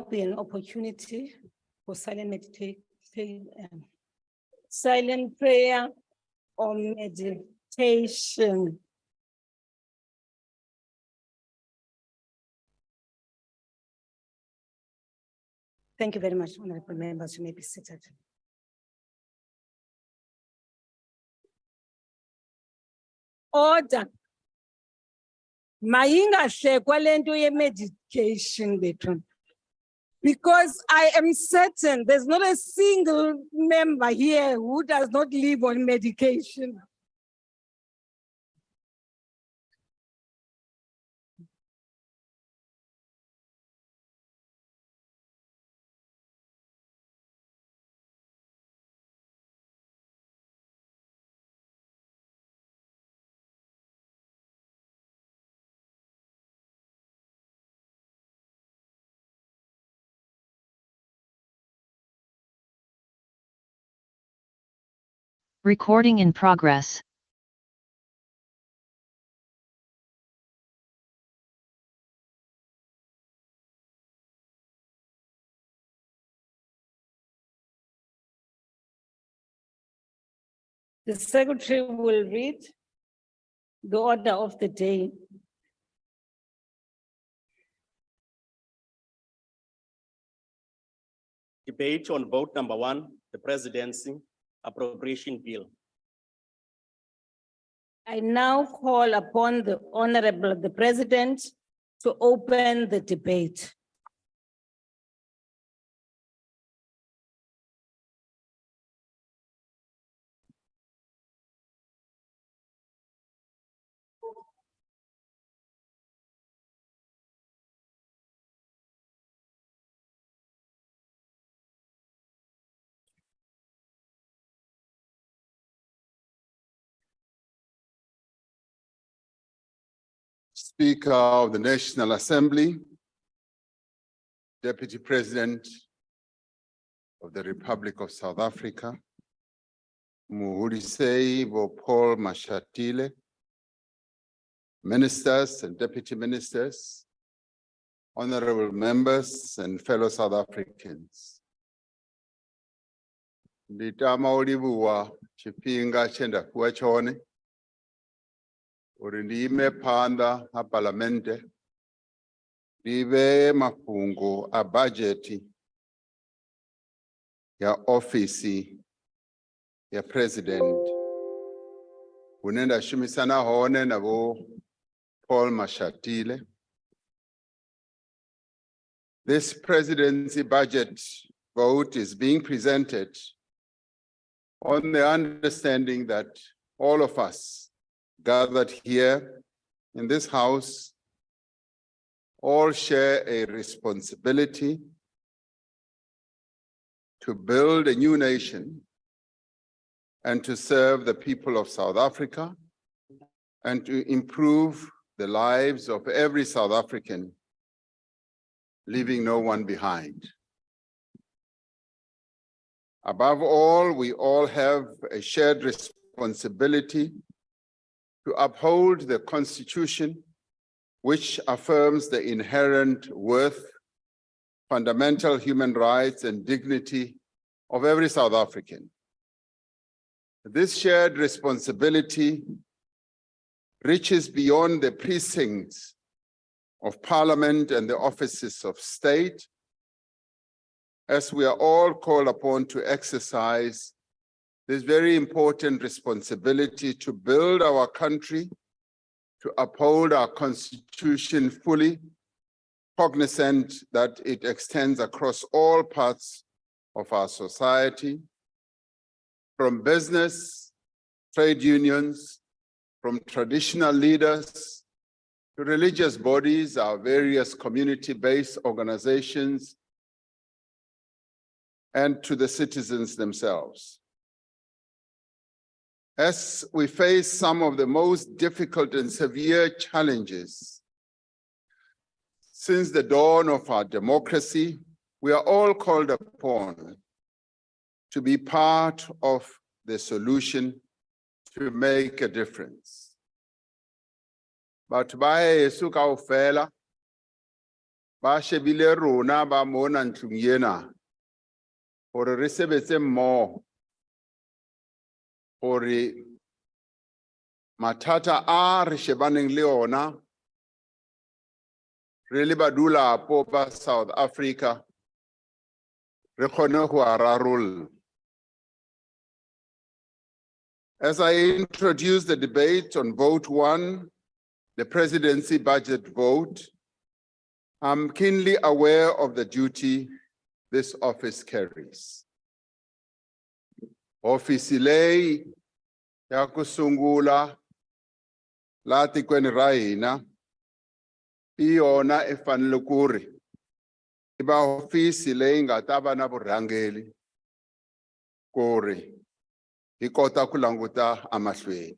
be an opportunity for silent meditation, silent prayer or meditation. Thank you very much, honorable members. You may be seated. Order. Mayingahlekwa lento ye-medication bethu. Because I am certain there's not a single member here who does not live on medication. Recording in progress. The secretary will read the order of the day. Debate on vote number 1, the Presidency Appropriation Bill. I now call upon the Honorable the President to open the debate. Speaker of the National Assembly, Deputy President of the Republic of South Africa, Muhulisei Paul Mashatile, Ministers and Deputy Ministers, Honorable Members and fellow South Africans. Nditama ulibuwa chipinga chenda kuwa chone. Urindime panda ha parlamente, libe mafungu a budgeti ya ofisi ya president. Unenda shumisana hone na bo Paul Mashatile. This presidency budget vote is being presented on the understanding that all of us gathered here in this house all share a responsibility to build a new nation and to serve the people of South Africa and to improve the lives of every South African, leaving no one behind. Above all, we all have a shared responsibility to uphold the Constitution, which affirms the inherent worth, fundamental human rights, and dignity of every South African. This shared responsibility reaches beyond the precincts of Parliament and the offices of state, as we are all called upon to exercise this very important responsibility to build our country, to uphold our Constitution fully, cognizant that it extends across all parts of our society, from business, trade unions, from traditional leaders, to religious bodies, our various community-based organizations, and to the citizens themselves. As we face some of the most difficult and severe challenges since the dawn of our democracy, we are all called upon to be part of the solution to make a difference. But by Yesu kaufela, ba shebile rona ba mona ntlong ena hore re sebetse mmoho hore mathata a re shebaneng le ona re le badulapo ba South Africa re kgone ho a rarolla. As I introduce the debate on vote 1, the presidency budget vote, I'm keenly aware of the duty this office carries. Office leyi ya ku sungula la tikweni ra hina i yona e fanele ku ri i va ofisi leyi nga ta va na vurhangeri ku ri hi kota ku languta emahlweni.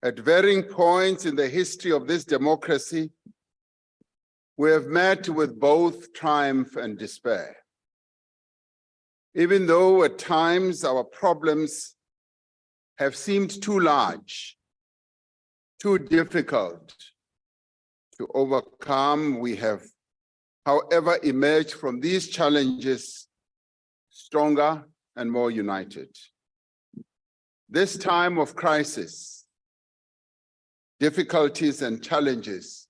At varying points in the history of this democracy, we have met with both triumph and despair. Even though at times our problems have seemed too large, too difficult to overcome, we have, however, emerged from these challenges stronger and more united. This time of crisis, difficulties and challenges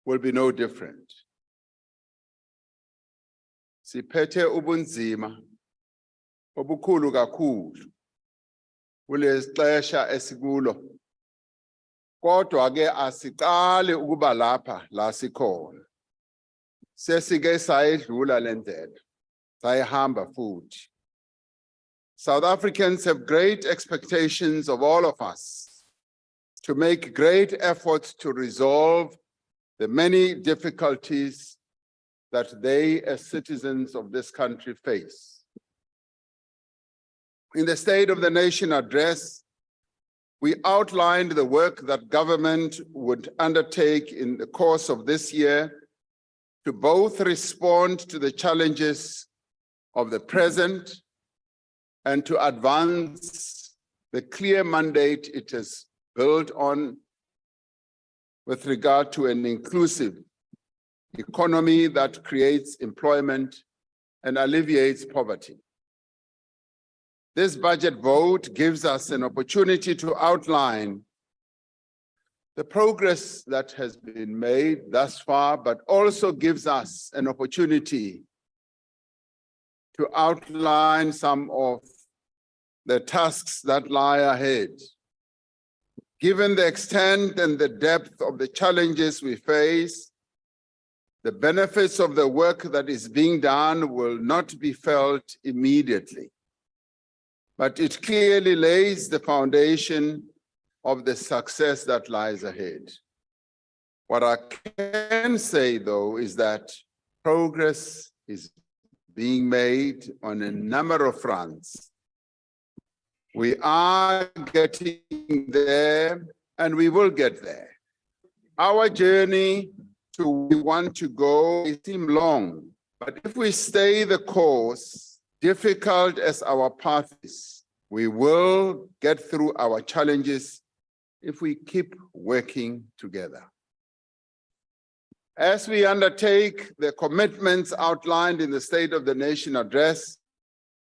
will be no different. Siphethe ubunzima obukhulu kakhulu kulesi xesha esikulo, kodwa ke asiqali ukuba lapha la sikhona. Sesike sayedlula le ndlela, sayihamba futhi. South Africans have great expectations of all of us to make great efforts to resolve the many difficulties that they as citizens of this country face. In the State of the Nation address, we outlined the work that government would undertake in the course of this year to both respond to the challenges of the present and to advance the clear mandate it has built on with regard to an inclusive economy that creates employment and alleviates poverty. This budget vote gives us an opportunity to outline the progress that has been made thus far, but also gives us an opportunity to outline some of the tasks that lie ahead. Given the extent and the depth of the challenges we face, the benefits of the work that is being done will not be felt immediately, but it clearly lays the foundation of the success that lies ahead. What I can say, though, is that progress is being made on a number of fronts. We are getting there, and we will get there. Our journey to where we want to go may seem long, but if we stay the course, difficult as our path is, we will get through our challenges if we keep working together. As we undertake the commitments outlined in the State of the Nation address,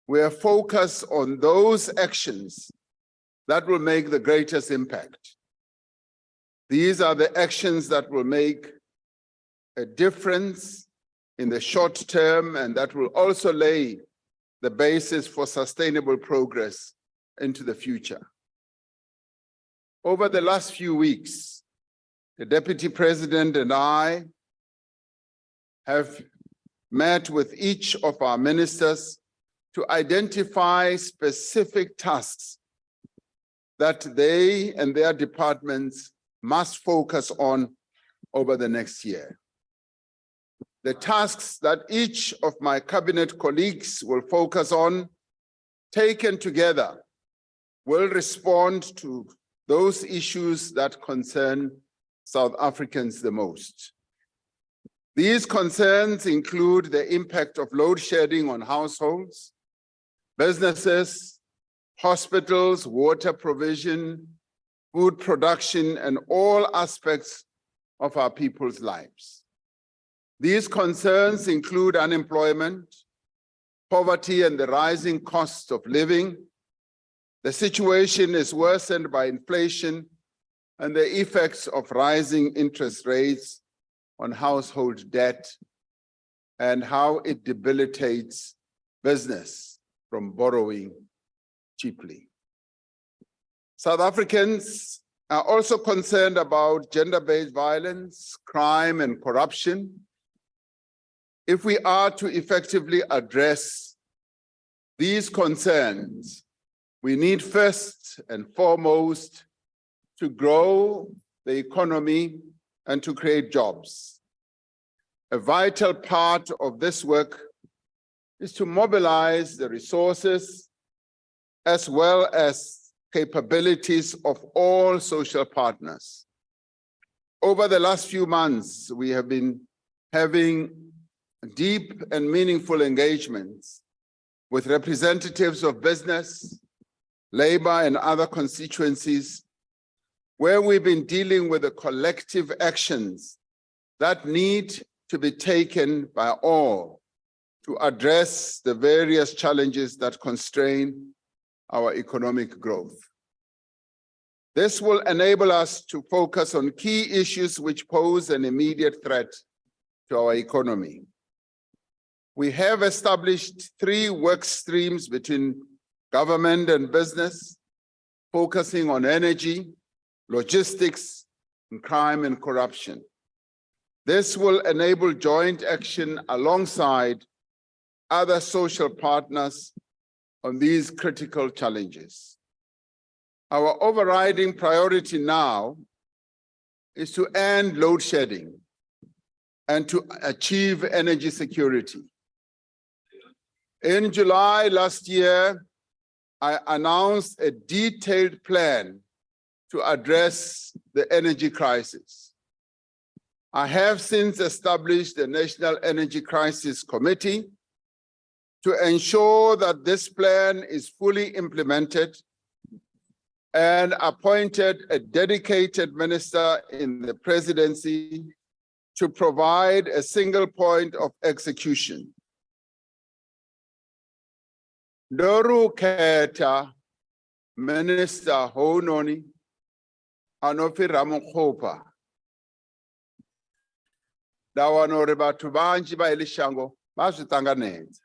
we are focused on those actions that will make the greatest impact. These are the actions that will make a difference in the short term and that will also lay the basis for sustainable progress into the future. Over the last few weeks, the Deputy President and I have met with each of our ministers to identify specific tasks that they and their departments must focus on over the next year. The tasks that each of my cabinet colleagues will focus on, taken together, will respond to those issues that concern South Africans the most. These concerns include the impact of load shedding on households, businesses, hospitals, water provision, food production, and all aspects of our people's lives. These concerns include unemployment, poverty, and the rising cost of living. The situation is worsened by inflation and the effects of rising interest rates on household debt and how it debilitates business from borrowing cheaply. South Africans are also concerned about gender-based violence, crime, and corruption. If we are to effectively address these concerns, we need first and foremost to grow the economy and to create jobs. A vital part of this work is to mobilize the resources as well as capabilities of all social partners. Over the last few months, we have been having deep and meaningful engagements with representatives of business, labor, and other constituencies, where we've been dealing with the collective actions that need to be taken by all to address the various challenges that constrain our economic growth. This will enable us to focus on key issues which pose an immediate threat to our economy. We have established 3 work streams between government and business, focusing on energy, logistics, and crime and corruption. This will enable joint action alongside other social partners on these critical challenges. Our overriding priority now is to end load shedding and to achieve energy security. In July last year, I announced a detailed plan to address the energy crisis. I have since established the National Energy Crisis Committee to ensure that this plan is fully implemented and appointed a dedicated minister in the presidency to provide a single point of execution. Doru Keta, Minister Hononi, Anofi Ramokhopa. Dawano rebatu banji ba elishango, bazwitanganenza.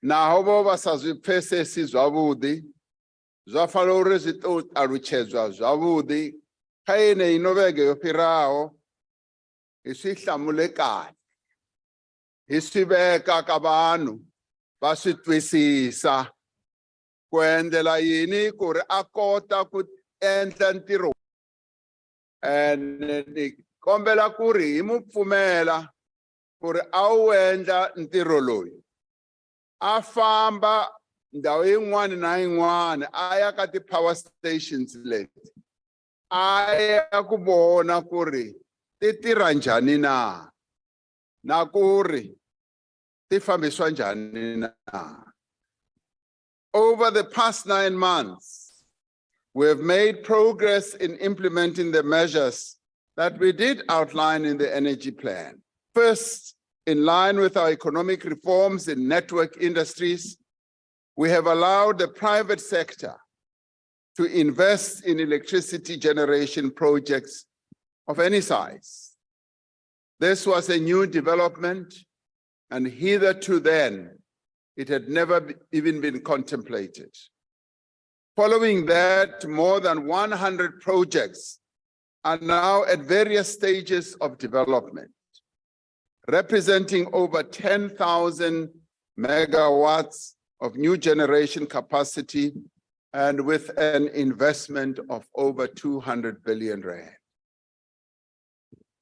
Naho bo basazwipese sizwabudi, zwafalore zito aruchezwa zwabudi, kayene inovege yopirao, isihlamulekani, isibeka kabanu, basitwisisa, kwendela yini kuri akota ku endla ntiro. Kombela kuri imupfumela kuri awendla ntiro loyi. Afamba ndawo yin'wana na yin'wana aya ka ti-power stations leti. Aya ku vona kuri ti tirha njhani na kuri ti fambiswa njhani na. Over the past 9 months, we have made progress in implementing the measures that we did outline in the energy plan. First, in line with our economic reforms in network industries, we have allowed the private sector to invest in electricity generation projects of any size. This was a new development, and hitherto then, it had never even been contemplated. Following that, more than 100 projects are now at various stages of development, representing over 10,000 megawatts of new generation capacity and with an investment of over 200 billion rand.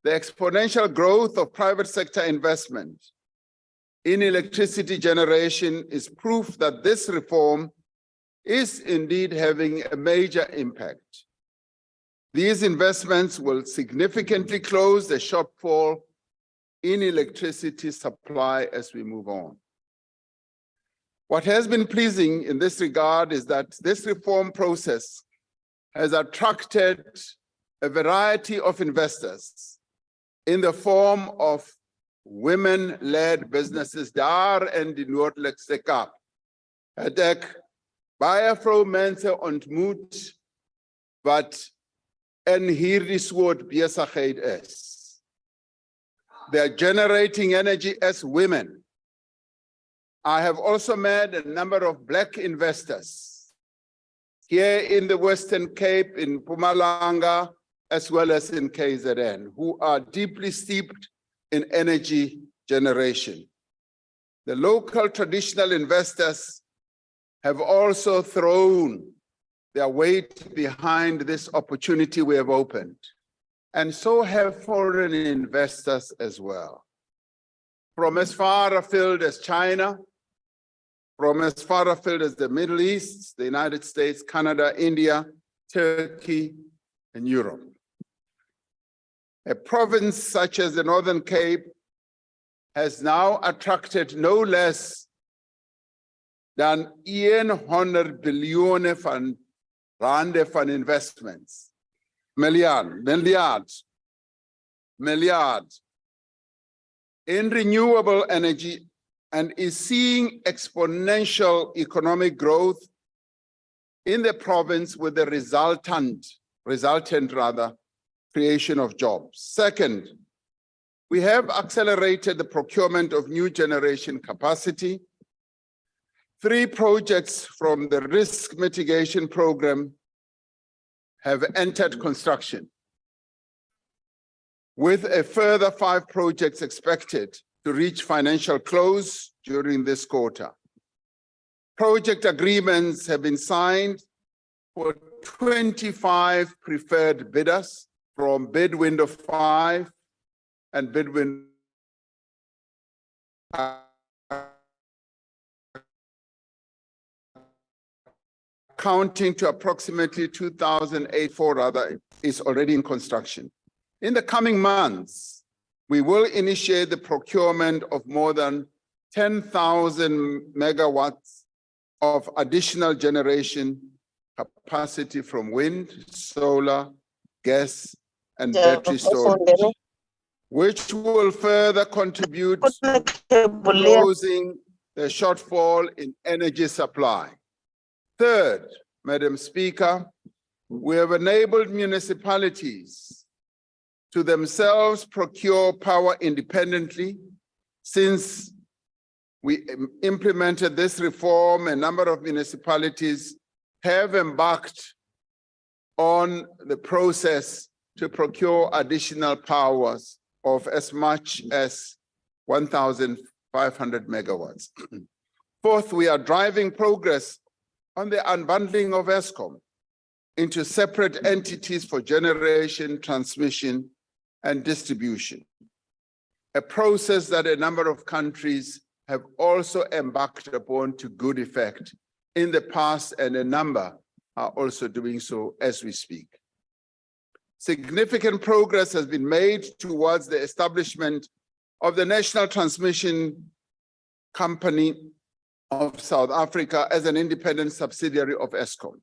The exponential growth of private sector investment in electricity generation is proof that this reform is indeed having a major impact. These investments will significantly close the shortfall in electricity supply as we move on. What has been pleasing in this regard is that this reform process has attracted a variety of investors in the form of women-led businesses daar in die Noordelijkse Kaap. Het ek baie vroumense ontmoet wat in hierdie soort besigheid is. They are generating energy as women. I have also met a number of Black investors here in the Western Cape, in Mpumalanga, as well as in KZN, who are deeply steeped in energy generation. The local traditional investors have also thrown their weight behind this opportunity we have opened. And so have foreign investors as well. From as far afield as China, from as far afield as the Middle East, the United States, Canada, India, Turkey, and Europe. A province such as the Northern Cape has now attracted no less than 100 biljoen van rande van investments. Miljard in renewable energy, and is seeing exponential economic growth in the province with the resultant creation of jobs. Second, we have accelerated the procurement of new generation capacity. 3 projects from the risk mitigation program have entered construction, with a further 5 projects expected to reach financial close during this quarter. Project agreements have been signed for 25 preferred bidders from bid window 5 and bid window counting to approximately 2,084 rather is already in construction. In the coming months, we will initiate the procurement of more than 10,000 megawatts of additional generation capacity from wind, solar, gas, and battery storage, which will further contribute to closing the shortfall in energy supply. Third, Madam Speaker, we have enabled municipalities to themselves procure power independently. Since we implemented this reform, a number of municipalities have embarked on the process to procure additional powers of as much as 1,500 megawatts. Fourth, we are driving progress on the unbundling of Eskom into separate entities for generation, transmission, and distribution, a process that a number of countries have also embarked upon to good effect in the past, and a number are also doing so as we speak. Significant progress has been made towards the establishment of the National Transmission Company of South Africa as an independent subsidiary of Eskom.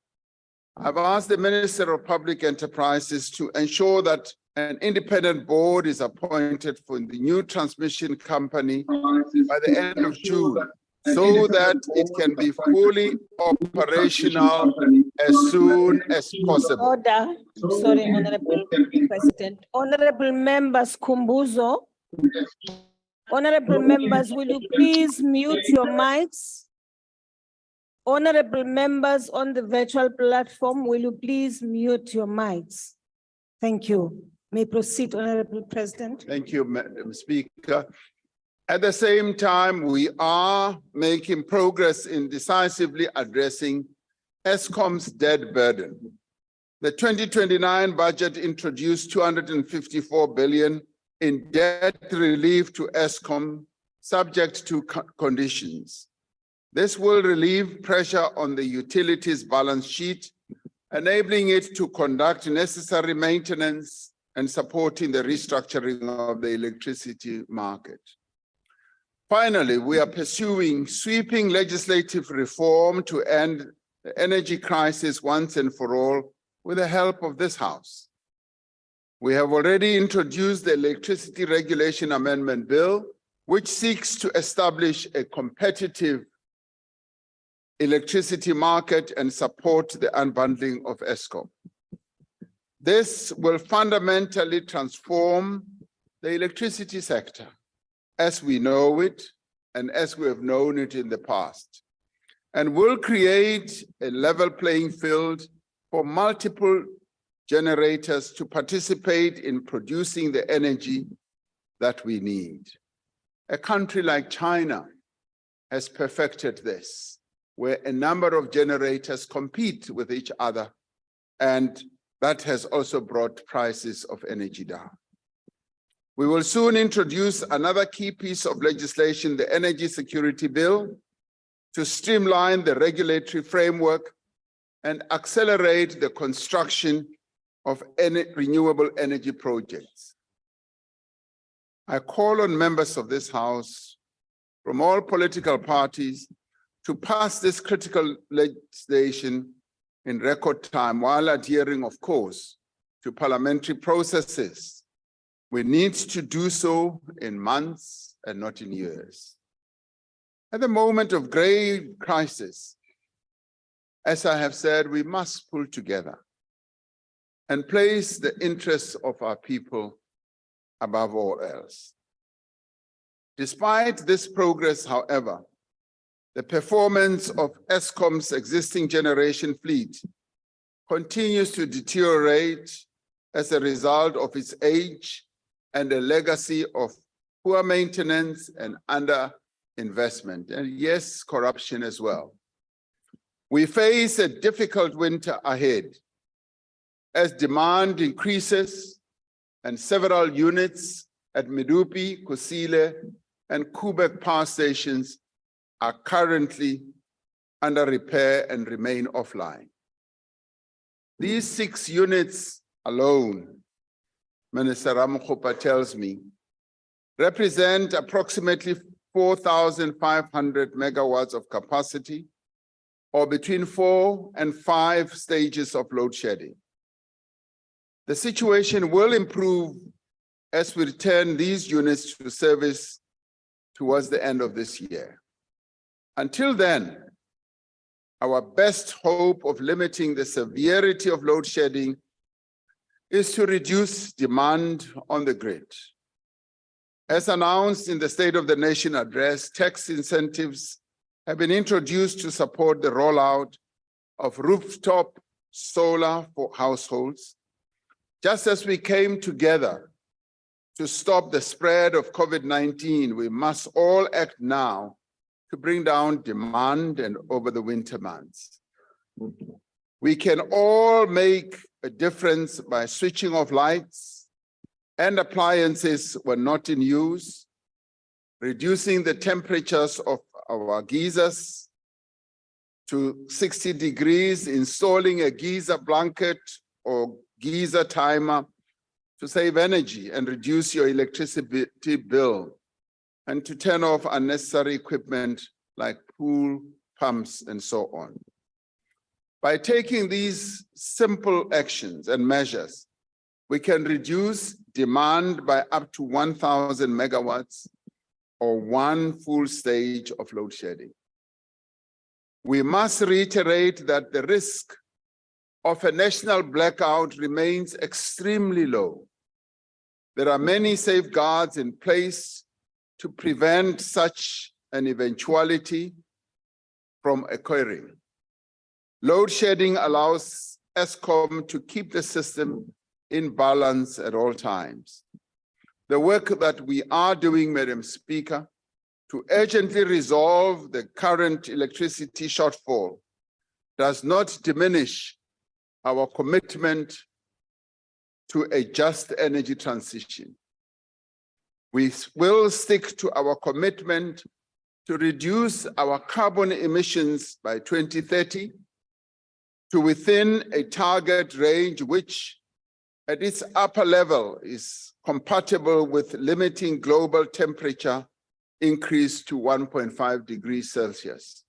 I've asked the Minister of Public Enterprises to ensure that an independent board is appointed for the new transmission company by the end of June, so that it can be fully operational as soon as possible. Order. Sorry, Honorable President. Honorable members, Kumbuzo. Honorable members, will you please mute your mics? Honorable members on the virtual platform, will you please mute your mics? Thank you. May proceed, Honorable President. Thank you, Madam Speaker. At the same time, we are making progress in decisively addressing Eskom's debt burden. The 2029 budget introduced 254 billion in debt relief to Eskom, subject to conditions. This will relieve pressure on the utilities balance sheet, enabling it to conduct necessary maintenance and supporting the restructuring of the electricity market. Finally, we are pursuing sweeping legislative reform to end the energy crisis once and for all with the help of this House. We have already introduced the Electricity Regulation Amendment Bill, which seeks to establish a competitive electricity market and support the unbundling of ESCOM. This will fundamentally transform the electricity sector as we know it and as we have known it in the past, and will create a level playing field for multiple generators to participate in producing the energy that we need. A country like China has perfected this, where a number of generators compete with each other, and that has also brought prices of energy down. We will soon introduce another key piece of legislation, the Energy Security Bill, to streamline the regulatory framework and accelerate the construction of renewable energy projects. I call on members of this House from all political parties to pass this critical legislation in record time while adhering, of course, to parliamentary processes. We need to do so in months and not in years. At the moment of grave crisis, as I have said, we must pull together and place the interests of our people above all else. Despite this progress, however, the performance of ESCOM's existing generation fleet continues to deteriorate as a result of its age and a legacy of poor maintenance and underinvestment, and yes, corruption as well. We face a difficult winter ahead as demand increases and several units at Medupi, Kusile, and Kubek power stations are currently under repair and remain offline. These 6 units alone, Minister Ramokgopa tells me, represent approximately 4,500 megawatts of capacity, or between 4 and 5 stages of load shedding. The situation will improve as we return these units to service towards the end of this year. Until then, our best hope of limiting the severity of load shedding is to reduce demand on the grid. As announced in the State of the Nation address, tax incentives have been introduced to support the rollout of rooftop solar for households. Just as we came together to stop the spread of COVID-19, we must all act now to bring down demand and over the winter months. We can all make a difference by switching off lights and appliances when not in use, reducing the temperatures of our geysers to 60 degrees, installing a geyser blanket or geyser timer to save energy and reduce your electricity bill, and to turn off unnecessary equipment like pool pumps and so on. By taking these simple actions and measures, we can reduce demand by up to 1,000 megawatts or 1 full stage of load shedding. We must reiterate that the risk of a national blackout remains extremely low. There are many safeguards in place to prevent such an eventuality from occurring. Load shedding allows ESCOM to keep the system in balance at all times. The work that we are doing, Madam Speaker, to urgently resolve the current electricity shortfall does not diminish our commitment to a just energy transition. We will stick to our commitment to reduce our carbon emissions by 2030 to within a target range which, at its upper level, is compatible with limiting global temperature increase to 1.5 degrees Celsius.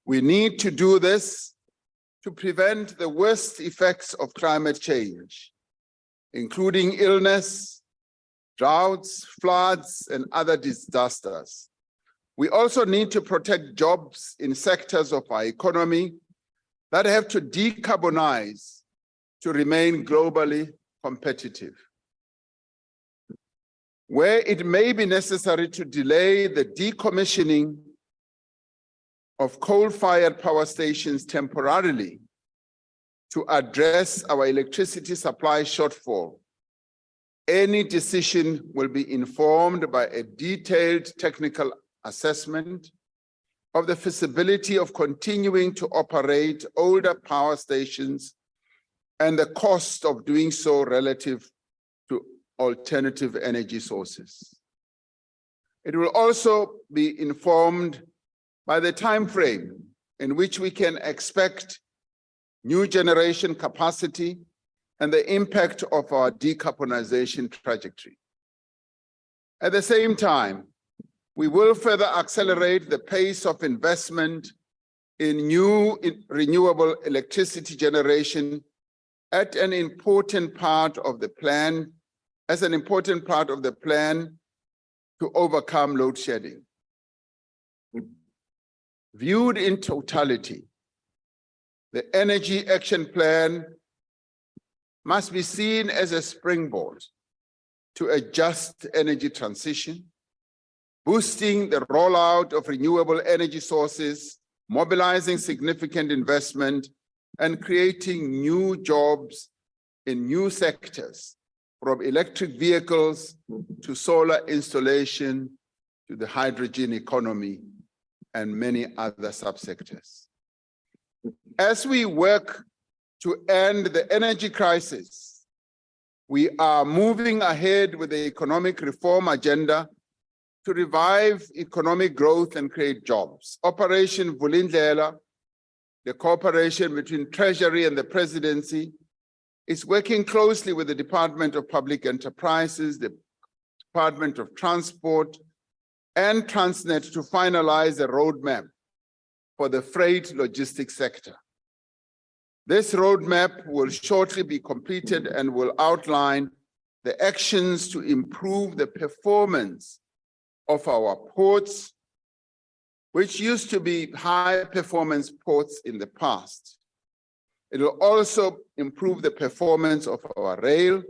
We need to do this to prevent the worst effects of climate change, including illness, droughts, floods, and other disasters. We also need to protect jobs in sectors of our economy that have to decarbonize to remain globally competitive. Where it may be necessary to delay the decommissioning of coal-fired power stations temporarily to address our electricity supply shortfall, any decision will be informed by a detailed technical assessment of the feasibility of continuing to operate older power stations and the cost of doing so relative to alternative energy sources. It will also be informed by the time frame in which we can expect new generation capacity and the impact of our decarbonization trajectory. At the same time, we will further accelerate the pace of investment in new renewable electricity generation as an important part of the plan to overcome load shedding. Viewed in totality, the Energy Action Plan must be seen as a springboard to a just energy transition, boosting the rollout of renewable energy sources, mobilizing significant investment, and creating new jobs in new sectors, from electric vehicles to solar installation to the hydrogen economy and many other subsectors. As we work to end the energy crisis, we are moving ahead with the economic reform agenda to revive economic growth and create jobs. Operation Vulindlela, the cooperation between Treasury and the Presidency, is working closely with the Department of Public Enterprises, the Department of Transport, and Transnet to finalize a roadmap for the freight logistics sector. This roadmap will shortly be completed and will outline the actions to improve the performance of our ports, which used to be high-performance ports in the past. It will also improve the performance of our rail,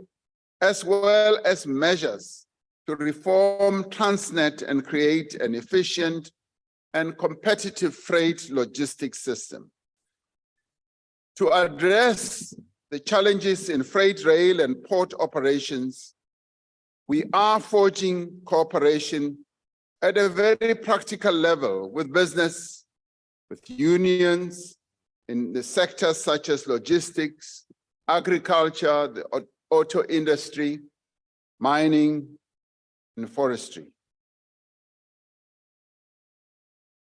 as well as measures to reform Transnet and create an efficient and competitive freight logistics system. To address the challenges in freight rail and port operations, we are forging cooperation at a very practical level with business, with unions in the sectors such as logistics, agriculture, the auto industry, mining, and forestry.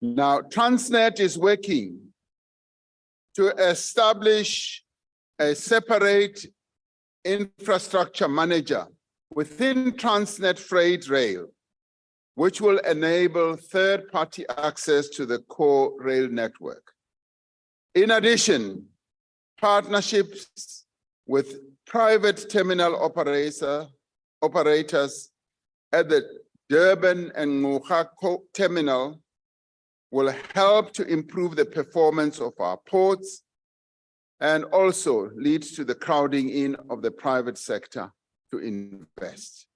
Now, Transnet is working to establish a separate infrastructure manager within Transnet Freight Rail, which will enable third-party access to the core rail network. In addition, partnerships with private terminal operators at the Durban and Ngqura terminal will help to improve the performance of our ports and also lead to the crowding in of the private sector to invest.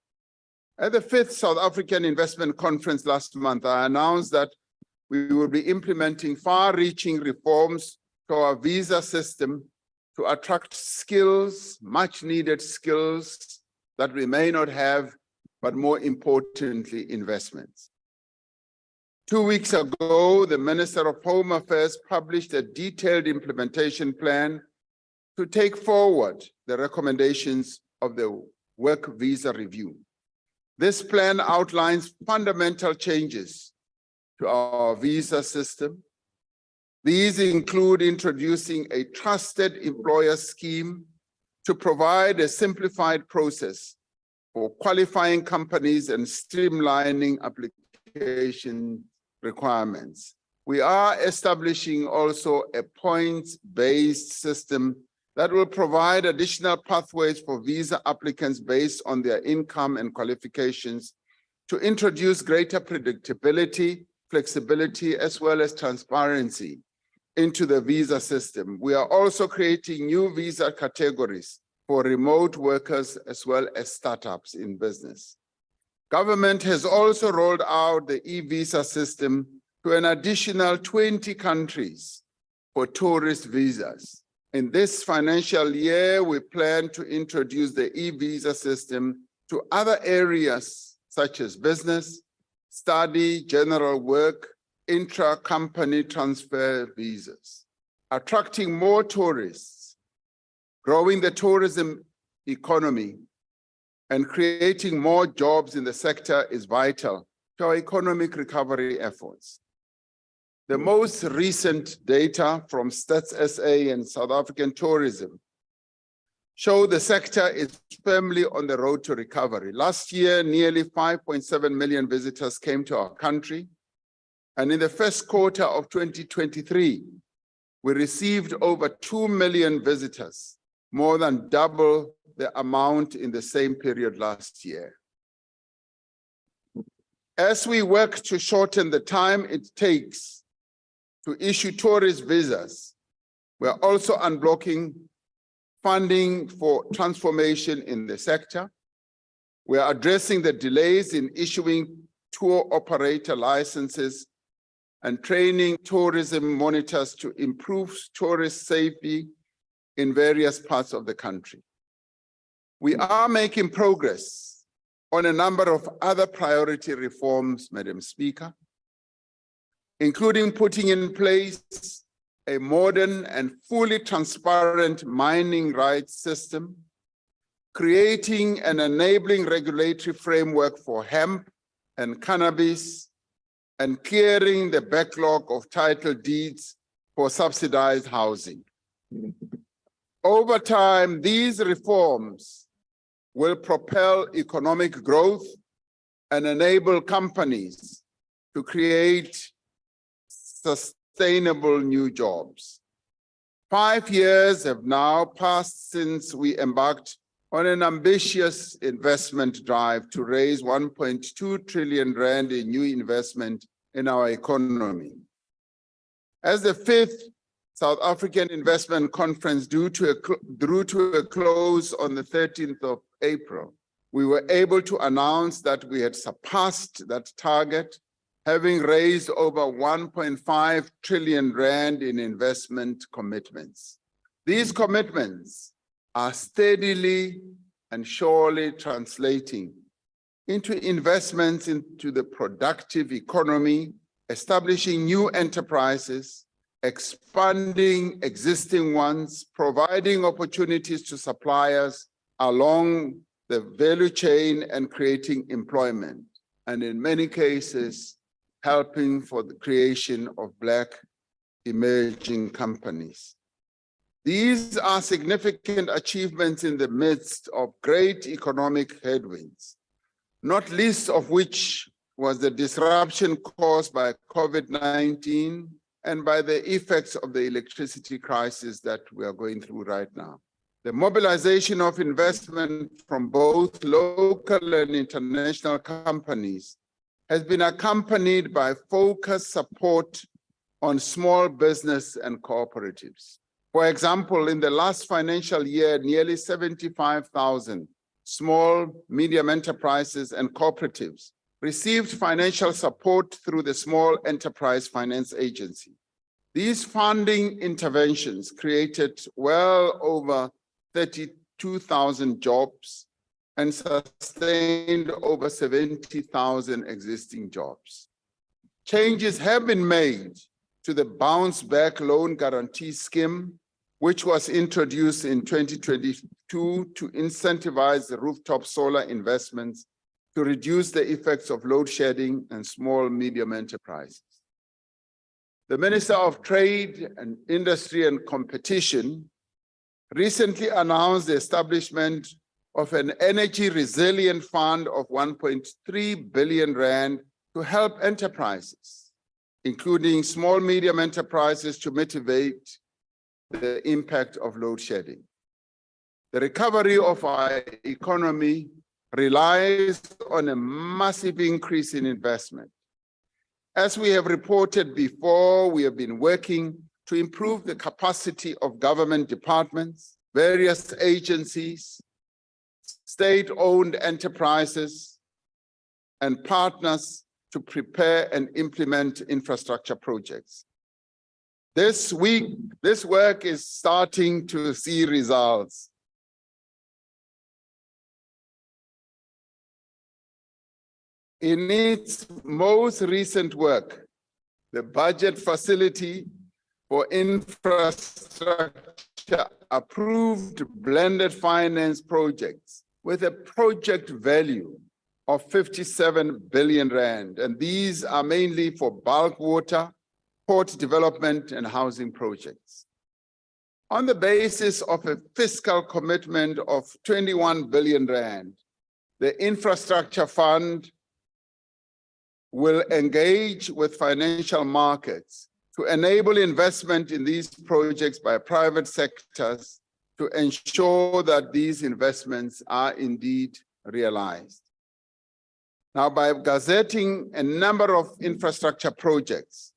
At the 5th South African Investment Conference last month, I announced that we will be implementing far-reaching reforms to our visa system to attract skills, much-needed skills that we may not have, but more importantly, investments. 2 weeks ago, the Minister of Home Affairs published a detailed implementation plan to take forward the recommendations of the work visa review. This plan outlines fundamental changes to our visa system. These include introducing a trusted employer scheme to provide a simplified process for qualifying companies and streamlining application requirements. We are establishing also a points-based system that will provide additional pathways for visa applicants based on their income and qualifications to introduce greater predictability, flexibility, as well as transparency into the visa system. We are also creating new visa categories for remote workers as well as startups in business. Government has also rolled out the e-visa system to an additional 20 countries for tourist visas. In this financial year, we plan to introduce the e-visa system to other areas such as business, study, general work, intra-company transfer visas. Attracting more tourists, growing the tourism economy, and creating more jobs in the sector is vital to our economic recovery efforts. The most recent data from Stats SA and South African tourism show the sector is firmly on the road to recovery. Last year, nearly 5.7 million visitors came to our country. And in the first quarter of 2023, we received over 2 million visitors, more than double the amount in the same period last year. As we work to shorten the time it takes to issue tourist visas, we're also unblocking funding for transformation in the sector. We are addressing the delays in issuing tour operator licenses and training tourism monitors to improve tourist safety in various parts of the country. We are making progress on a number of other priority reforms, Madam Speaker, including putting in place a modern and fully transparent mining rights system, creating an enabling regulatory framework for hemp and cannabis, and clearing the backlog of title deeds for subsidized housing. Over time, these reforms will propel economic growth and enable companies to create sustainable new jobs. 5 years have now passed since we embarked on an ambitious investment drive to raise 1.2 trillion rand in new investment in our economy. As the 5th South African Investment Conference drew to a close on the 13th of April, we were able to announce that we had surpassed that target, having raised over 1.5 trillion rand in investment commitments. These commitments are steadily and surely translating into investments into the productive economy, establishing new enterprises, expanding existing ones, providing opportunities to suppliers along the value chain and creating employment, and in many cases, helping for the creation of Black emerging companies. These are significant achievements in the midst of great economic headwinds, not least of which was the disruption caused by COVID-19 and by the effects of the electricity crisis that we are going through right now. The mobilization of investment from both local and international companies has been accompanied by focused support on small business and cooperatives. For example, in the last financial year, nearly 75,000 small, medium enterprises and cooperatives received financial support through the Small Enterprise Finance Agency. These funding interventions created well over 32,000 jobs and sustained over 70,000 existing jobs. Changes have been made to the Bounce Back Loan Guarantee Scheme, which was introduced in 2022 to incentivize the rooftop solar investments to reduce the effects of load shedding and small, medium enterprises. The Minister of Trade and Industry and Competition recently announced the establishment of an energy resilient fund of 1.3 billion rand to help enterprises, including small, medium enterprises, to mitigate the impact of load shedding. The recovery of our economy relies on a massive increase in investment. As we have reported before, we have been working to improve the capacity of government departments, various agencies, state-owned enterprises, and partners to prepare and implement infrastructure projects. This work is starting to see results. In its most recent work, the budget facility for infrastructure approved blended finance projects with a project value of 57 billion rand, and these are mainly for bulk water, port development, and housing projects. On the basis of a fiscal commitment of 21 billion rand, the infrastructure fund will engage with financial markets to enable investment in these projects by private sectors to ensure that these investments are indeed realized. Now, by gazetting a number of infrastructure projects,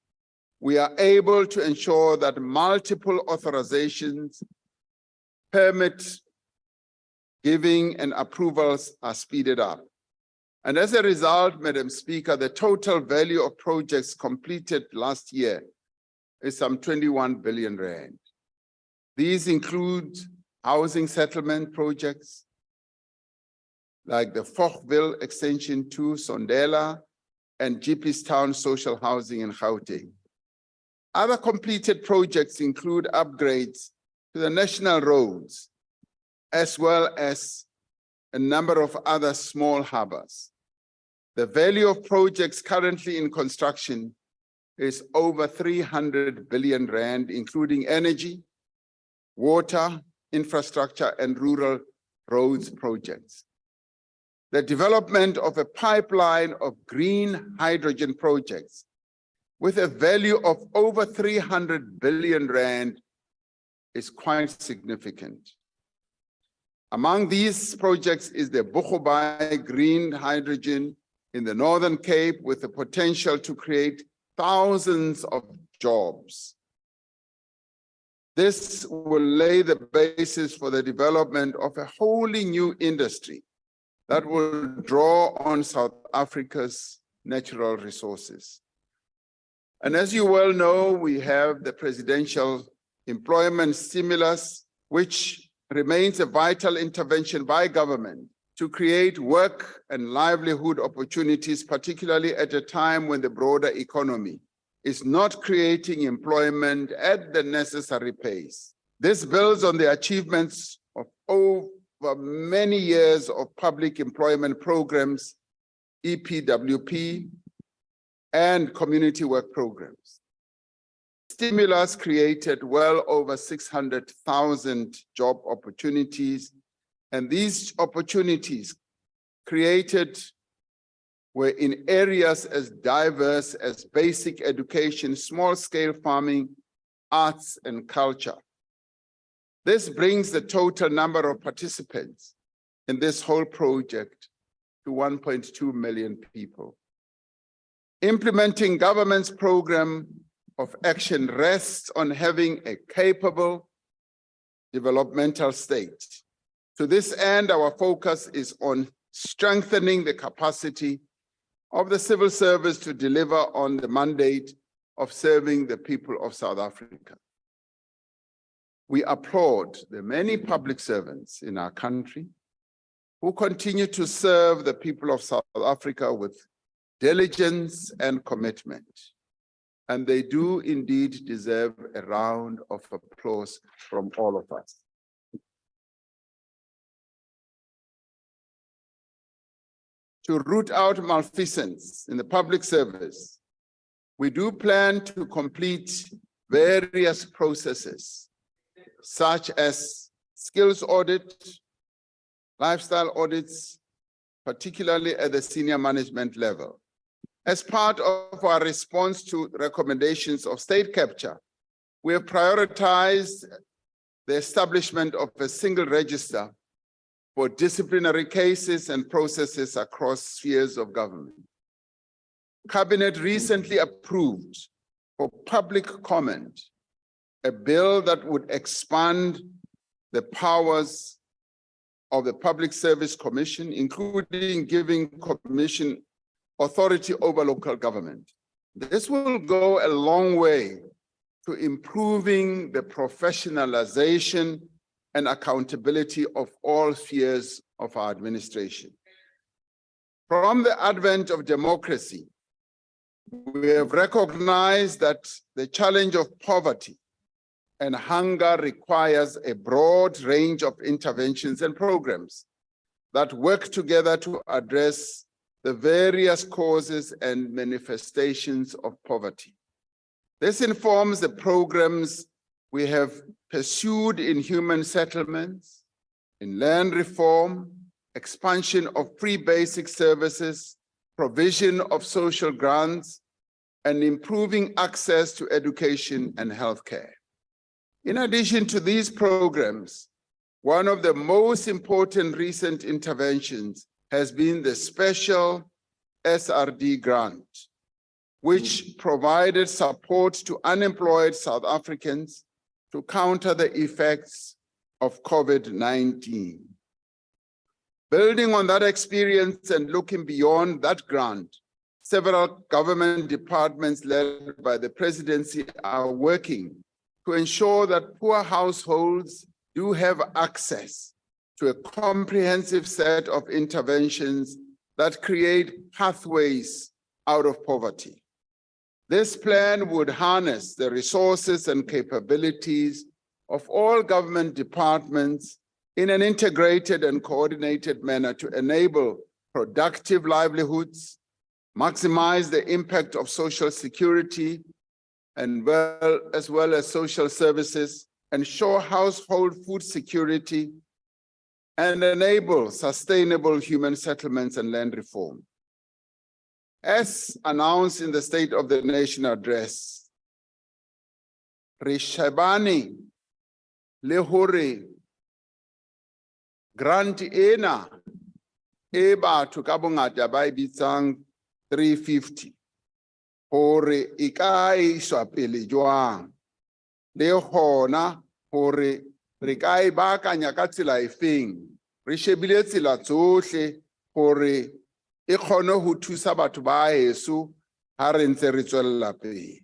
we are able to ensure that multiple authorizations, permit giving, and approvals are speeded up. And as a result, Madam Speaker, the total value of projects completed last year is some 21 billion rand. These include housing settlement projects like the Fochville Extension 2, Sondela, and Jeepistown Social Housing in Gauteng. Other completed projects include upgrades to the national roads, as well as a number of other small harbors. The value of projects currently in construction is over 300 billion rand, including energy, water, infrastructure, and rural roads projects. The development of a pipeline of green hydrogen projects with a value of over 300 billion rand is quite significant. Among these projects is the Bogobai green hydrogen in the Northern Cape, with the potential to create thousands of jobs. This will lay the basis for the development of a wholly new industry that will draw on South Africa's natural resources. And as you well know, we have the presidential employment stimulus, which remains a vital intervention by government to create work and livelihood opportunities, particularly at a time when the broader economy is not creating employment at the necessary pace. This builds on the achievements of over many years of public employment programs, EPWP, and community work programs. Stimulus created well over 600,000 job opportunities, and these opportunities created were in areas as diverse as basic education, small-scale farming, arts, and culture. This brings the total number of participants in this whole project to 1.2 million people. Implementing government's program of action rests on having a capable developmental state. To this end, our focus is on strengthening the capacity of the civil service to deliver on the mandate of serving the people of South Africa. We applaud the many public servants in our country who continue to serve the people of South Africa with diligence and commitment. And they do indeed deserve a round of applause from all of us. To root out malfeasance in the public service, we do plan to complete various processes, such as skills audit, lifestyle audits, particularly at the senior management level. As part of our response to recommendations of state capture, We have prioritized the establishment of a single register for disciplinary cases and processes across spheres of government. Cabinet recently approved for public comment a bill that would expand the powers of the Public Service Commission, including giving Commission authority over local government. This will go a long way to improving the professionalization and accountability of all spheres of our administration. From the advent of democracy, we have recognized that the challenge of poverty and hunger requires a broad range of interventions and programs that work together to address the various causes and manifestations of poverty. This informs the programs we have pursued in human settlements, in land reform, expansion of free basic services, provision of social grants, and improving access to education and healthcare. In addition to these programs, one of the most important recent interventions has been the special SRD grant, which provided support to unemployed South Africans to counter the effects of COVID-19. Building on that experience and looking beyond that grant, several government departments led by the Presidency are working to ensure that poor households do have access to a comprehensive set of interventions that create pathways out of poverty. This plan would harness the resources and capabilities of all government departments in an integrated and coordinated manner to enable productive livelihoods, maximize the impact of social security, and as well as social services, ensure household food security, and enable sustainable human settlements and land reform. As announced in the State of the Nation address, Rishabani Lehore grant ena eba to kabongata ba bitsang 350 hore ikai swapele jwang le hona hore re kai ba kanya ka tsela efeng re shebile tsela tsohle hore e kgone ho thusa batho ba heso ha re ntse re tswella pele.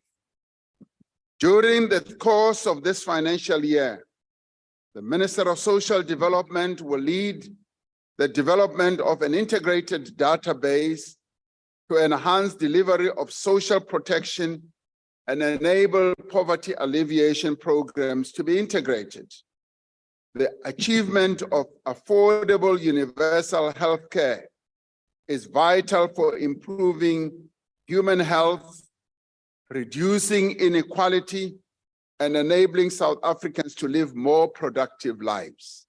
During the course of this financial year, the Minister of Social Development will lead the development of an integrated database to enhance delivery of social protection and enable poverty alleviation programs to be integrated. The achievement of affordable universal health care is vital for improving human health, reducing inequality, and enabling South Africans to live more productive lives.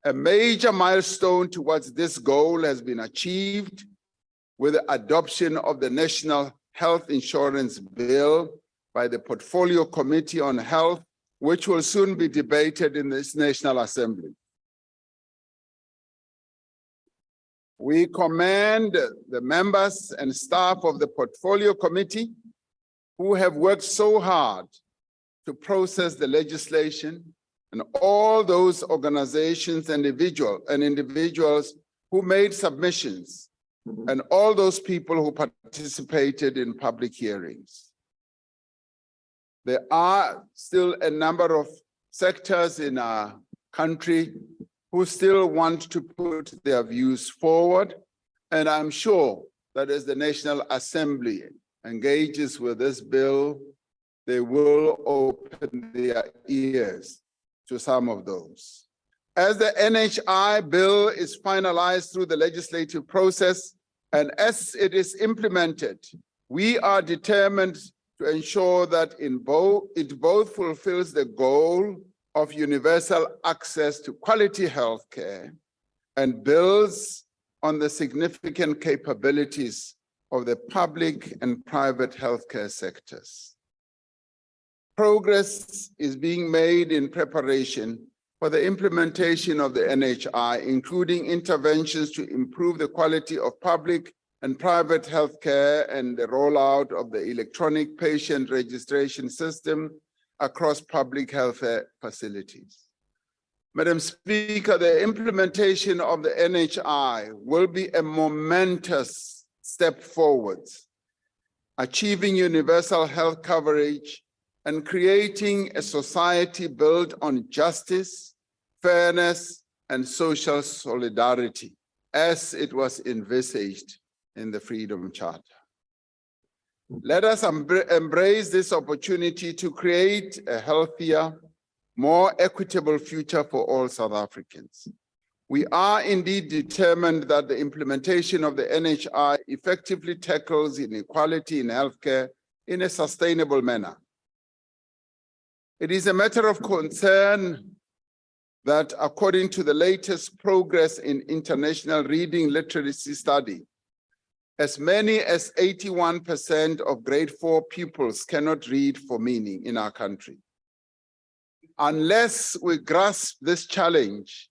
A major milestone towards this goal has been achieved with the adoption of the National Health Insurance Bill by the Portfolio Committee on Health, which will soon be debated in this National Assembly. We commend the members and staff of the Portfolio Committee who have worked so hard to process the legislation, and all those organizations and individuals who made submissions, and all those people who participated in public hearings. There are still a number of sectors in our country who still want to put their views forward, and I'm sure that as the National Assembly engages with this bill, they will open their ears to some of those. As the NHI bill is finalized through the legislative process, and as it is implemented, we are determined to ensure that it both fulfills the goal of universal access to quality health care and builds on the significant capabilities of the public and private healthcare sectors. Progress is being made in preparation for the implementation of the NHI, including interventions to improve the quality of public and private healthcare and the rollout of the electronic patient registration system across public health facilities. Madam Speaker, the implementation of the NHI will be a momentous step forward, achieving universal health coverage and creating a society built on justice, fairness, and social solidarity, as it was envisaged in the Freedom Charter. Let us embrace this opportunity to create a healthier, more equitable future for all South Africans. We are indeed determined that the implementation of the NHI effectively tackles inequality in healthcare in a sustainable manner. It is a matter of concern that, according to the latest Progress in International Reading Literacy study, as many as 81% of grade 4 pupils cannot read for meaning in our country. Unless we grasp this challenge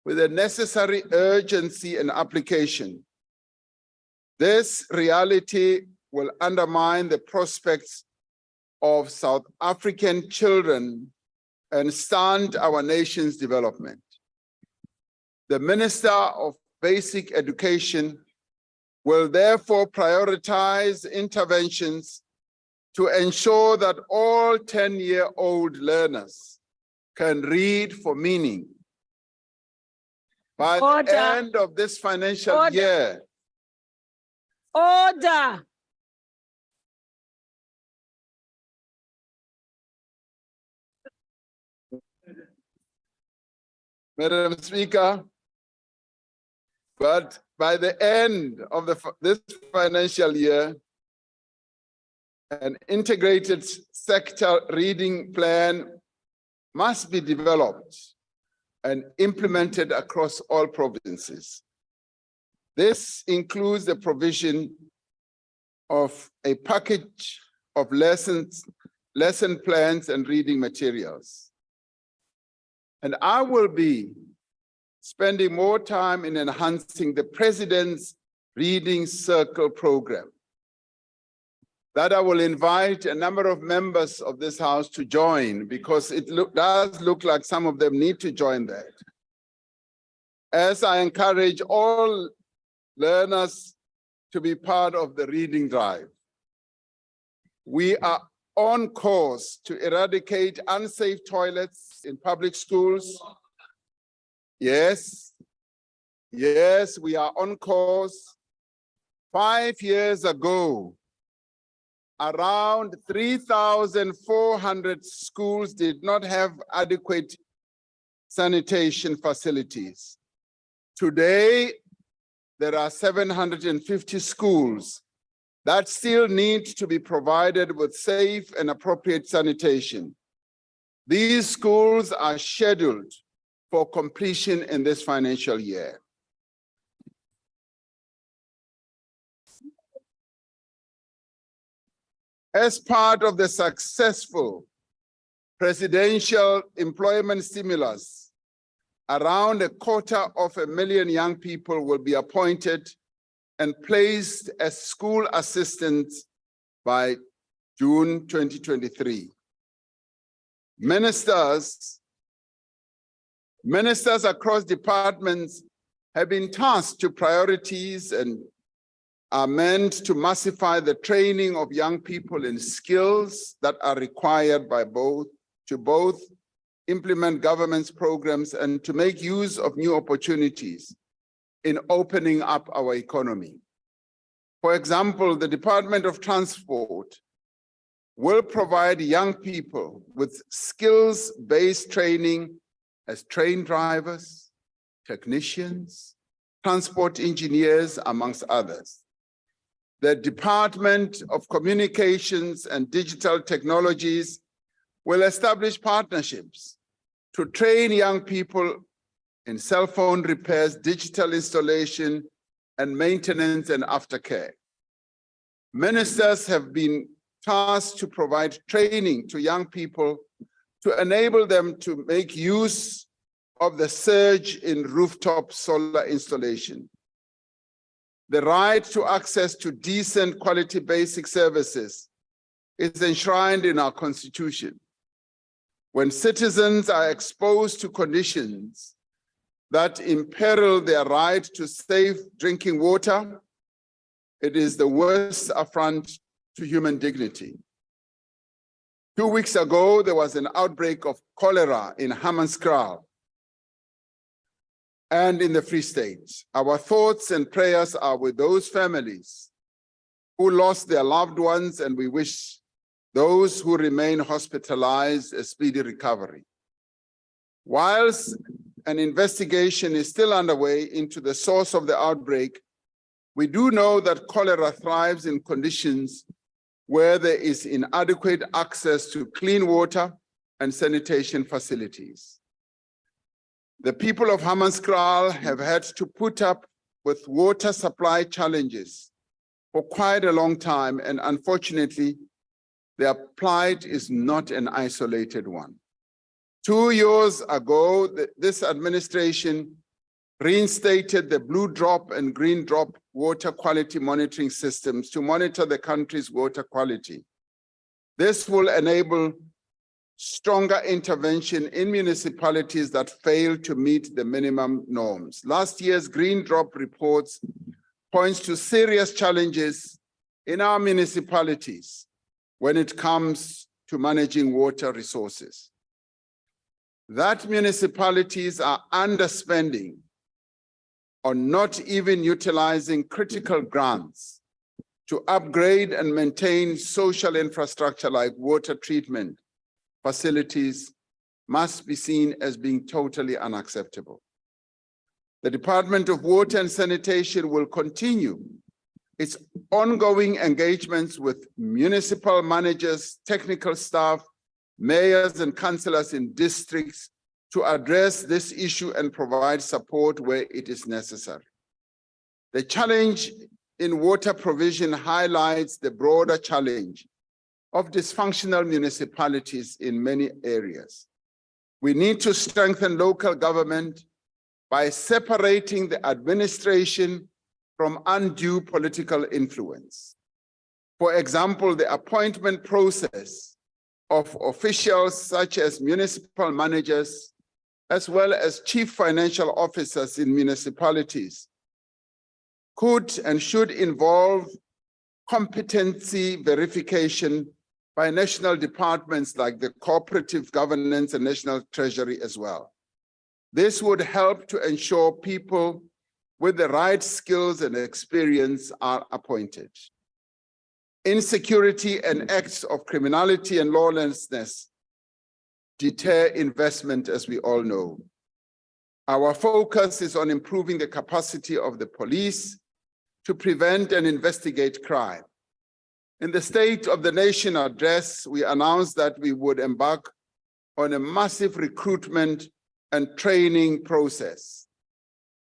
with the necessary urgency and application, this reality will undermine the prospects of South African children and stunt our nation's development. The Minister of Basic Education will therefore prioritize interventions to ensure that all 10-year-old learners can read for meaning. By the end of this financial year. Order. Madam Speaker, but by the end of this financial year, an integrated sector reading plan must be developed and implemented across all provinces. This includes the provision of a package of lesson plans and reading materials. And I will be spending more time in enhancing the President's Reading Circle program that I will invite a number of members of this House to join, because it does look like some of them need to join that. As I encourage all learners to be part of the reading drive. We are on course to eradicate unsafe toilets in public schools. Yes, we are on course. 5 years ago, around 3,400 schools did not have adequate sanitation facilities. Today, there are 750 schools that still need to be provided with safe and appropriate sanitation. These schools are scheduled for completion in this financial year. As part of the successful presidential employment stimulus, around 250,000 young people will be appointed and placed as school assistants by June 2023. Ministers across departments have been tasked to priorities and are meant to massify the training of young people in skills that are required by both implement government's programs and to make use of new opportunities in opening up our economy. For example, the Department of Transport will provide young people with skills-based training as train drivers, technicians, transport engineers, amongst others. The Department of Communications and Digital Technologies will establish partnerships to train young people in cell phone repairs, digital installation, and maintenance and aftercare. Ministers have been tasked to provide training to young people to enable them to make use of the surge in rooftop solar installation. The right to access to decent quality basic services is enshrined in our Constitution. When citizens are exposed to conditions that imperil their right to safe drinking water, it is the worst affront to human dignity. 2 weeks ago, there was an outbreak of cholera in Hammanskraal and in the Free State. Our thoughts and prayers are with those families who lost their loved ones, and we wish those who remain hospitalized a speedy recovery. Whilst an investigation is still underway into the source of the outbreak, we do know that cholera thrives in conditions where there is inadequate access to clean water and sanitation facilities. The people of Hammanskraal have had to put up with water supply challenges for quite a long time, and unfortunately, their plight is not an isolated one. 2 years ago, this administration reinstated the blue drop and green drop water quality monitoring systems to monitor the country's water quality. This will enable stronger intervention in municipalities that fail to meet the minimum norms. Last year's green drop reports points to serious challenges in our municipalities when it comes to managing water resources. That municipalities are underspending or not even utilizing critical grants to upgrade and maintain social infrastructure like water treatment facilities must be seen as being totally unacceptable. The Department of Water and Sanitation will continue its ongoing engagements with municipal managers, technical staff, mayors and councillors in districts to address this issue and provide support where it is necessary. The challenge in water provision highlights the broader challenge of dysfunctional municipalities in many areas. We need to strengthen local government by separating the administration from undue political influence. For example, the appointment process of officials such as municipal managers, as well as chief financial officers in municipalities, could and should involve competency verification by national departments like the Cooperative Governance and National Treasury as well. This would help to ensure people with the right skills and experience are appointed. Insecurity and acts of criminality and lawlessness deter investment, as we all know. Our focus is on improving the capacity of the police to prevent and investigate crime. In the State of the Nation address, we announced that we would embark on a massive recruitment and training process.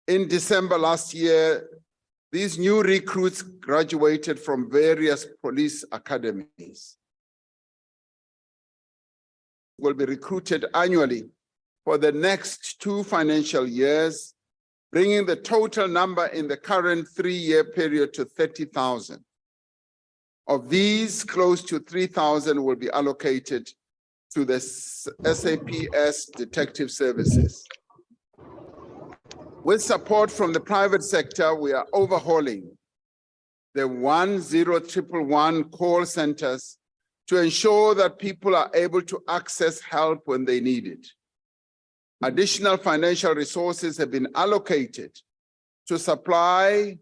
In December last year, these new recruits graduated from various police academies. Will be recruited annually for the next 2 financial years, bringing the total number in the current 3-year period to 30,000. Of these, close to 3,000 will be allocated to the SAPS detective services. With support from the private sector, we are overhauling the 10111 call centers to ensure that people are able to access help when they need it. Additional financial resources have been allocated to supply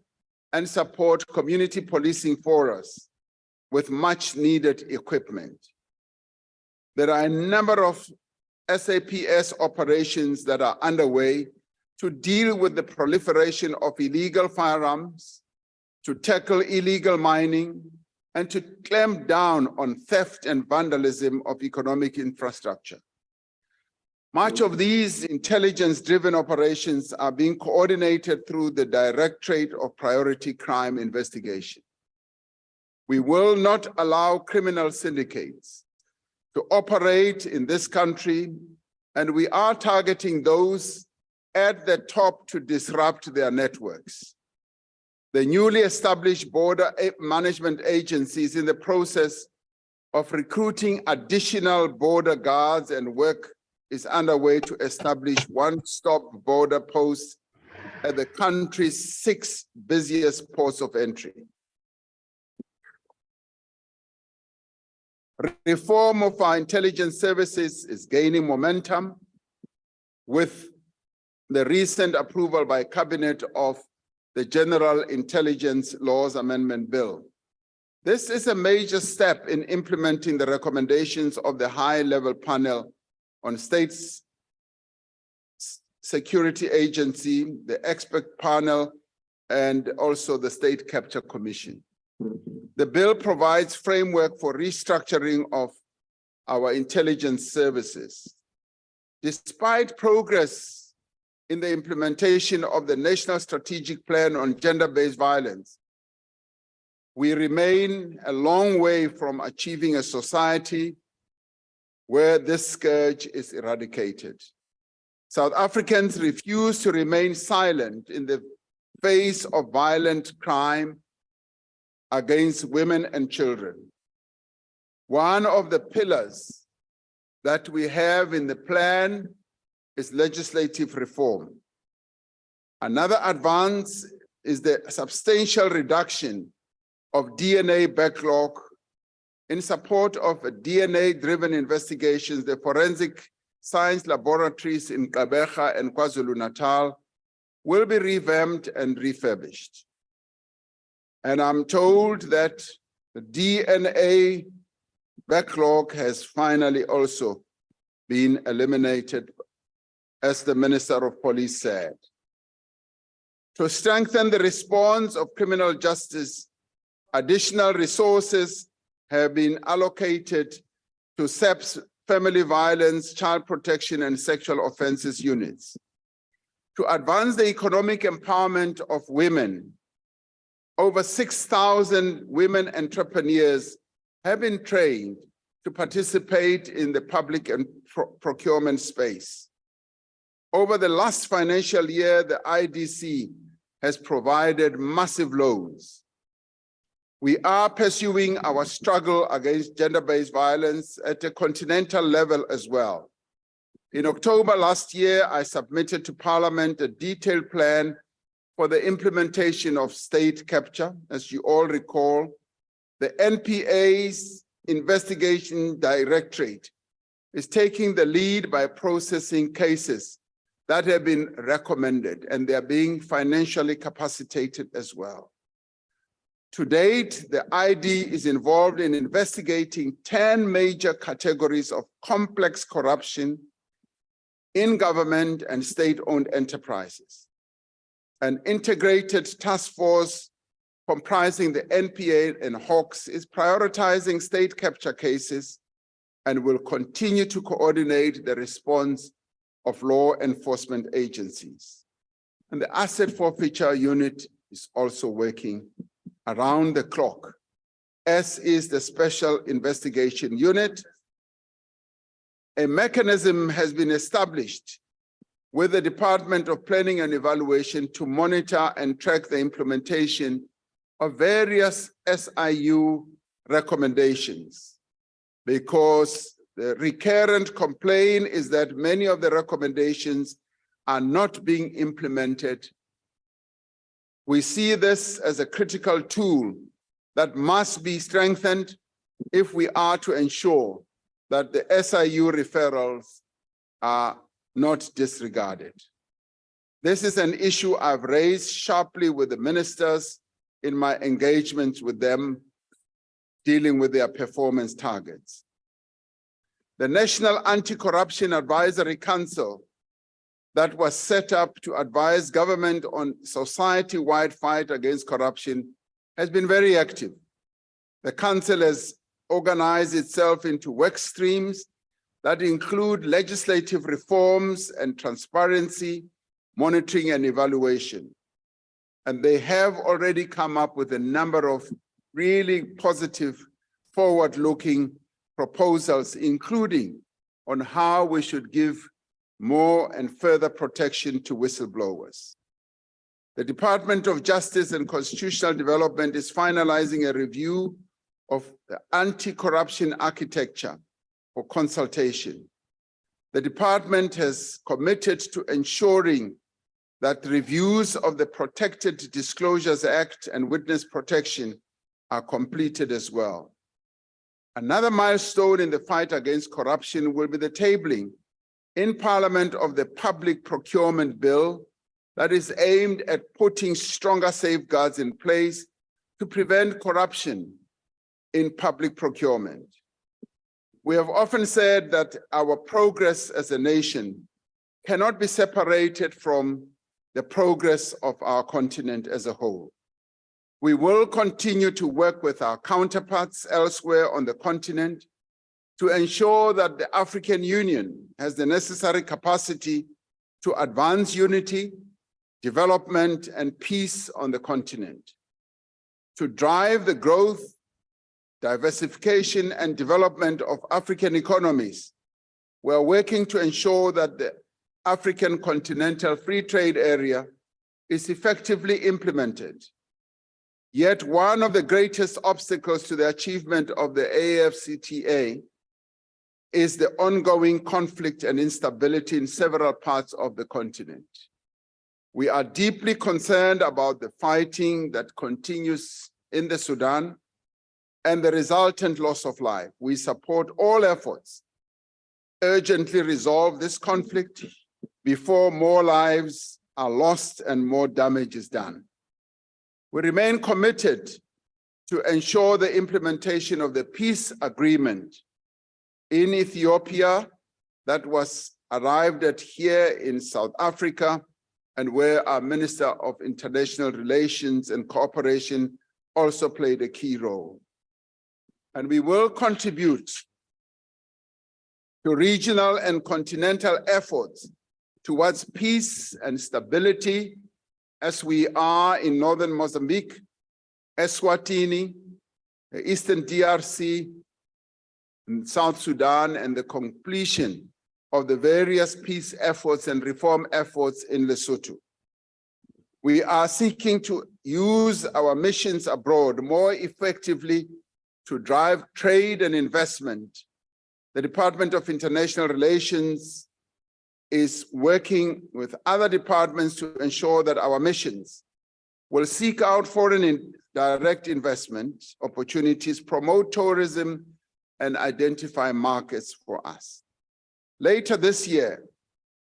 and support community policing for us with much needed equipment. There are a number of SAPS operations that are underway to deal with the proliferation of illegal firearms, to tackle illegal mining, and to clamp down on theft and vandalism of economic infrastructure. Much of these intelligence-driven operations are being coordinated through the Directorate of Priority Crime Investigation. We will not allow criminal syndicates to operate in this country, and we are targeting those at the top to disrupt their networks. The newly established border management agency is in the process of recruiting additional border guards, and work is underway to establish one-stop border posts at the country's 6 busiest ports of entry. Reform of our intelligence services is gaining momentum with the recent approval by Cabinet of the General Intelligence Laws Amendment Bill. This is a major step in implementing the recommendations of the high-level panel on states security agency, the expert panel, and also the State Capture Commission. The bill provides framework for restructuring of our intelligence services. Despite progress in the implementation of the National Strategic Plan on Gender-Based Violence, we remain a long way from achieving a society where this scourge is eradicated. South Africans refuse to remain silent in the face of violent crime against women and children. One of the pillars that we have in the plan is legislative reform. Another advance is the substantial reduction of DNA backlog. In support of DNA-driven investigations, the forensic science laboratories in Gqeberha and KwaZulu-Natal will be revamped and refurbished. And I'm told that the DNA backlog has finally also been eliminated, as the Minister of Police said. To strengthen the response of criminal justice, additional resources have been allocated to SAP's Family Violence, Child Protection, and Sexual Offences units. To advance the economic empowerment of women, over 6,000 women entrepreneurs have been trained to participate in the public and procurement space. Over the last financial year, the IDC has provided massive loans. We are pursuing our struggle against gender-based violence at a continental level as well. In October last year, I submitted to Parliament a detailed plan for the implementation of state capture. As you all recall, the NPA's investigation directorate is taking the lead by processing cases that have been recommended, and they are being financially capacitated as well. To date, the ID is involved in investigating 10 major categories of complex corruption in government and state-owned enterprises. An integrated task force comprising the NPA and Hawks is prioritizing state capture cases and will continue to coordinate the response of law enforcement agencies. And the asset forfeiture unit is also working around the clock, as is the Special Investigation Unit. A mechanism has been established with the Department of Planning and Evaluation to monitor and track the implementation of various SIU recommendations, because the recurrent complaint is that many of the recommendations are not being implemented. We see this as a critical tool that must be strengthened if we are to ensure that the SIU referrals are not disregarded. This is an issue I've raised sharply with the ministers in my engagements with them, dealing with their performance targets. The National Anti-Corruption Advisory Council that was set up to advise government on society-wide fight against corruption has been very active. The council has organized itself into work streams that include legislative reforms and transparency, monitoring and evaluation. And they have already come up with a number of really positive, forward-looking proposals, including on how we should give more and further protection to whistleblowers. The Department of Justice and Constitutional Development is finalizing a review of the anti-corruption architecture for consultation. The department has committed to ensuring that reviews of the Protected Disclosures Act and witness protection are completed as well. Another milestone in the fight against corruption will be the tabling in Parliament of the Public Procurement Bill that is aimed at putting stronger safeguards in place to prevent corruption in public procurement. We have often said that our progress as a nation cannot be separated from the progress of our continent as a whole. We will continue to work with our counterparts elsewhere on the continent to ensure that the African Union has the necessary capacity to advance unity, development, and peace on the continent. To drive the growth, diversification, and development of African economies, we are working to ensure that the African Continental Free Trade Area is effectively implemented. Yet one of the greatest obstacles to the achievement of the AfCFTA is the ongoing conflict and instability in several parts of the continent. We are deeply concerned about the fighting that continues in the Sudan and the resultant loss of life. We support all efforts to urgently resolve this conflict before more lives are lost and more damage is done. We remain committed to ensure the implementation of the peace agreement in Ethiopia that was arrived at here in South Africa, and where our Minister of International Relations and Cooperation also played a key role. And we will contribute to regional and continental efforts towards peace and stability, as we are in northern Mozambique, Eswatini, the Eastern DRC, and South Sudan, and the completion of the various peace efforts and reform efforts in Lesotho. We are seeking to use our missions abroad more effectively to drive trade and investment. The Department of International Relations is working with other departments to ensure that our missions will seek out foreign direct investment opportunities, promote tourism, and identify markets for us. Later this year,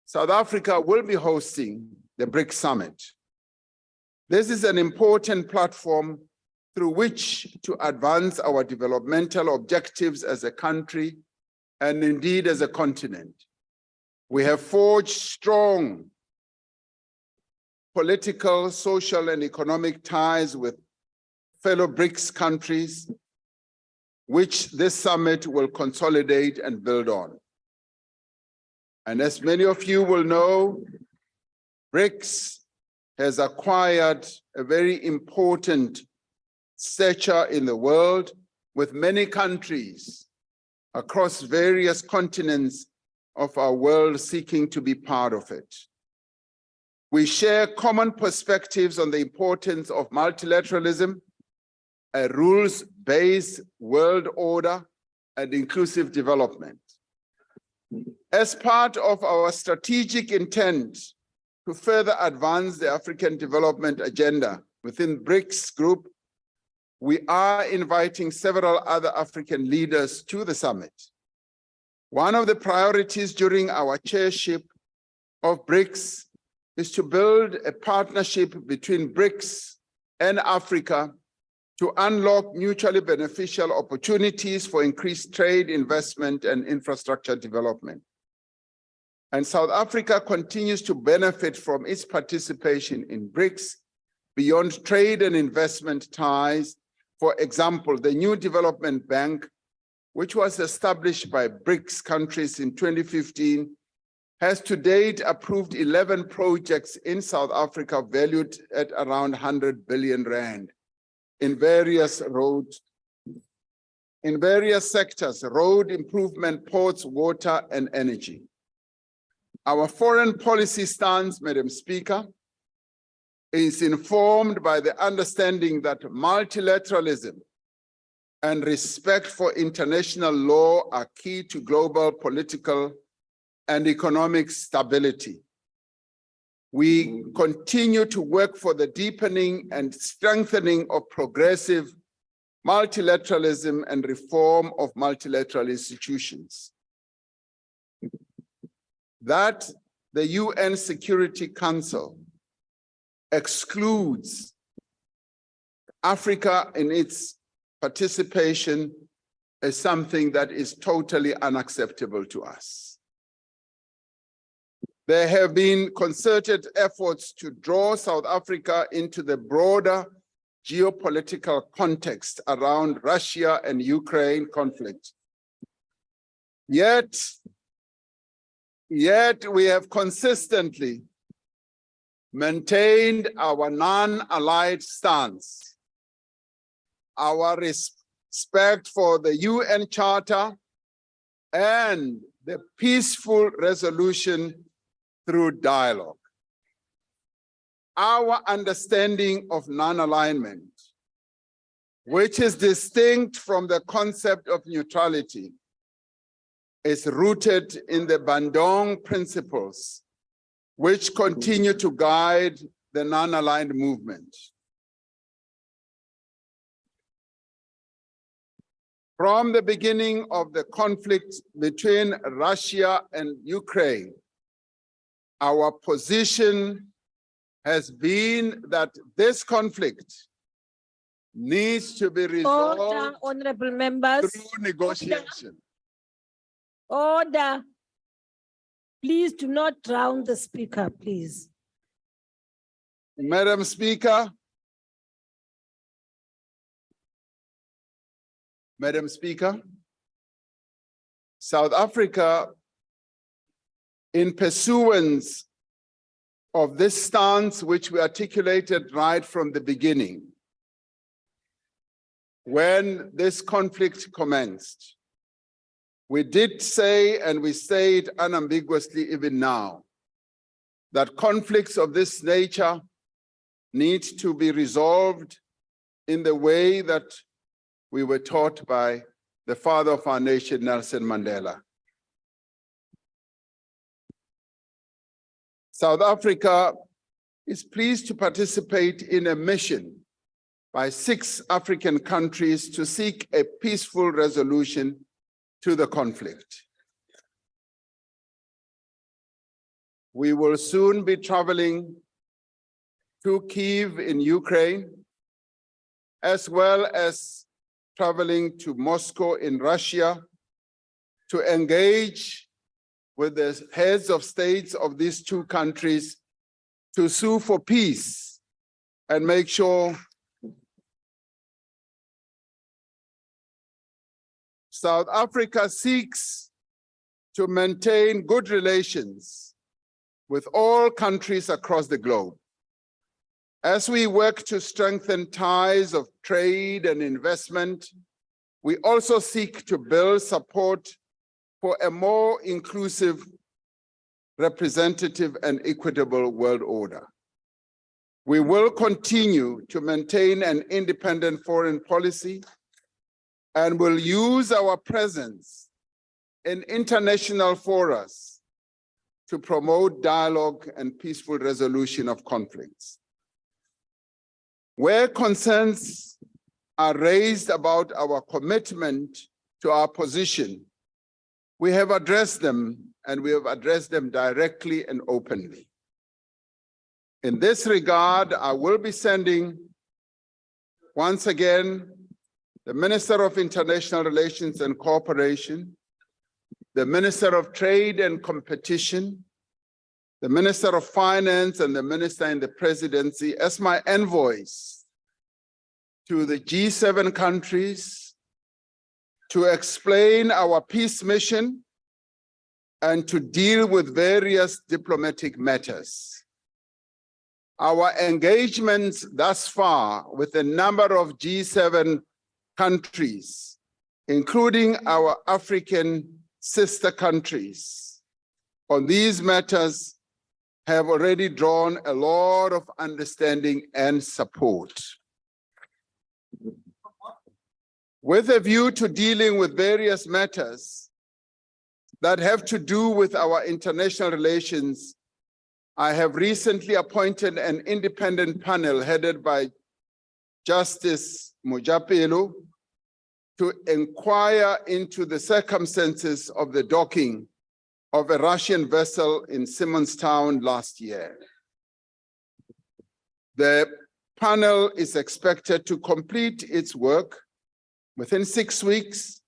South Africa will be hosting the BRICS Summit. This is an important platform through which to advance our developmental objectives as a country and indeed as a continent. We have forged strong political, social, and economic ties with fellow BRICS countries, which this summit will consolidate and build on. And as many of you will know, BRICS has acquired a very important stature in the world, with many countries across various continents of our world seeking to be part of it. We share common perspectives on the importance of multilateralism, a rules-based world order, and inclusive development. As part of our strategic intent to further advance the African development agenda within BRICS group, we are inviting several other African leaders to the summit. One of the priorities during our chairship of BRICS is to build a partnership between BRICS and Africa to unlock mutually beneficial opportunities for increased trade, investment, and infrastructure development. And South Africa continues to benefit from its participation in BRICS beyond trade and investment ties. For example, the new development bank, which was established by BRICS countries in 2015, has to date approved 11 projects in South Africa valued at around 100 billion rand. in various sectors, road improvement, ports, water, and energy. Our foreign policy stance, Madam Speaker, is informed by the understanding that multilateralism and respect for international law are key to global political and economic stability. We continue to work for the deepening and strengthening of progressive multilateralism and reform of multilateral institutions. That the UN Security Council excludes Africa in its participation is something that is totally unacceptable to us. There have been concerted efforts to draw South Africa into the broader geopolitical context around Russia and Ukraine conflict. Yet we have consistently maintained our non-allied stance, our respect for the UN Charter and the peaceful resolution through dialogue. Our understanding of non-alignment, which is distinct from the concept of neutrality, is rooted in the Bandung principles, which continue to guide the non-aligned movement. From the beginning of the conflict between Russia and Ukraine, our position has been that this conflict needs to be resolved Order, honorable members. through negotiation. Order. Please do not drown the speaker, please. Madam Speaker, South Africa, in pursuance of this stance which we articulated right from the beginning, when this conflict commenced, we did say, and we say it unambiguously even now, that conflicts of this nature need to be resolved in the way that we were taught by the father of our nation, Nelson Mandela. South Africa is pleased to participate in a mission by 6 African countries to seek a peaceful resolution to the conflict. We will soon be traveling to Kyiv in Ukraine, as well as traveling to Moscow in Russia to engage with the heads of states of these 2 countries to sue for peace and make sure South Africa seeks to maintain good relations with all countries across the globe. As we work to strengthen ties of trade and investment, we also seek to build support for a more inclusive, representative, and equitable world order. We will continue to maintain an independent foreign policy and will use our presence in international forums to promote dialogue and peaceful resolution of conflicts. Where concerns are raised about our commitment to our position, we have addressed them, and we have addressed them directly and openly. In this regard, I will be sending, once again, the Minister of International Relations and Cooperation, the Minister of Trade and Competition, the Minister of Finance, and the Minister in the Presidency as my envoys to the G7 countries to explain our peace mission and to deal with various diplomatic matters. Our engagements thus far with a number of G7 countries, including our African sister countries, on these matters have already drawn a lot of understanding and support. With a view to dealing with various matters that have to do with our international relations, I have recently appointed an independent panel headed by Justice Mojapelo to inquire into the circumstances of the docking of a Russian vessel in Simonstown last year. The panel is expected to complete its work within 6 weeks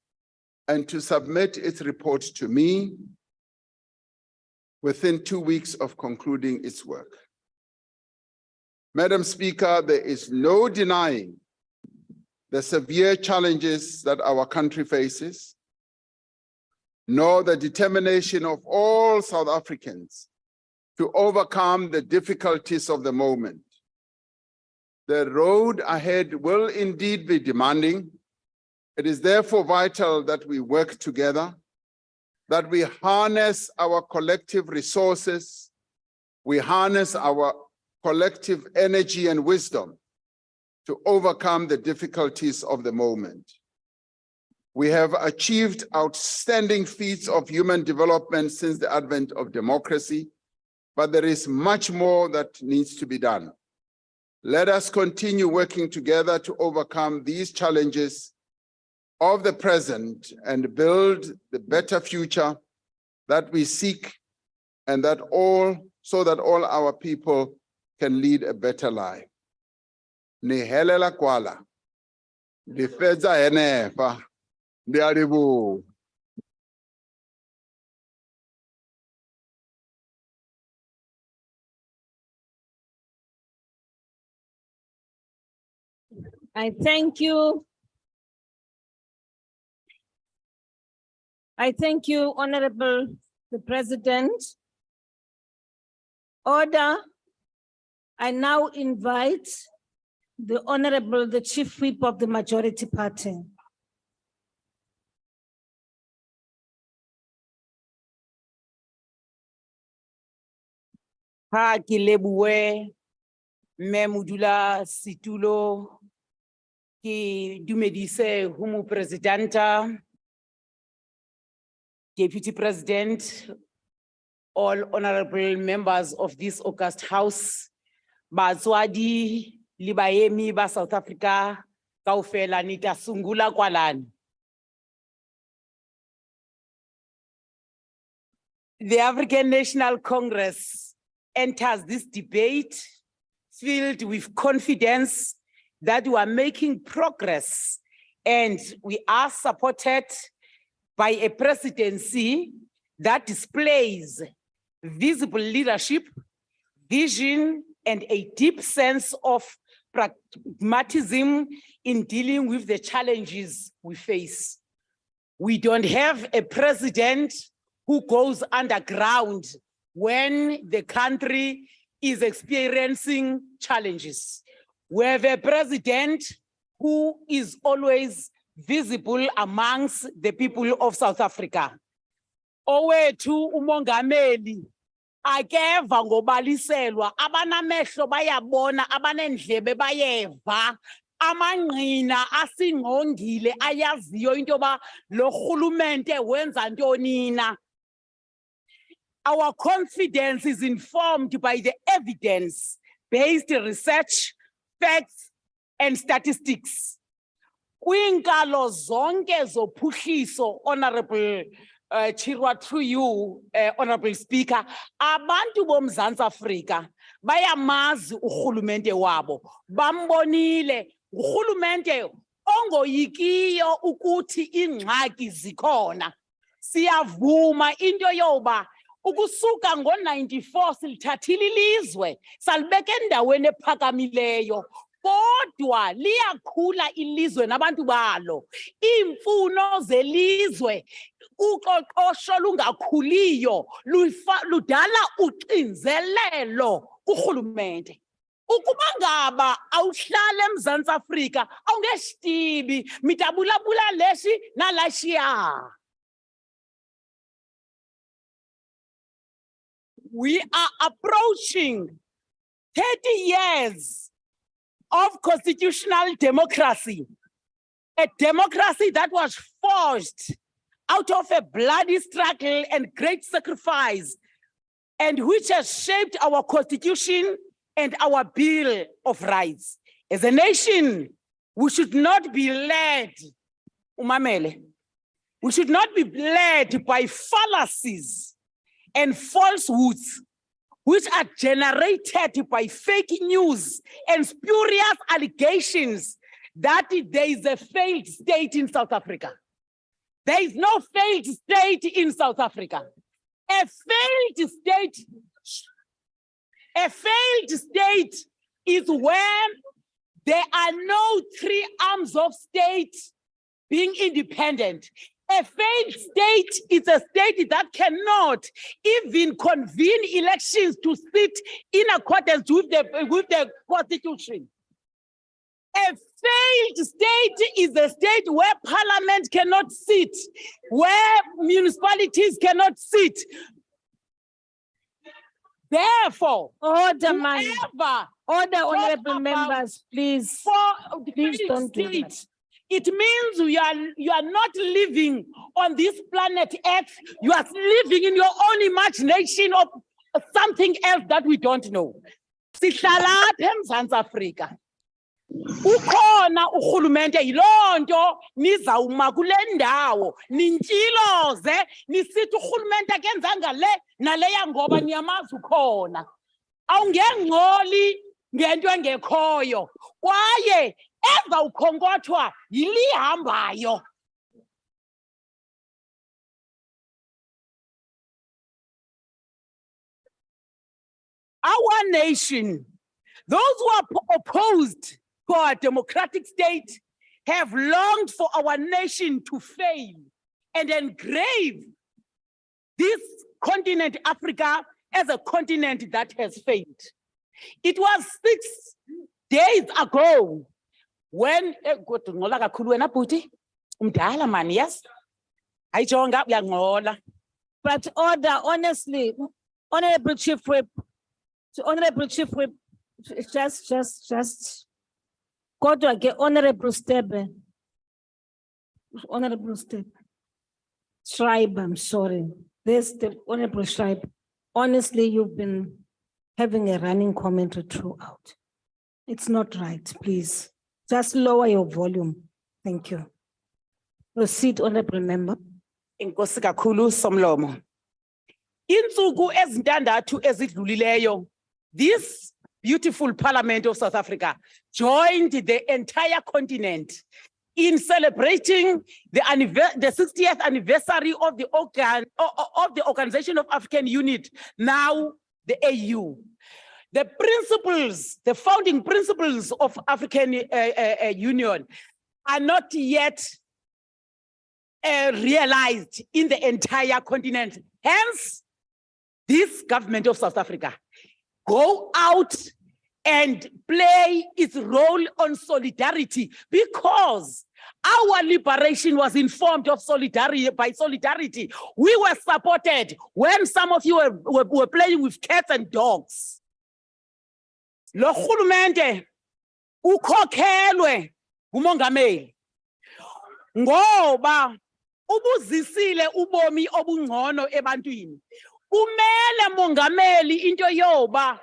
and to submit its report to me within 2 weeks of concluding its work. Madam Speaker, there is no denying the severe challenges that our country faces, nor the determination of all South Africans to overcome the difficulties of the moment. The road ahead will indeed be demanding. It is therefore vital that we work together, that we harness our collective resources, we harness our collective energy and wisdom to overcome the difficulties of the moment. We have achieved outstanding feats of human development since the advent of democracy, but there is much more that needs to be done. Let us continue working together to overcome these challenges of the present and build the better future that we seek, and that so that all our people can lead a better life. Nihelela kwala, lifeza enefa, ndiaribu. I thank you. I thank you, Honorable the President. Order. I now invite the Honorable, the Chief Whip of the Majority Party. Ha Kilebuwe, Memudula Situlo, ki dumedise Humu Presidenta, Deputy President, all honorable members of this August House, Bazwadi, Libayemi, ba South Africa, Kaufela Nita Sungula Kwalani. The African National Congress enters this debate filled with confidence that we are making progress and we are supported by a presidency that displays visible leadership, vision, and a deep sense of pragmatism in dealing with the challenges we face. We don't have a president who goes underground when the country is experiencing challenges. We have a president who is always visible amongst the people of South Africa. Owethu umongameli akeva ngobaliselwa, abanamehlo bayabona, abanendlebe bayeva, amangqina asingqongile ayaziyo into yoba lo rhulumente wenza ntoni na. Our confidence is informed by the evidence-based research, facts, and statistics. Kwinkalo zonke zophuhliso, Honorable Chirwa, through you, Honorable Speaker, abantu boMzantsi Afrika bayamazi urhulumente wabo, bambonile urhulumente ongoyikiyo ukuthi ingxaki zikhona. Siyavuma into yoba ukusuka ngo-94 silithathile ilizwe salibeka endaweni ephakamileyo, kodwa liyakhula ilizwe nabantu balo. Iimfuno zelizwe, uqoqosho lungakhuliyo ludala uxinzelelo kurhulumente. Ukuba ngaba awuhlala eMzantsi Afrika awungeshitibi mitabulabula leshi nalashiya. We are approaching 30 years of constitutional democracy, a democracy that was forged out of a bloody struggle and great sacrifice, and which has shaped our constitution and our Bill of Rights. As a nation, we should not be led, umamele, we should not be led by fallacies and falsehoods which are generated by fake news and spurious allegations that there is a failed state in South Africa. There is no failed state in South Africa. A failed state is when there are no three arms of state being independent. A failed state is a state that cannot even convene elections to sit in accordance with the constitution. A failed state is a state where parliament cannot sit, where municipalities cannot sit. Therefore, Order, man. whoever Order, honorable about members, please. for the Please failed don't do that. state, it means you are not living on this planet Earth. You are living in your own imagination of something else that we don't know. Sihlala apha eMzantsi Afrika. Ukhona urhulumente yilonto nizawuma kule ndawo nintshiloze nisithi urhulumente akenza ngale naleya ngoba niyamazi ukhona. Awungengcoli ngento engekhoyo kwaye ezawukhonkotha yilihambayo. Our nation, those who are opposed to our democratic state, have longed for our nation to fail and engrave this continent, Africa, as a continent that has failed. It was 6 days ago when, But order, honestly, Honorable Chief Whip, just go to again, Honorable Stebe. Honorable Stebe. Schreiber, I'm sorry. There's the Honorable Schreiber. Honestly, you've been having a running commentary throughout. It's not right, please. Just lower your volume. Thank you. Proceed, Honorable Member. Inkosi kakhulu Somlomo. Insuku ezintandathu ezidlulileyo, this beautiful Parliament of South Africa joined the entire continent in celebrating the 60th anniversary of the Organization of African Unity, now the AU. The principles, the founding principles of African Union are not yet realized in the entire continent. Hence, this government of South Africa go out and play its role on solidarity, because our liberation was informed of solidarity. By solidarity, we were supported when some of you were playing with cats and dogs. Lo rhulumente ukhokhelwe ngumongameli ngoba ubuzisile ubomi obungcono ebantwini. Kumele mongameli into yoba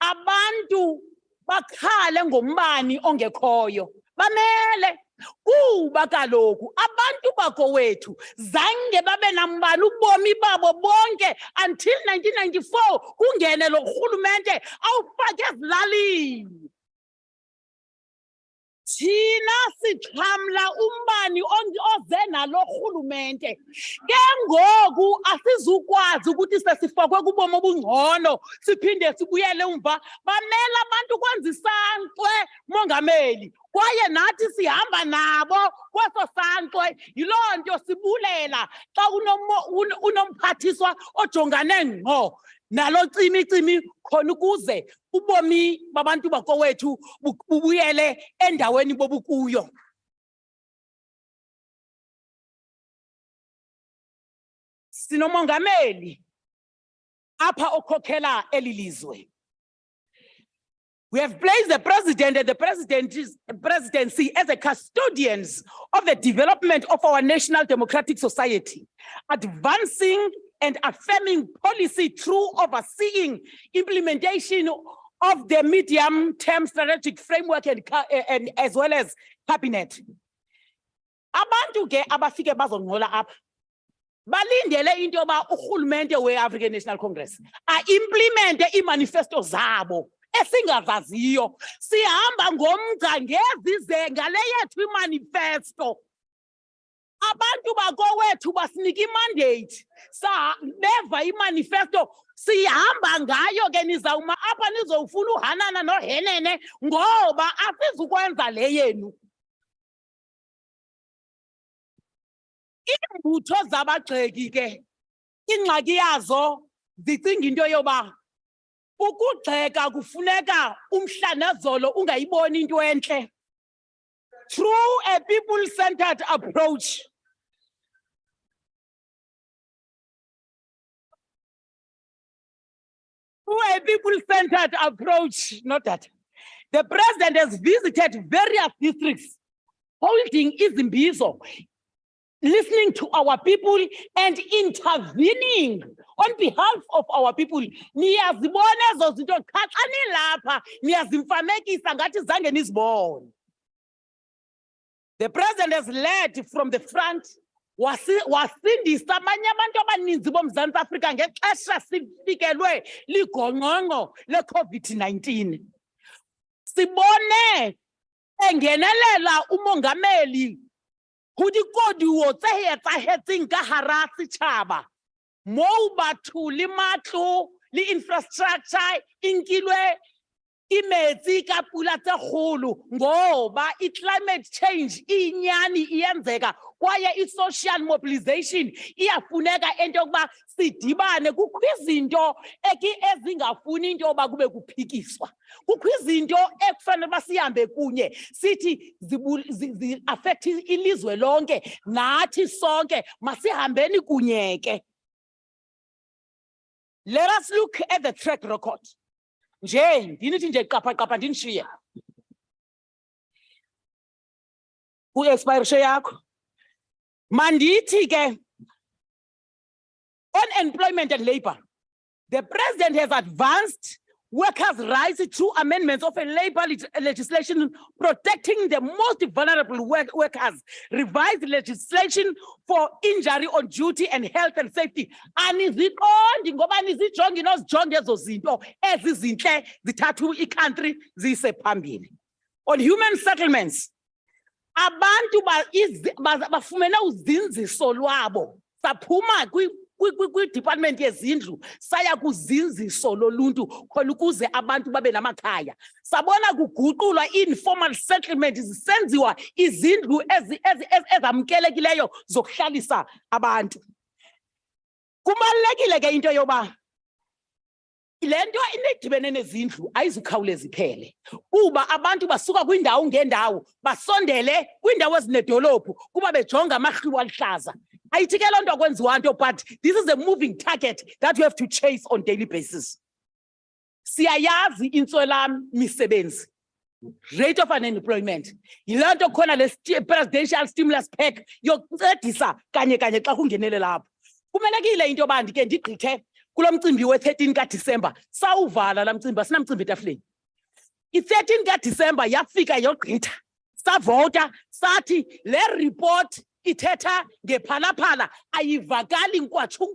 abantu bakhale ngombani ongekhoyo. Bamele kuba kaloku abantu bakowethu zange babe nambani ubomi babo bonke until 1994 kungene lo rhulumente awufake ezilalini. Thina sixhamla umbani oze nalo rhulumente. Ke ngoku asizukwazi ukuthi sesifakwe kubomi obungcono siphinde sibuyele umva. Bamela abantu kwenza isankwe mongameli kwaye nathi sihamba nabo kweso sankxwe. Yiloo nto sibulela xa unomphathiswa ojongane ngqo nalo cimicimi khona ukuze ubomi babantu bakowethu bubuyele endaweni bobukuyo. Sinomongameli apha okhokhela eli lizwe. We have placed the president and the presidency as the custodians of the development of our national democratic society, advancing and affirming policy through overseeing implementation of the medium-term strategic framework and as well as cabinet. Abantu ke abafike bazongcola apha balindele into yoba urhulumente we-African National Congress implemente imanifesto zabo esingazaziyo. Sihamba ngomgca ngezize ngale yethu imanifesto. Abantu bakowethu basinika imandate beva imanifesto sihamba ngayo ke nizawuma apha nizowufuna uhanana nohenene ngoba asizukwenza le yenu. Iimbutho zabagxeki ke ingxaki yazo zicinga into yoba ukugxeka kufuneka umhlanazolo ungayiboni into entle. Through a people-centered approach, not that. The president has visited various districts, holding izimbizo, listening to our people and intervening on behalf of our people. Niyazibona ezo zinto xa nilapha niyazimfanekisa ngathi zange nizibone. The president has led from the front, wasindisa abanye abantu abaninzi boMzantsi Afrika ngexesha sifikelwe ligongqongqo le-COVID-19. Sibone engenelela umongameli ho dikoduo tse etsahetseng ka hara setjhaba moo batho le matlo le infrastructure inkilwe imetsi ka pula tse kgolo ngoba i-climate change inyani iyenzeka kwaye i-social mobilization iyafuneka into yokuba sidibane. Kukho izinto ezingafuni into yoba kube kuphikiswa, kukho izinto ekufanele uba sihambe kunye sithi zi-affect ilizwe lonke nathi sonke masihambeni kunye ke. Let us look at the track record. Nje ndinithi nje qapha ndinishiye ku-expiration yakho. Mandithi ke on employment and labor, the president has advanced workers' rights through amendments of a labor legislation protecting the most vulnerable workers, revised legislation for injury on duty and health and safety. Aniziqondi ngoba nizijonge nozijonge ezo zinto ezizinhle zithathu i-country ziyise phambili. On human settlements, abantu bafumene uzinziso lwabo saphuma kwi-department yezindlu saya kuzinziso loluntu khona ukuze abantu babe namakhaya. Sabona kuguqulwa informal settlement zisenziwa izindlu ezamkelekileyo zokuhlalisa abantu. Kubalulekile ke into yoba lento inedibene nezindlu ayizukhawuleza iphele kuba abantu basuka kwindawo ngendawo basondele kwindawo ezinedolophu kuba bejonga amahlulu alihlaza. Ayithi ke loo nto kwenziwa nto, but this is a moving target that you have to chase on daily basis. Siyayazi intswelami misebenzi, rate of unemployment, yiloo nto khona le presidential stimulus pack yokuncedisa kanye xa kungenele lapho. Kumelekile into yoba ndike ndigqithe kulo mcimbi we-13 kaDisemba sawuvala la mcimbi, asinamcimbi etafuleni. I-13 kaDisemba yafika yogqitha savota sathi le report ithetha ngephalaphala ayivakali nkwatshu.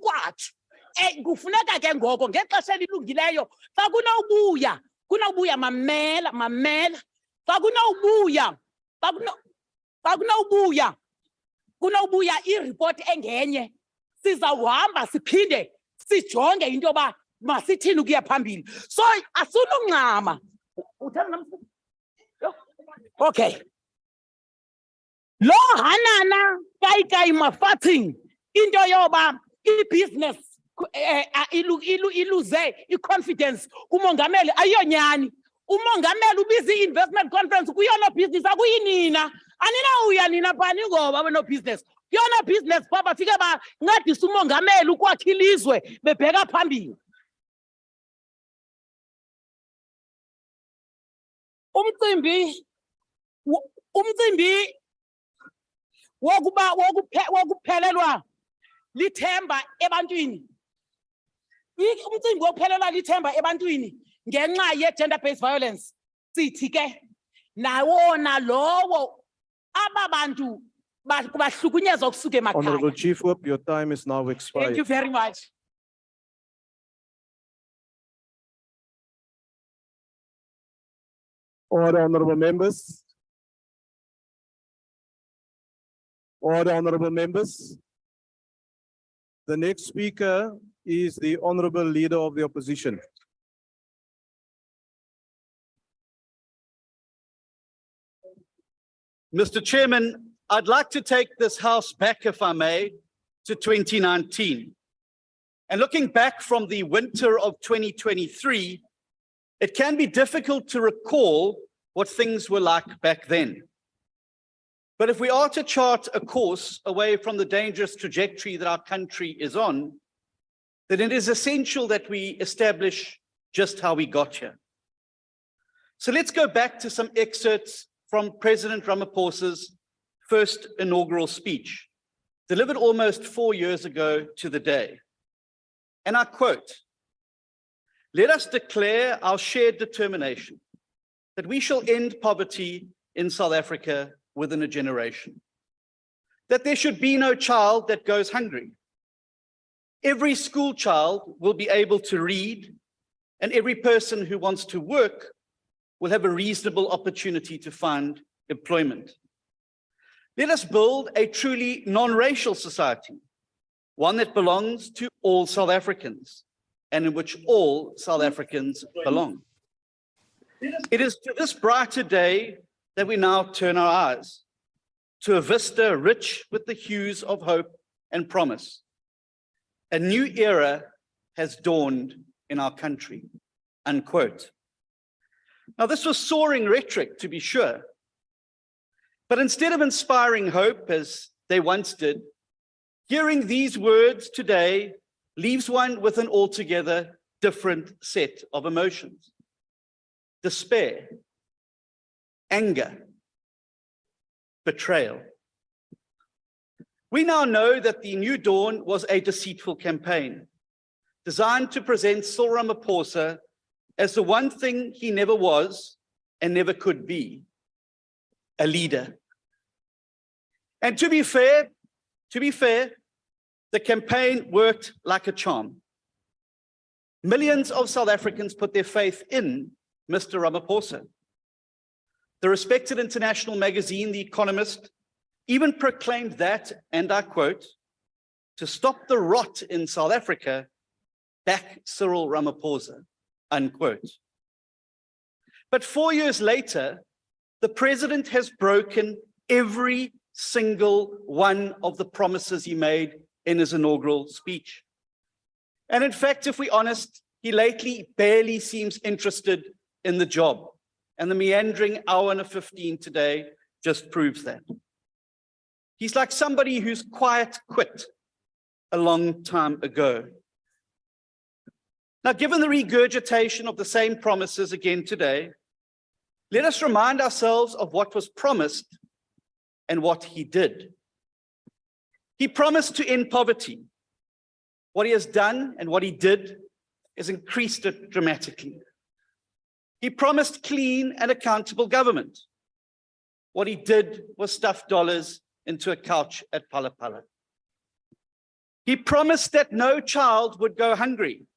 Kufuneka ke ngoko ngexesha elilungileyo xa kunawubuya mamela xa kunawubuya i-report engenye sizawuhamba siphinde sijonge into yoba masithini ukuya phambili. So asunungcama. Okay. Lo hanana kai mafating into yoba business iluze i-confidence kumongameli ayonyani. Umongameli ubizi investment conference kuyona business akuyinina. Anina uya nina pani ngoba no business. Kuyona business papa fike ba ncedisa umongameli ukwakhilizwe bebheka phambili. Umcimbi wokuphelelwa lithemba ebantwini. Umcimbi wokuphelelwa lithemba ebantwini ngenxa ye-gender based violence. Sithi ke nawona lowo ababantu bahlukunyezwa kusuka emakhaya. Honorable Chief Whip, your time is now expired. Thank you very much. Order, honorable members. Order, honorable members. The next speaker is the Honorable Leader of the Opposition. Mr. Chairman, I'd like to take this House back, if I may, to 2019. And looking back from the winter of 2023, it can be difficult to recall what things were like back then. But if we are to chart a course away from the dangerous trajectory that our country is on, then it is essential that we establish just how we got here. So let's go back to some excerpts from President Ramaphosa's first inaugural speech, delivered almost 4 years ago to the day. And I quote, "Let us declare our shared determination that we shall end poverty in South Africa within a generation, that there should be no child that goes hungry. Every school child will be able to read, and every person who wants to work will have a reasonable opportunity to find employment. Let us build a truly non-racial society, one that belongs to all South Africans and in which all South Africans belong. It is to this brighter day that we now turn our eyes, to a vista rich with the hues of hope and promise. A new era has dawned in our country," unquote. Now, this was soaring rhetoric, to be sure. But instead of inspiring hope, as they once did, hearing these words today leaves one with an altogether different set of emotions. Despair, anger, betrayal. We now know that the New Dawn was a deceitful campaign designed to present Cyril Ramaphosa as the one thing he never was and never could be, a leader. And to be fair, the campaign worked like a charm. Millions of South Africans put their faith in Mr. Ramaphosa. The respected international magazine, The Economist, even proclaimed that, and I quote, "To stop the rot in South Africa, back Cyril Ramaphosa," unquote. But 4 years later, the president has broken every single one of the promises he made in his inaugural speech. And in fact, if we're honest, he lately barely seems interested in the job. And the meandering hour and 15 today just proves that. He's like somebody who's quiet quit a long time ago. Now, given the regurgitation of the same promises again today, let us remind ourselves of what was promised and what he did. He promised to end poverty. What he has done and what he did is increased it dramatically. He promised clean and accountable government. What he did was stuff dollars into a couch at Phala Phala. He promised that no child would go hungry.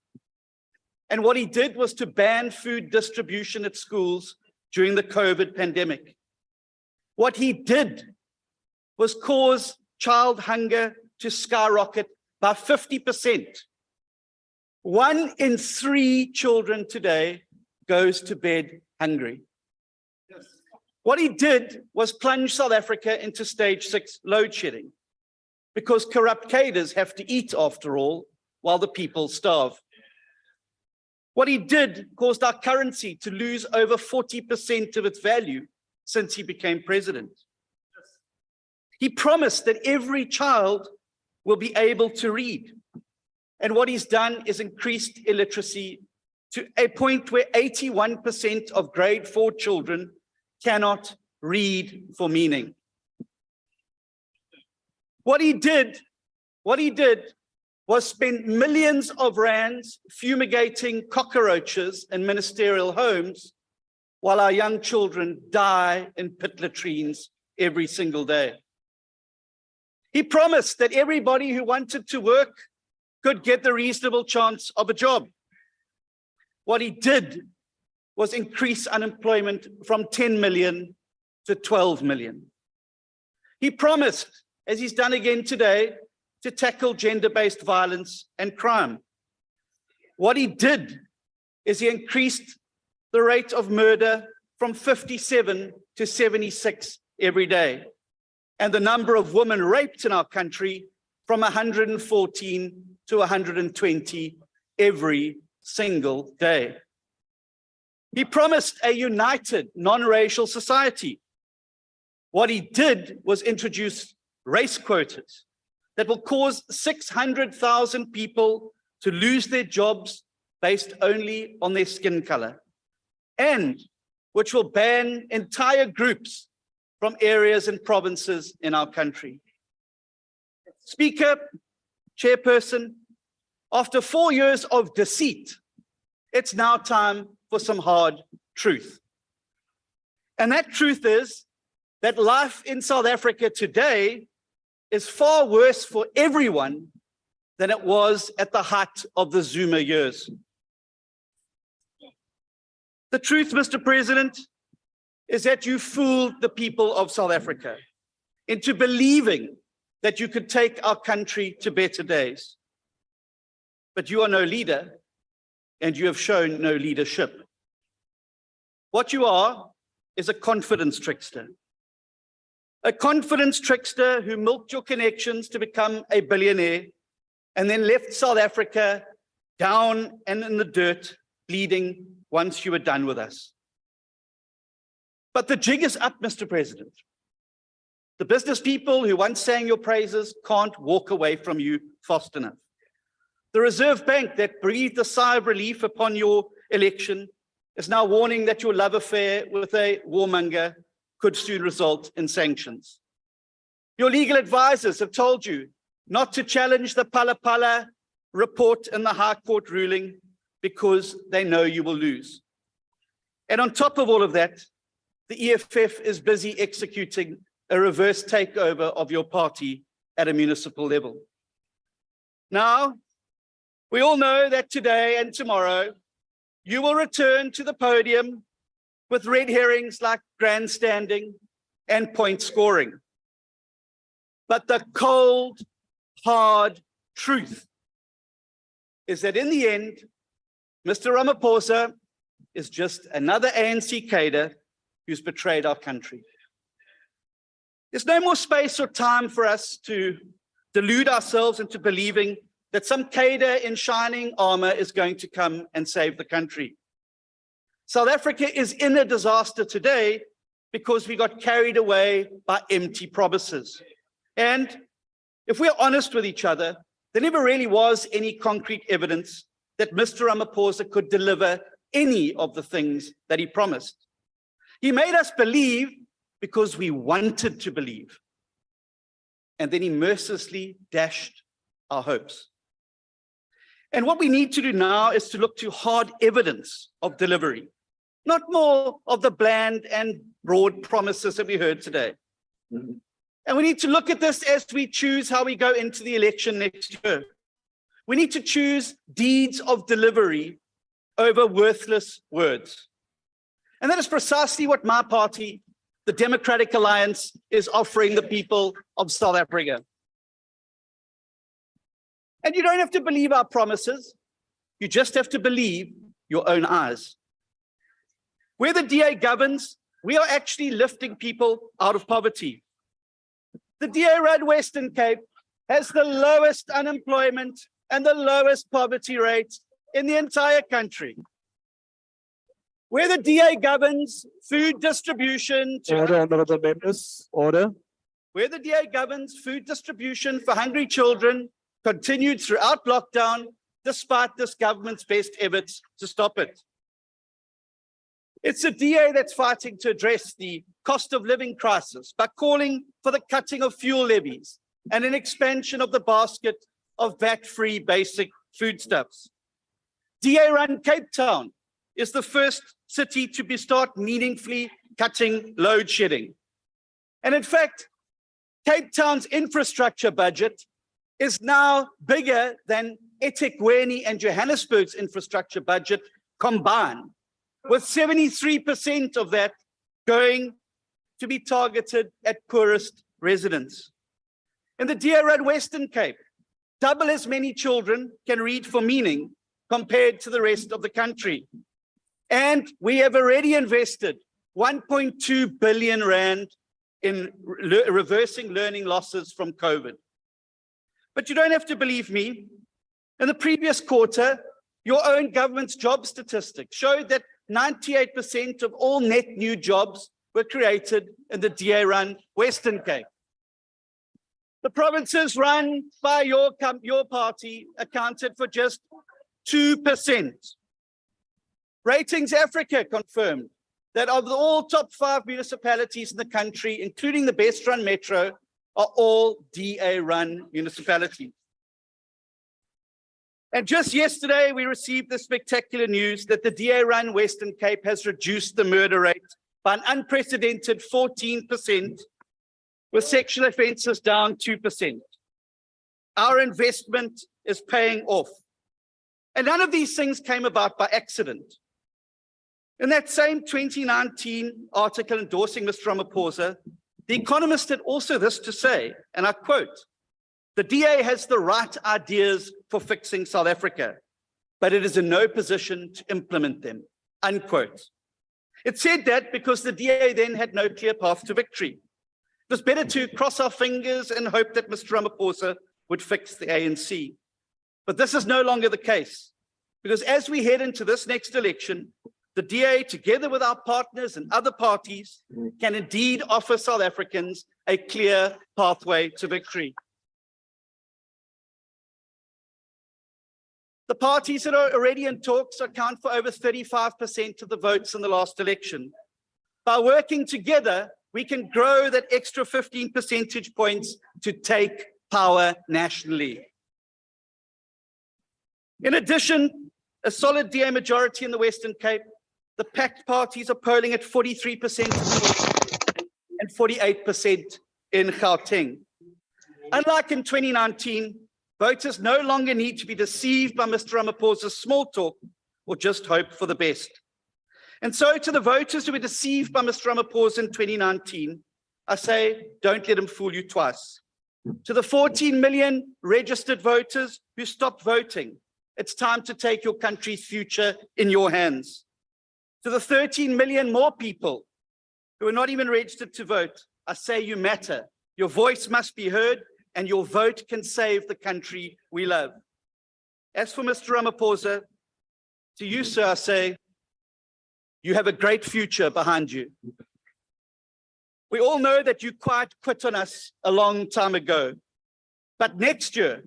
And what he did was to ban food distribution at schools during the COVID pandemic. What he did was cause child hunger to skyrocket by 50%. 1 in 3 children today goes to bed hungry. What he did was plunge South Africa into stage 6 load shedding, because corrupt cadres have to eat after all, while the people starve. What he did caused our currency to lose over 40% of its value since he became president. He promised that every child will be able to read. And what he's done is increased illiteracy to a point where 81% of grade 4 children cannot read for meaning. What he did was spend millions of rands fumigating cockroaches in ministerial homes while our young children die in pit latrines every single day. He promised that everybody who wanted to work could get the reasonable chance of a job. What he did was increase unemployment from 10 million to 12 million. He promised, as he's done again today, to tackle gender-based violence and crime. What he did is he increased the rate of murder from 57 to 76 every day, and the number of women raped in our country from 114 to 120 every single day. He promised a united, non-racial society. What he did was introduce race quotas that will cause 600,000 people to lose their jobs based only on their skin color, and which will ban entire groups from areas and provinces in our country. Speaker, Chairperson, after 4 years of deceit, it's now time for some hard truth. And that truth is that life in South Africa today is far worse for everyone than it was at the height of the Zuma years. The truth, Mr. President, is that you fooled the people of South Africa into believing that you could take our country to better days. But you are no leader, and you have shown no leadership. What you are is a confidence trickster. A confidence trickster who milked your connections to become a billionaire and then left South Africa down and in the dirt, bleeding once you were done with us. But the jig is up, Mr. President. The business people who once sang your praises can't walk away from you fast enough. The Reserve Bank that breathed a sigh of relief upon your election is now warning that your love affair with a warmonger could soon result in sanctions. Your legal advisors have told you not to challenge the Pala Pala report in the High Court ruling because they know you will lose. And on top of all of that, the EFF is busy executing a reverse takeover of your party at a municipal level. Now, we all know that today and tomorrow, you will return to the podium with red herrings like grandstanding and point scoring. But the cold, hard truth is that in the end, Mr. Ramaphosa is just another ANC cadre who's betrayed our country. There's no more space or time for us to delude ourselves into believing that some cadre in shining armor is going to come and save the country. South Africa is in a disaster today because we got carried away by empty promises. And if we're honest with each other, there never really was any concrete evidence that Mr. Ramaphosa could deliver any of the things that he promised. He made us believe because we wanted to believe. And then he mercilessly dashed our hopes. And what we need to do now is to look to hard evidence of delivery, not more of the bland and broad promises that we heard today. And we need to look at this as we choose how we go into the election next year. We need to choose deeds of delivery over worthless words. And that is precisely what my party, the Democratic Alliance, is offering the people of South Africa. And you don't have to believe our promises. You just have to believe your own eyes. Where the DA governs, we are actually lifting people out of poverty. The DA-run Western Cape has the lowest unemployment and the lowest poverty rate in the entire country. Where the DA governs food distribution Order, honorable members, order. Where the DA governs food distribution for hungry children continued throughout lockdown, despite this government's best efforts to stop it. It's a DA that's fighting to address the cost of living crisis by calling for the cutting of fuel levies and an expansion of the basket of VAT-free basic foodstuffs. DA-run Cape Town is the first city to start meaningfully cutting load shedding. And in fact, Cape Town's infrastructure budget is now bigger than eThekwini and Johannesburg's infrastructure budget combined, with 73% of that going to be targeted at poorest residents. In the DA-run Western Cape, double as many children can read for meaning compared to the rest of the country. And we have already invested 1.2 billion rand in reversing learning losses from COVID. But you don't have to believe me. In the previous quarter, your own government's job statistics showed that 98% of all net new jobs were created in the DA-run Western Cape. The provinces run by your party accounted for just 2%. Ratings Africa confirmed that of the all top 5 municipalities in the country, including the best-run metro, are all DA-run municipalities. And just yesterday, we received the spectacular news that the DA-run Western Cape has reduced the murder rate by an unprecedented 14%, with sexual offences down 2%. Our investment is paying off. And none of these things came about by accident. In that same 2019 article endorsing Mr. Ramaphosa, The Economist had also this to say, and I quote, "The DA has the right ideas for fixing South Africa, but it is in no position to implement them," unquote. It said that because the DA then had no clear path to victory. It was better to cross our fingers and hope that Mr. Ramaphosa would fix the ANC. But this is no longer the case, because as we head into this next election, the DA, together with our partners and other parties, can indeed offer South Africans a clear pathway to victory. The parties that are already in talks account for over 35% of the votes in the last election. By working together, we can grow that extra 15 percentage points to take power nationally. In addition, a solid DA majority in the Western Cape, the packed parties are polling at 43% and 48% in Gauteng. Unlike in 2019, voters no longer need to be deceived by Mr. Ramaphosa's small talk or just hope for the best. And so to the voters who were deceived by Mr. Ramaphosa in 2019, I say, don't let him fool you twice. To the 14 million registered voters who stopped voting, it's time to take your country's future in your hands. To the 13 million more people who are not even registered to vote, I say you matter. Your voice must be heard, and your vote can save the country we love. As for Mr. Ramaphosa, to you, sir, I say, you have a great future behind you. We all know that you quite quit on us a long time ago. But next year,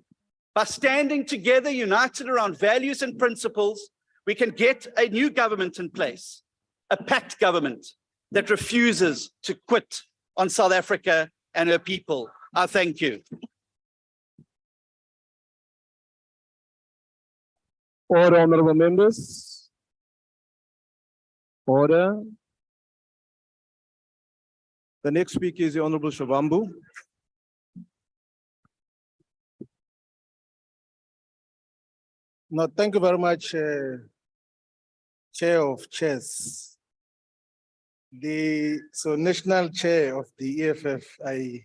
by standing together, united around values and principles, we can get a new government in place, a packed government that refuses to quit on South Africa and her people. I thank you. Order, honorable members. Order. The next speaker is the Honorable Shavambu. No, thank you very much, Chair of Chairs. National Chair of the EFF, I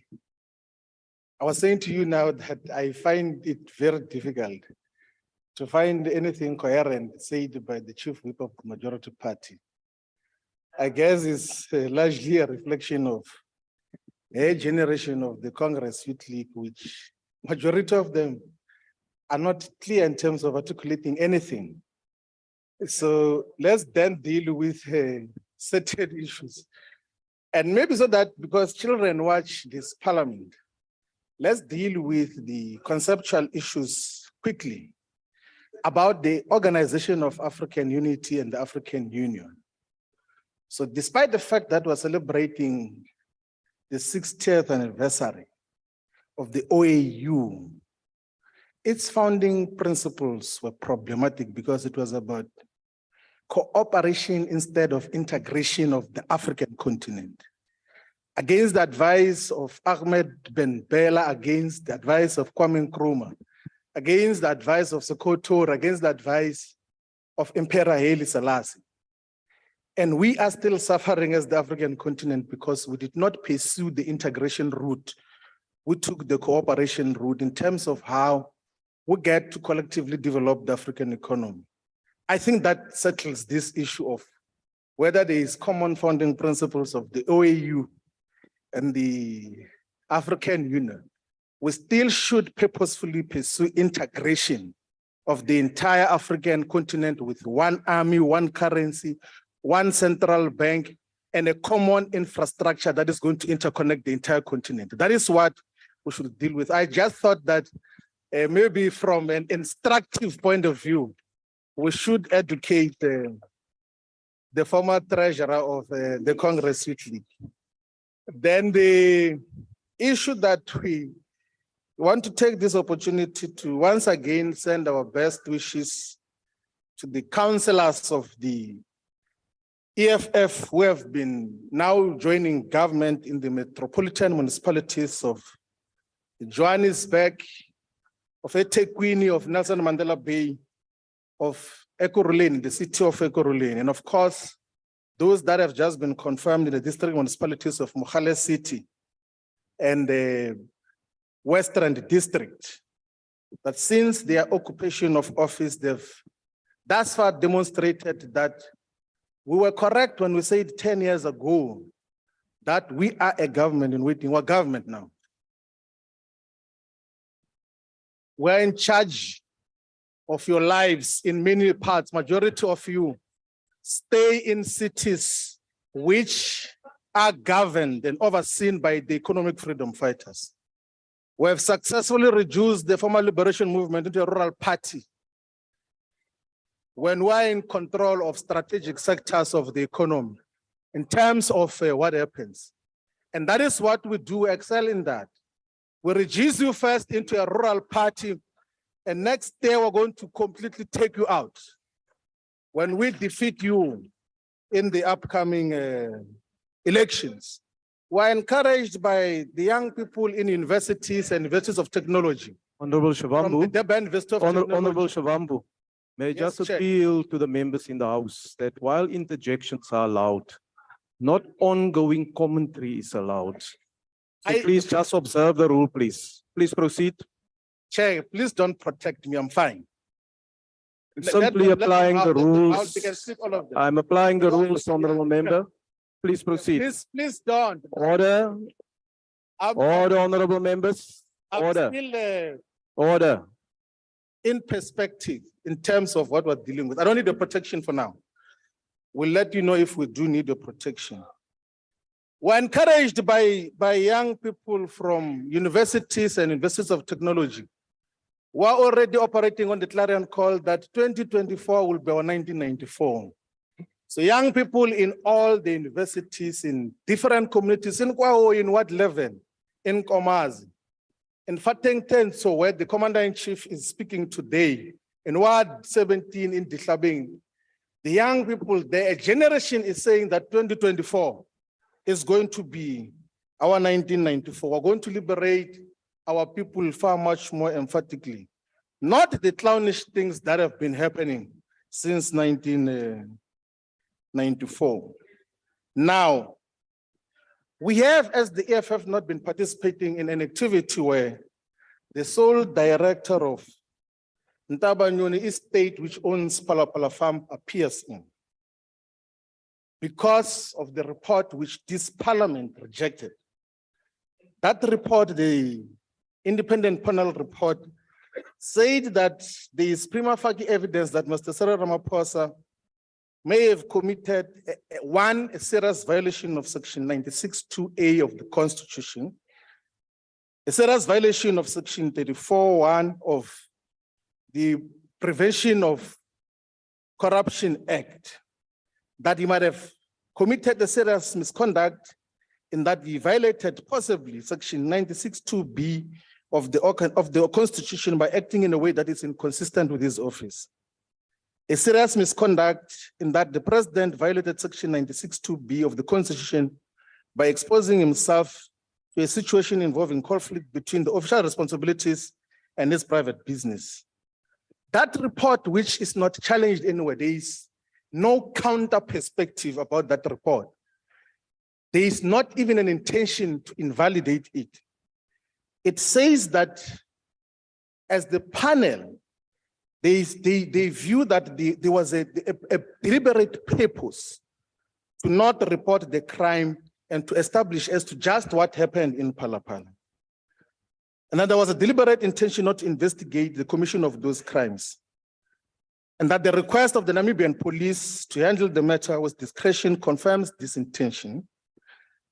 was saying to you now that I find it very difficult to find anything coherent said by the Chief Whip of the majority party. I guess it's largely a reflection of a generation of the Congress Youth League, which majority of them are not clear in terms of articulating anything. So let's then deal with certain issues. And maybe so that because children watch this parliament, let's deal with the conceptual issues quickly about the organization of African unity and the African Union. So despite the fact that we're celebrating the 60th anniversary of the OAU, its founding principles were problematic because it was about cooperation instead of integration of the African continent. Against the advice of Ahmed Ben Bella, against the advice of Kwame Nkrumah, against the advice of Sokoto, against the advice of Emperor Haile Selassie. And we are still suffering as the African continent because we did not pursue the integration route. We took the cooperation route in terms of how we get to collectively develop the African economy. I think that settles this issue of whether there is common founding principles of the OAU and the African Union. We still should purposefully pursue integration of the entire African continent with one army, one currency, one central bank, and a common infrastructure that is going to interconnect the entire continent. That is what we should deal with. I just thought that maybe from an instructive point of view, we should educate the former treasurer of the Congress Youth League. Then the issue that we want to take this opportunity to once again send our best wishes to the councillors of the EFF who have been now joining government in the metropolitan municipalities of Johannesburg, of eThekwini, of Nelson Mandela Bay, of Ekurhuleni, the city of Ekurhuleni, and of course, those that have just been confirmed in the district municipalities of Mogale City and the Western District, that since their occupation of office, they've thus far demonstrated that we were correct when we said 10 years ago that we are a government in waiting. We're government now. We're in charge of your lives in many parts. Majority of you stay in cities which are governed and overseen by the economic freedom fighters. We have successfully reduced the former liberation movement into a rural party. When we're in control of strategic sectors of the economy, in terms of what happens. And that is what we do, excel in that. We reduce you first into a rural party, and next day we're going to completely take you out. When we defeat you in the upcoming elections, we're encouraged by the young people in universities and universities of technology. Honorable From Shavambu, the Durban University of Technology. Honorable Shavambu, may I Yes, just Chair. appeal to the members in the House that while interjections are allowed, not ongoing commentary is allowed. So please just observe the rule, please. Please proceed. Chair, please don't protect me, I'm fine. Simply Let them applying out, the let them out, rules. they can speak all of them. I'm applying the rules, Honorable Member. Please proceed. Please don't. Order, order, honorable members. I'm Order, still order. in perspective in terms of what we're dealing with. I don't need the protection for now. We'll let you know if we do need the protection. We're encouraged by young people from universities and universities of technology. We're already operating on the clarion call that 2024 will be our 1994. So young people in all the universities, in different communities, in Kwao, in what level? In Komazi, in Fatengten, so where the Commander-in-Chief is speaking today, in Ward 17 in Dihlabing, the young people, their generation is saying that 2024 is going to be our 1994. We're going to liberate our people far much more emphatically. Not the clownish things that have been happening since 1994. Now, we have, as the EFF, not been participating in an activity where the sole director of Ntabanyoni Estate, which owns Palapala Farm, appears in. because of the report which this parliament rejected. That report, the independent panel report, said that there is prima facie evidence that Mr. Cyril Ramaphosa may have committed a serious violation of section 96(2)(a) of the Constitution, a serious violation of section 34(1) of the Prevention of Corruption Act, that he might have committed a serious misconduct in that he violated possibly section 96(2)(b) of the Constitution by acting in a way that is inconsistent with his office. A serious misconduct in that the president violated section 96(2)(b) of the Constitution by exposing himself to a situation involving conflict between the official responsibilities and his private business. That report, which is not challenged anywhere, there is no counter perspective about that report. There is not even an intention to invalidate it. It says that as the panel, they view that there was a deliberate purpose to not report the crime and to establish as to just what happened in Palapala. And that there was a deliberate intention not to investigate the commission of those crimes. And that the request of the Namibian police to handle the matter with discretion confirms this intention,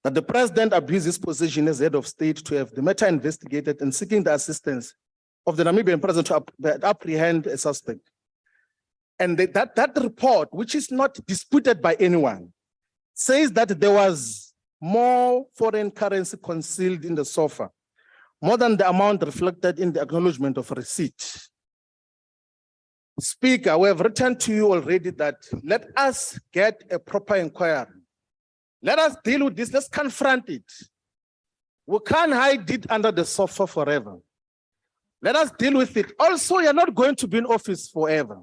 that the president abused his position as head of state to have the matter investigated and seeking the assistance of the Namibian president to apprehend a suspect. And that report, which is not disputed by anyone, says that there was more foreign currency concealed in the sofa, more than the amount reflected in the acknowledgement of receipt. Speaker, we have written to you already that let us get a proper inquiry. Let us deal with this, let's confront it. We can't hide it under the sofa forever. Let us deal with it. Also, you're not going to be in office forever.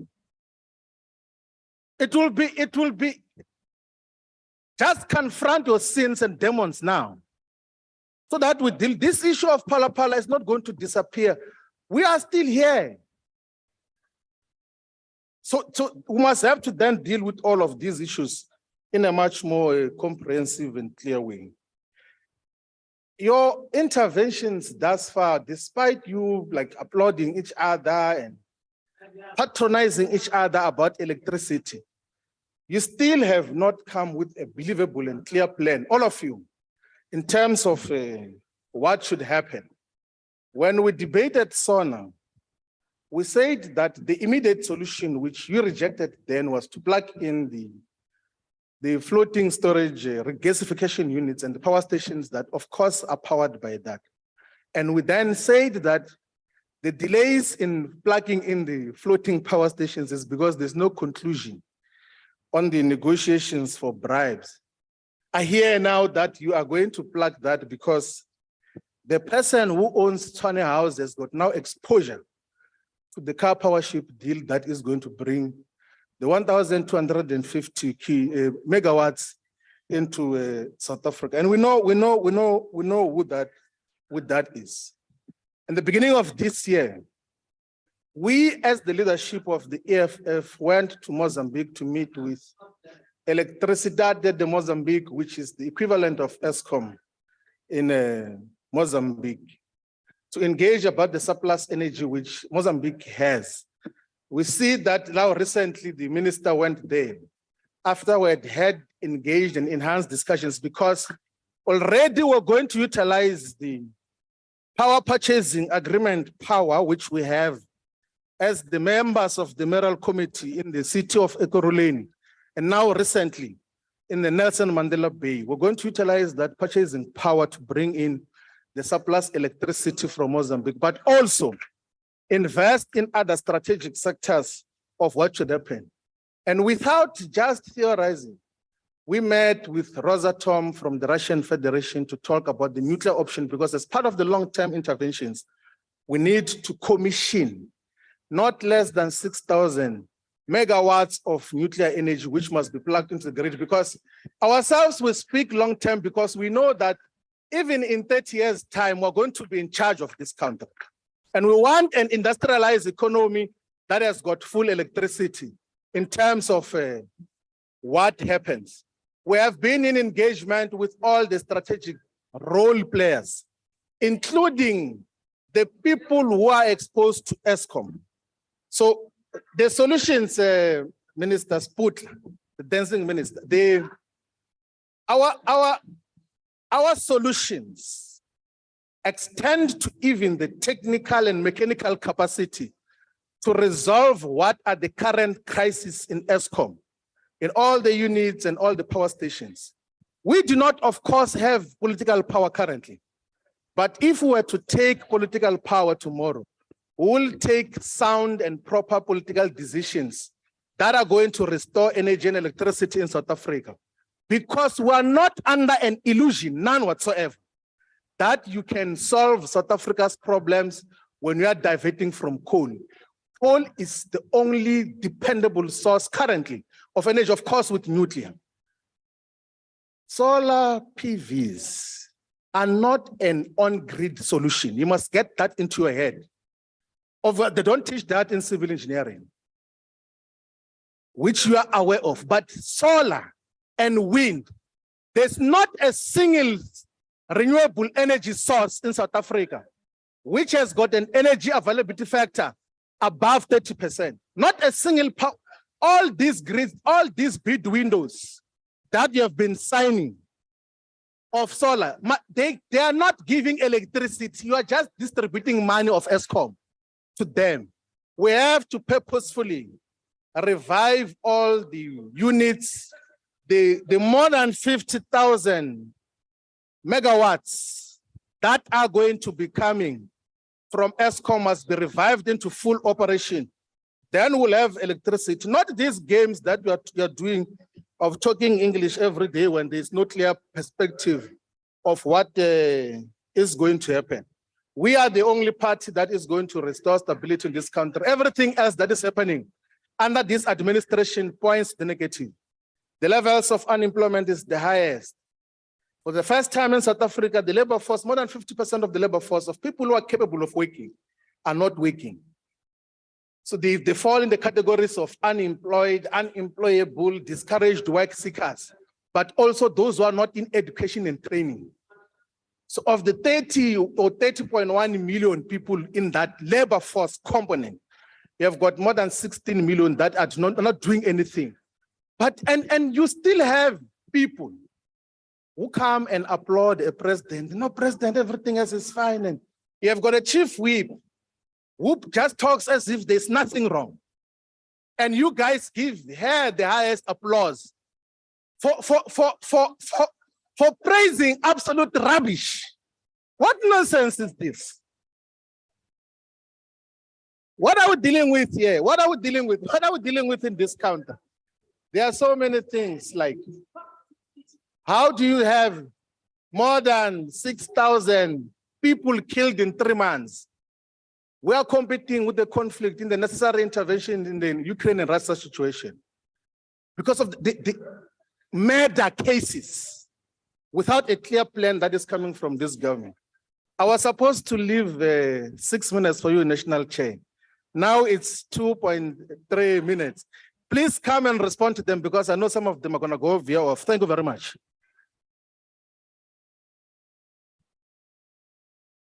It will be, just confront your sins and demons now. So that we deal, this issue of Palapala is not going to disappear. We are still here. So we must have to then deal with all of these issues in a much more comprehensive and clear way. Your interventions thus far, despite you like applauding each other and patronizing each other about electricity, you still have not come with a believable and clear plan, all of you, in terms of what should happen. When we debated SONA, we said that the immediate solution, which you rejected then, was to plug in the floating storage regasification units and the power stations that, of course, are powered by that. And we then said that the delays in plugging in the floating power stations is because there's no conclusion on the negotiations for bribes. I hear now that you are going to plug that because the person who owns Tshwane House has got now exposure to the car power ship deal that is going to bring the 1,250 megawatts into South Africa. And we know who that is. In the beginning of this year, we as the leadership of the EFF went to Mozambique to meet with Electricidade de Mozambique, which is the equivalent of ESCOM in Mozambique, to engage about the surplus energy which Mozambique has. We see that now recently the minister went there after we had engaged in enhanced discussions because already we're going to utilize the power purchasing agreement power which we have as the members of the mayoral committee in the city of Ekurhuleni, and now recently in the Nelson Mandela Bay. We're going to utilize that purchasing power to bring in the surplus electricity from Mozambique, but also invest in other strategic sectors of what should happen. And without just theorizing, we met with Rosatom from the Russian Federation to talk about the nuclear option, because as part of the long-term interventions, we need to commission not less than 6,000 megawatts of nuclear energy, which must be plugged into the grid, because ourselves will speak long-term because we know that even in 30 years' time, we're going to be in charge of this country. And we want an industrialized economy that has got full electricity in terms of what happens. We have been in engagement with all the strategic role players, including the people who are exposed to ESCOM. So the solutions, Minister Sputler, the dancing minister, our solutions extend to even the technical and mechanical capacity to resolve what are the current crises in ESCOM, in all the units and all the power stations. We do not, of course, have political power currently, but if we were to take political power tomorrow, we will take sound and proper political decisions that are going to restore energy and electricity in South Africa. Because we are not under an illusion, none whatsoever, that you can solve South Africa's problems when you are diverting from coal. Coal is the only dependable source currently of energy, of course, with nuclear. Solar PVs are not an on-grid solution. You must get that into your head. They don't teach that in civil engineering, which you are aware of, but solar and wind, there's not a single renewable energy source in South Africa which has got an energy availability factor above 30%. Not a single power. All these grids, all these bid windows that you have been signing of solar, they are not giving electricity. You are just distributing money of ESCOM to them. We have to purposefully revive all the units, the more than 50,000 megawatts that are going to be coming from ESCOM must be revived into full operation. Then we'll have electricity, not these games that you are doing of talking English every day when there's no clear perspective of what is going to happen. We are the only party that is going to restore stability in this country. Everything else that is happening under this administration points to the negative. The levels of unemployment is the highest. For the first time in South Africa, the labor force, more than 50% of the labor force of people who are capable of working are not working. So they fall in the categories of unemployed, unemployable, discouraged work seekers, but also those who are not in education and training. So of the 30 or 30.1 million people in that labor force component, you have got more than 16 million that are not doing anything. But and you still have people who come and applaud a president. No, president, everything else is fine. And you have got a chief whip who just talks as if there's nothing wrong. And you guys give her the highest applause for praising absolute rubbish. What nonsense is this? What are we dealing with here? What are we dealing with? What are we dealing with in this counter? There are so many things like, how do you have more than 6,000 people killed in 3 months? We are competing with the conflict in the necessary intervention in the Ukraine and Russia situation because of the murder cases without a clear plan that is coming from this government. I was supposed to leave 6 minutes for you, National Chair. Now it's 2.3 minutes. Please come and respond to them because I know some of them are going to go via off. Thank you very much.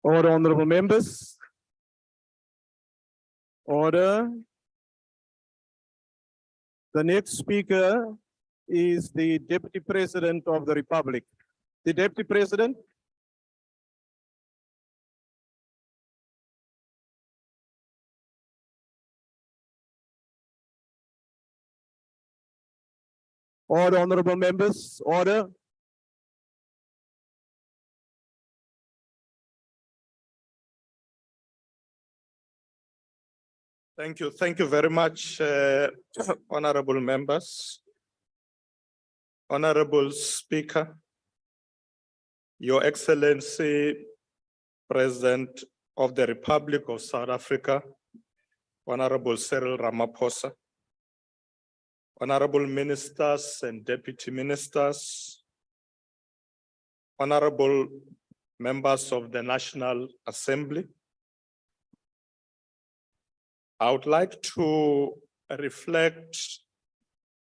Order, honorable members. Order. The next speaker is the Deputy President of the Republic. The Deputy President. Order, honorable members. Order. Thank you. Thank you very much, honorable members. Honorable Speaker, Your Excellency, President of the Republic of South Africa, Honorable Cyril Ramaphosa, Honorable Ministers and Deputy Ministers, Honorable Members of the National Assembly, I would like to reflect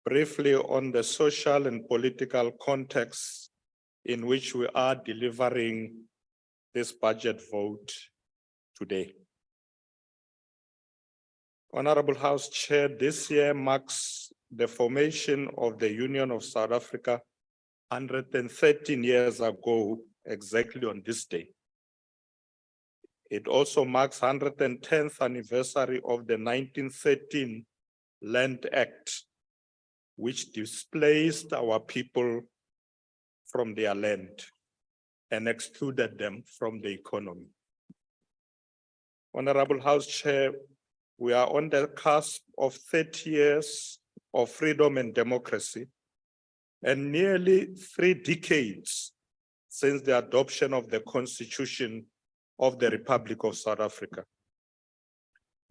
briefly on the social and political context in which we are delivering this budget vote today. Honorable House Chair, this year marks the formation of the Union of South Africa 113 years ago, exactly on this day. It also marks 110th anniversary of the 1913 Land Act, which displaced our people from their land and excluded them from the economy. Honorable House Chair, we are on the cusp of 30 years of freedom and democracy, and nearly 3 decades since the adoption of the Constitution of the Republic of South Africa.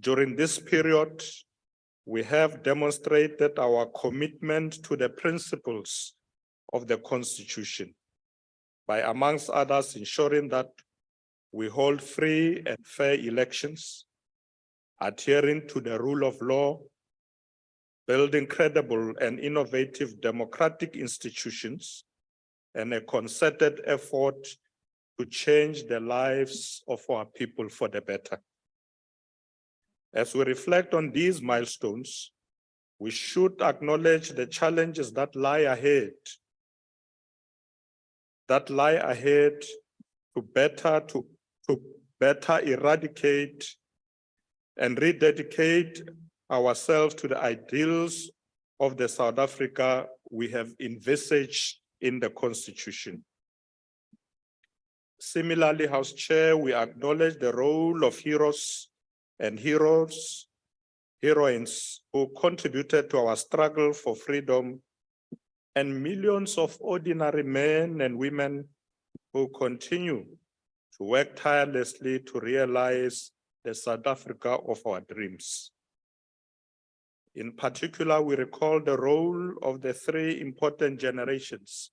During this period, we have demonstrated our commitment to the principles of the Constitution by, amongst others, ensuring that we hold free and fair elections, adhering to the rule of law, building credible and innovative democratic institutions, and a concerted effort to change the lives of our people for the better. As we reflect on these milestones, we should acknowledge the challenges that lie ahead, to better eradicate and rededicate ourselves to the ideals of the South Africa we have envisaged in the Constitution. Similarly, House Chair, we acknowledge the role of heroes and heroines who contributed to our struggle for freedom, and millions of ordinary men and women who continue to work tirelessly to realize the South Africa of our dreams. In particular, we recall the role of the 3 important generations,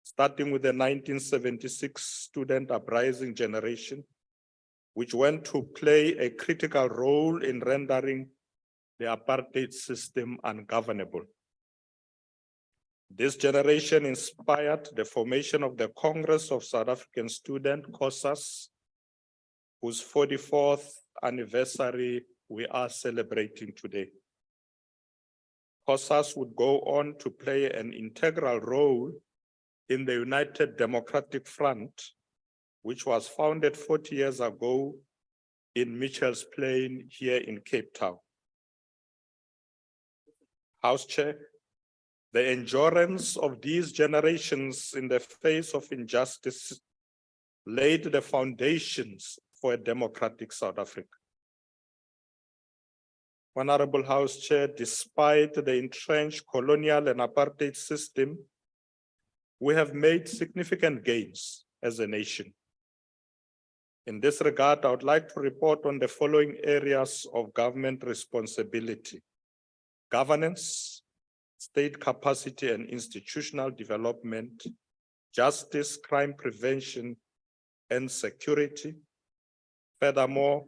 starting with the 1976 student uprising generation, which went to play a critical role in rendering the apartheid system ungovernable. This generation inspired the formation of the Congress of South African Students, COSAS, whose 44th anniversary we are celebrating today. COSAS would go on to play an integral role in the United Democratic Front, which was founded 40 years ago in Mitchell's Plain here in Cape Town. House Chair, the endurance of these generations in the face of injustice laid the foundations for a democratic South Africa. Honorable House Chair, despite the entrenched colonial and apartheid system, we have made significant gains as a nation. In this regard, I would like to report on the following areas of government responsibility: governance, state capacity and institutional development, justice, crime prevention, and security. Furthermore,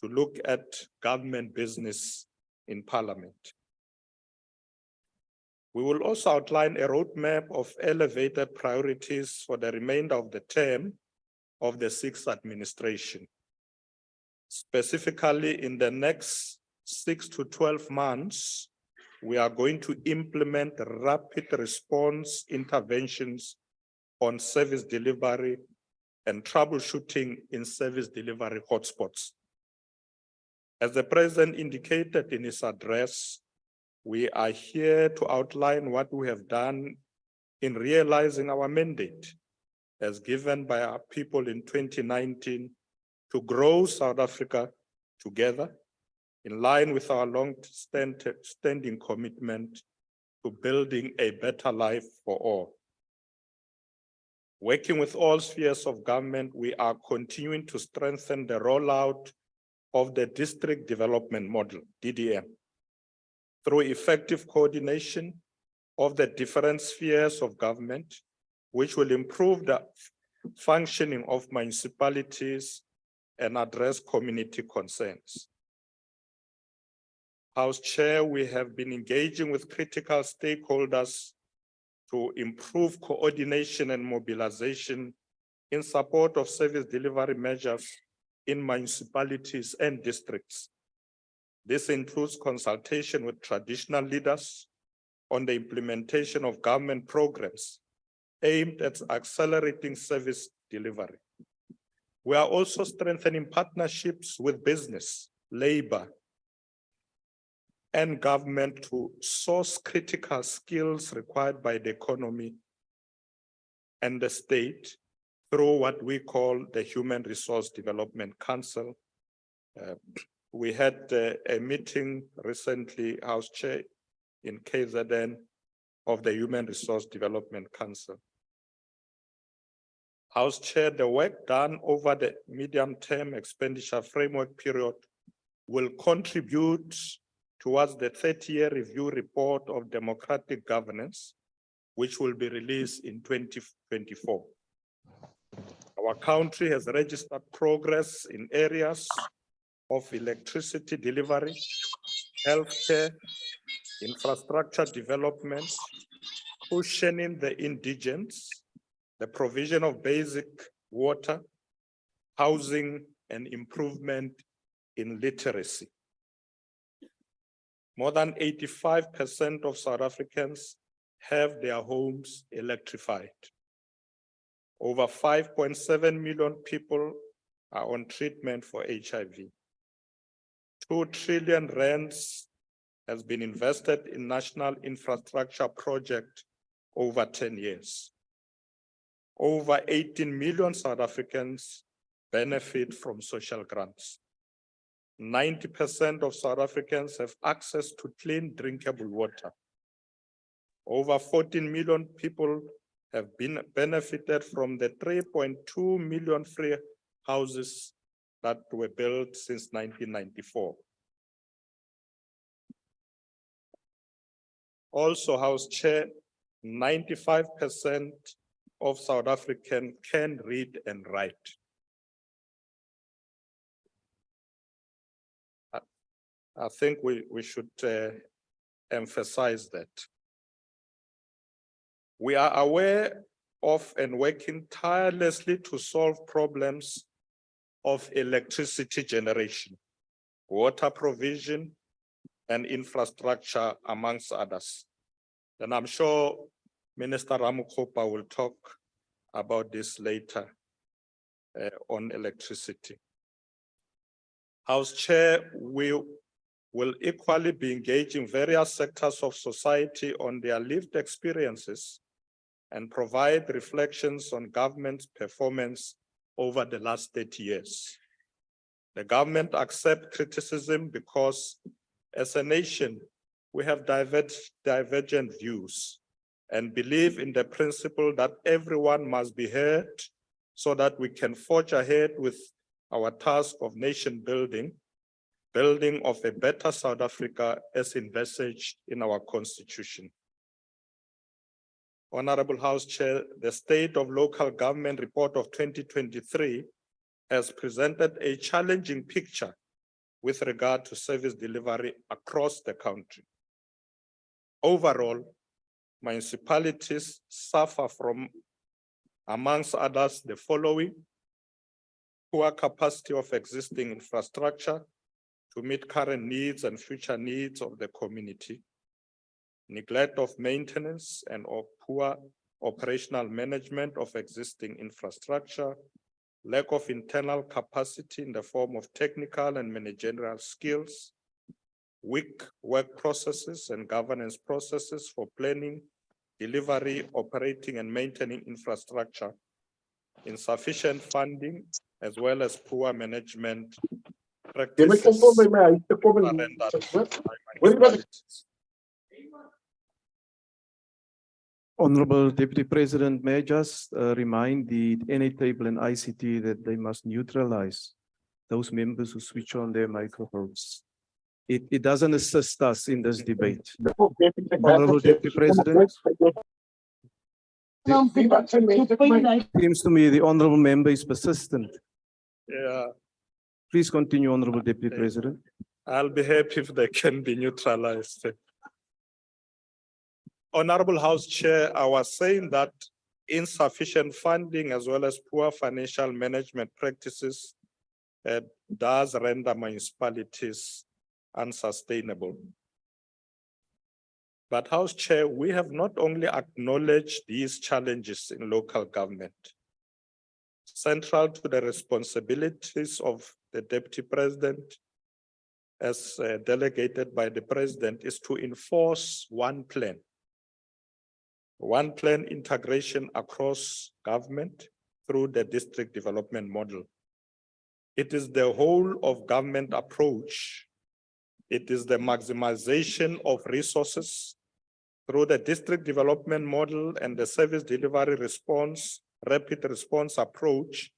to look at government business in Parliament. We will also outline a roadmap of elevated priorities for the remainder of the term of the 6th administration. Specifically, in the next 6 to 12 months, we are going to implement rapid response interventions on service delivery and troubleshooting in service delivery hotspots. As the President indicated in his address, we are here to outline what we have done in realizing our mandate as given by our people in 2019 to grow South Africa together in line with our long-standing commitment to building a better life for all. Working with all spheres of government, we are continuing to strengthen the rollout of the District Development Model, DDM, through effective coordination of the different spheres of government, which will improve the functioning of municipalities and address community concerns. House Chair, we have been engaging with critical stakeholders to improve coordination and mobilization in support of service delivery measures in municipalities and districts. This includes consultation with traditional leaders on the implementation of government programs aimed at accelerating service delivery. We are also strengthening partnerships with business, labor, and government to source critical skills required by the economy and the state through what we call the Human Resource Development Council. We had a meeting recently, House Chair, in KZN of the Human Resource Development Council. House Chair, the work done over the medium-term expenditure framework period will contribute towards the 30-year review report of democratic governance, which will be released in 2024. Our country has registered progress in areas of electricity delivery, healthcare, infrastructure development, cushioning the indigents, the provision of basic water, housing, and improvement in literacy. More than 85% of South Africans have their homes electrified. Over 5.7 million people are on treatment for HIV. 2 trillion rands has been invested in national infrastructure project over 10 years. Over 18 million South Africans benefit from social grants. 90% of South Africans have access to clean drinkable water. Over 14 million people have benefited from the 3.2 million free houses that were built since 1994. Also, House Chair, 95% of South Africans can read and write. I think we should emphasize that. We are aware of and working tirelessly to solve problems of electricity generation, water provision, and infrastructure, amongst others. And I'm sure Minister Ramokgopa will talk about this later on electricity. House Chair, we will equally be engaging various sectors of society on their lived experiences and provide reflections on government's performance over the last 30 years. The government accepts criticism because as a nation, we have divergent views and believe in the principle that everyone must be heard so that we can forge ahead with our task of nation building, building of a better South Africa as envisaged in our constitution. Honorable House Chair, the State of Local Government Report of 2023 has presented a challenging picture with regard to service delivery across the country. Overall, municipalities suffer from, amongst others, the following: poor capacity of existing infrastructure to meet current needs and future needs of the community, neglect of maintenance and or poor operational management of existing infrastructure, lack of internal capacity in the form of technical and managerial skills, weak work processes and governance processes for planning, delivery, operating and maintaining infrastructure, insufficient funding, as well as poor management practices. Honorable Deputy President, may I just remind the NA table and ICT that they must neutralize those members who switch on their microphones. It doesn't assist us in this debate. Honorable Deputy President. Seems to me the honorable member is persistent. Yeah. Please continue, Honorable Deputy President. I'll be happy if they can be neutralized. Honorable House Chair, I was saying that insufficient funding as well as poor financial management practices does render municipalities unsustainable. But House Chair, we have not only acknowledged these challenges in local government. Central to the responsibilities of the Deputy President, as delegated by the President, is to enforce one plan integration across government through the district development model. It is the whole of government approach. It is the maximization of resources through the district development model and the service delivery response, rapid response approach.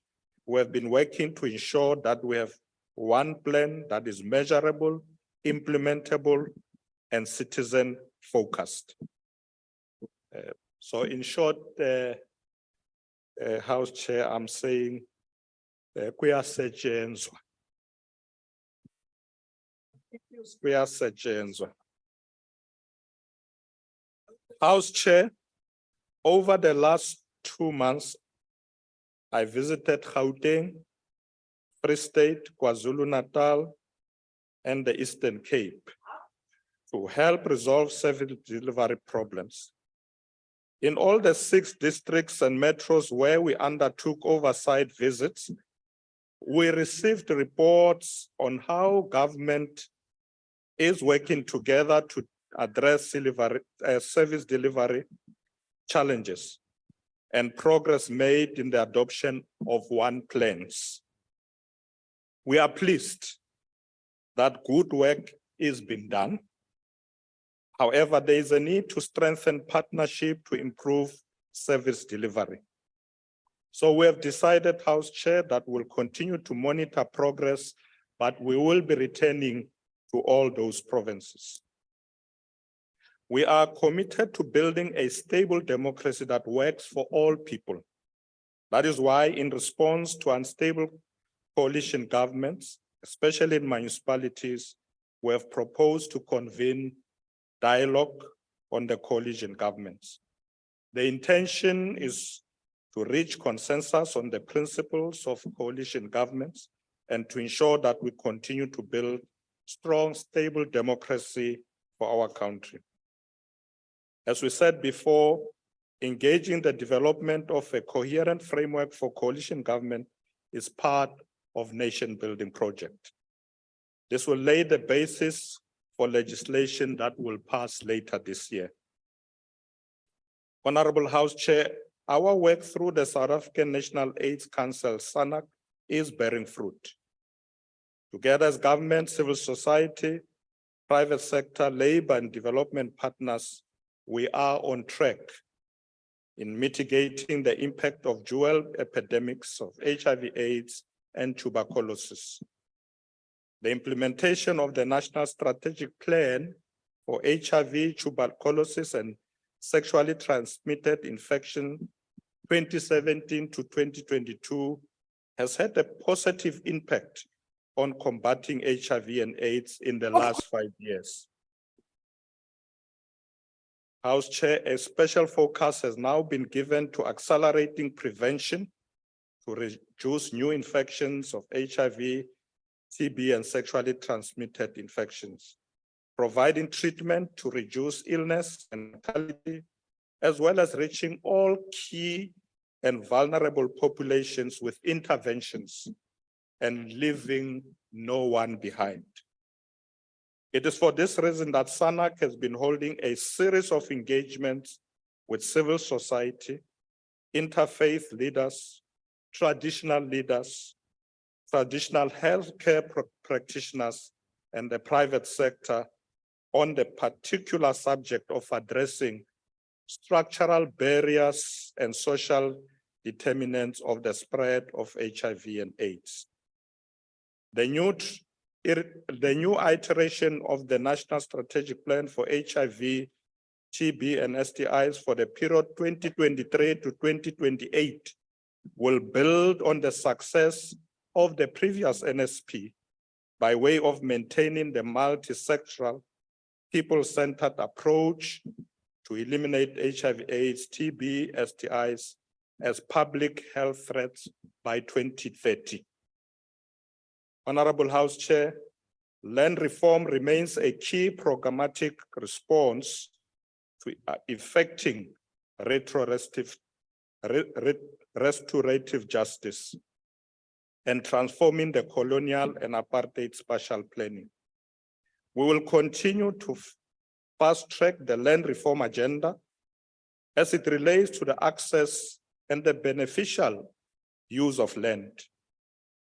We have been working to ensure that we have one plan that is measurable, implementable, and citizen focused. So in short, House Chair, I'm saying, kuyasetshenzwa. House Chair, over the last 2 months, I visited Gauteng, Free State, KwaZulu-Natal, and the Eastern Cape to help resolve service delivery problems. In all the 6 districts and metros where we undertook oversight visits, we received reports on how government is working together to address service delivery challenges and progress made in the adoption of one plans. We are pleased that good work is being done. However, there is a need to strengthen partnership to improve service delivery. So we have decided, House Chair, that we'll continue to monitor progress, but we will be returning to all those provinces. We are committed to building a stable democracy that works for all people. That is why, in response to unstable coalition governments, especially in municipalities, we have proposed to convene dialogue on the coalition governments. The intention is to reach consensus on the principles of coalition governments and to ensure that we continue to build strong, stable democracy for our country. As we said before, engaging the development of a coherent framework for coalition government is part of nation-building project. This will lay the basis for legislation that will pass later this year. Honorable House Chair, our work through the South African National AIDS Council, SANAC, is bearing fruit. Together as government, civil society, private sector, labor and development partners, we are on track in mitigating the impact of dual epidemics of HIV/AIDS and tuberculosis. The implementation of the National Strategic Plan for HIV, tuberculosis, and sexually transmitted infection 2017 to 2022 has had a positive impact on combating HIV and AIDS in the last 5 years. House Chair, a special focus has now been given to accelerating prevention to reduce new infections of HIV, TB, and sexually transmitted infections, providing treatment to reduce illness and mortality, as well as reaching all key and vulnerable populations with interventions and leaving no one behind. It is for this reason that SANAC has been holding a series of engagements with civil society, interfaith leaders, traditional leaders, traditional healthcare practitioners, and the private sector on the particular subject of addressing structural barriers and social determinants of the spread of HIV and AIDS. The new iteration of the National Strategic Plan for HIV, TB, and STIs for the period 2023 to 2028 will build on the success of the previous NSP by way of maintaining the multi-sectoral, people-centered approach to eliminate HIV/AIDS, TB, STIs as public health threats by 2030. Honorable House Chair, land reform remains a key programmatic response to effecting restorative justice and transforming the colonial and apartheid spatial planning. We will continue to fast-track the land reform agenda as it relates to the access and the beneficial use of land.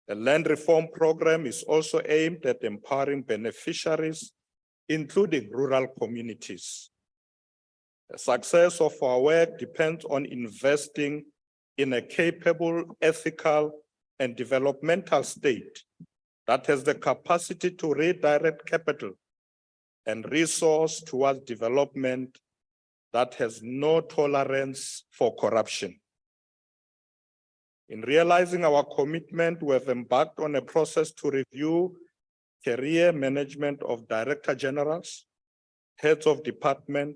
The land reform program is also aimed at empowering beneficiaries, including rural communities. The success of our work depends on investing in a capable, ethical, and developmental state that has the capacity to redirect capital and resource towards development that has no tolerance for corruption. In realizing our commitment, we have embarked on a process to review career management of director generals, heads of department,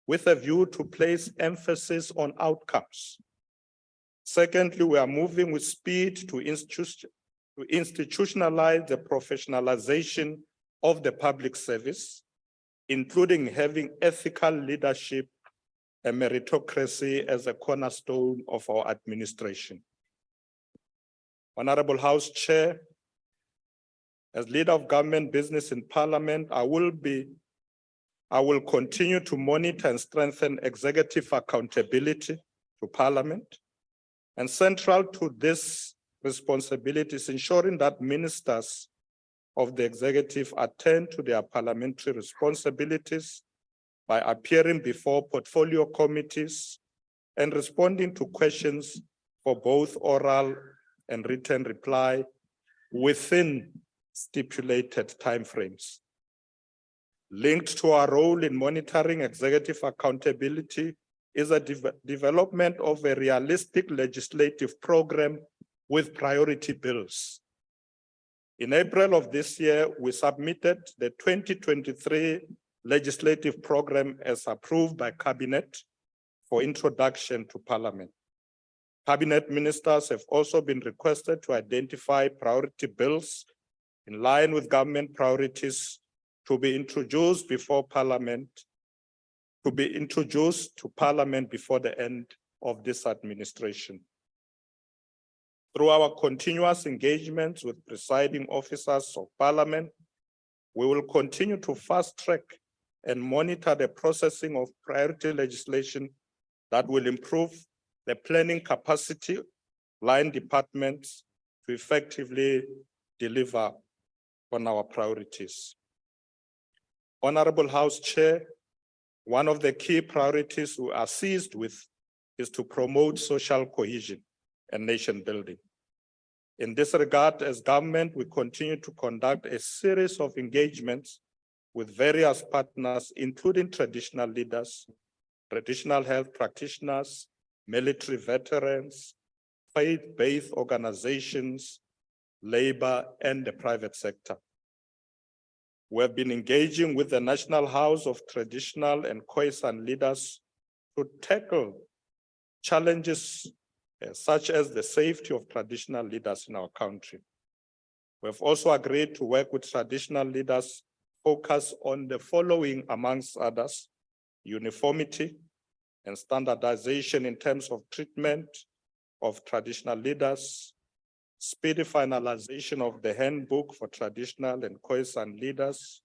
with a view to place emphasis on outcomes. Secondly, we are moving with speed to institutionalize the professionalization of the public service, including having ethical leadership and meritocracy as a cornerstone of our administration. Honorable House Chair, as leader of government business in Parliament, I will continue to monitor and strengthen executive accountability to Parliament. And central to this responsibility is ensuring that ministers of the executive attend to their parliamentary responsibilities by appearing before portfolio committees and responding to questions for both oral and written reply within stipulated timeframes. Linked to our role in monitoring executive accountability is a development of a realistic legislative program with priority bills. In April of this year, we submitted the 2023 legislative program as approved by Cabinet for introduction to Parliament. Cabinet ministers have also been requested to identify priority bills in line with government priorities to be introduced before Parliament, before the end of this administration. Through our continuous engagements with presiding officers of Parliament, we will continue to fast-track and monitor the processing of priority legislation that will improve the planning capacity line departments to effectively deliver on our priorities. Honorable House Chair, one of the key priorities we are seized with is to promote social cohesion and nation building. In this regard, as government, we continue to conduct a series of engagements with various partners, including traditional leaders, traditional health practitioners, military veterans, faith-based organizations, labor, and the private sector. We have been engaging with the National House of Traditional and Khoisan leaders to tackle challenges such as the safety of traditional leaders in our country. We have also agreed to work with traditional leaders focused on the following, amongst others: uniformity and standardization in terms of treatment of traditional leaders, speedy finalization of the handbook for traditional and Khoisan leaders,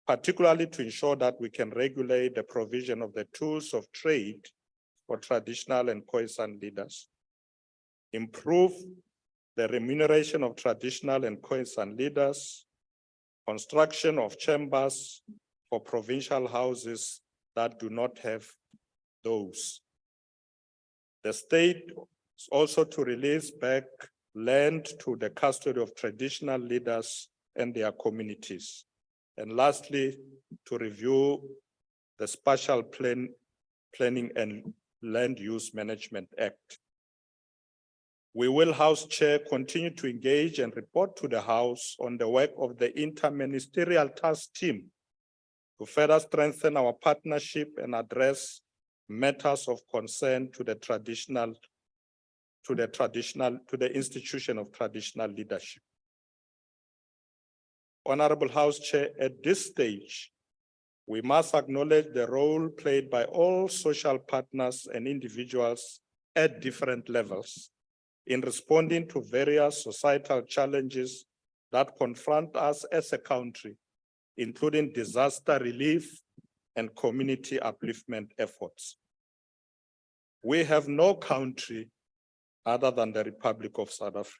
particularly to ensure that we can regulate the provision of the tools of trade for traditional and Khoisan leaders, improve the remuneration of traditional and Khoisan leaders, construction of chambers for provincial houses that do not have those. The state is also to release back land to the custody of traditional leaders and their communities. And lastly, to review the Spatial Planning and Land Use Management Act. We will, House Chair, continue to engage and report to the House on the work of the interministerial task team to further strengthen our partnership and address matters of concern to the institution of traditional leadership. Honorable House Chair, at this stage, we must acknowledge the role played by all social partners and individuals at different levels in responding to various societal challenges that confront us as a country, including disaster relief and community upliftment efforts. We have no country other than the Republic of South Africa.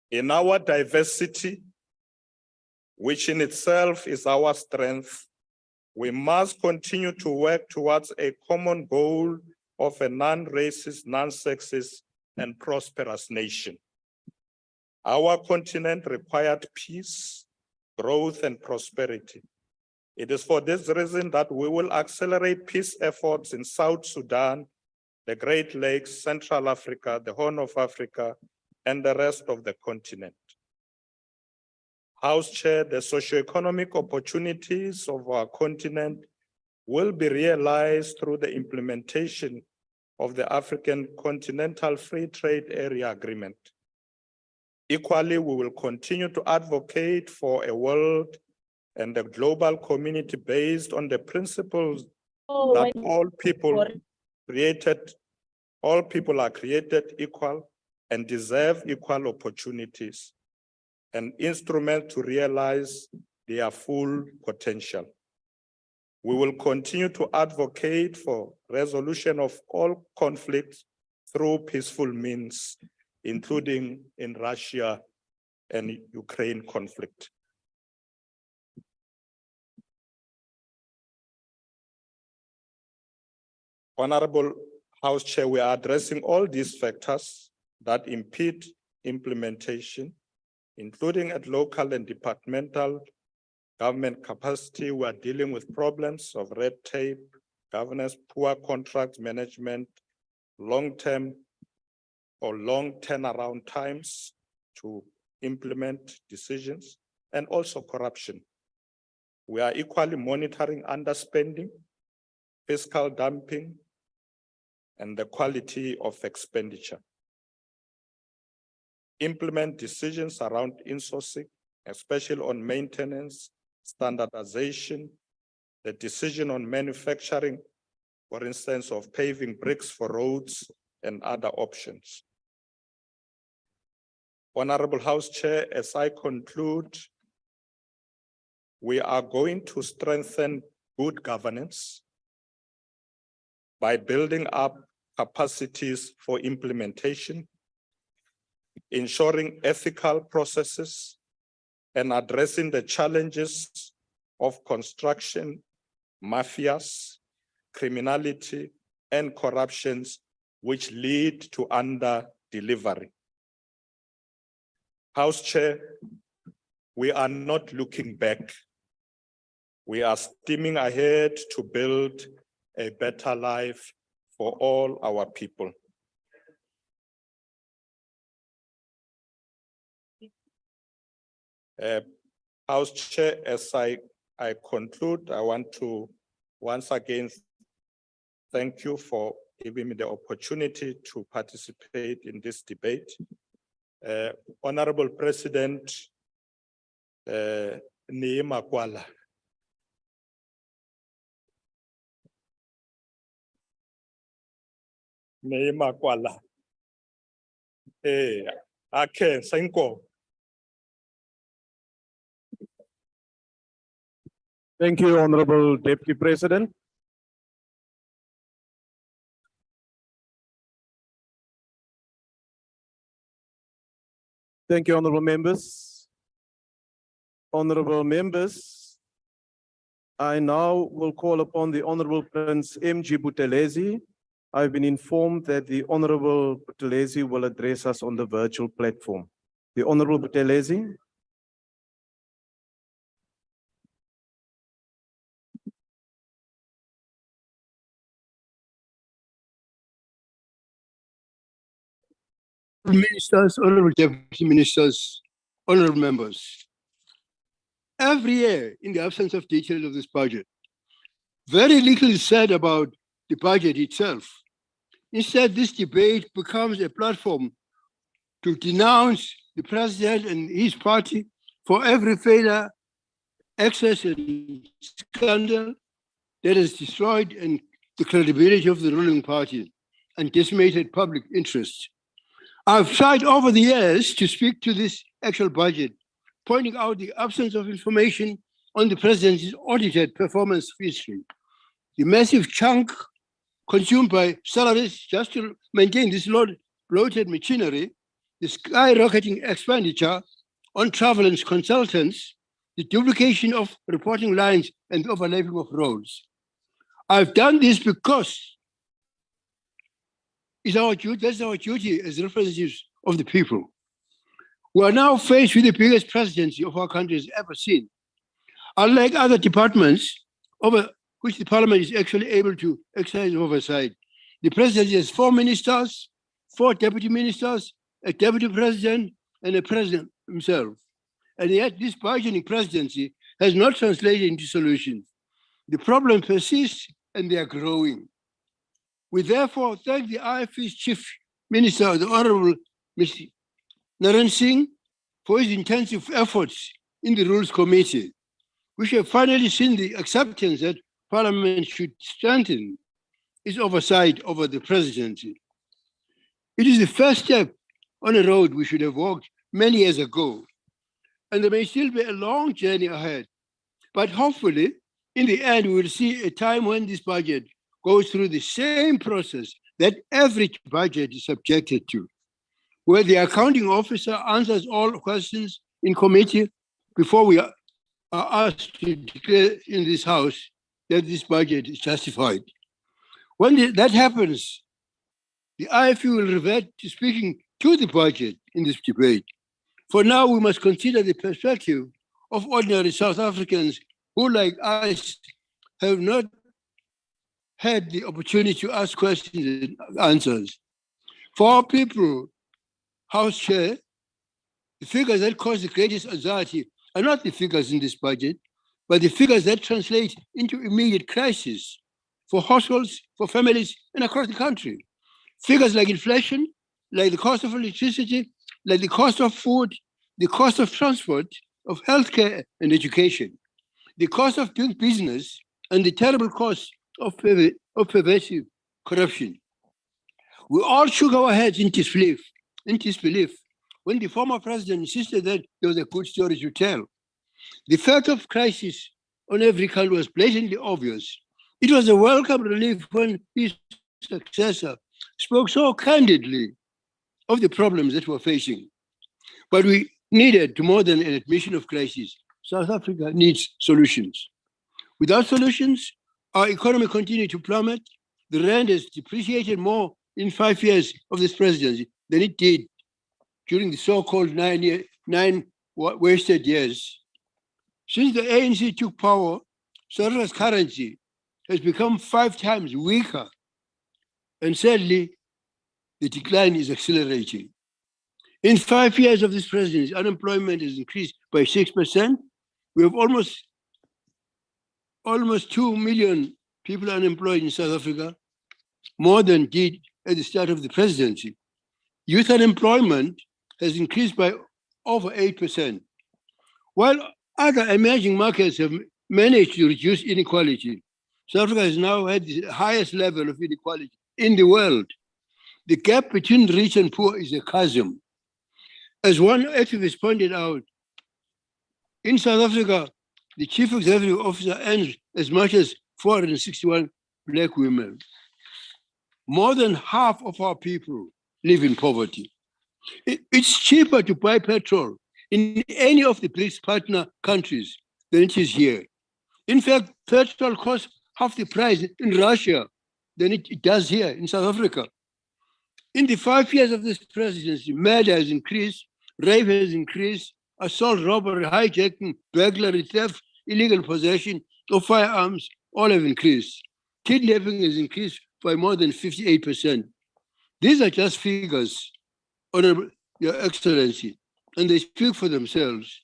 In our diversity, which in itself is our strength, we must continue to work towards a common goal of a non-racist, non-sexist, and prosperous nation. Our continent required peace, growth, and prosperity. It is for this reason that we will accelerate peace efforts in South Sudan, the Great Lakes, Central Africa, the Horn of Africa, and the rest of the continent. House Chair, the socioeconomic opportunities of our continent will be realized through the implementation of the African Continental Free Trade Area Agreement. Equally, we will continue to advocate for a world and a global community based on the principles that all people are created equal and deserve equal opportunities, an instrument to realize their full potential. We will continue to advocate for resolution of all conflicts through peaceful means, including in Russia and Ukraine conflict. Honorable House Chair, we are addressing all these factors that impede implementation, including at local and departmental government capacity. We are dealing with problems of red tape, governance, poor contract management, long-term or long turnaround times to implement decisions, and also corruption. We are equally monitoring underspending, fiscal dumping, and the quality of expenditure. Implement decisions around insourcing, especially on maintenance, standardization, the decision on manufacturing, for instance, of paving bricks for roads and other options. Honorable House Chair, as I conclude, we are going to strengthen good governance by building up capacities for implementation, ensuring ethical processes, and addressing the challenges of construction, mafias, criminality, and corruptions which lead to under-delivery. House Chair, we are not looking back. We are steaming ahead to build a better life for all our people. House Chair, as I conclude, I want to once again thank you for giving me the opportunity to participate in this debate. Honorable President Neema Kwala. Neema Kwala. Okay, thank you. Thank you, Honorable Deputy President. Thank you, honorable members. Honorable members, I now will call upon the Honorable Prince M.G. Buthelezi. I've been informed that the Honorable Buthelezi will address us on the virtual platform. The Honorable Buthelezi. Ministers, honorable deputy ministers, honorable members. Every year, in the absence of details of this budget, very little is said about the budget itself. Instead, this debate becomes a platform to denounce the president and his party for every failure, excess, and scandal that has destroyed the credibility of the ruling party and decimated public interest. I've tried over the years to speak to this actual budget, pointing out the absence of information on the president's audited performance history, the massive chunk consumed by salaries just to maintain this bloated machinery, the skyrocketing expenditure on travel and consultants, the duplication of reporting lines and the overlapping of roles. I've done this because that's our duty as representatives of the people. We are now faced with the biggest presidency of our country has ever seen. Unlike other departments over which the parliament is actually able to exercise oversight, the presidency has 4 ministers, 4 deputy ministers, a deputy president, and a president himself. And yet this burgeoning presidency has not translated into solutions. The problem persists and they are growing. We therefore thank the IFE's Chief Minister, the Honorable Mr. Naren Singh, for his intensive efforts in the Rules Committee. We have finally seen the acceptance that Parliament should strengthen its oversight over the presidency. It is the first step on a road we should have walked many years ago, and there may still be a long journey ahead. But hopefully, in the end, we will see a time when this budget goes through the same process that every budget is subjected to, where the accounting officer answers all questions in committee before we are asked to declare in this House that this budget is justified. When that happens, the IFE will revert to speaking to the budget in this debate. For now, we must consider the perspective of ordinary South Africans who, like us, have not had the opportunity to ask questions and answers. For our people, House Chair, the figures that cause the greatest anxiety are not the figures in this budget, but the figures that translate into immediate crisis for households, for families, and across the country. Figures like inflation, like the cost of electricity, like the cost of food, the cost of transport, of healthcare and education, the cost of doing business, and the terrible cost of pervasive corruption. We all shook our heads in disbelief when the former president insisted that there was a good story to tell. The fact of crisis on every country was blatantly obvious. It was a welcome relief when his successor spoke so candidly of the problems that we're facing. But we needed more than an admission of crisis. South Africa needs solutions. Without solutions, our economy continues to plummet. The rand has depreciated more in 5 years of this presidency than it did during the so-called 9 wasted years. Since the ANC took power, South Africa's currency has become 5 times weaker. And sadly, the decline is accelerating. In 5 years of this presidency, unemployment has increased by 6%. We have almost 2 million people unemployed in South Africa, more than did at the start of the presidency. Youth unemployment has increased by over 8%. While other emerging markets have managed to reduce inequality, South Africa has now had the highest level of inequality in the world. The gap between rich and poor is a chasm. As one activist pointed out, in South Africa, the chief executive officer earns as much as 461 Black women. More than half of our people live in poverty. It's cheaper to buy petrol in any of the BRICS partner countries than it is here. In fact, petrol costs half the price in Russia than it does here in South Africa. In the 5 years of this presidency, murder has increased, rape has increased, assault, robbery, hijacking, burglary, theft, illegal possession of firearms, all have increased. Kidnapping has increased by more than 58%. These are just figures. Honorable Your Excellency, and they speak for themselves.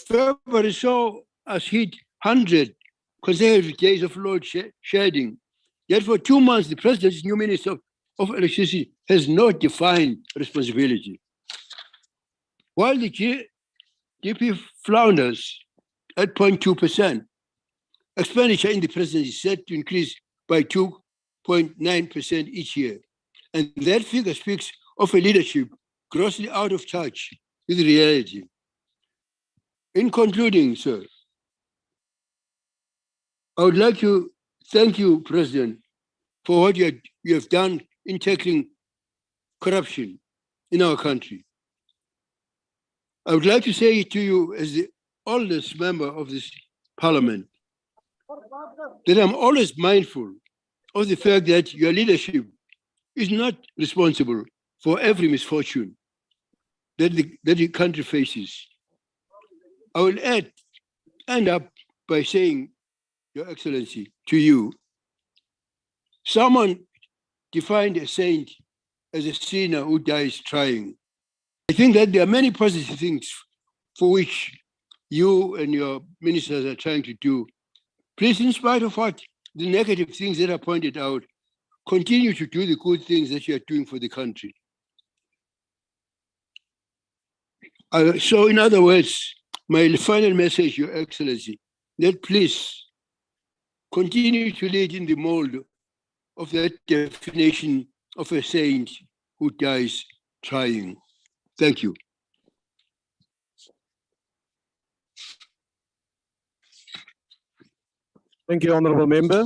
February saw us hit 100 consecutive days of load shedding. Yet for 2 months, the President's new Minister of Electricity has not defined responsibility. While the GDP flounders at 0.2%, expenditure in the Presidency is set to increase by 2.9% each year. And that figure speaks of a leadership grossly out of touch with reality. In concluding, sir, I would like to thank you, President, for what you have done in tackling corruption in our country. I would like to say to you, as the oldest member of this parliament, that I'm always mindful of the fact that your leadership is not responsible for every misfortune that the country faces. I will end up by saying, Your Excellency, to you, someone defined a saint as a sinner who dies trying. I think that there are many positive things for which you and your ministers are trying to do. Please, in spite of what the negative things that are pointed out, continue to do the good things that you are doing for the country. So in other words, my final message, Your Excellency, that please continue to lead in the mold of that definition of a saint who dies trying. Thank you. Thank you, Honorable Member.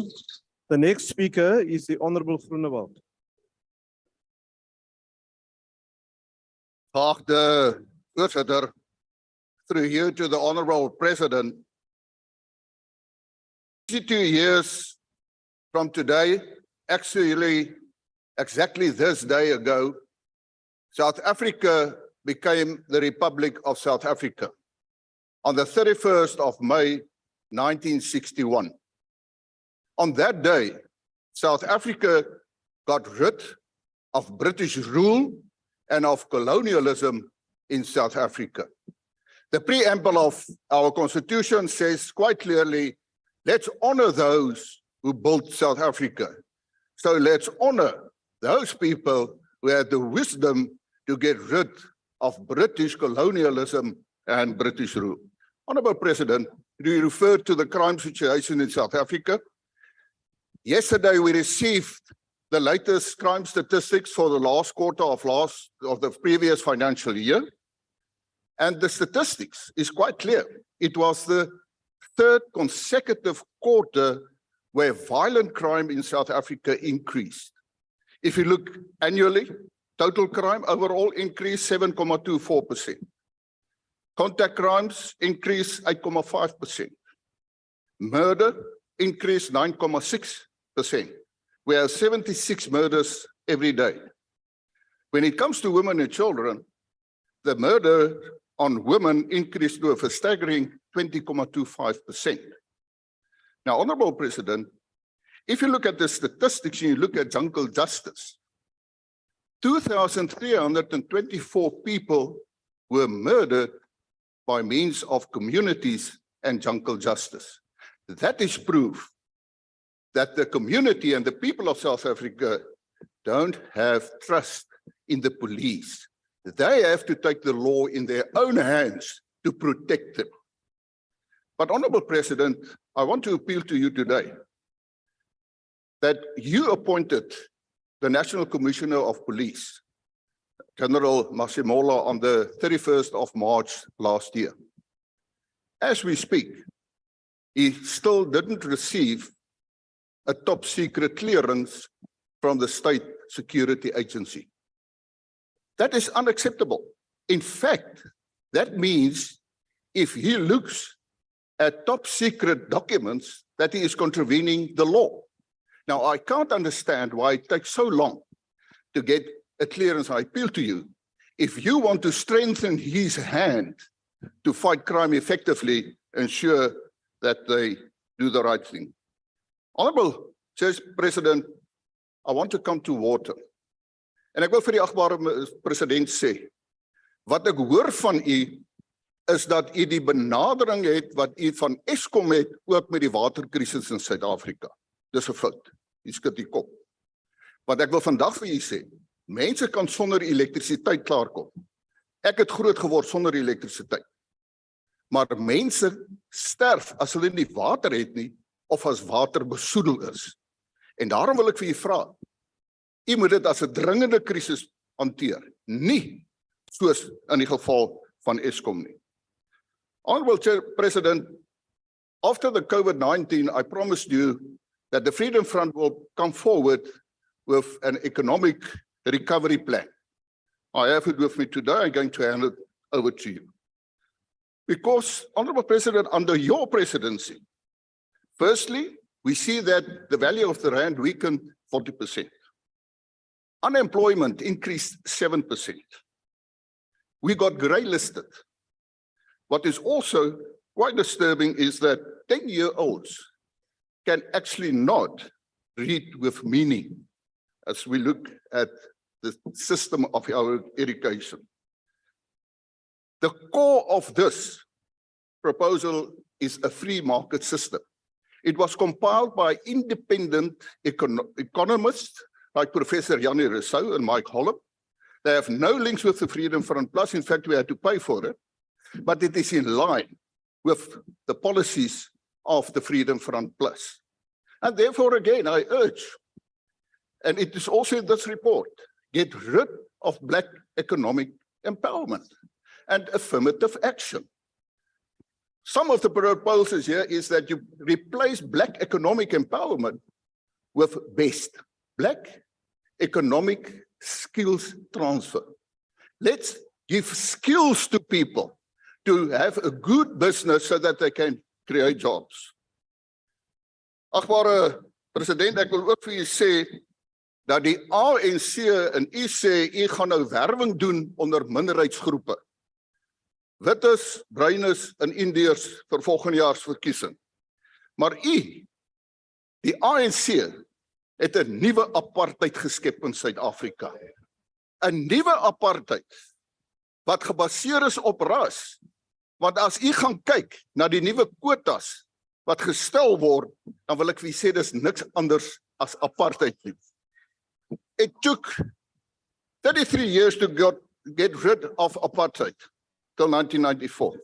The next speaker is the Honorable Groenewald. Geachte Voorzitter, through you to the Honorable President, 62 years from today, actually exactly this day ago, South Africa became the Republic of South Africa on the 31st of May, 1961. On that day, South Africa got rid of British rule and of colonialism in South Africa. The preamble of our Constitution says quite clearly, let's honor those who built South Africa. So let's honor those people who had the wisdom to get rid of British colonialism and British rule. Honorable President, you referred to the crime situation in South Africa. Yesterday, we received the latest crime statistics for the last quarter of the previous financial year. And the statistics is quite clear. It was the third consecutive quarter where violent crime in South Africa increased. If you look annually, total crime overall increased 7.24%. Contact crimes increased 8.5%. Murder increased 9.6%. We have 76 murders every day. When it comes to women and children, the murder on women increased to a staggering 20.25%. Now, Honorable President, if you look at the statistics and you look at jungle justice, 2,324 people were murdered by means of communities and jungle justice. That is proof that the community and the people of South Africa don't have trust in the police. They have to take the law in their own hands to protect them. But Honorable President, I want to appeal to you today that you appointed the National Commissioner of Police, General Masimola, on the 31st of March last year. As we speak, he still didn't receive a top secret clearance from the State Security Agency. That is unacceptable. In fact, that means if he looks at top secret documents, that he is contravening the law. Now, I can't understand why it takes so long to get a clearance. I appeal to you. If you want to strengthen his hand to fight crime effectively, ensure that they do the right thing. Honorable President, I want to come to water. En ek wil vir die agbare president sê, wat ek hoor van u is dat u die benadering het wat u van Eskom het ook met die waterkrisis in Suid-Afrika. Dis 'n fout. U skud die kop. Wat ek wil vandag vir u sê, mense kan sonder elektrisiteit klaarkom. Ek het groot geword sonder elektrisiteit. Maar mense sterf as hulle nie water het nie of as water besoedel is. En daarom wil ek vir u vra, u moet dit as 'n dringende krisis hanteer, nie soos in die geval van Eskom nie. Honorable Chair President, after the COVID-19, I promised you that the Freedom Front will come forward with an economic recovery plan. I have it with me today. I'm going to hand it over to you. Because, Honorable President, under your presidency, firstly, we see that the value of the rand weakened 40%. Unemployment increased 7%. We got grey listed. What is also quite disturbing is that 10-year-olds can actually not read with meaning as we look at the system of our education. The core of this proposal is a free market system. It was compiled by independent economists like Professor Jannie Rousseau and Mike Holland. They have no links with the Freedom Front Plus. In fact, we had to pay for it. But it is in line with the policies of the Freedom Front Plus. And therefore, again, I urge, and it is also in this report, get rid of black economic empowerment and affirmative action. Some of the proposals here is that you replace black economic empowerment with BEST, Black Economic Skills Transfer. Let's give skills to people to have a good business so that they can create jobs. Agbare president, ek wil ook vir u sê dat die ANC en u sê u gaan nou werwing doen onder minderheidsgroepe. Wites, bruines en Indiërs vir volgende jaar se verkiesing. Maar u, die ANC, het 'n nuwe apartheid geskep in Suid-Afrika. 'n Nuwe apartheid wat gebaseer is op ras. Want as u gaan kyk na die nuwe quotas wat gestel word, dan wil ek vir u sê dis niks anders as apartheid nie. It took 33 years to get rid of apartheid till 1994.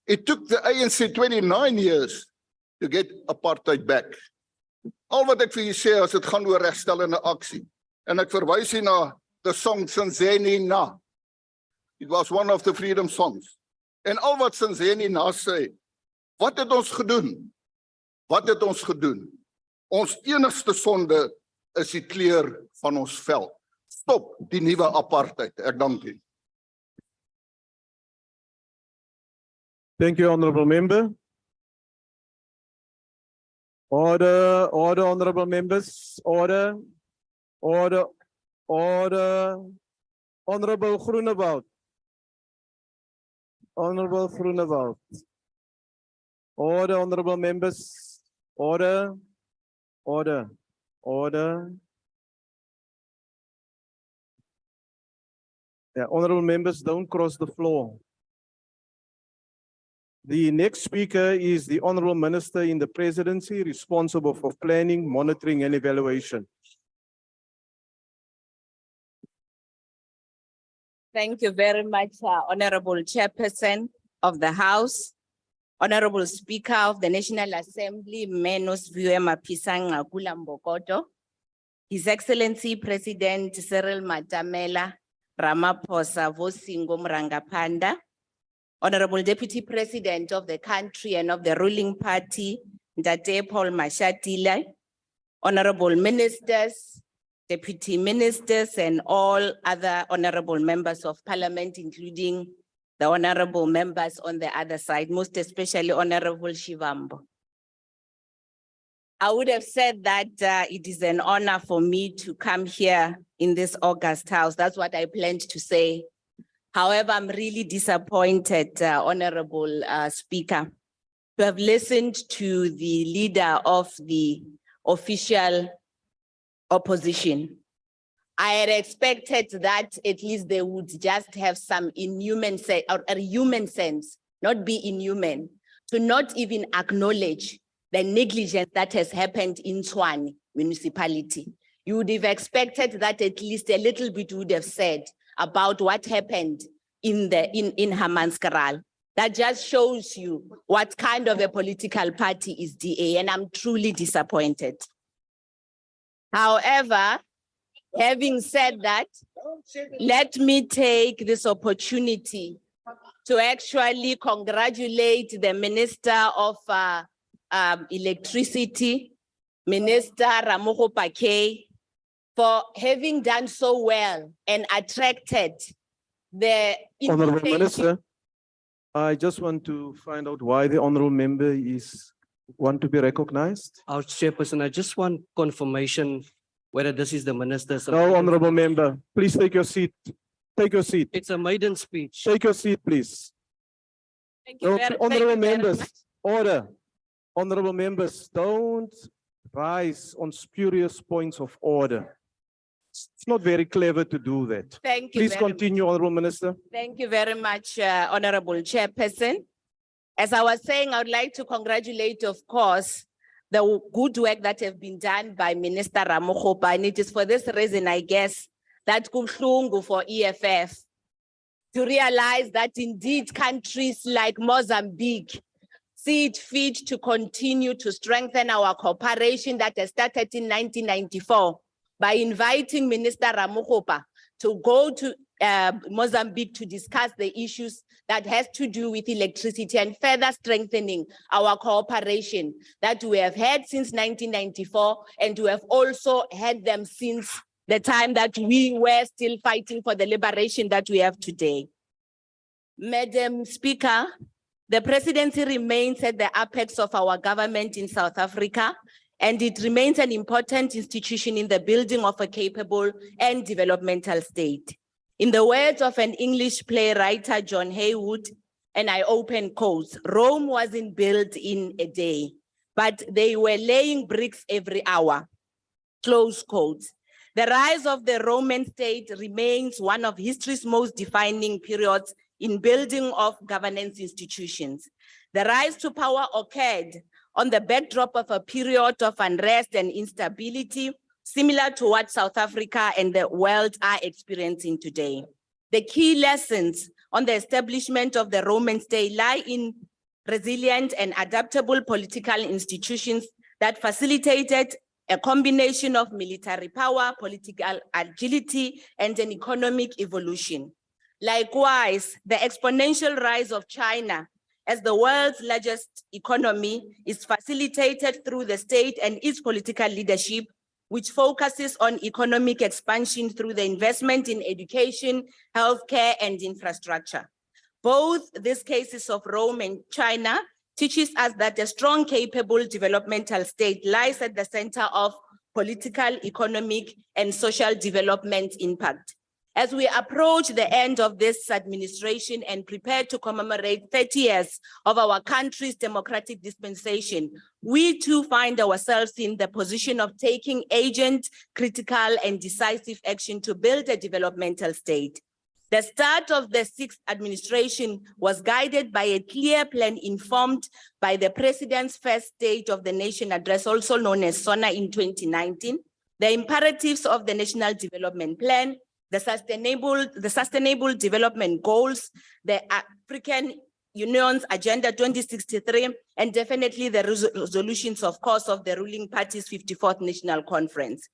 It took the ANC 29 years to get apartheid back. Al wat ek vir u sê as dit gaan oor regstellende aksie, en ek verwys hier na the song Sinzeni Na. It was one of the freedom songs. En al wat Sinzeni Na sê, wat het ons gedoen? Wat het ons gedoen? Ons enigste sonde is die kleur van ons vel. Stop die nuwe apartheid. Ek dank u. Thank you, honorable member. Order, honorable members. Order. Honorable Groenewald. Honorable Groenewald. Order, honorable members. Order. Yeah, honorable members, don't cross the floor. The next speaker is the Honorable Minister in the Presidency, responsible for planning, monitoring, and evaluation. Thank you very much, Honorable Chairperson of the House, Honorable Speaker of the National Assembly, Menos Vuema Pisanga Kulambokoto, His Excellency President Cyril Matamela Ramaphosa Vosingo Mrangapanda, Honorable Deputy President of the country and of the ruling party, Ndate Paul Mashatile, Honorable Ministers, Deputy Ministers, and all other honorable members of Parliament, including the honorable members on the other side, most especially Honorable Shivambo. I would have said that it is an honor for me to come here in this August House. That's what I planned to say. However, I'm really disappointed, Honorable Speaker, to have listened to the leader of the official opposition. I had expected that at least they would just have some inhuman sense or a human sense, not be inhuman, to not even acknowledge the negligence that has happened in Tshwane municipality. You would have expected that at least a little bit would have said about what happened in Hammanskraal. That just shows you what kind of a political party is DA, and I'm truly disappointed. However, having said that, let me take this opportunity to actually congratulate the Minister of Electricity, Minister Ramogo Pakey, for having done so well and attracted the Honorable invitation. Minister, I just want to find out why the honorable member want to be recognized. Our chairperson, I just want confirmation whether this is the minister's. No, honorable member, please take your seat. Take your seat. It's a maiden speech. Take your seat, please. Thank you No, very- thank honorable you very members, much. order. Honorable members, don't rise on spurious points of order. It's not very clever to do that. Thank you. Please very much. continue, honorable minister. Thank you very much, Honorable Chairperson. As I was saying, I would like to congratulate, of course, the good work that have been done by Minister Ramogo, and it is for this reason, I guess, that kubuhlungu for EFF to realize that indeed countries like Mozambique see it fit to continue to strengthen our cooperation that has started in 1994 by inviting Minister Ramogo to go to Mozambique to discuss the issues that has to do with electricity and further strengthening our cooperation that we have had since 1994, and we have also had them since the time that we were still fighting for the liberation that we have today. Madam Speaker, the presidency remains at the apex of our government in South Africa, and it remains an important institution in the building of a capable and developmental state. In the words of an English playwright, John Haywood, and I open quotes, Rome wasn't built in a day, but they were laying bricks every hour, close quotes. The rise of the Roman state remains one of history's most defining periods in building of governance institutions. The rise to power occurred on the backdrop of a period of unrest and instability, similar to what South Africa and the world are experiencing today. The key lessons on the establishment of the Roman state lie in resilient and adaptable political institutions that facilitated a combination of military power, political agility, and an economic evolution. Likewise, the exponential rise of China as the world's largest economy is facilitated through the state and its political leadership, which focuses on economic expansion through the investment in education, healthcare, and infrastructure. Both these cases of Rome and China teaches us that a strong, capable developmental state lies at the center of political, economic, and social development impact. As we approach the end of this administration and prepare to commemorate 30 years of our country's democratic dispensation, we too find ourselves in the position of taking urgent, critical, and decisive action to build a developmental state. The start of the sixth administration was guided by a clear plan informed by the President's first State of the Nation address, also known as SONA in 2019, the imperatives of the National Development Plan, the Sustainable Development Goals, the African Union's Agenda 2063, and definitely the resolutions, of course, of the ruling party's 54th National Conference.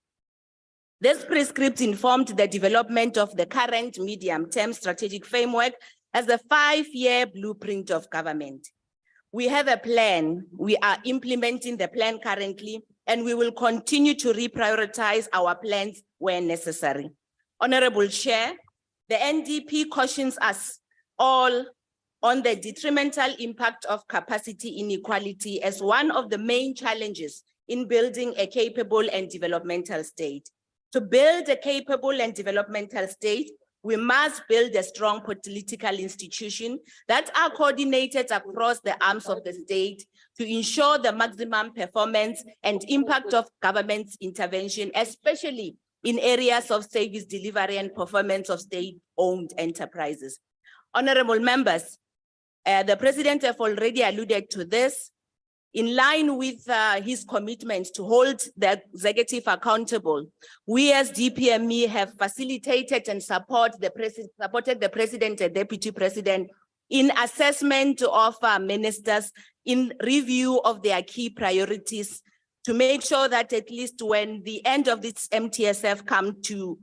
This prescript informed the development of the current medium-term strategic framework as the 5-year blueprint of government. We have a plan. We are implementing the plan currently, and we will continue to reprioritize our plans where necessary. Honorable Chair, the NDP cautions us all on the detrimental impact of capacity inequality as one of the main challenges in building a capable and developmental state. To build a capable and developmental state, we must build a strong political institution that are coordinated across the arms of the state to ensure the maximum performance and impact of government's intervention, especially in areas of service delivery and performance of state-owned enterprises. Honorable members, the president have already alluded to this. In line with his commitment to hold the executive accountable, we as DPME have facilitated and supported the president and deputy president in assessment of ministers, in review of their key priorities, to make sure that at least when the end of this MTSF come to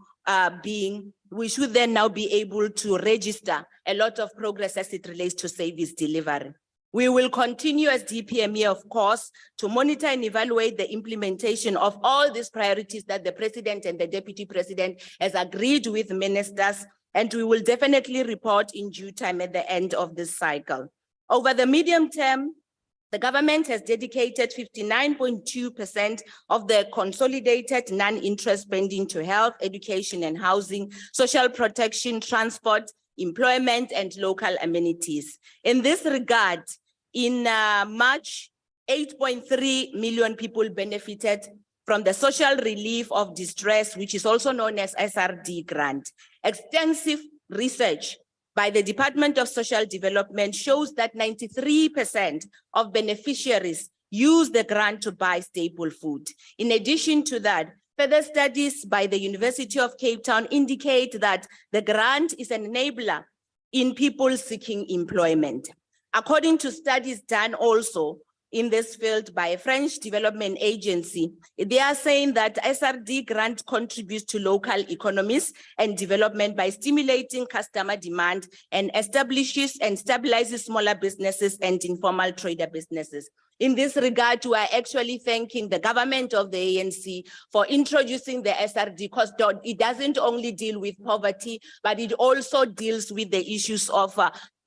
being, we should then now be able to register a lot of progress as it relates to service delivery. We will continue as DPME, of course, to monitor and evaluate the implementation of all these priorities that the president and the deputy president has agreed with ministers, and we will definitely report in due time at the end of this cycle. Over the medium term, the government has dedicated 59.2% of the consolidated non-interest spending to health, education and housing, social protection, transport, employment, and local amenities. In this regard, in March, 8.3 million people benefited from the social relief of distress, which is also known as SRD grant. Extensive research by the Department of Social Development shows that 93% of beneficiaries use the grant to buy staple food. In addition to that, further studies by the University of Cape Town indicate that the grant is an enabler in people seeking employment. According to studies done also in this field by a French development agency, they are saying that SRD grant contributes to local economies and development by stimulating customer demand and establishes and stabilizes smaller businesses and informal trader businesses. In this regard, we are actually thanking the government of the ANC for introducing the SRD, because it doesn't only deal with poverty, but it also deals with the issues of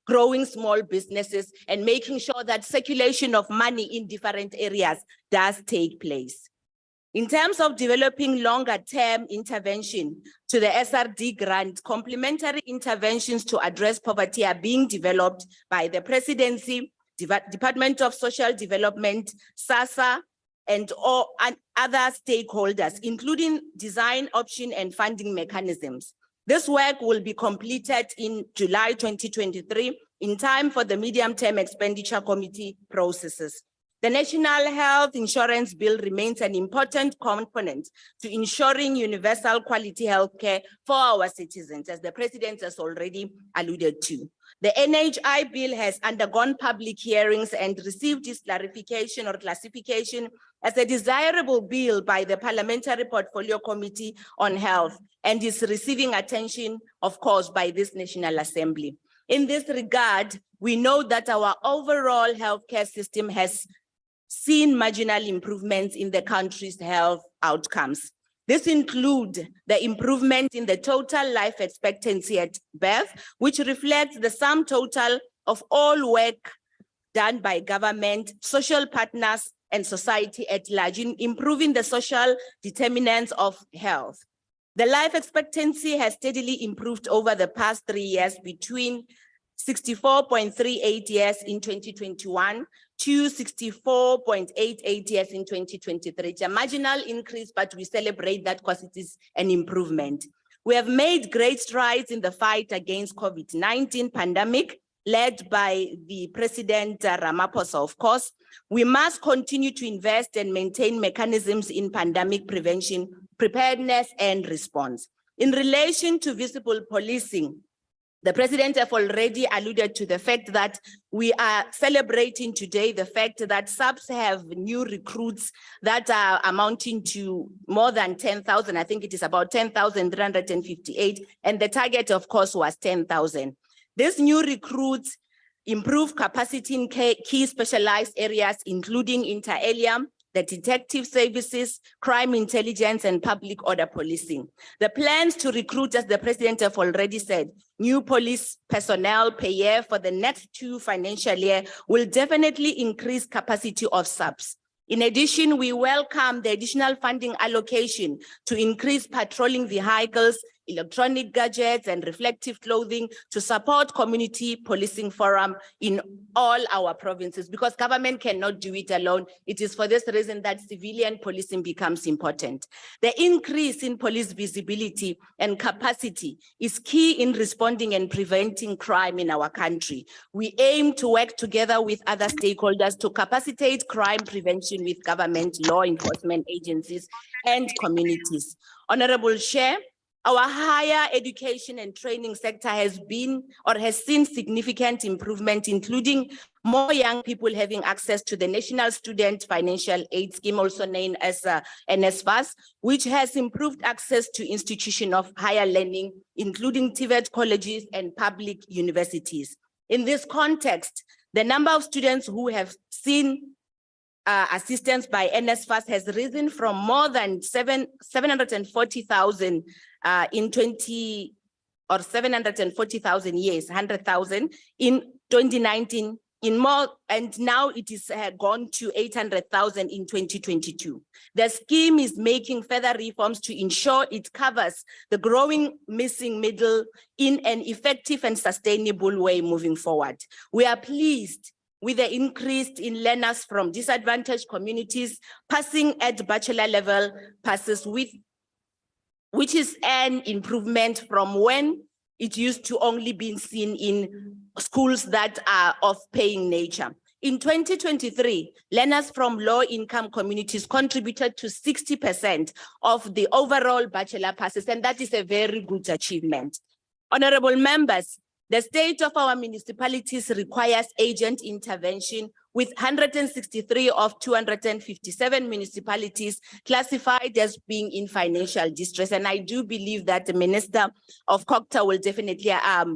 growing small businesses and making sure that circulation of money in different areas does take place. In terms of developing longer term intervention to the SRD grant, complementary interventions to address poverty are being developed by the Presidency, Department of Social Development, SASSA, and other stakeholders, including design, option, and funding mechanisms. This work will be completed in July 2023 in time for the medium-term expenditure committee processes. The National Health Insurance Bill remains an important component to ensuring universal quality healthcare for our citizens, as the President has already alluded to. The NHI bill has undergone public hearings and received its clarification or classification as a desirable bill by the Parliamentary Portfolio Committee on Health, and is receiving attention, of course, by this National Assembly. In this regard, we know that our overall healthcare system has seen marginal improvements in the country's health outcomes. This includes the improvement in the total life expectancy at birth, which reflects the sum total of all work done by government, social partners, and society at large in improving the social determinants of health. The life expectancy has steadily improved over the past 3 years, between 64.38 years in 2021 to 64.88 years in 2023. It's a marginal increase, but we celebrate that because it is an improvement. We have made great strides in the fight against COVID-19 pandemic, led by the President Ramaphosa, of course. We must continue to invest and maintain mechanisms in pandemic prevention, preparedness, and response. In relation to visible policing, the President have already alluded to the fact that we are celebrating today the fact that SAPS have new recruits that are amounting to more than 10,000. I think it is about 10,358, and the target, of course, was 10,000. These new recruits improve capacity in key specialized areas, including inter alia, the detective services, crime intelligence, and public order policing. The plans to recruit, as the President have already said, new police personnel per year for the next 2 financial years will definitely increase capacity of SAPS. In addition, we welcome the additional funding allocation to increase patrolling vehicles electronic gadgets and reflective clothing to support community policing forum in all our provinces, because government cannot do it alone. It is for this reason that civilian policing becomes important. The increase in police visibility and capacity is key in responding and preventing crime in our country. We aim to work together with other stakeholders to capacitate crime prevention with government, law enforcement agencies, and communities. Honorable Chair, our higher education and training sector has seen significant improvement, including more young people having access to the National Student Financial Aid Scheme, also known as NSFAS, which has improved access to institutions of higher learning, including TVET colleges and public universities. In this context, the number of students who have seen assistance by NSFAS has risen from more than 740,000 in 740,000 years, 100,000 in 2019, and now it is gone to 800,000 in 2022. The scheme is making further reforms to ensure it covers the growing missing middle in an effective and sustainable way moving forward. We are pleased with the increase in learners from disadvantaged communities passing at bachelor level passes, which is an improvement from when it used to only be seen in schools that are of paying nature. In 2023, learners from low-income communities contributed to 60% of the overall bachelor passes, and that is a very good achievement. Honorable members, the state of our municipalities requires agent intervention, with 163 of 257 municipalities classified as being in financial distress. And I do believe that the Minister of COGTA will definitely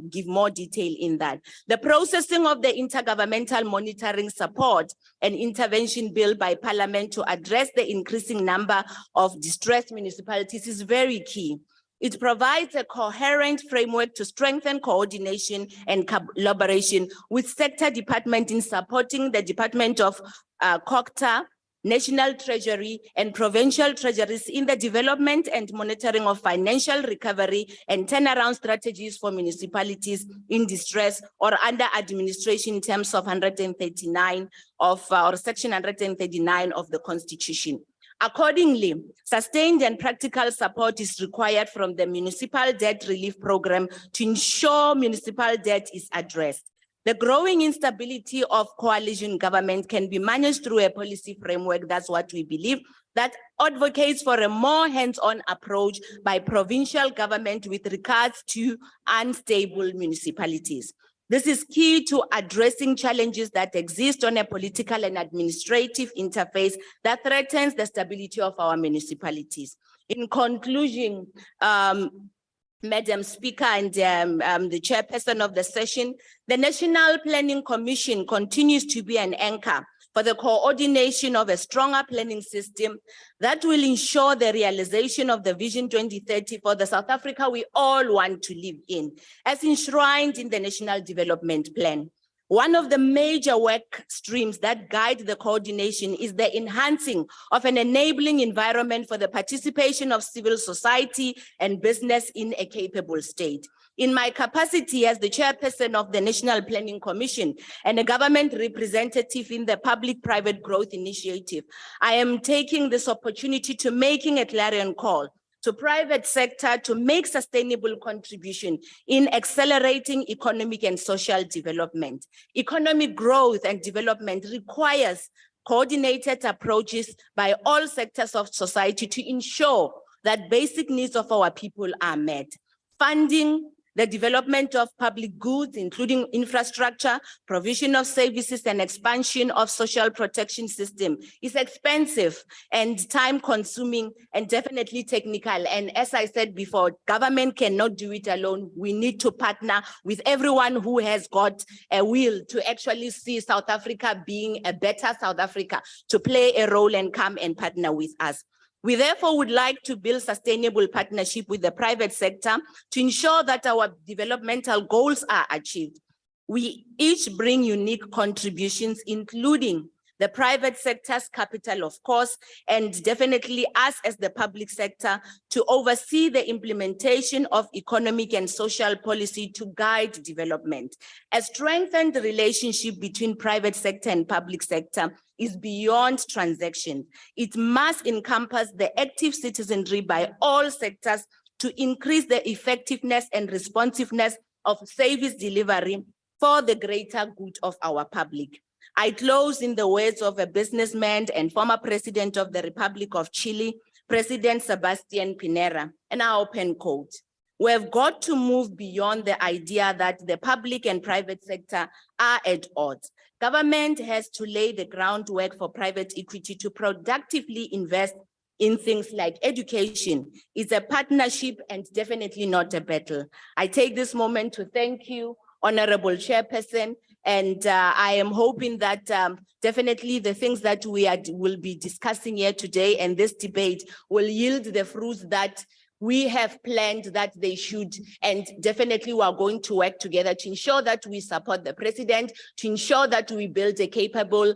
give more detail in that. The processing of the intergovernmental monitoring support and intervention bill by Parliament to address the increasing number of distressed municipalities is very key. It provides a coherent framework to strengthen coordination and collaboration with sector departments in supporting the Department of COGTA, National Treasury, and provincial treasuries in the development and monitoring of financial recovery and turnaround strategies for municipalities in distress or under administration in terms of 139 of or Section 139 of the Constitution. Accordingly, sustained and practical support is required from the Municipal Debt Relief Program to ensure municipal debt is addressed. The growing instability of coalition government can be managed through a policy framework, that's what we believe, that advocates for a more hands-on approach by provincial government with regards to unstable municipalities. This is key to addressing challenges that exist on a political and administrative interface that threatens the stability of our municipalities. In conclusion, Madam Speaker and the chairperson of the session, the National Planning Commission continues to be an anchor for the coordination of a stronger planning system that will ensure the realization of the Vision 2030 for the South Africa we all want to live in, as enshrined in the National Development Plan. One of the major work streams that guide the coordination is the enhancing of an enabling environment for the participation of civil society and business in a capable state. In my capacity as the chairperson of the National Planning Commission and a government representative in the Public-Private Growth Initiative, I am taking this opportunity to making a clarion call to private sector to make sustainable contribution in accelerating economic and social development. Economic growth and development requires coordinated approaches by all sectors of society to ensure that basic needs of our people are met. Funding the development of public goods, including infrastructure, provision of services, and expansion of social protection system is expensive and time-consuming and definitely technical. And as I said before, government cannot do it alone. We need to partner with everyone who has got a will to actually see South Africa being a better South Africa, to play a role and come and partner with us. We therefore would like to build sustainable partnership with the private sector to ensure that our developmental goals are achieved. We each bring unique contributions, including the private sector's capital, of course, and definitely us as the public sector to oversee the implementation of economic and social policy to guide development. A strengthened relationship between private sector and public sector is beyond transactions. It must encompass the active citizenry by all sectors to increase the effectiveness and responsiveness of service delivery for the greater good of our public. I close in the words of a businessman and former president of the Republic of Chile, President Sebastián Pinera, and I open quote. We have got to move beyond the idea that the public and private sector are at odds. Government has to lay the groundwork for private equity to productively invest in things like education. It's a partnership and definitely not a battle. I take this moment to thank you, Honorable Chairperson, and I am hoping that definitely the things that will be discussing here today and this debate will yield the fruits that we have planned that they should, and definitely we are going to work together to ensure that we support the president, to ensure that we build a capable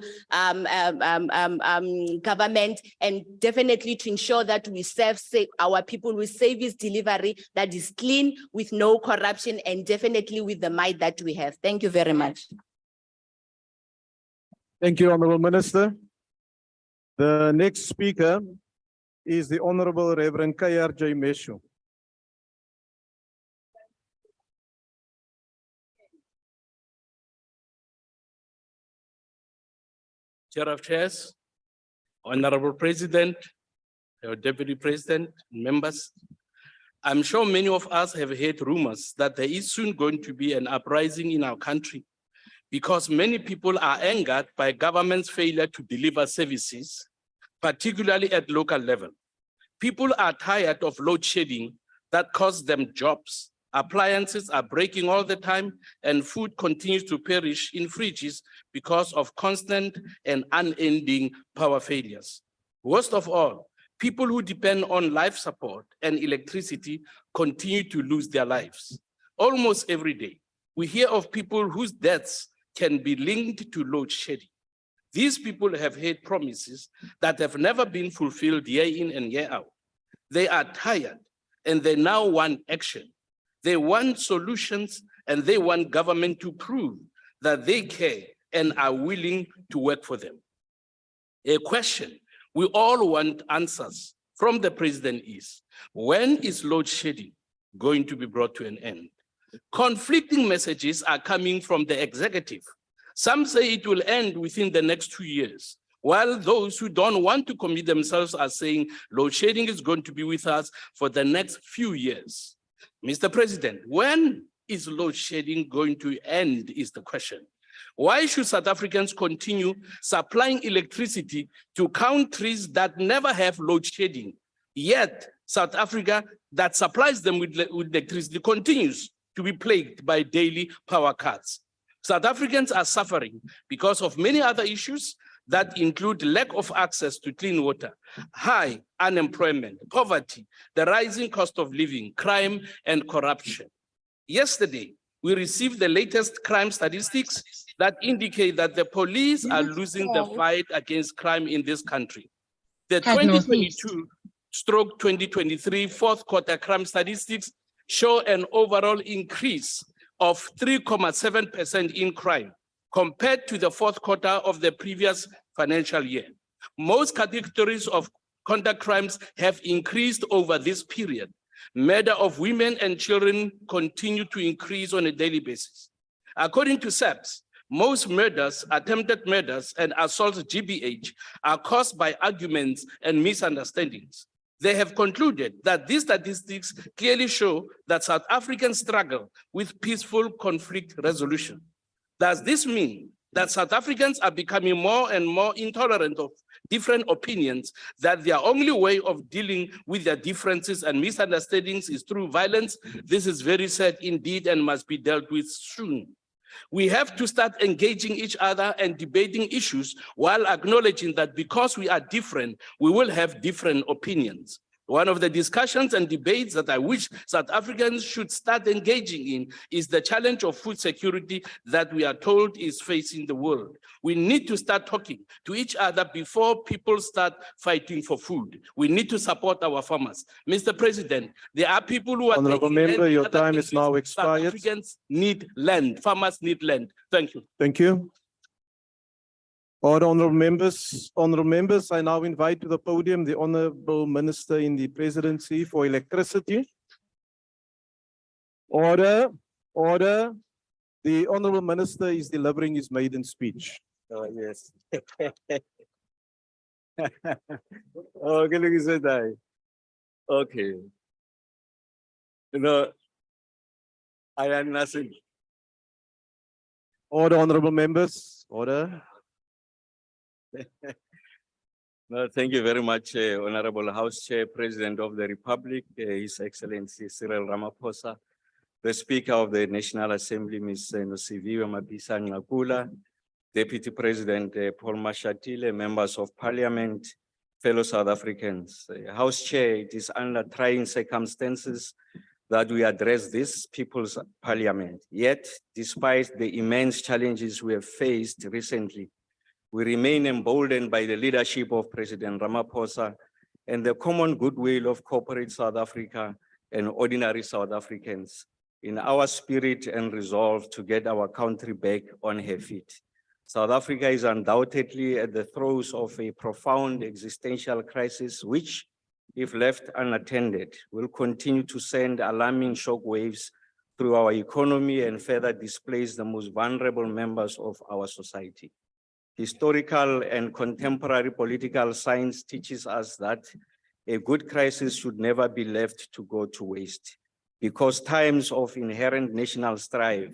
government, and definitely to ensure that we serve our people with service delivery that is clean, with no corruption, and definitely with the might that we have. Thank you very much. Thank you, Honorable Minister. The next speaker is the Honorable Reverend Kayar J. Meshu. Chair of Chairs, Honorable President, Deputy President, members. I'm sure many of us have heard rumors that there is soon going to be an uprising in our country because many people are angered by government's failure to deliver services, particularly at local level. People are tired of load shedding that costs them jobs. Appliances are breaking all the time and food continues to perish in fridges because of constant and unending power failures. Worst of all, people who depend on life support and electricity continue to lose their lives. Almost every day, we hear of people whose deaths can be linked to load shedding. These people have heard promises that have never been fulfilled year in and year out. They are tired and they now want action. They want solutions and they want government to prove that they care and are willing to work for them. A question we all want answers from the president is, when is load shedding going to be brought to an end? Conflicting messages are coming from the executive. Some say it will end within the next 2 years, while those who don't want to commit themselves are saying load shedding is going to be with us for the next few years. Mr. President, when is load shedding going to end is the question. Why should South Africans continue supplying electricity to countries that never have load shedding, yet South Africa that supplies them with electricity continues to be plagued by daily power cuts? South Africans are suffering because of many other issues that include lack of access to clean water, high unemployment, poverty, the rising cost of living, crime, and corruption. Yesterday, we received the latest crime statistics that indicate that the police are losing the fight against crime in this country. The 2022/2023 fourth quarter crime statistics show an overall increase of 3.7% in crime compared to the fourth quarter of the previous financial year. Most categories of conduct crimes have increased over this period. Murder of women and children continue to increase on a daily basis. According to SAPS, most murders, attempted murders, and assaults GBH are caused by arguments and misunderstandings. They have concluded that these statistics clearly show that South Africans struggle with peaceful conflict resolution. Does this mean that South Africans are becoming more and more intolerant of different opinions, that their only way of dealing with their differences and misunderstandings is through violence? This is very sad indeed and must be dealt with soon. We have to start engaging each other and debating issues while acknowledging that because we are different, we will have different opinions. One of the discussions and debates that I wish South Africans should start engaging in is the challenge of food security that we are told is facing the world. We need to start talking to each other before people start fighting for food. We need to support our farmers. Mr. President, there are people who are Honorable taking land member, in your other time is countries. now South expired. Africans need land, farmers need land. Thank you. Thank you. All honorable members, I now invite to the podium the Honorable Minister in the Presidency for Electricity. Order, order. The Honorable Minister is delivering his maiden speech. Yes. Okay, look at that. Okay. No, I am nothing. Order, honorable members, order. No, thank you very much, Honorable House Chair, President of the Republic, His Excellency Cyril Ramaphosa, the Speaker of the National Assembly, Ms. Nosiviwe Mapisa-Nqakula, Deputy President Paul Mashatile, members of Parliament, fellow South Africans. House Chair, it is under trying circumstances that we address this People's Parliament. Yet, despite the immense challenges we have faced recently, we remain emboldened by the leadership of President Ramaphosa and the common goodwill of corporate South Africa and ordinary South Africans in our spirit and resolve to get our country back on her feet. South Africa is undoubtedly at the throes of a profound existential crisis, which, if left unattended, will continue to send alarming shockwaves through our economy and further displace the most vulnerable members of our society. Historical and contemporary political science teaches us that a good crisis should never be left to go to waste, because times of inherent national strife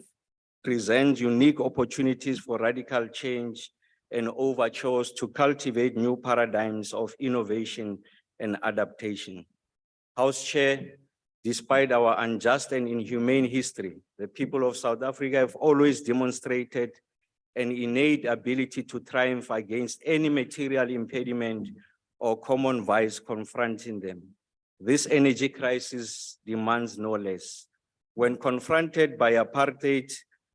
present unique opportunities for radical change and overtures to cultivate new paradigms of innovation and adaptation. House Chair, despite our unjust and inhumane history, the people of South Africa have always demonstrated an innate ability to triumph against any material impediment or common vice confronting them. This energy crisis demands no less. When confronted by apartheid,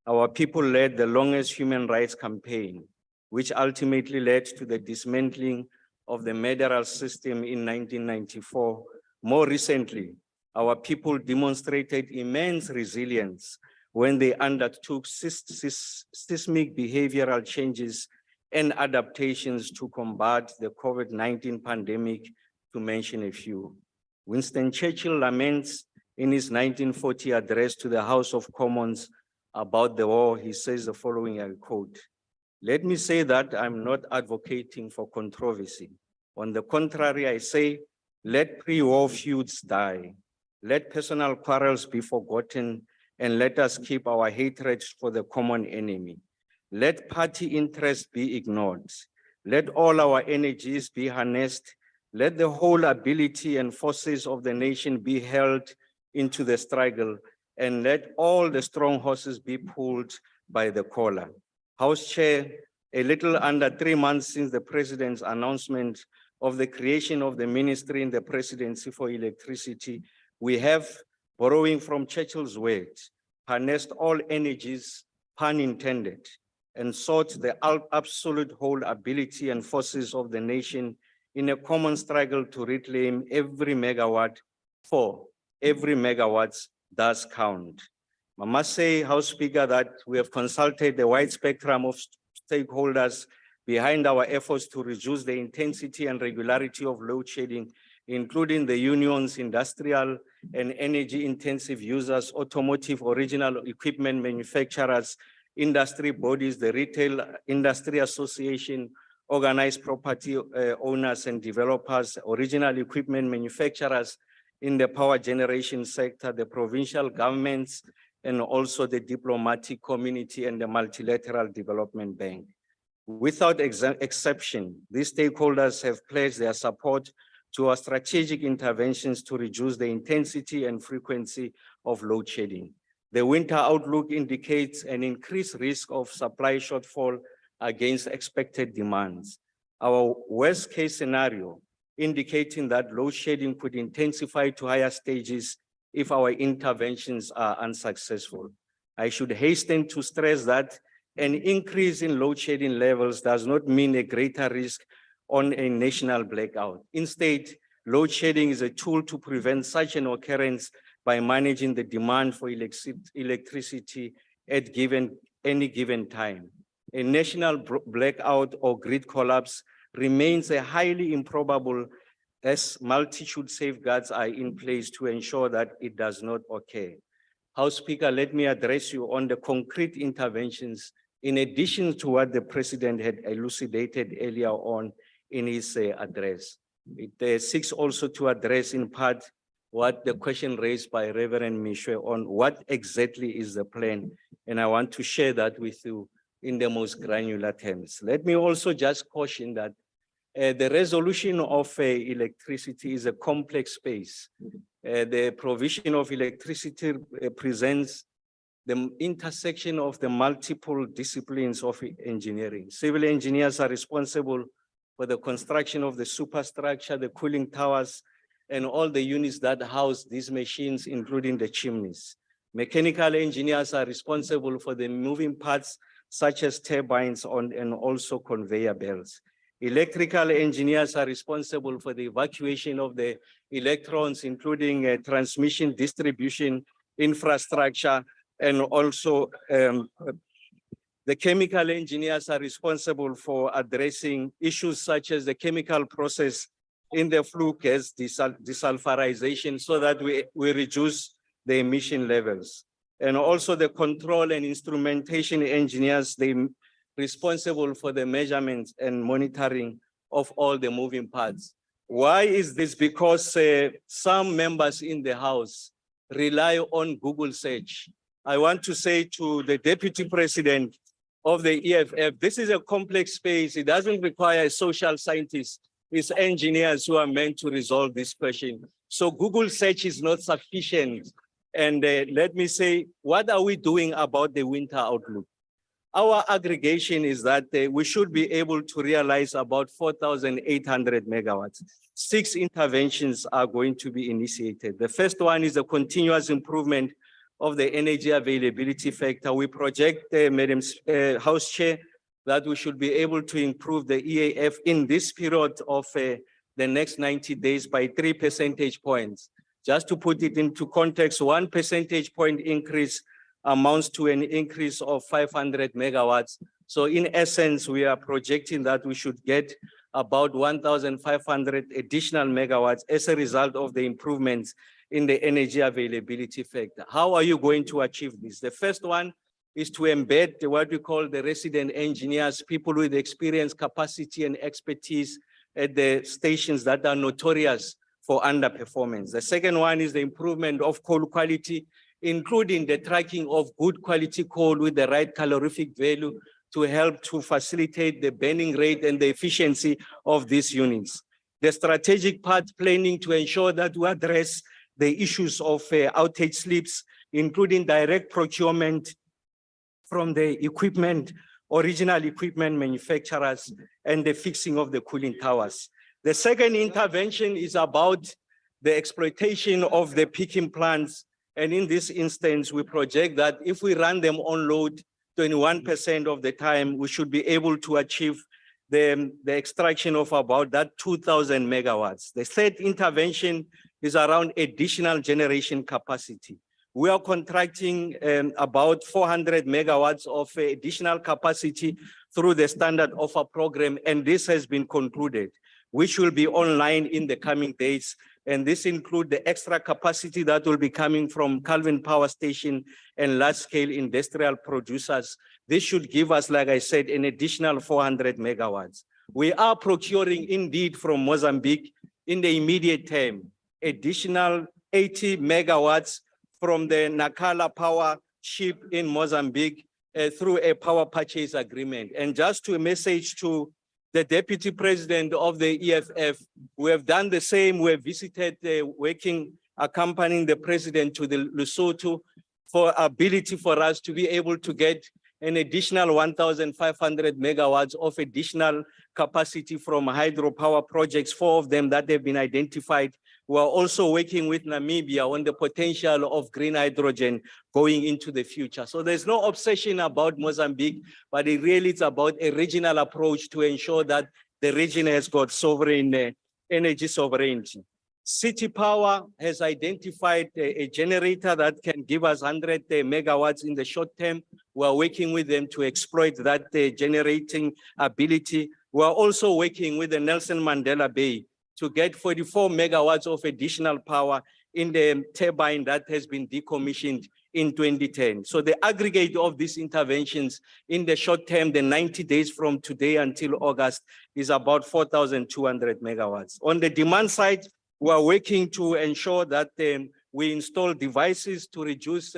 our people led the longest human rights campaign, which ultimately led to the dismantling of the federal system in 1994. More recently, our people demonstrated immense resilience when they undertook systemic behavioral changes and adaptations to combat the COVID-19 pandemic, to mention a few. Winston Churchill laments in his 1940 address to the House of Commons about the war. He says the following, I quote, "Let me say that I'm not advocating for controversy. On the contrary, I say, let pre-war feuds die. Let personal quarrels be forgotten, and let us keep our hatred for the common enemy. Let party interests be ignored. Let all our energies be harnessed. Let the whole ability and forces of the nation be held into the struggle, and let all the strong horses be pulled by the collar." House Chair, a little under 3 months since the President's announcement of the creation of the Ministry in the Presidency for Electricity, we have, borrowing from Churchill's words, harnessed all energies, pun intended, and sought the absolute whole ability and forces of the nation in a common struggle to reclaim every megawatt, for every megawatt does count. I must say, House Speaker, that we have consulted the wide spectrum of stakeholders behind our efforts to reduce the intensity and regularity of load shedding, including the unions, industrial and energy intensive users, automotive original equipment manufacturers, industry bodies, the Retail Industry Association, organized property owners and developers, original equipment manufacturers in the power generation sector, the provincial governments, and also the diplomatic community and the Multilateral Development Bank. Without exception, these stakeholders have pledged their support to our strategic interventions to reduce the intensity and frequency of load shedding. The winter outlook indicates an increased risk of supply shortfall against expected demands. Our worst case scenario indicating that load shedding could intensify to higher stages if our interventions are unsuccessful. I should hasten to stress that an increase in load shedding levels does not mean a greater risk on a national blackout. Instead, load shedding is a tool to prevent such an occurrence by managing the demand for electricity at any given time. A national blackout or grid collapse remains a highly improbable as multitude safeguards are in place to ensure that it does not occur. House Speaker, let me address you on the concrete interventions in addition to what the President had elucidated earlier on in his address. It seeks also to address in part what the question raised by Reverend Mishwe on what exactly is the plan, and I want to share that with you in the most granular terms. Let me also just caution that the resolution of electricity is a complex space. The provision of electricity presents the intersection of the multiple disciplines of engineering. Civil engineers are responsible for the construction of the superstructure, the cooling towers, and all the units that house these machines, including the chimneys. Mechanical engineers are responsible for the moving parts, such as turbines and also conveyor belts. Electrical engineers are responsible for the evacuation of the electrons, including transmission, distribution, infrastructure, and also the chemical engineers are responsible for addressing issues such as the chemical process in the flue gas desulfurization so that we reduce the emission levels. And also the control and instrumentation engineers, they responsible for the measurements and monitoring of all the moving parts. Why is this? Because some members in the House rely on Google search. I want to say to the Deputy President of the EFF, this is a complex space. It doesn't require a social scientist. It's engineers who are meant to resolve this question. So Google search is not sufficient. And let me say, what are we doing about the winter outlook? Our aggregation is that we should be able to realize about 4,800 megawatts. 6 interventions are going to be initiated. The first one is a continuous improvement of the energy availability factor. We project, Madam House Chair, that we should be able to improve the EAF in this period of the next 90 days by 3 percentage points. Just to put it into context, 1 percentage point increase amounts to an increase of 500 megawatts. So in essence, we are projecting that we should get about 1,500 additional megawatts as a result of the improvements in the energy availability factor. How are you going to achieve this? The first one is to embed what we call the resident engineers, people with experience, capacity, and expertise at the stations that are notorious for underperformance. The second one is the improvement of coal quality, including the tracking of good quality coal with the right calorific value to help to facilitate the burning rate and the efficiency of these units. The strategic path planning to ensure that we address the issues of outage slips, including direct procurement from the original equipment manufacturers, and the fixing of the cooling towers. The second intervention is about the exploitation of the peaking plants. And in this instance, we project that if we run them on load 21% of the time, we should be able to achieve the extraction of about that 2,000 megawatts. The third intervention is around additional generation capacity. We are contracting about 400 megawatts of additional capacity through the standard offer program, and this has been concluded, which will be online in the coming days. And this includes the extra capacity that will be coming from Calvin Power Station and large-scale industrial producers. This should give us, like I said, an additional 400 megawatts. We are procuring indeed from Mozambique in the immediate term, additional 80 megawatts from the Nacala Power ship in Mozambique through a power purchase agreement. And just to a message to the Deputy President of the EFF, we have done the same. We have visited accompanying the President to the Lesotho for ability for us to be able to get an additional 1,500 megawatts of additional capacity from hydropower projects, 4 of them that have been identified. We are also working with Namibia on the potential of green hydrogen going into the future. So there's no obsession about Mozambique, but it really is about a regional approach to ensure that the region has got sovereign energy sovereignty. City Power has identified a generator that can give us 100 megawatts in the short term. We are working with them to exploit that generating ability. We are also working with the Nelson Mandela Bay to get 44 megawatts of additional power in the turbine that has been decommissioned in 2010. So the aggregate of these interventions in the short term, the 90 days from today until August, is about 4,200 megawatts. On the demand side, we are working to ensure that we install devices to reduce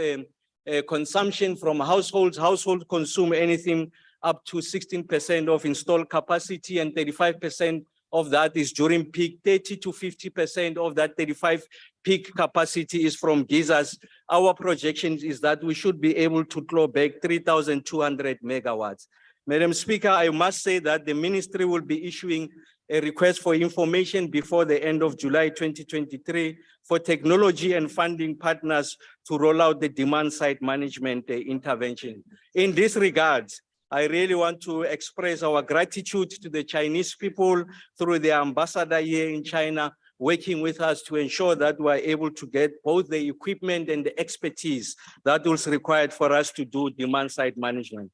consumption from households. Households consume anything up to 16% of installed capacity, and 35% of that is during peak. 30 to 50% of that 35 peak capacity is from geysers. Our projection is that we should be able to claw back 3,200 megawatts. Madam Speaker, I must say that the ministry will be issuing a request for information before the end of July 2023 for technology and funding partners to roll out the demand side management intervention. In this regard, I really want to express our gratitude to the Chinese people through their ambassador here in China, working with us to ensure that we are able to get both the equipment and the expertise that was required for us to do demand side management.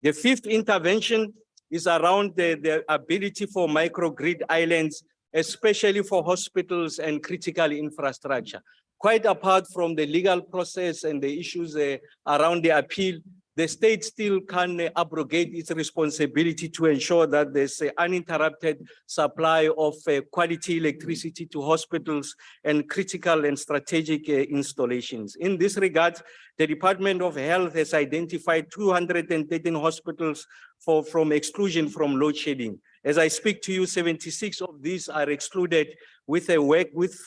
The 5th intervention is around the ability for microgrid islands, especially for hospitals and critical infrastructure. Quite apart from the legal process and the issues around the appeal, the state still can abrogate its responsibility to ensure that there's an uninterrupted supply of quality electricity to hospitals and critical and strategic installations. In this regard, the Department of Health has identified 213 hospitals from exclusion from load shedding. As I speak to you, 76 of these are excluded with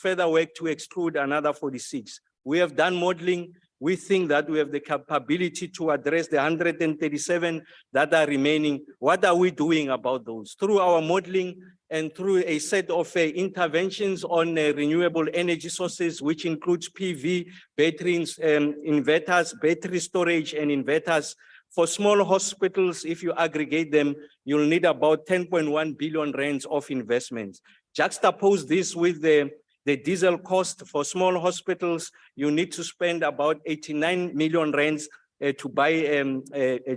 further work to exclude another 46. We have done modeling. We think that we have the capability to address the 137 that are remaining. What are we doing about those? Through our modeling and through a set of interventions on renewable energy sources, which includes PV, batteries, inverters, battery storage and inverters. For small hospitals, if you aggregate them, you'll need about 10.1 billion rands of investments. Juxtapose this with the diesel cost for small hospitals, you need to spend about 89 million rands to buy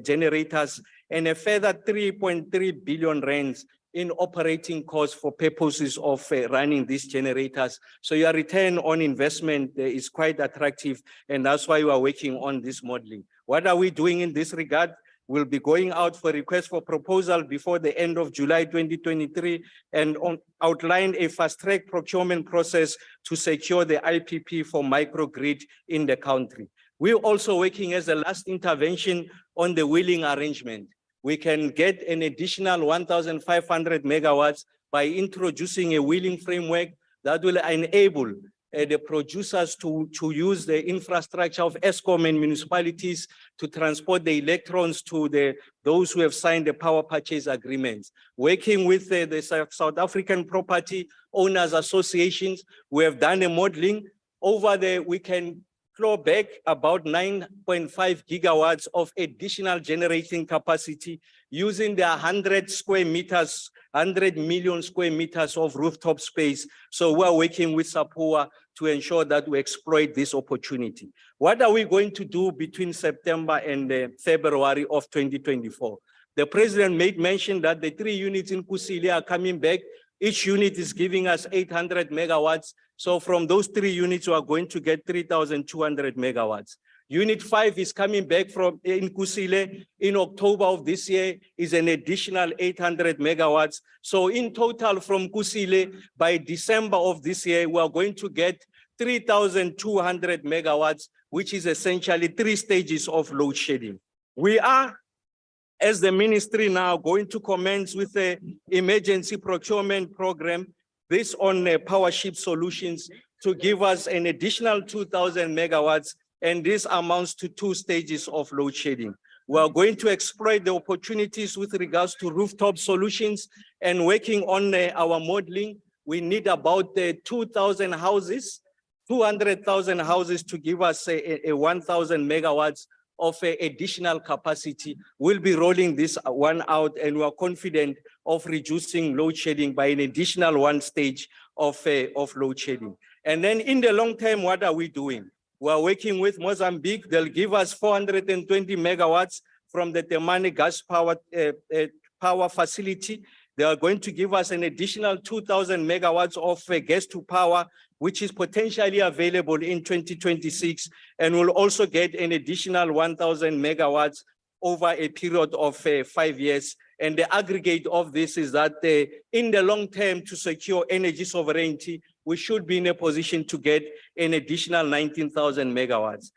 generators, and a further 3.3 billion rands in operating costs for purposes of running these generators. So your return on investment is quite attractive, and that's why we are working on this modeling. What are we doing in this regard? We'll be going out for request for proposal before the end of July 2023 and outline a fast-track procurement process to secure the IPP for microgrid in the country. We're also working as a last intervention on the wheeling arrangement. We can get an additional 1,500 megawatts by introducing a wheeling framework that will enable the producers to use the infrastructure of ESCOM and municipalities to transport the electrons to those who have signed the power purchase agreements. Working with the South African property owners associations, we have done a modeling. Over there, we can claw back about 9.5 gigawatts of additional generating capacity using the 100 square meters, 100 million square meters of rooftop space. So we're working with SAPUA to ensure that we exploit this opportunity. What are we going to do between September and February of 2024? The president made mention that the 3 units in Kusile are coming back. Each unit is giving us 800 megawatts. So from those 3 units, we are going to get 3,200 megawatts. Unit 5 is coming back from in Kusile in October of this year, is an additional 800 megawatts. So in total from Kusile, by December of this year, we are going to get 3,200 megawatts, which is essentially 3 stages of load shedding. We are, as the ministry now, going to commence with the emergency procurement program, this on PowerShip solutions to give us an additional 2,000 megawatts, and this amounts to 2 stages of load shedding. We are going to exploit the opportunities with regards to rooftop solutions and working on our modeling. We need about 2,000 houses, 200,000 houses to give us a 1,000 megawatts of additional capacity. We'll be rolling this one out, and we are confident of reducing load shedding by an additional one stage of load shedding. And then in the long term, what are we doing? We are working with Mozambique. They'll give us 420 megawatts from the Temane gas power facility. They are going to give us an additional 2,000 megawatts of gas to power, which is potentially available in 2026. And we'll also get an additional 1,000 megawatts over a period of 5 years. And the aggregate of this is that in the long term, to secure energy sovereignty, we should be in a position to get an additional 19,000 megawatts.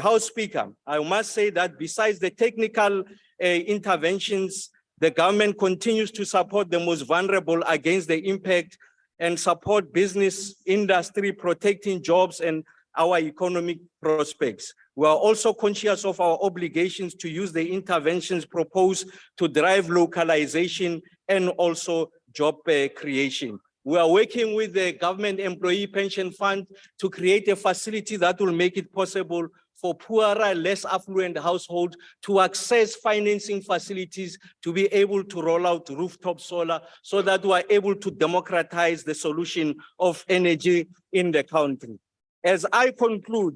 House Speaker, I must say that besides the technical interventions, the government continues to support the most vulnerable against the impact and support business, industry, protecting jobs and our economic prospects. We are also conscious of our obligations to use the interventions proposed to drive localization and also job creation. We are working with the Government Employee Pension Fund to create a facility that will make it possible for poorer, less affluent households to access financing facilities to be able to roll out rooftop solar so that we are able to democratize the solution of energy in the country. As I conclude,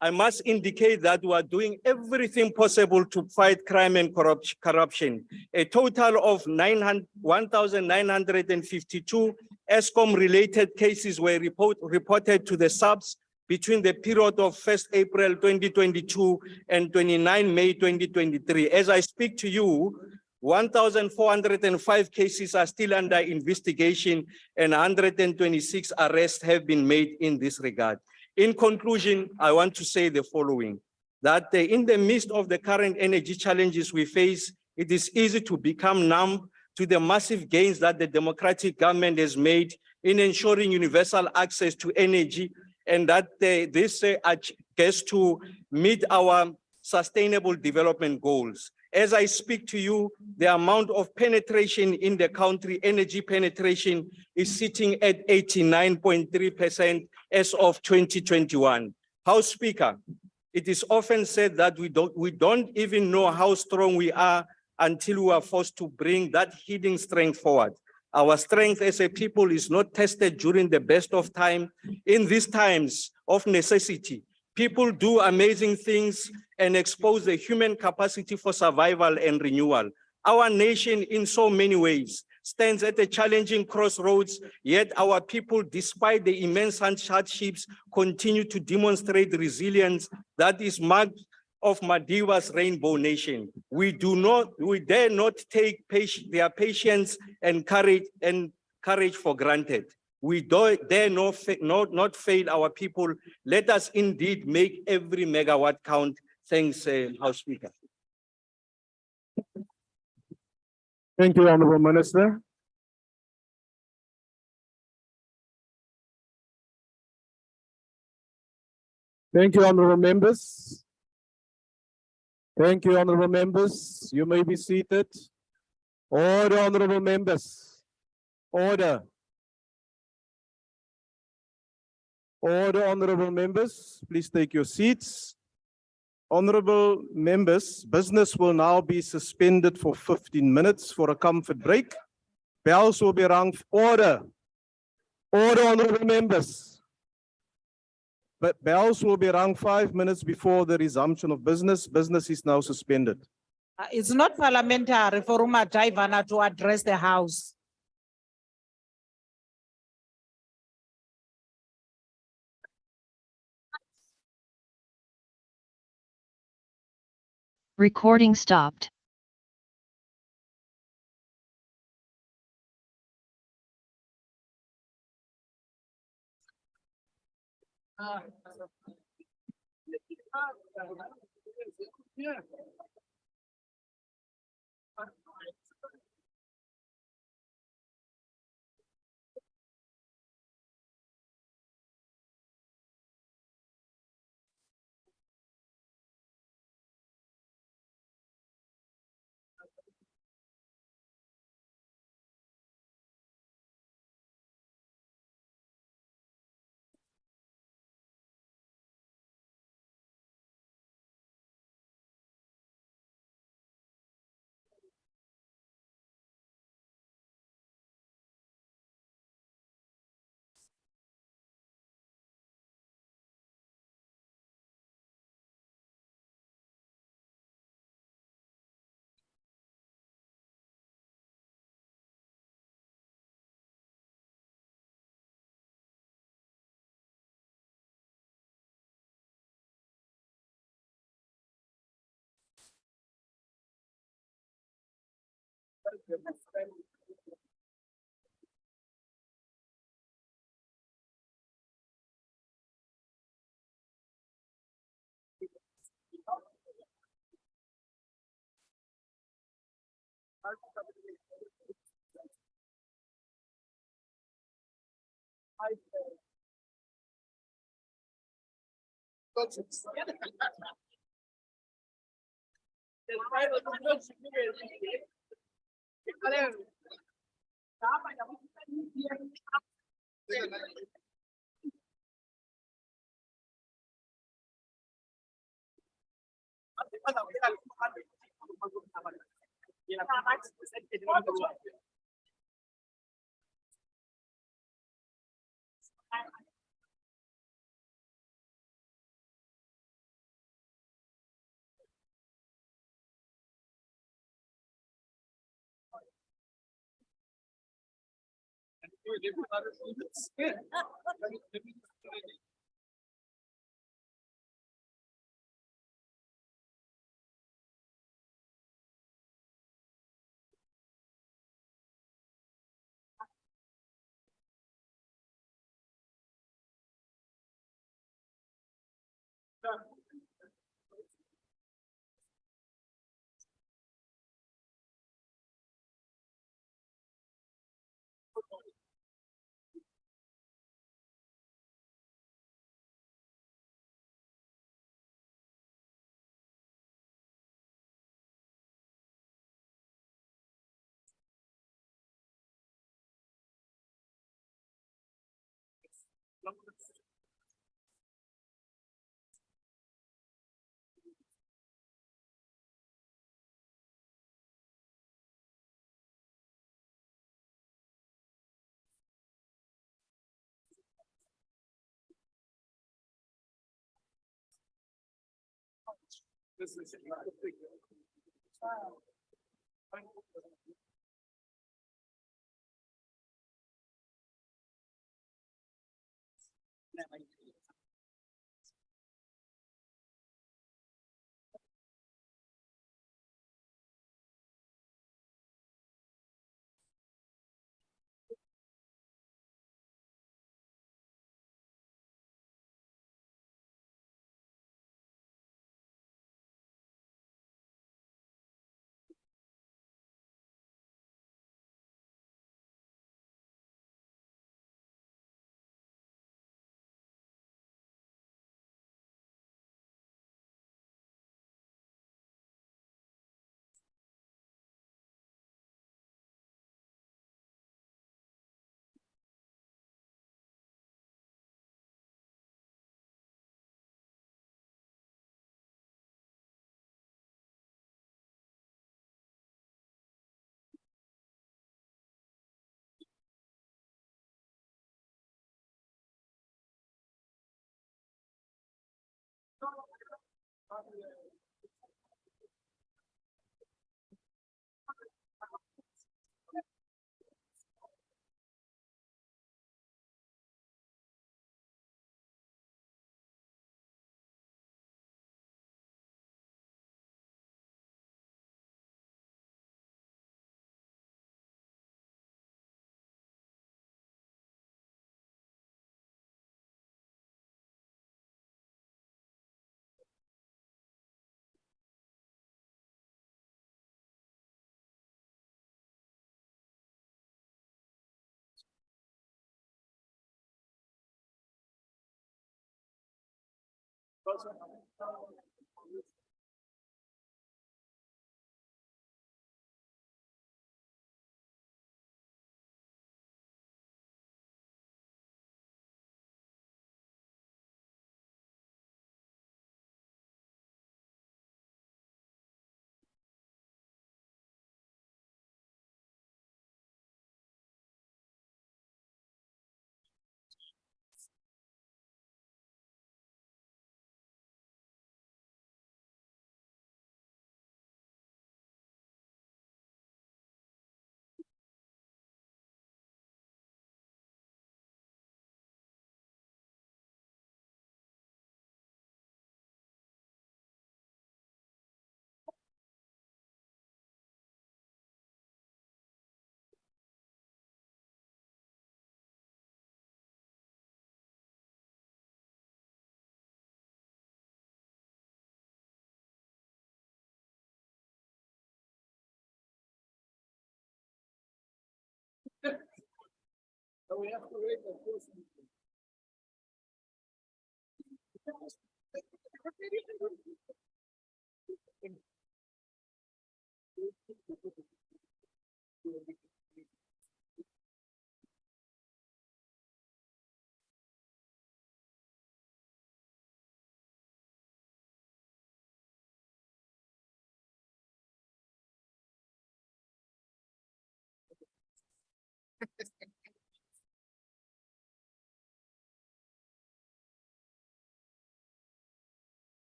I must indicate that we are doing everything possible to fight crime and corruption. A total of 1,952 ESCOM-related cases were reported to the SABS between the period of 1st April 2022 and 29 May 2023. As I speak to you, 1,405 cases are still under investigation and 126 arrests have been made in this regard. In conclusion, I want to say the following, that in the midst of the current energy challenges we face, it is easy to become numb to the massive gains that the democratic government has made in ensuring universal access to energy, and that this gets to meet our sustainable development goals. As I speak to you, the amount of penetration in the country, energy penetration, is sitting at 89.3% as of 2021. House Speaker, it is often said that we don't even know how strong we are until we are forced to bring that hidden strength forward. Our strength as a people is not tested during the best of time. In these times of necessity, people do amazing things and expose the human capacity for survival and renewal. Our nation, in so many ways, stands at a challenging crossroads, yet our people, despite the immense hardships, continue to demonstrate resilience that is marked of Madiba's rainbow nation. We dare not take their patience and courage for granted. We dare not fail our people. Let us indeed make every megawatt count. Thanks, House Speaker. Thank you, Honorable Minister. Thank you, honorable members. Thank you, honorable members. You may be seated. Order, honorable members. Order. Order, honorable members. Please take your seats. Honorable members, business will now be suspended for 15 minutes for a comfort break. Bells will be rung. Order. Order, honorable members. But bells will be rung 5 minutes before the resumption of business. Business is now suspended. It's not parliamentary for Uma Taivana to address the House. Recording stopped.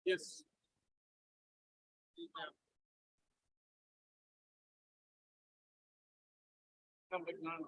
Yes. Come back now.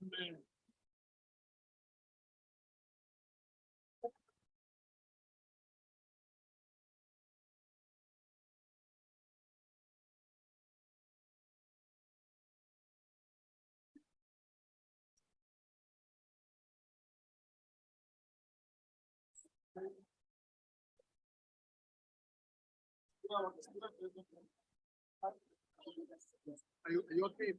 Run. Are you okay?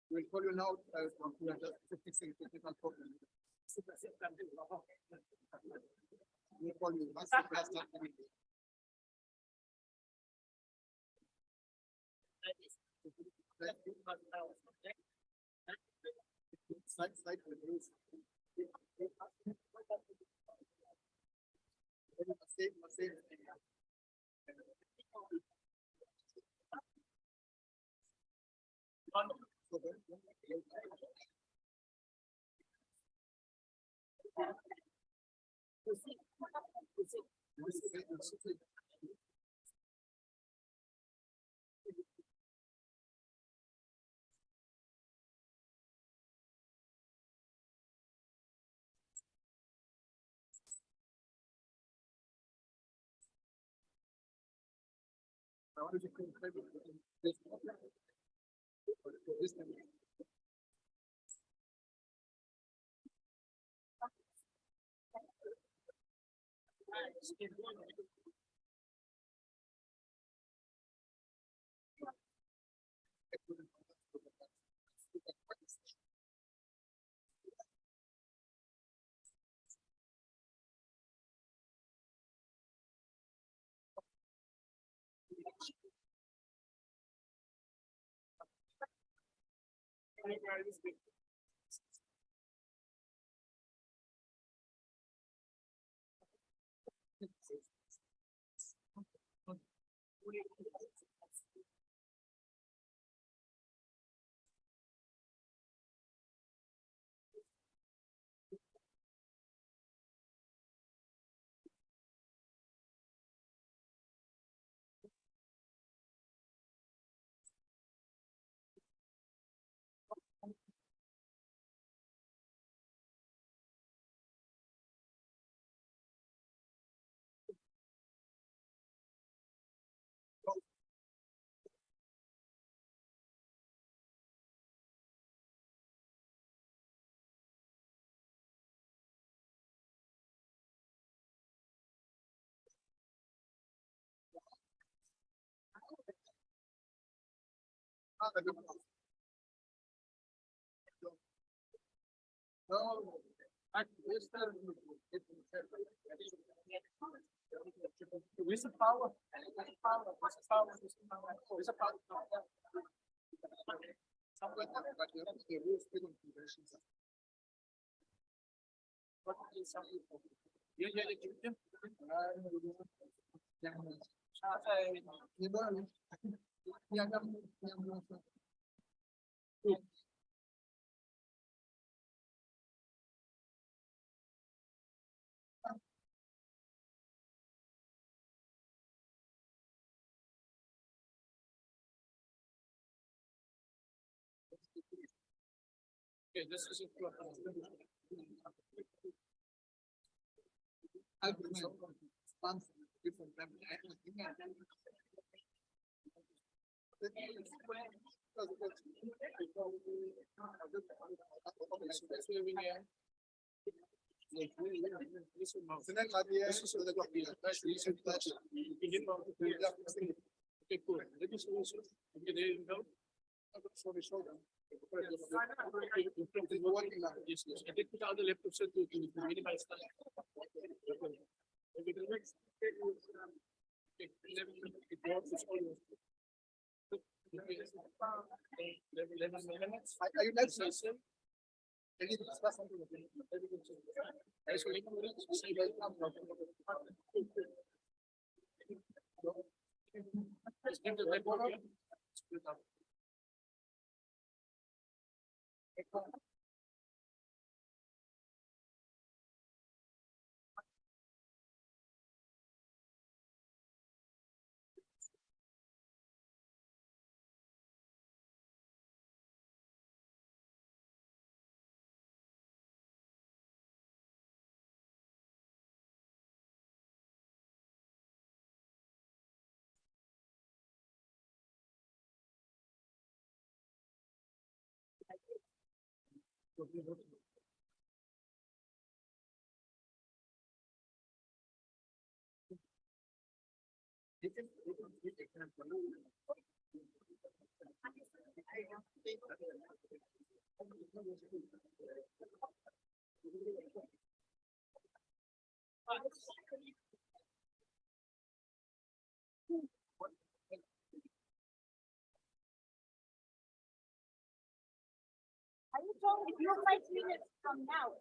We'll call you now. 56 technical problem. We'll call you. Once the class starts, we will. Slide, please. Save. Where's the power? Okay, this is. Okay, cool. Let me show you. Okay, there you go. Yes, yes. I did put out the laptop so to minimize that. Are you next? Can you discuss something with me? Are you talking? You're 5 minutes from now.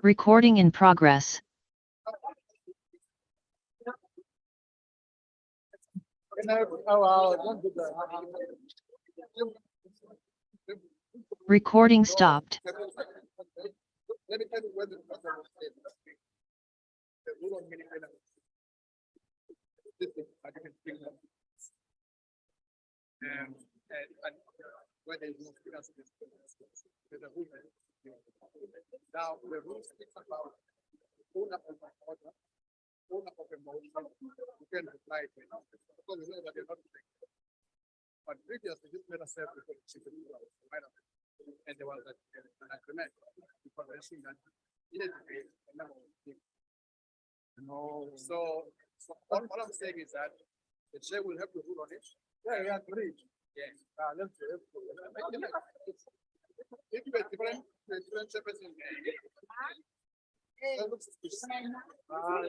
Recording in progress. Recording stopped. Let me tell you where the problem is. The rule of minimum. This is, I can bring up. And where there is no figures, there's a rule. Now, the rule speaks about owner of an order, owner of a motion, you can reply to it. Because you know that they're not taking. But previously, this made us serve before the chief of the law, right? And there was an agreement before the issue that needed to pay a number of things. No. So all I'm saying is that the chair will have to rule on it. Yeah, we agree. Yes. Let's do it. If you are different chairperson. That looks suspicious.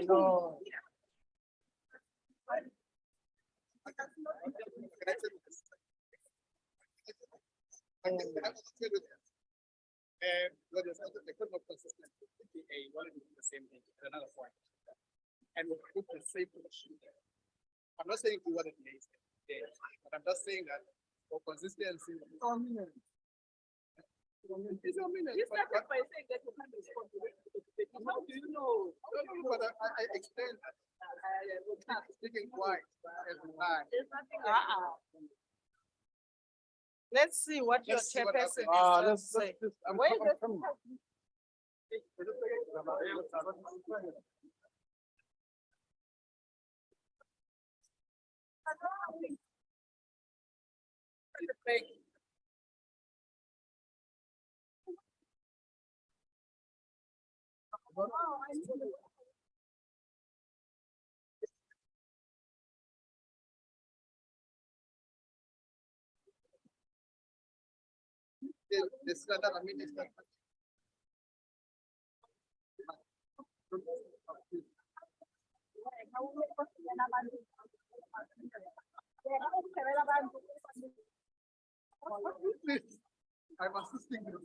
No. What is the equivalent of consistency? One is the same thing, another point. And we put the same position there. I'm not saying do what it means, but I'm just saying that for consistency. It's a minute. You started by saying that you can't respond to it. How do you know? But I explained that. Speaking quiet every time. There's nothing. Let's see what your chairperson is saying. Where is it? This is another minister. I'm assisting you.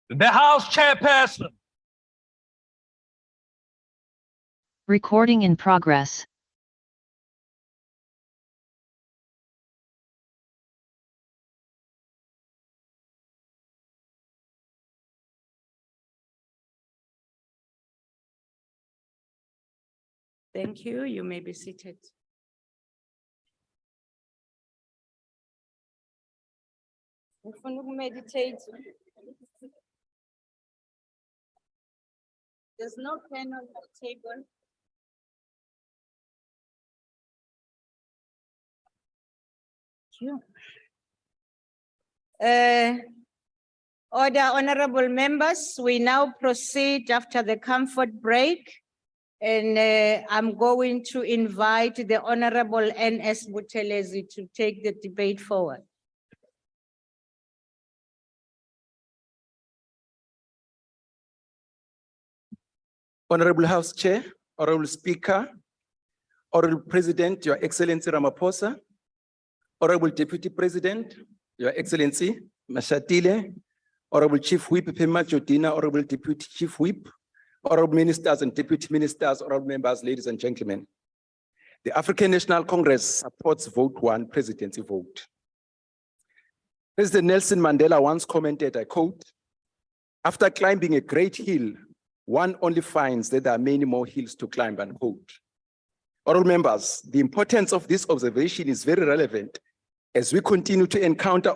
The House Chairperson. Recording in progress. Thank you. You may be seated. Ufuna ukumeditate. There's no pen on the table. Order, honorable members, we now proceed after the comfort break. And I'm going to invite the Honorable N.S. Buthelezi to take the debate forward. Honorable House Chair, Honorable Speaker, Honorable President, Your Excellency Ramaphosa, Honorable Deputy President, Your Excellency Mashatile, Honorable Chief Whip Pema Jodina, Honorable Deputy Chief Whip, Honorable Ministers and Deputy Ministers, Honorable Members, ladies and gentlemen. The African National Congress supports vote 1, presidency vote. President Nelson Mandela once commented, I quote, "After climbing a great hill, one only finds that there are many more hills to climb," unquote. Honorable members, the importance of this observation is very relevant as we continue to encounter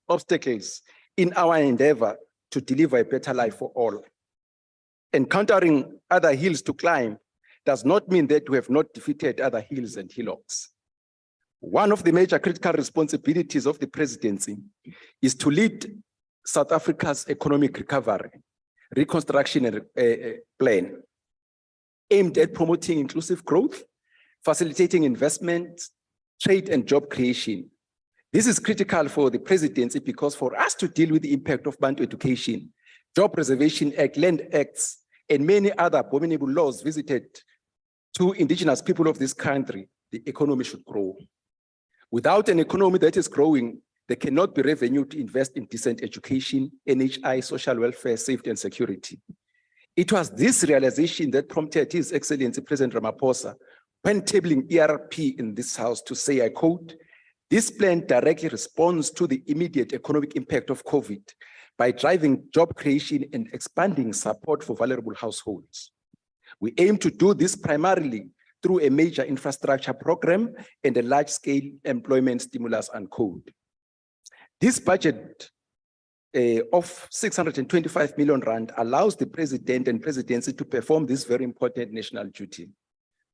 obstacles in our endeavor to deliver a better life for all. Encountering other hills to climb does not mean that we have not defeated other hills and hillocks. One of the major critical responsibilities of the presidency is to lead South Africa's economic recovery, reconstruction plan, aimed at promoting inclusive growth, facilitating investment, trade and job creation. This is critical for the presidency because for us to deal with the impact of Bantu Education, Job Preservation Act, Land Acts, and many other abominable laws visited to indigenous people of this country, the economy should grow. Without an economy that is growing, there cannot be revenue to invest in decent education, NHI, social welfare, safety, and security. It was this realization that prompted His Excellency President Ramaphosa when tabling ERP in this House to say, I quote, "This plan directly responds to the immediate economic impact of COVID by driving job creation and expanding support for vulnerable households. We aim to do this primarily through a major infrastructure program and a large-scale employment stimulus," unquote. This budget of 625 million rand allows the president and presidency to perform this very important national duty.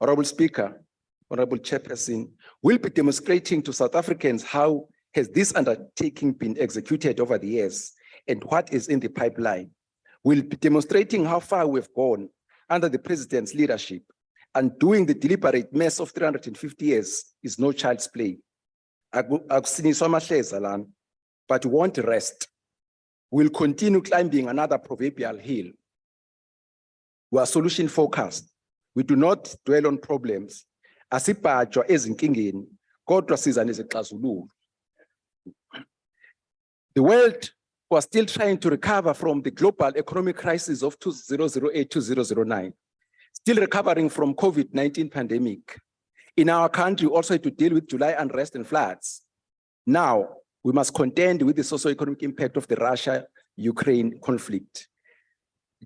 Honorable Speaker, Honorable Chairperson, we'll be demonstrating to South Africans how has this undertaking been executed over the years and what is in the pipeline. We'll be demonstrating how far we've gone under the president's leadership Undoing the deliberate mess of 350 years is no child's play. Akusiniswa amahleza lana, but we won't rest. We'll continue climbing another proverbial hill. We are solution focused. We do not dwell on problems. Asibhajwa ezinkingeni, kodwa siza nezixazululo. The world was still trying to recover from the global economic crisis of 2008-2009, still recovering from COVID-19 pandemic. In our country, we also had to deal with July unrest and floods. Now, we must contend with the socioeconomic impact of the Russia-Ukraine conflict.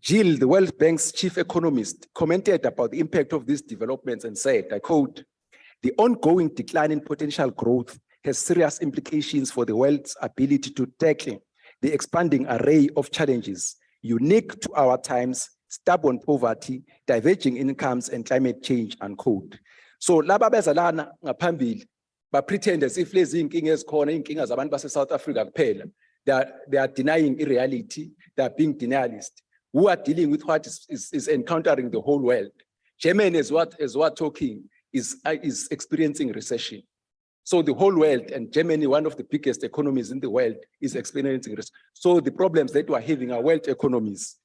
Jill, the World Bank's chief economist, commented about the impact of these developments and said, I quote, "The ongoing decline in potential growth has serious implications for the world's ability to tackle the expanding array of challenges unique to our times, stubborn poverty, diverging incomes, and climate change," unquote. So laba bezalana ngaphambili ba pretend as if lezi inkinga ezikhona inkinga zabantu base South Africa kuphela. They are denying reality. They are being denialist. Who are dealing with what is encountering the whole world. Germany is what talking is experiencing recession. So the whole world, and Germany, one of the biggest economies in the world, is experiencing recession. So the problems that we are having are world economies.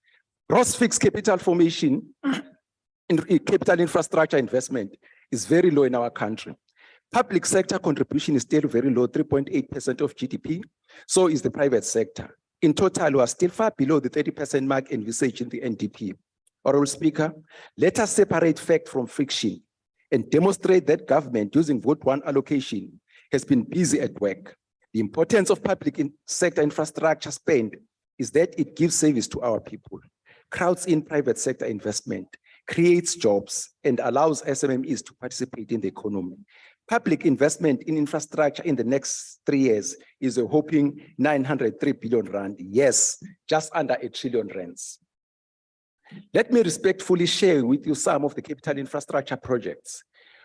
Gross fixed capital formation in capital infrastructure investment is very low in our country. Public sector contribution is still very low, 3.8% of GDP. So is the private sector. In total, we are still far below the 30% mark envisaged in the NDP. Honorable Speaker, let us separate fact from fiction and demonstrate that government using vote one allocation has been busy at work. The importance of public sector infrastructure spend is that it gives service to our people, crowds in private sector investment, creates jobs, and allows SMMEs to participate in the economy. Public investment in infrastructure in the next 3 years is a whopping 903 billion rand. Yes, just under R1 trillion. Let me respectfully share with you some of the capital infrastructure projects.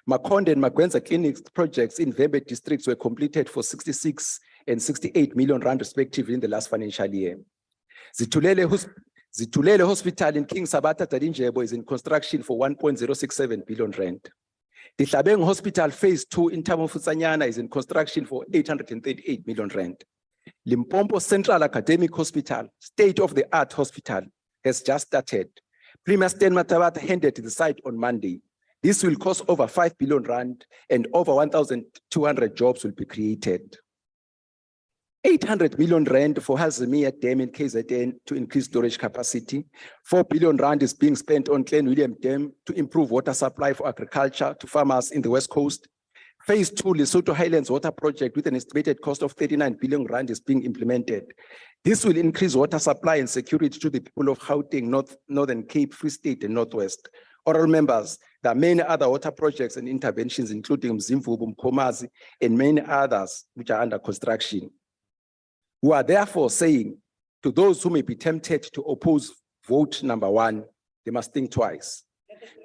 Makonde and Magwenza clinics projects in Vembe districts were completed for 66 and 68 million rand respectively in the last financial year. Zitulele Hospital in King Sabata Tarinjebo is in construction for 1.067 billion rand. The Tlabeng Hospital Phase 2 in Tamofutsanyana is in construction for 838 million rand. Limpopo Central Academic Hospital, state-of-the-art hospital, has just started. Premier Stan Matawata handed the site on Monday. This will cost over 5 billion rand and over 1,200 jobs will be created. 800 million rand for Halzimia Dam in KZN to increase storage capacity. 4 billion rand is being spent on Glen William Dam to improve water supply for agriculture to farmers in the West Coast. Phase 2 Lesotho Highlands Water Project with an estimated cost of 39 billion rand is being implemented. This will increase water supply and security to the people of Gauteng, Northern Cape, Free State, and Northwest. Oral members, there are many other water projects and interventions, including Mzimvubu, Mkomazi, and many others which are under construction. We are therefore saying to those who may be tempted to oppose vote number 1, they must think twice,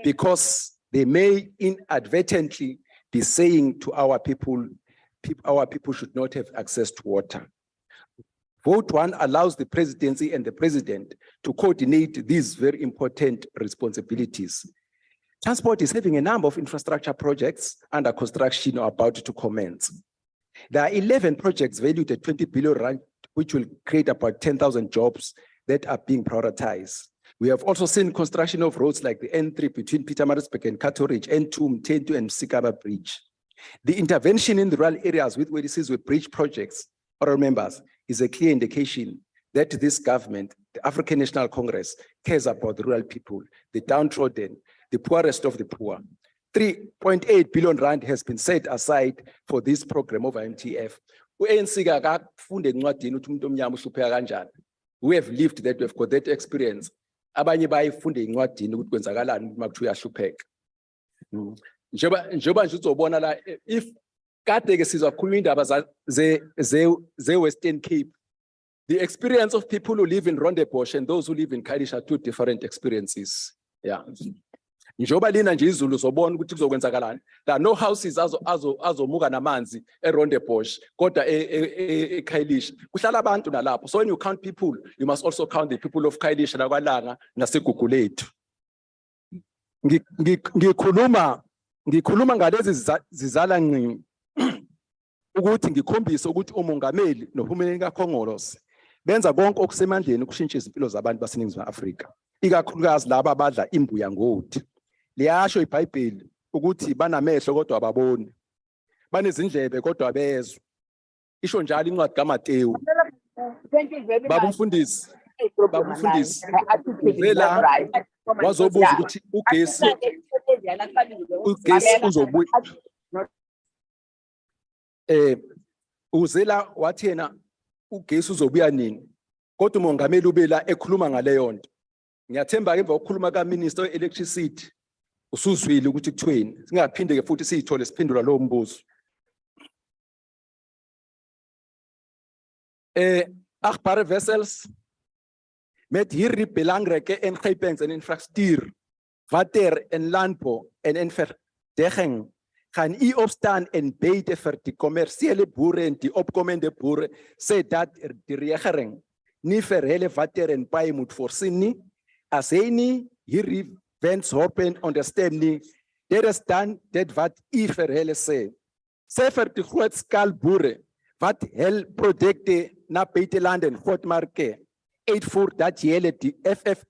because they may inadvertently be saying to our people should not have access to water. Vote 1 allows the presidency and the president to coordinate these very important responsibilities. Transport is having a number of infrastructure projects under construction or about to commence. There are 11 projects valued at 20 billion rand, which will create about 10,000 jobs that are being prioritized. We have also seen construction of roads like the N3 between Pietermaritzburg and Cato Ridge, N2, Mthentu, and Sikaba Bridge. The intervention in the rural areas with Wedisizwe bridge projects, honorable members, is a clear indication that this government, the African National Congress, cares about the rural people, the downtrodden, the poorest of the poor. 3.8 billion rand has been set aside for this program of MTF. We have lived that, we've got that experience. Abanye bayifunde incwadini ukuthi kwenzakalani uma kuthiwa uyahlupheka. Njengoba nje uzobona la, if kade ke sizwa khuluma indaba ze Western Cape, the experience of people who live in Rondebosch and those who live in Kaidish are two different experiences. Yeah. Njengoba lina nje izulu uzobona ukuthi kuzokwenzakalani. There are no houses azomuka namanzi eRondebosch kodwa eKailish. Kuhlala abantu nalapho. So when you count people, you must also count the people of Kailish nakwalanga naseGugulethu. Ngikhuluma ngalezi zizala nqi ukuthi ngikhombise ukuthi umongameli nohulumeni kaKhongolose benza konke okusemandleni ukushintsha izimpilo zabantu baseNingizimu Afrika, ikakhulukazi laba abadla imbuya ngoti. Liyasho iBhayibheli ukuthi banamehlo kodwa ababoni, banezindlebe kodwa abezwa. Isho njalo incwadi kaMateyu. Baba umfundisi, uvela wazobuza ukuthi ugesi uzobuya. Uzela wathi yena ugesi uzobuya nini, kodwa umongameli ubela ekhuluma ngaleyo nto. Ngiyathemba ke emva kokukhuluma kaMinister we-Electricity usuzwile ukuthi kuthweni, singaphinde ke futhi siyithole siphendula lowo mbuzo. Achtbare wissels met hierdie belangrike ingrypings in infrastruktuur, water en landbou en verdediging gaan u opstaan en beide vir die kommersiële boere en die opkomende boere sê dat die regering nie vir hulle water en paai moet voorsien nie. As hy nie hierdie wens hoop en ondersteun nie, dit is dan dit wat u vir hulle sê. Sê vir die groot skaal boere wat hul produkte na buiteland en grootmarke uitvoer dat hulle die FF+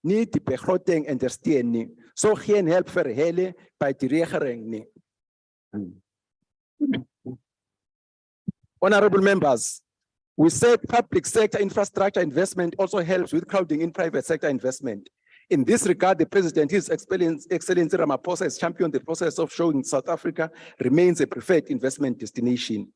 nie die begroting ondersteun nie. So geen help vir hulle by die regering nie. Honorable members, we said public sector infrastructure investment also helps with crowding in private sector investment. In this regard, the President, His Excellency Ramaphosa, has championed the process of showing South Africa remains a preferred investment destination,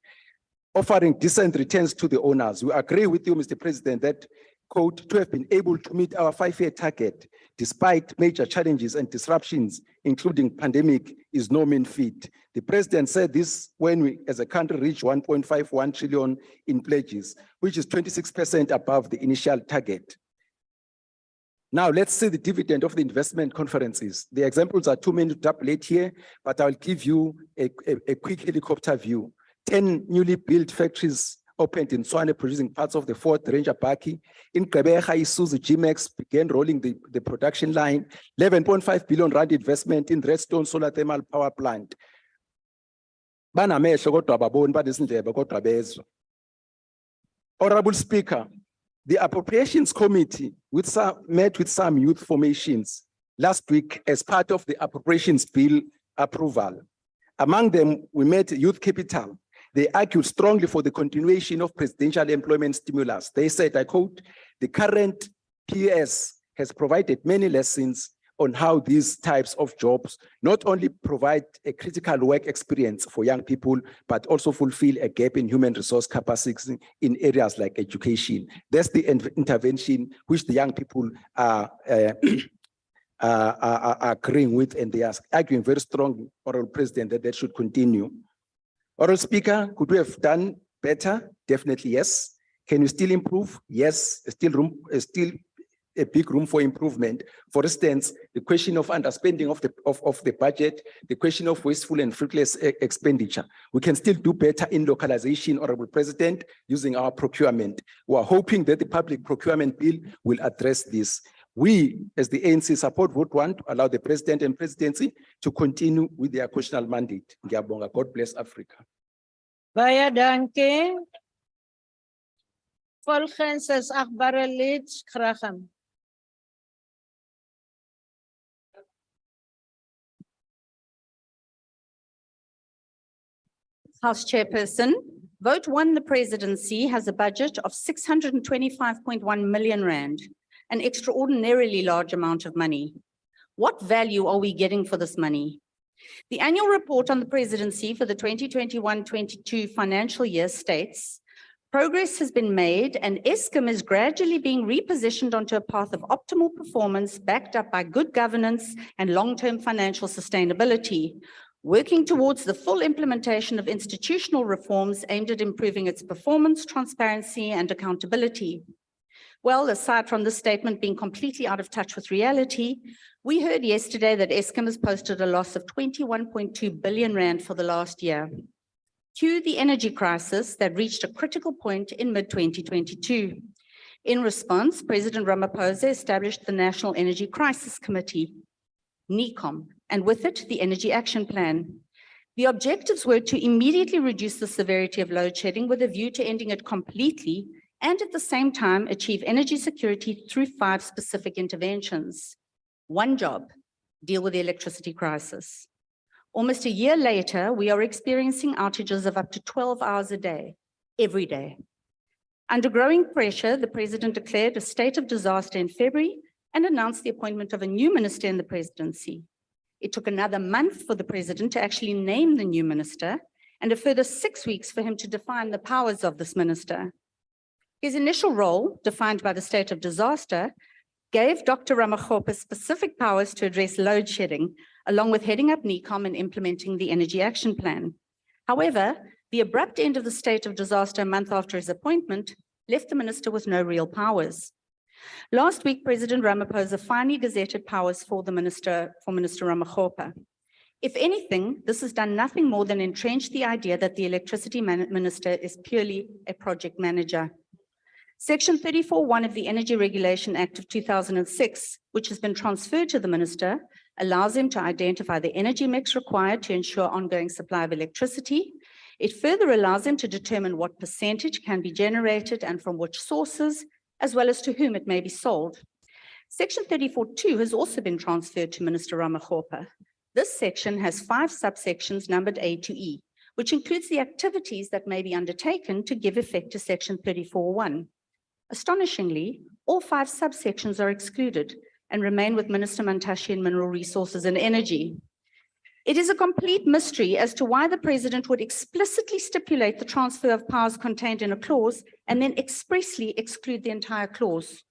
offering decent returns to the owners. We agree with you, Mr. President, that, quote, to have been able to meet our 5-year target, despite major challenges and disruptions, including pandemic, is no mean feat. The President said this when we, as a country, reached 1.51 trillion in pledges, which is 26% above the initial target. Now, let's see the dividend of the investment conferences. The examples are too many to tabulate here, but I'll give you a quick helicopter view. 10 newly built factories opened in Swane, producing parts of the Ford Ranger Baki. In Gqeberha, Isuzu G-Max began rolling the production line. 11.5 billion rand investment in Redstone Solar Thermal Power Plant. Banamehlo kodwa ababoni, banezindlebe kodwa bezwa. Honorable Speaker, the Appropriations Committee met with some youth formations last week as part of the Appropriations Bill approval. Among them, we met Youth Capital. They argued strongly for the continuation of presidential employment stimulus. They said, I quote, the current PS has provided many lessons on how these types of jobs not only provide a critical work experience for young people, but also fulfill a gap in human resource capacity in areas like education. That's the intervention which the young people are agreeing with, and they are arguing very strongly, Honorable President, that that should continue. Honorable Speaker, could we have done better? Definitely yes. Can we still improve? Yes, still a big room for improvement. For instance, the question of underspending of the budget, the question of wasteful and fruitless expenditure. We can still do better in localization, Honorable President, using our procurement. We are hoping that the public procurement bill will address this. We, as the ANC, support vote 1 to allow the President and Presidency to continue with their constitutional mandate. Ngiyabonga. God bless Africa. Baie dankie. Volgens is achtbare lid Graham. House Chairperson, vote 1, the Presidency has a budget of 625.1 million rand, an extraordinarily large amount of money. What value are we getting for this money? The annual report on the Presidency for the 2021-22 financial year states, progress has been made and Eskom is gradually being repositioned onto a path of optimal performance backed up by good governance and long-term financial sustainability, working towards the full implementation of institutional reforms aimed at improving its performance, transparency, and accountability. Well, aside from this statement being completely out of touch with reality, we heard yesterday that Eskom has posted a loss of 21.2 billion rand for the last year. Cue the energy crisis that reached a critical point in mid-2022. In response, President Ramaphosa established the National Energy Crisis Committee. NECOM, and with it, the Energy Action Plan. The objectives were to immediately reduce the severity of load shedding with a view to ending it completely and at the same time achieve energy security through 5 specific interventions. One job, deal with the electricity crisis. Almost a year later, we are experiencing outages of up to 12 hours a day, every day. Under growing pressure, the president declared a state of disaster in February and announced the appointment of a new minister in the presidency. It took another month for the president to actually name the new minister and a further 6 weeks for him to define the powers of this minister. His initial role, defined by the state of disaster, gave Dr. Ramaphosa specific powers to address load shedding, along with heading up NECOM and implementing the Energy Action Plan. However, the abrupt end of the state of disaster a month after his appointment left the minister with no real powers. Last week, President Ramaphosa finally gazetted powers for Minister Ramaphosa. If anything, this has done nothing more than entrench the idea that the electricity minister is purely a project manager. Section 34(1) of the Energy Regulation Act of 2006, which has been transferred to the minister, allows him to identify the energy mix required to ensure ongoing supply of electricity. It further allows him to determine what percentage can be generated and from which sources, as well as to whom it may be sold. Section 34(2) has also been transferred to Minister Ramaphosa. This section has 5 subsections numbered A to E, which includes the activities that may be undertaken to give effect to Section 34(1). Astonishingly, all 5 subsections are excluded and remain with Minister Mantashe in Mineral Resources and Energy. It is a complete mystery as to why the president would explicitly stipulate the transfer of powers contained in a clause and then expressly exclude the entire clause.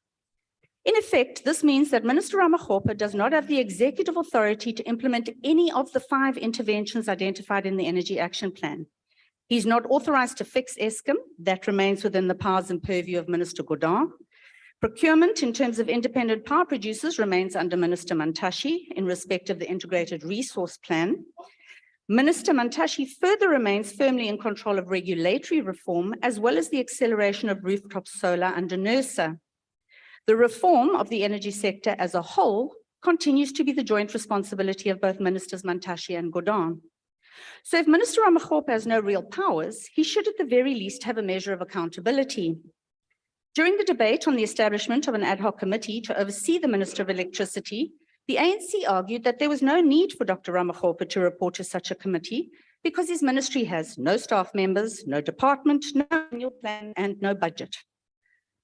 In effect, this means that Minister Ramaphosa does not have the executive authority to implement any of the 5 interventions identified in the Energy Action Plan. He's not authorized to fix Eskom. That remains within the powers and purview of Minister Godin. Procurement in terms of independent power producers remains under Minister Mantashe in respect of the Integrated Resource Plan. Minister Mantashe further remains firmly in control of regulatory reform as well as the acceleration of rooftop solar under NERSA. The reform of the energy sector as a whole continues to be the joint responsibility of both Ministers Mantashe and Godin. So if Minister Ramaphosa has no real powers, he should at the very least have a measure of accountability. During the debate on the establishment of an ad hoc committee to oversee the Minister of Electricity, the ANC argued that there was no need for Dr. Ramaphosa to report to such a committee because his ministry has no staff members, no department, no annual plan, and no budget.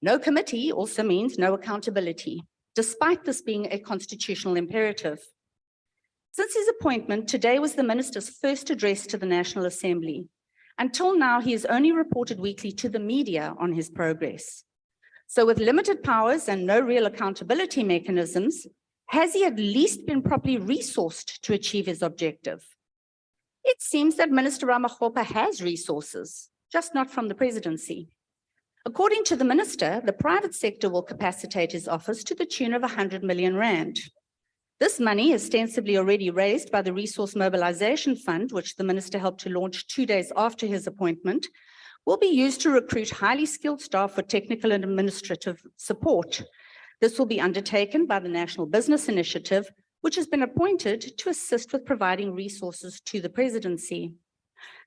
No committee also means no accountability, despite this being a constitutional imperative. Since his appointment, today was the minister's first address to the National Assembly. Until now, he has only reported weekly to the media on his progress. So with limited powers and no real accountability mechanisms, has he at least been properly resourced to achieve his objective? It seems that Minister Ramaphosa has resources, just not from the presidency. According to the minister, the private sector will capacitate his office to the tune of 100 million rand. This money, ostensibly already raised by the Resource Mobilization Fund, which the minister helped to launch 2 days after his appointment, will be used to recruit highly skilled staff for technical and administrative support. This will be undertaken by the National Business Initiative, which has been appointed to assist with providing resources to the presidency.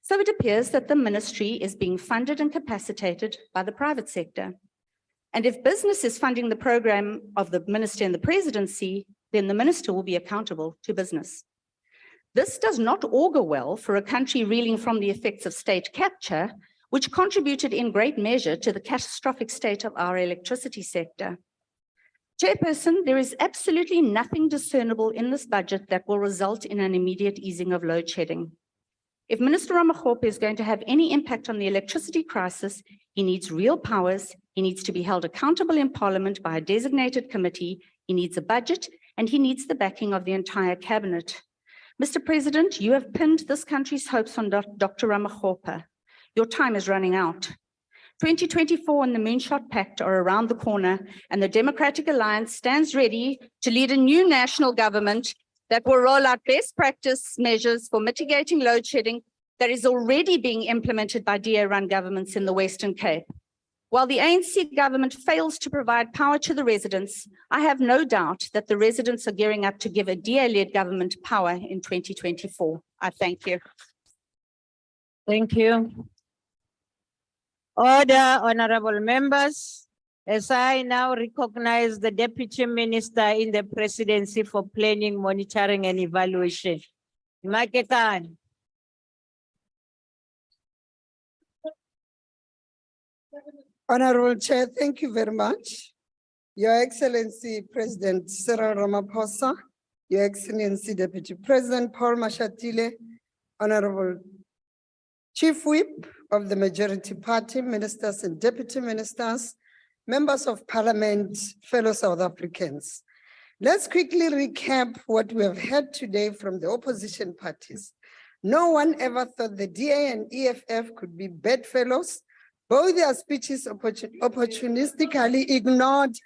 So it appears that the ministry is being funded and capacitated by the private sector. And if business is funding the program of the minister in the presidency, then the minister will be accountable to business. This does not augur well for a country reeling from the effects of state capture, which contributed in great measure to the catastrophic state of our electricity sector. Chairperson, there is absolutely nothing discernible in this budget that will result in an immediate easing of load shedding. If Minister Ramaphosa is going to have any impact on the electricity crisis, he needs real powers, he needs to be held accountable in Parliament by a designated committee, he needs a budget, and he needs the backing of the entire cabinet. Mr. President, you have pinned this country's hopes on Dr. Ramaphosa. Your time is running out. 2024 and the Moonshot Pact are around the corner, and the Democratic Alliance stands ready to lead a new national government that will roll out best practice measures for mitigating load shedding that is already being implemented by DA-run governments in the Western Cape. While the ANC government fails to provide power to the residents, I have no doubt that the residents are gearing up to give a DA-led government power in 2024. I thank you. Thank you. Order, honorable members. As I now recognize the Deputy Minister in the Presidency for Planning, Monitoring and Evaluation. Maketan. Honorable Chair, thank you very much. Your Excellency President Cyril Ramaphosa, Your Excellency Deputy President Paul Mashatile, Honorable Chief Whip of the Majority Party, Ministers and Deputy Ministers, Members of Parliament, fellow South Africans. Let's quickly recap what we have heard today from the opposition parties. No one ever thought the DA and EFF could be bedfellows. Both their speeches opportunistically ignored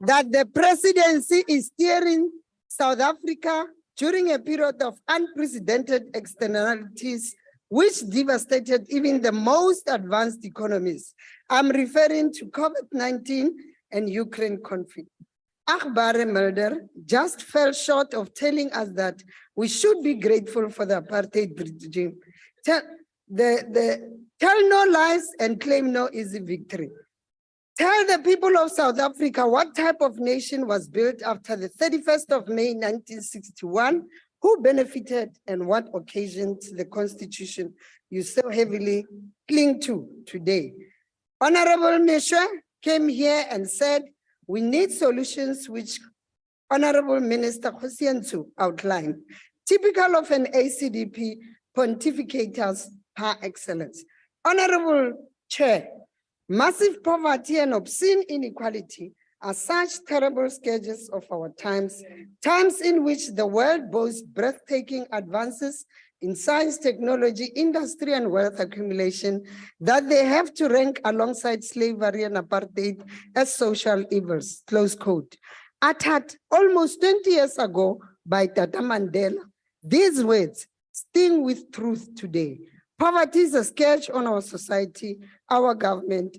that the presidency is steering South Africa during a period of unprecedented externalities, which devastated even the most advanced economies. I'm referring to COVID-19 and Ukraine conflict. Akbare Mulder just fell short of telling us that we should be grateful for the apartheid regime. Tell no lies and claim no easy victory. Tell the people of South Africa what type of nation was built after the 31st of May, 1961, who benefited and what occasioned the constitution you so heavily cling to today. Honorable Meshwa came here and said, we need solutions which Honorable Minister Kosientsu outlined, typical of an ACDP pontificator's par excellence. Honorable Chair, massive poverty and obscene inequality are such terrible scourges of our times, times in which the world boasts breathtaking advances in science, technology, industry, and wealth accumulation, that they have to rank alongside slavery and apartheid as social evils, close quote. Uttered almost 20 years ago by Tata Mandela, these words sting with truth today. Poverty is a scourge on our society, our government.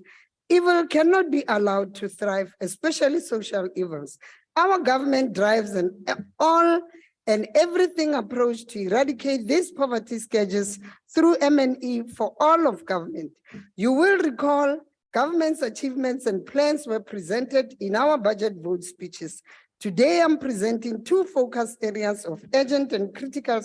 Evil cannot be allowed to thrive, especially social evils. Our government drives an all and everything approach to eradicate these poverty scourges through M&E for all of government. You will recall government's achievements and plans were presented in our budget vote speeches. Today, I'm presenting two focus areas of urgent and critical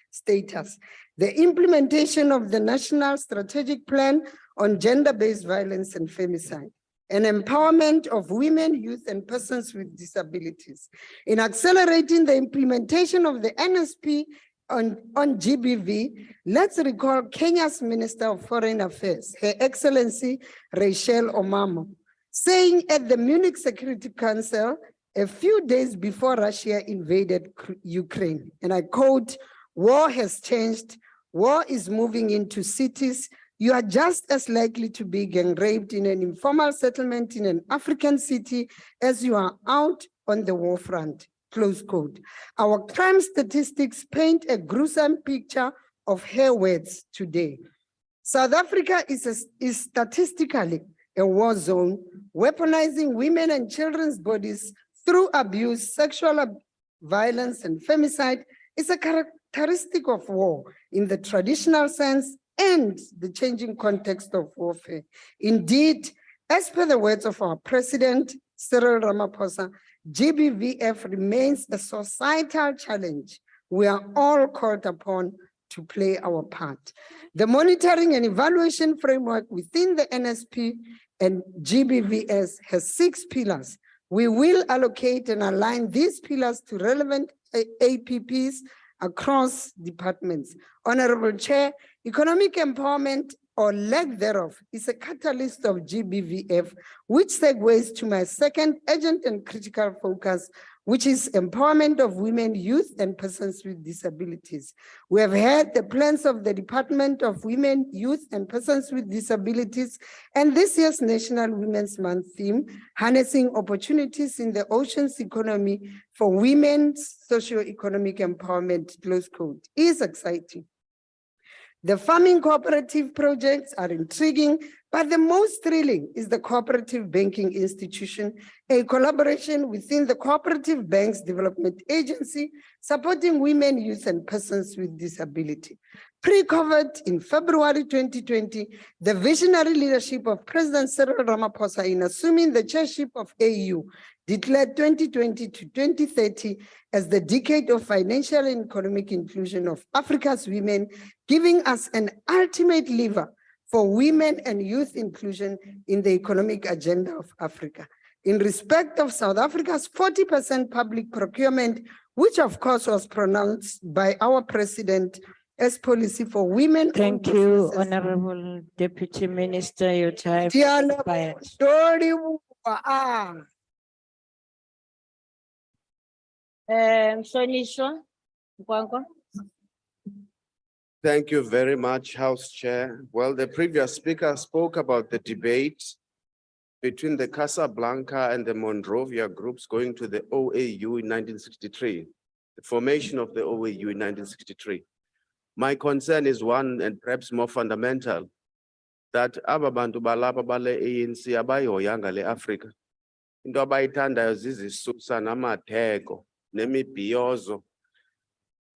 status. The implementation of the National Strategic Plan on Gender-Based Violence and Femicide, and empowerment of women, youth, and persons with disabilities. In accelerating the implementation of the NSP on GBV, let's recall Kenya's Minister of Foreign Affairs, Her Excellency Rachel Omamo, saying at the Munich Security Council a few days before Russia invaded Ukraine, and I quote, "War has changed, war is moving into cities. You are just as likely to be gang raped in an informal settlement in an African city as you are out on the war front," close quote. Our crime statistics paint a gruesome picture of her words today. South Africa is statistically a war zone, weaponizing women and children's bodies through abuse, sexual violence, and femicide is a characteristic of war in the traditional sense and the changing context of warfare. Indeed, as per the words of our President, Cyril Ramaphosa, GBVF remains a societal challenge. We are all called upon to play our part. The monitoring and evaluation framework within the NSP and GBVS has 6 pillars. We will allocate and align these pillars to relevant APPs across departments. Honorable Chair, economic empowerment or lack thereof is a catalyst of GBVF, which segues to my second urgent and critical focus, which is empowerment of women, youth, and persons with disabilities. We have heard the plans of the Department of Women, Youth, and Persons with Disabilities, and this year's National Women's Month theme, harnessing opportunities in the ocean's economy for women's socio-economic empowerment, close quote, is exciting. The farming cooperative projects are intriguing, but the most thrilling is the cooperative banking institution, a collaboration within the Cooperative Banks Development Agency, supporting women, youth, and persons with disability. Pre-COVID in February 2020, the visionary leadership of President Cyril Ramaphosa in assuming the chairship of AU declared 2020 to 2030 as the decade of financial and economic inclusion of Africa's women, giving us an ultimate lever for women and youth inclusion in the economic agenda of Africa. In respect of South Africa's 40% public procurement, which of course was pronounced by our president as policy for women. Thank you, Honorable Deputy Minister, your time expired. Sonisha Nkwankwa. Thank you very much, House Chair. Well, the previous speaker spoke about the debate between the Casablanca and the Monrovia groups going to the OAU in 1963, the formation of the OAU in 1963. My concern is one, and perhaps more fundamental, that aba bantu balapha bale ANC abayihoyanga le Africa. Into abayithandayo zizisusa namatheko nemibhiyozo.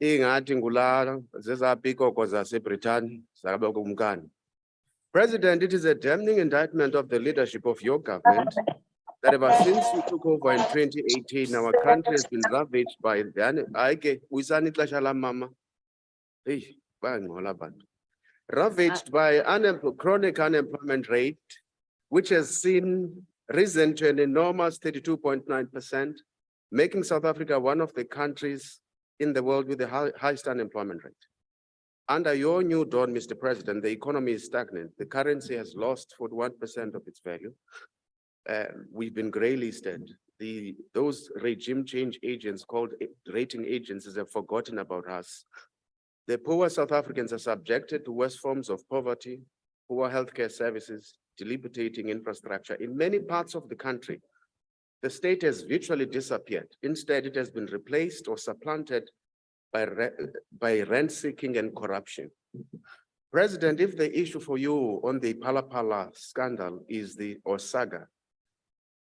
Ingathi ngula zezapikoko zaseBritani zabe kumkani. President, it is a damning indictment of the leadership of your government that ever since you took over in 2018, our country has been ravaged by ravaged by chronic unemployment rate, which has risen to an enormous 32.9%, making South Africa one of the countries in the world with the highest unemployment rate. Under your new dawn, Mr. President, the economy is stagnant. The currency has lost 41% of its value. We've been grey listed. Those regime change agents called rating agencies have forgotten about us. The poor South Africans are subjected to worse forms of poverty, poor healthcare services, debilitating infrastructure. In many parts of the country, the state has virtually disappeared. Instead, it has been replaced or supplanted by rent-seeking and corruption. President, if the issue for you on the Phala scandal or saga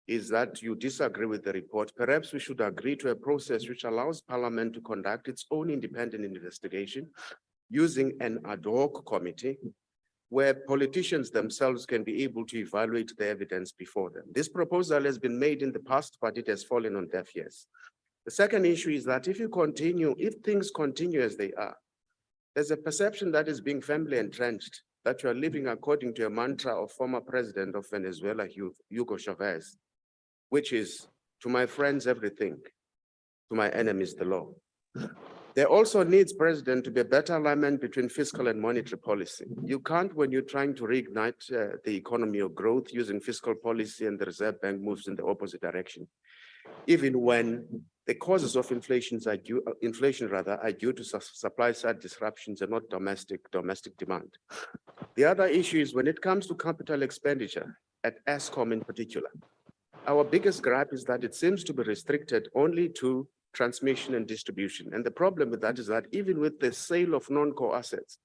is that you disagree with the report, perhaps we should agree to a process which allows Parliament to conduct its own independent investigation using an ad hoc committee where politicians themselves can be able to evaluate the evidence before them. This proposal has been made in the past, but it has fallen on deaf ears. The second issue is that if things continue as they are, there's a perception that is being firmly entrenched that you are living according to a mantra of former president of Venezuela, Hugo Chavez, which is, to my friends, everything, to my enemies, the law. There also needs, President, to be a better alignment between fiscal and monetary policy. You can't, when you're trying to reignite the economy or growth using fiscal policy and the Reserve Bank moves in the opposite direction, even when the causes of inflation are due to supply side disruptions and not domestic demand. The other issue is when it comes to capital expenditure at Eskom in particular, our biggest gripe is that it seems to be restricted only to transmission and distribution. And the problem with that is that even with the sale of non-core assets,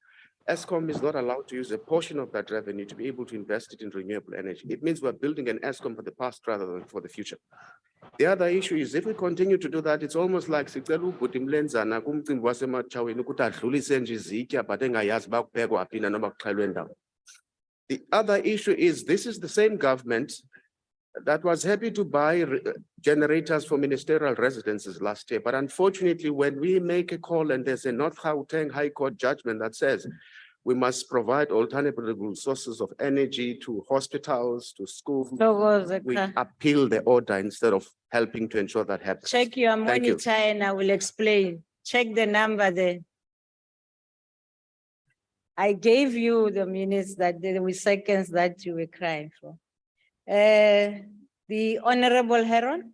Eskom is not allowed to use a portion of that revenue to be able to invest it in renewable energy. It means we're building an Eskom for the past rather than for the future. The other issue is if we continue to do that, it's almost like the other issue is this is the same government that was happy to buy generators for ministerial residences last year. But unfortunately, when we make a call and there's a North Gauteng High Court judgment that says we must provide alternative sources of energy to hospitals, to schools, we appeal the order instead of helping to ensure that happens. Check your Thank you. monitor and I will explain. Check the number there. I gave you the minutes that there were seconds that you were crying for. The Honorable Heron.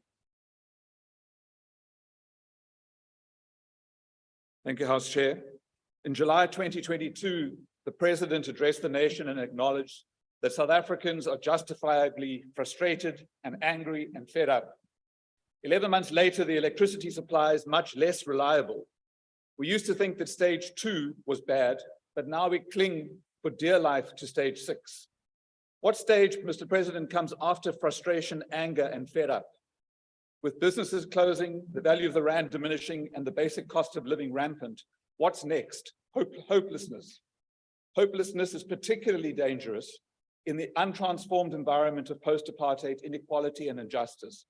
Thank you, House Chair. In July 2022, the President addressed the nation and acknowledged that South Africans are justifiably frustrated and angry and fed up. 11 months later, the electricity supply is much less reliable. We used to think that stage 2 was bad, but now we cling for dear life to stage 6. What stage, Mr. President, comes after frustration, anger, and fed up? With businesses closing, the value of the rand diminishing, and the basic cost of living rampant, what's next? Hopelessness. Hopelessness is particularly dangerous in the untransformed environment of post-apartheid inequality and injustice.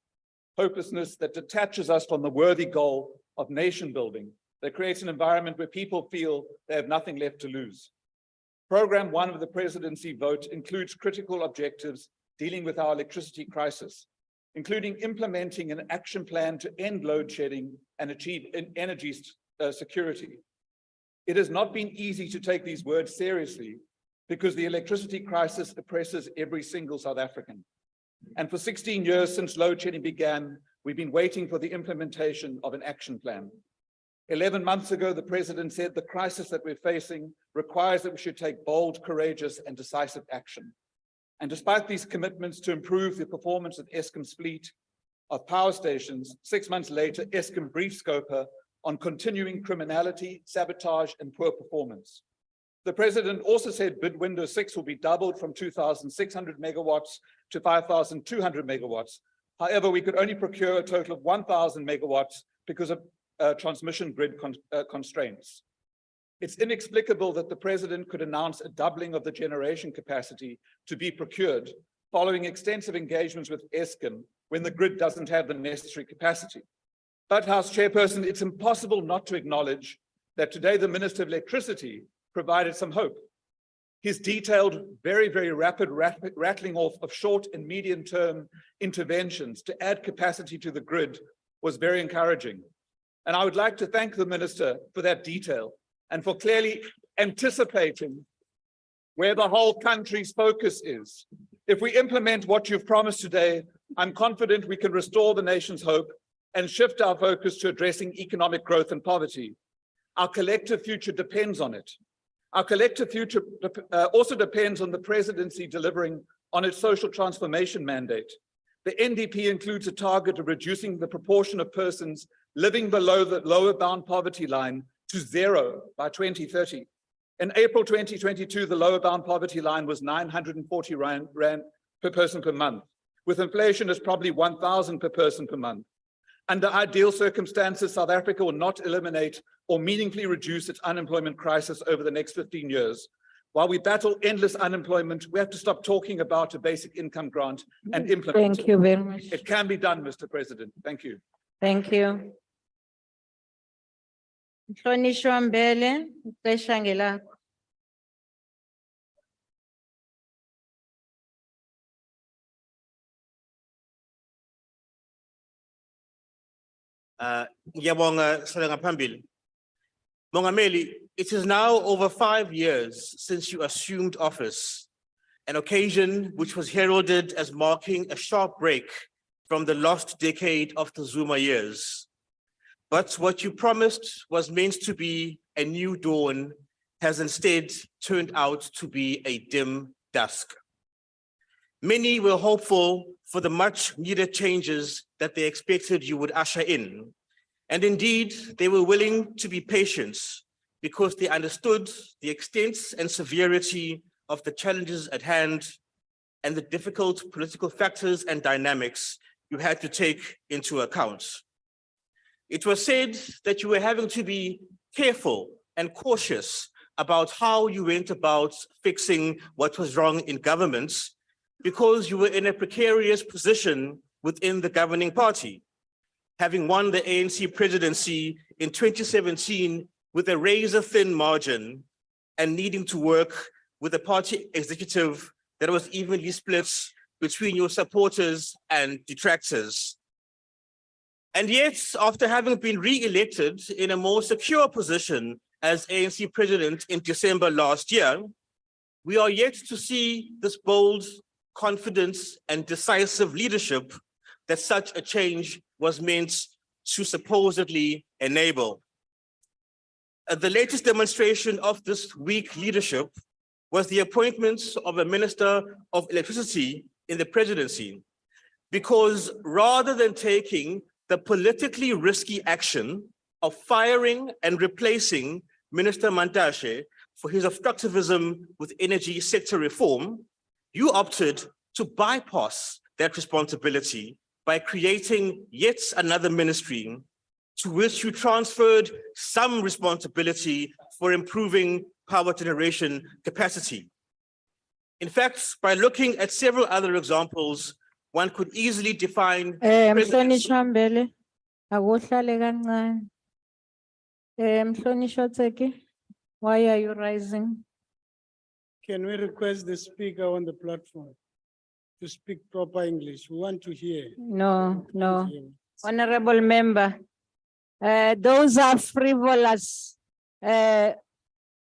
Hopelessness that detaches us from the worthy goal of nation building, that creates an environment where people feel they have nothing left to lose. Program 1 of the presidency vote includes critical objectives dealing with our electricity crisis, including implementing an action plan to end load shedding and achieve energy security. It has not been easy to take these words seriously because the electricity crisis oppresses every single South African. And for 16 years since load shedding began, we've been waiting for the implementation of an action plan. 11 months ago, the president said the crisis that we're facing requires that we should take bold, courageous, and decisive action. And despite these commitments to improve the performance of Eskom's fleet of power stations, 6 months later, Eskom briefed Scopa on continuing criminality, sabotage, and poor performance. The president also said bid window 6 will be doubled from 2,600 megawatts to 5,200 megawatts. However, we could only procure a total of 1,000 megawatts because of transmission grid constraints. It's inexplicable that the president could announce a doubling of the generation capacity to be procured following extensive engagements with Eskom when the grid doesn't have the necessary capacity. But, House Chairperson, it's impossible not to acknowledge that today the Minister of Electricity provided some hope. His detailed, very rapid rattling off of short and medium-term interventions to add capacity to the grid was very encouraging. And I would like to thank the Minister for that detail and for clearly anticipating where the whole country's focus is. If we implement what you've promised today, I'm confident we can restore the nation's hope and shift our focus to addressing economic growth and poverty. Our collective future depends on it. Our collective future also depends on the presidency delivering on its social transformation mandate. The NDP includes a target of reducing the proportion of persons living below the lower bound poverty line to 0 by 2030. In April 2022, the lower bound poverty line was 940 rand per person per month. With inflation, it's probably 1,000 per person per month. Under ideal circumstances, South Africa will not eliminate or meaningfully reduce its unemployment crisis over the next 15 years. While we battle endless unemployment, we have to stop talking about a basic income grant and implement it. Thank you very much. It can be done, Mr. President. Thank you. Thank you. Mhlonishwa Mbele, ixesha ngelakho. Ngiyabonga sala ngaphambili. Mongameli, it is now over 5 years since you assumed office, an occasion which was heralded as marking a sharp break from the lost decade of the Zuma years. But what you promised was meant to be a new dawn has instead turned out to be a dim dusk. Many were hopeful for the much needed changes that they expected you would usher in. And indeed, they were willing to be patient because they understood the extent and severity of the challenges at hand and the difficult political factors and dynamics you had to take into account. It was said that you were having to be careful and cautious about how you went about fixing what was wrong in government because you were in a precarious position within the governing party, having won the ANC presidency in 2017 with a razor-thin margin and needing to work with a party executive that was evenly split between your supporters and detractors. And yet, after having been re-elected in a more secure position as ANC president in December last year, we are yet to see this bold, confident, and decisive leadership that such a change was meant to supposedly enable. The latest demonstration of this weak leadership was the appointment of a Minister of Electricity in the presidency, because rather than taking the politically risky action of firing and replacing Minister Mantashe for his obstructivism with energy sector reform, you opted to bypass that responsibility by creating yet another ministry to which you transferred some responsibility for improving power generation capacity. In fact, by looking at several other examples, one could easily define Mhlonishwa Mbele, akuhlale kancane. Mhlonishwa Tseki, why are you rising? Can we request the speaker on the platform to speak proper English? We want to hear. No, no. Honorable member, those are frivolous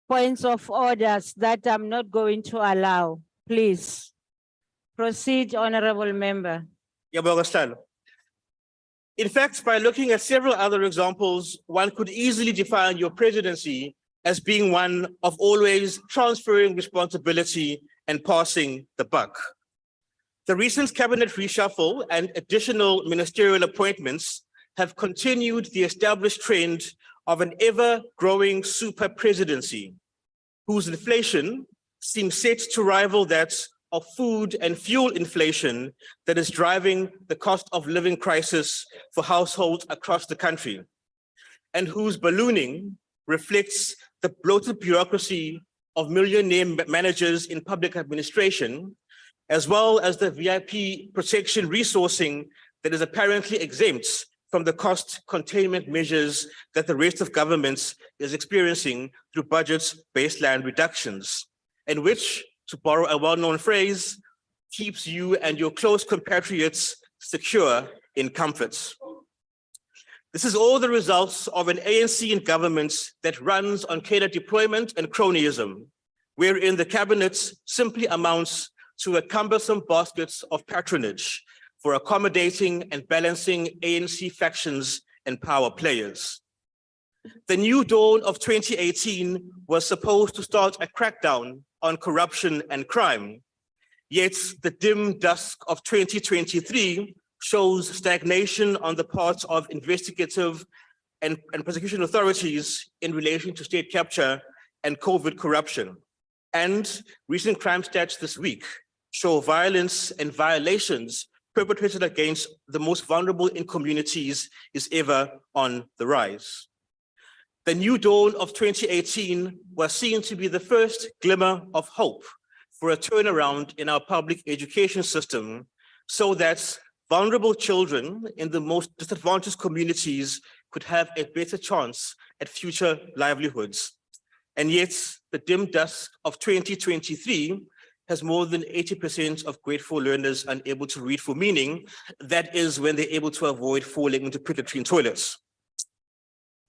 points of orders that I'm not going to allow. Please proceed, honorable member. In fact, by looking at several other examples, one could easily define your presidency as being one of always transferring responsibility and passing the buck. The recent cabinet reshuffle and additional ministerial appointments have continued the established trend of an ever-growing super presidency, whose inflation seems set to rival that of food and fuel inflation that is driving the cost of living crisis for households across the country, and whose ballooning reflects the bloated bureaucracy of millionaire managers in public administration, as well as the VIP protection resourcing that is apparently exempt from the cost containment measures that the rest of governments is experiencing through budget baseline reductions, and which, to borrow a well-known phrase, keeps you and your close compatriots secure in comfort. This is all the results of an ANC in government that runs on cadre deployment and cronyism, wherein the cabinet simply amounts to a cumbersome basket of patronage for accommodating and balancing ANC factions and power players. The new dawn of 2018 was supposed to start a crackdown on corruption and crime, yet the dim dusk of 2023 shows stagnation on the part of investigative and prosecution authorities in relation to state capture and COVID corruption. And recent crime stats this week show violence and violations perpetrated against the most vulnerable in communities is ever on the rise. The new dawn of 2018 was seen to be the first glimmer of hope for a turnaround in our public education system so that vulnerable children in the most disadvantaged communities could have a better chance at future livelihoods. And yet the dim dusk of 2023 has more than 80% of grateful learners unable to read for meaning. That is when they're able to avoid falling into latrine toilets.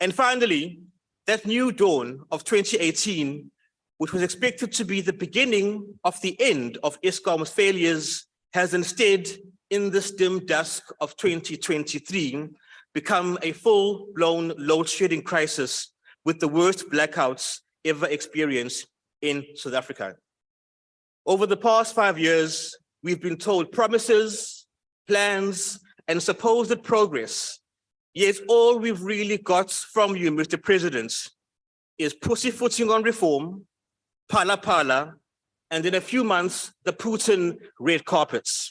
And finally, that new dawn of 2018, which was expected to be the beginning of the end of Eskom's failures, has instead, in this dim dusk of 2023, become a full-blown load shedding crisis with the worst blackouts ever experienced in South Africa. Over the past 5 years, we've been told promises, plans, and supposed progress. Yet all we've really got from you, Mr. President, is pussyfooting on reform, pala, and in a few months, the Putin red carpets.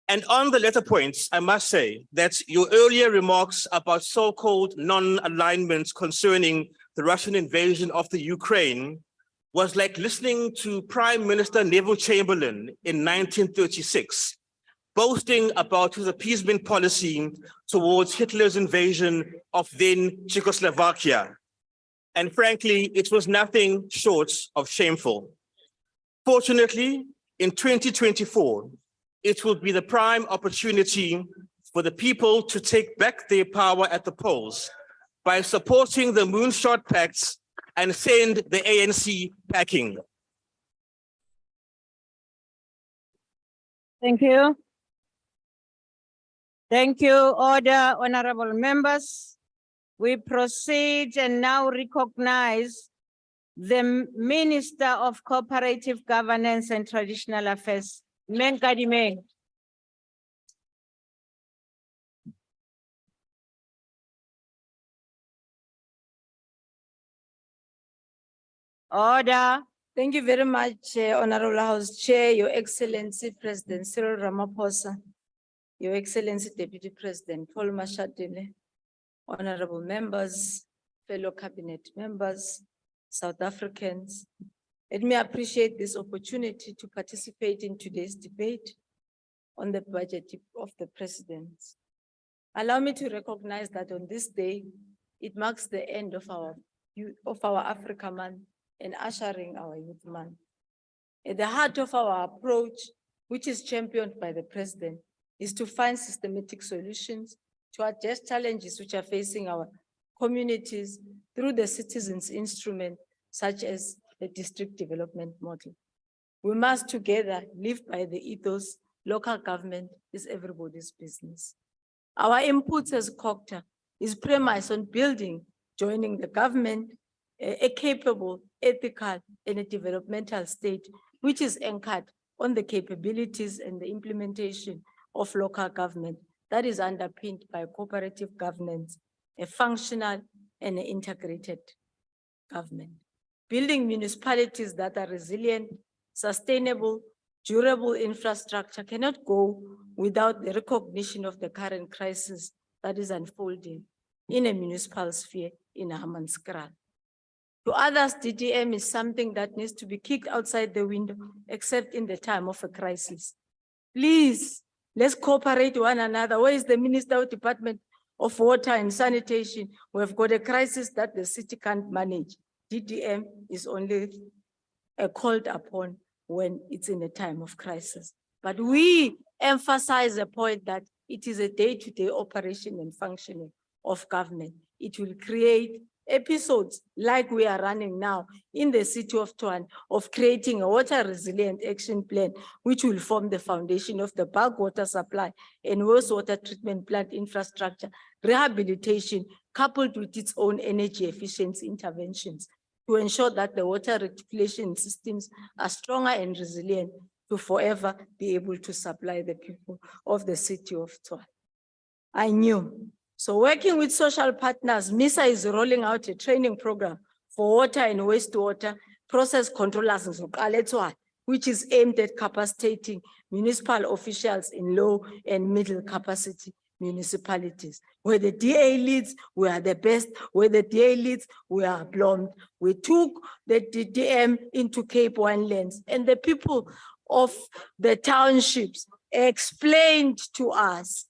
And on the latter points, I must say that your earlier remarks about so-called non-alignment concerning the Russian invasion of the Ukraine was like listening to Prime Minister Neville Chamberlain in 1936, boasting about his appeasement policy towards Hitler's invasion of then Czechoslovakia. And frankly, it was nothing short of shameful. Fortunately, in 2024, it will be the prime opportunity for the people to take back their power at the polls by supporting the Moonshot Pact and send the ANC packing. Thank you. Thank you, order, honorable members. We proceed and now recognize the Minister of Cooperative Governance and Traditional Affairs, Menkadime. Order. Thank you very much, Honorable House Chair, Your Excellency President Cyril Ramaphosa, Your Excellency Deputy President Paul Mashatile, honorable members, fellow cabinet members, South Africans. Let me appreciate this opportunity to participate in today's debate on the budget of the president. Allow me to recognize that on this day, it marks the end of our Africa Month and ushering our Youth Month. At the heart of our approach, which is championed by the president, is to find systematic solutions to address challenges which are facing our communities through the citizens' instrument, such as the district development model. We must together live by the ethos, local government is everybody's business. Our inputs as COGTA is premised on building, joining the government, a capable, ethical, and a developmental state, which is anchored on the capabilities and the implementation of local government that is underpinned by cooperative governance, a functional and an integrated government. Building municipalities that are resilient, sustainable, durable infrastructure cannot go without the recognition of the current crisis that is unfolding in a municipal sphere in Hammanskraal. To others, DDM is something that needs to be kicked outside the window, except in the time of a crisis. Please, let's cooperate one another. Where is the Minister of Department of Water and Sanitation? We've got a crisis that the city can't manage. DDM is only called upon when it's in a time of crisis. But we emphasize the point that it is a day-to-day operation and functioning of government. It will create episodes like we are running now in the city of Tshwane of creating a water resilient action plan, which will form the foundation of the bulk water supply and wastewater treatment plant infrastructure, rehabilitation, coupled with its own energy efficiency interventions to ensure that the water reticulation systems are stronger and resilient to forever be able to supply the people of the city of Tshwane. I knew. So working with social partners, MISA is rolling out a training program for water and wastewater process controllers, which is aimed at capacitating municipal officials in low and middle capacity municipalities. Where the DA leads, we are the best. Where the DA leads, we are blonde. We took the DDM into Cape Winelands, and the people of the townships explained to us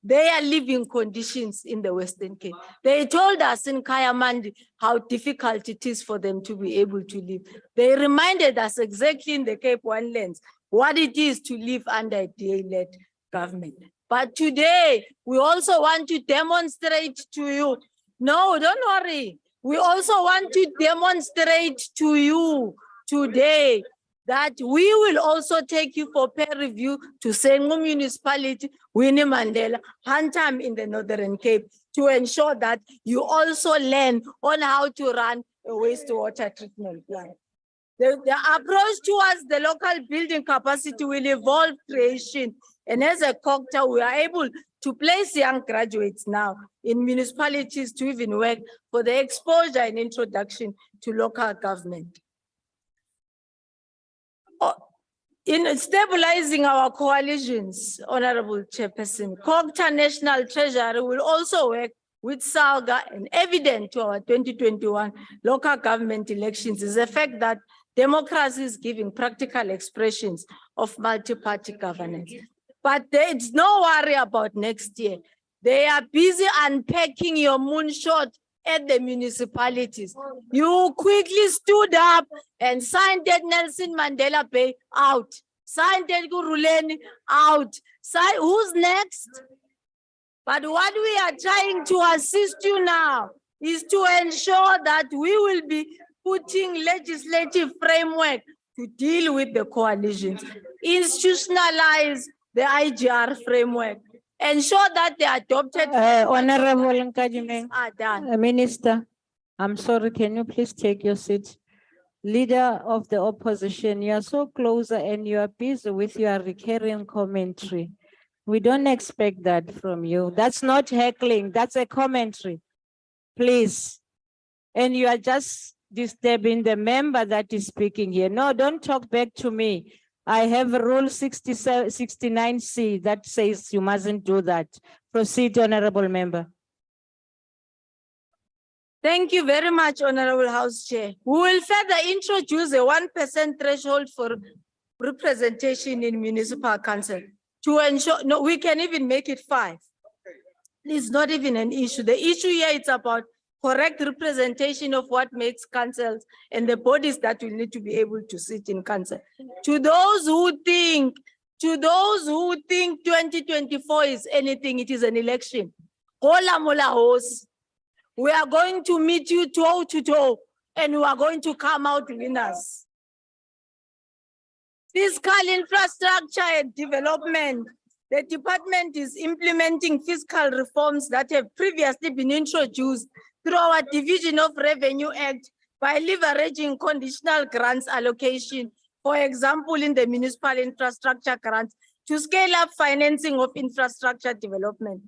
their living conditions in the Western Cape. They told us in Kayamandi how difficult it is for them to be able to live. They reminded us exactly in the Cape Winelands what it is to live under a DA-led government. But today, we also want to demonstrate to you, no, don't worry. We also want to demonstrate to you today that we will also take you for peer review to Sengu Municipality, Winnie Mandela, Hantam in the Northern Cape, to ensure that you also learn on how to run a wastewater treatment plant. The approach towards the local building capacity will evolve creation. And as a COGTA, we are able to place young graduates now in municipalities to even work for the exposure and introduction to local government. In stabilizing our coalitions, Honorable Chairperson, COGTA National Treasury will also work with SALGA, and evident to our 2021 local government elections is the fact that democracy is giving practical expressions of multi-party governance. But there's no worry about next year. They are busy unpacking your moonshot at the municipalities. You quickly stood up and signed that Nelson Mandela Bay out. Signed that Guruleni out. Who's next? But what we are trying to assist you now is to ensure that we will be putting legislative framework to deal with the coalitions, institutionalize the IGR framework, ensure that the adopted Honorable Nkajimeng, are done. Minister, I'm sorry, can you please take your seat? Leader of the opposition, you are so close and you are busy with your recurring commentary. We don't expect that from you. That's not heckling, that's a commentary. Please. And you are just disturbing the member that is speaking here. No, don't talk back to me. I have rule 69C that says you mustn't do that. Proceed, honorable member. Thank you very much, Honorable House Chair. We will further introduce a 1% threshold for representation in municipal council to ensure, no, we can even make it 5. It's not even an issue. The issue here is about correct representation of what makes councils and the bodies that will need to be able to sit in council. To those who think 2024 is anything, it is an election. Hola mola hos. We are going to meet you toe to toe and we are going to come out winners. Fiscal infrastructure and development. The department is implementing fiscal reforms that have previously been introduced through our Division of Revenue Act by leveraging conditional grants allocation, for example, in the municipal infrastructure grants, to scale up financing of infrastructure development.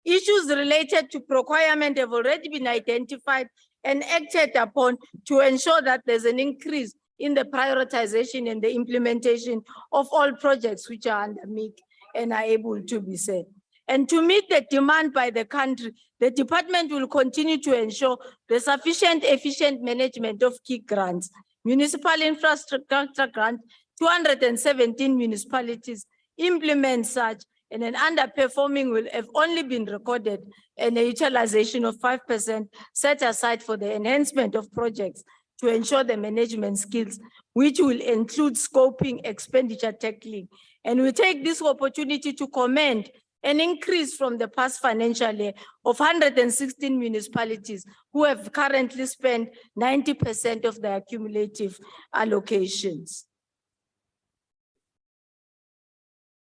Issues related to procurement have already been identified and acted upon to ensure that there's an increase in the prioritization and the implementation of all projects which are under MIC and are able to be said. And to meet the demand by the country, the department will continue to ensure the sufficient, efficient management of key grants. Municipal infrastructure grant, 217 municipalities implement such, and an underperforming will have only been recorded, and a utilization of 5% set aside for the enhancement of projects to ensure the management skills, which will include scoping, expenditure tackling. And we take this opportunity to commend an increase from the past financial year of 116 municipalities who have currently spent 90% of their cumulative allocations.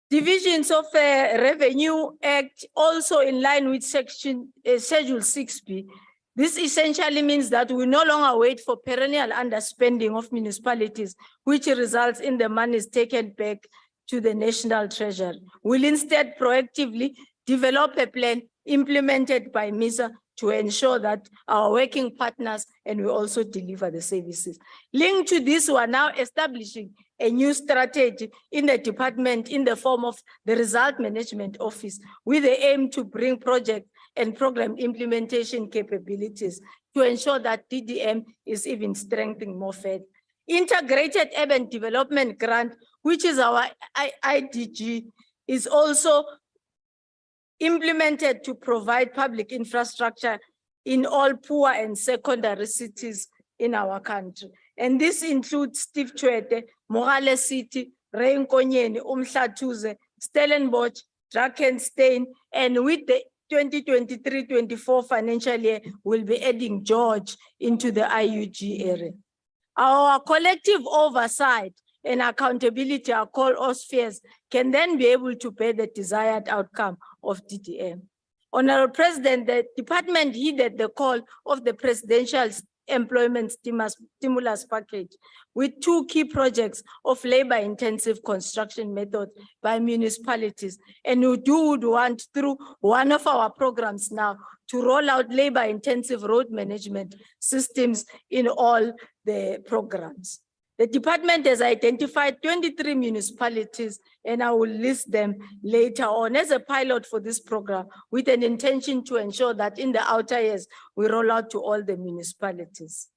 Divisions of Revenue Act also in line with Schedule 6B. This essentially means that we no longer wait for perennial underspending of municipalities, which results in the monies taken back to the national treasury. We'll instead proactively develop a plan implemented by MISA to ensure that our working partners and we also deliver the services. Linked to this, we are now establishing a new strategy in the department in the form of the Result Management Office with the aim to bring project and program implementation capabilities to ensure that DDM is even strengthening more further. Integrated Urban Development Grant, which is our IDG, is also implemented to provide public infrastructure in all poor and secondary cities in our country. And this includes Steve Tshwete, Morales City, Reinkonyeni, Umhlatuze, Stellenbosch, Drakenstein, and with the 2023-24 financial year, we'll be adding George into the IUG area. Our collective oversight and accountability, our call spheres, can then be able to bear the desired outcome of DDM. Honorable President, the department heeded the call of the Presidential Employment Stimulus Package with 2 key projects of labor-intensive construction methods by municipalities. And we would want, through one of our programs now, to roll out labor-intensive road management systems in all the programs. The department has identified 23 municipalities, and I will list them later on as a pilot for this program with an intention to ensure that in the outer years, we roll out to all the municipalities.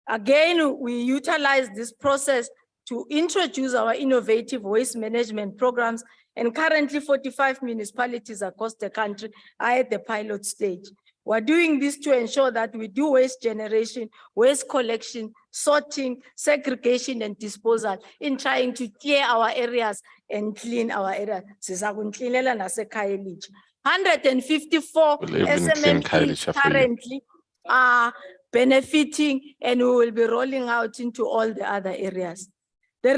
Again, we utilize this process to introduce our innovative waste management programs, and currently 45 municipalities across the country are at the pilot stage. We're doing this to ensure that we do waste generation, waste collection, sorting, segregation, and disposal in trying to clear our areas and clean our areas. 154 SMMEs currently are benefiting, and we will be rolling out into all the other areas. The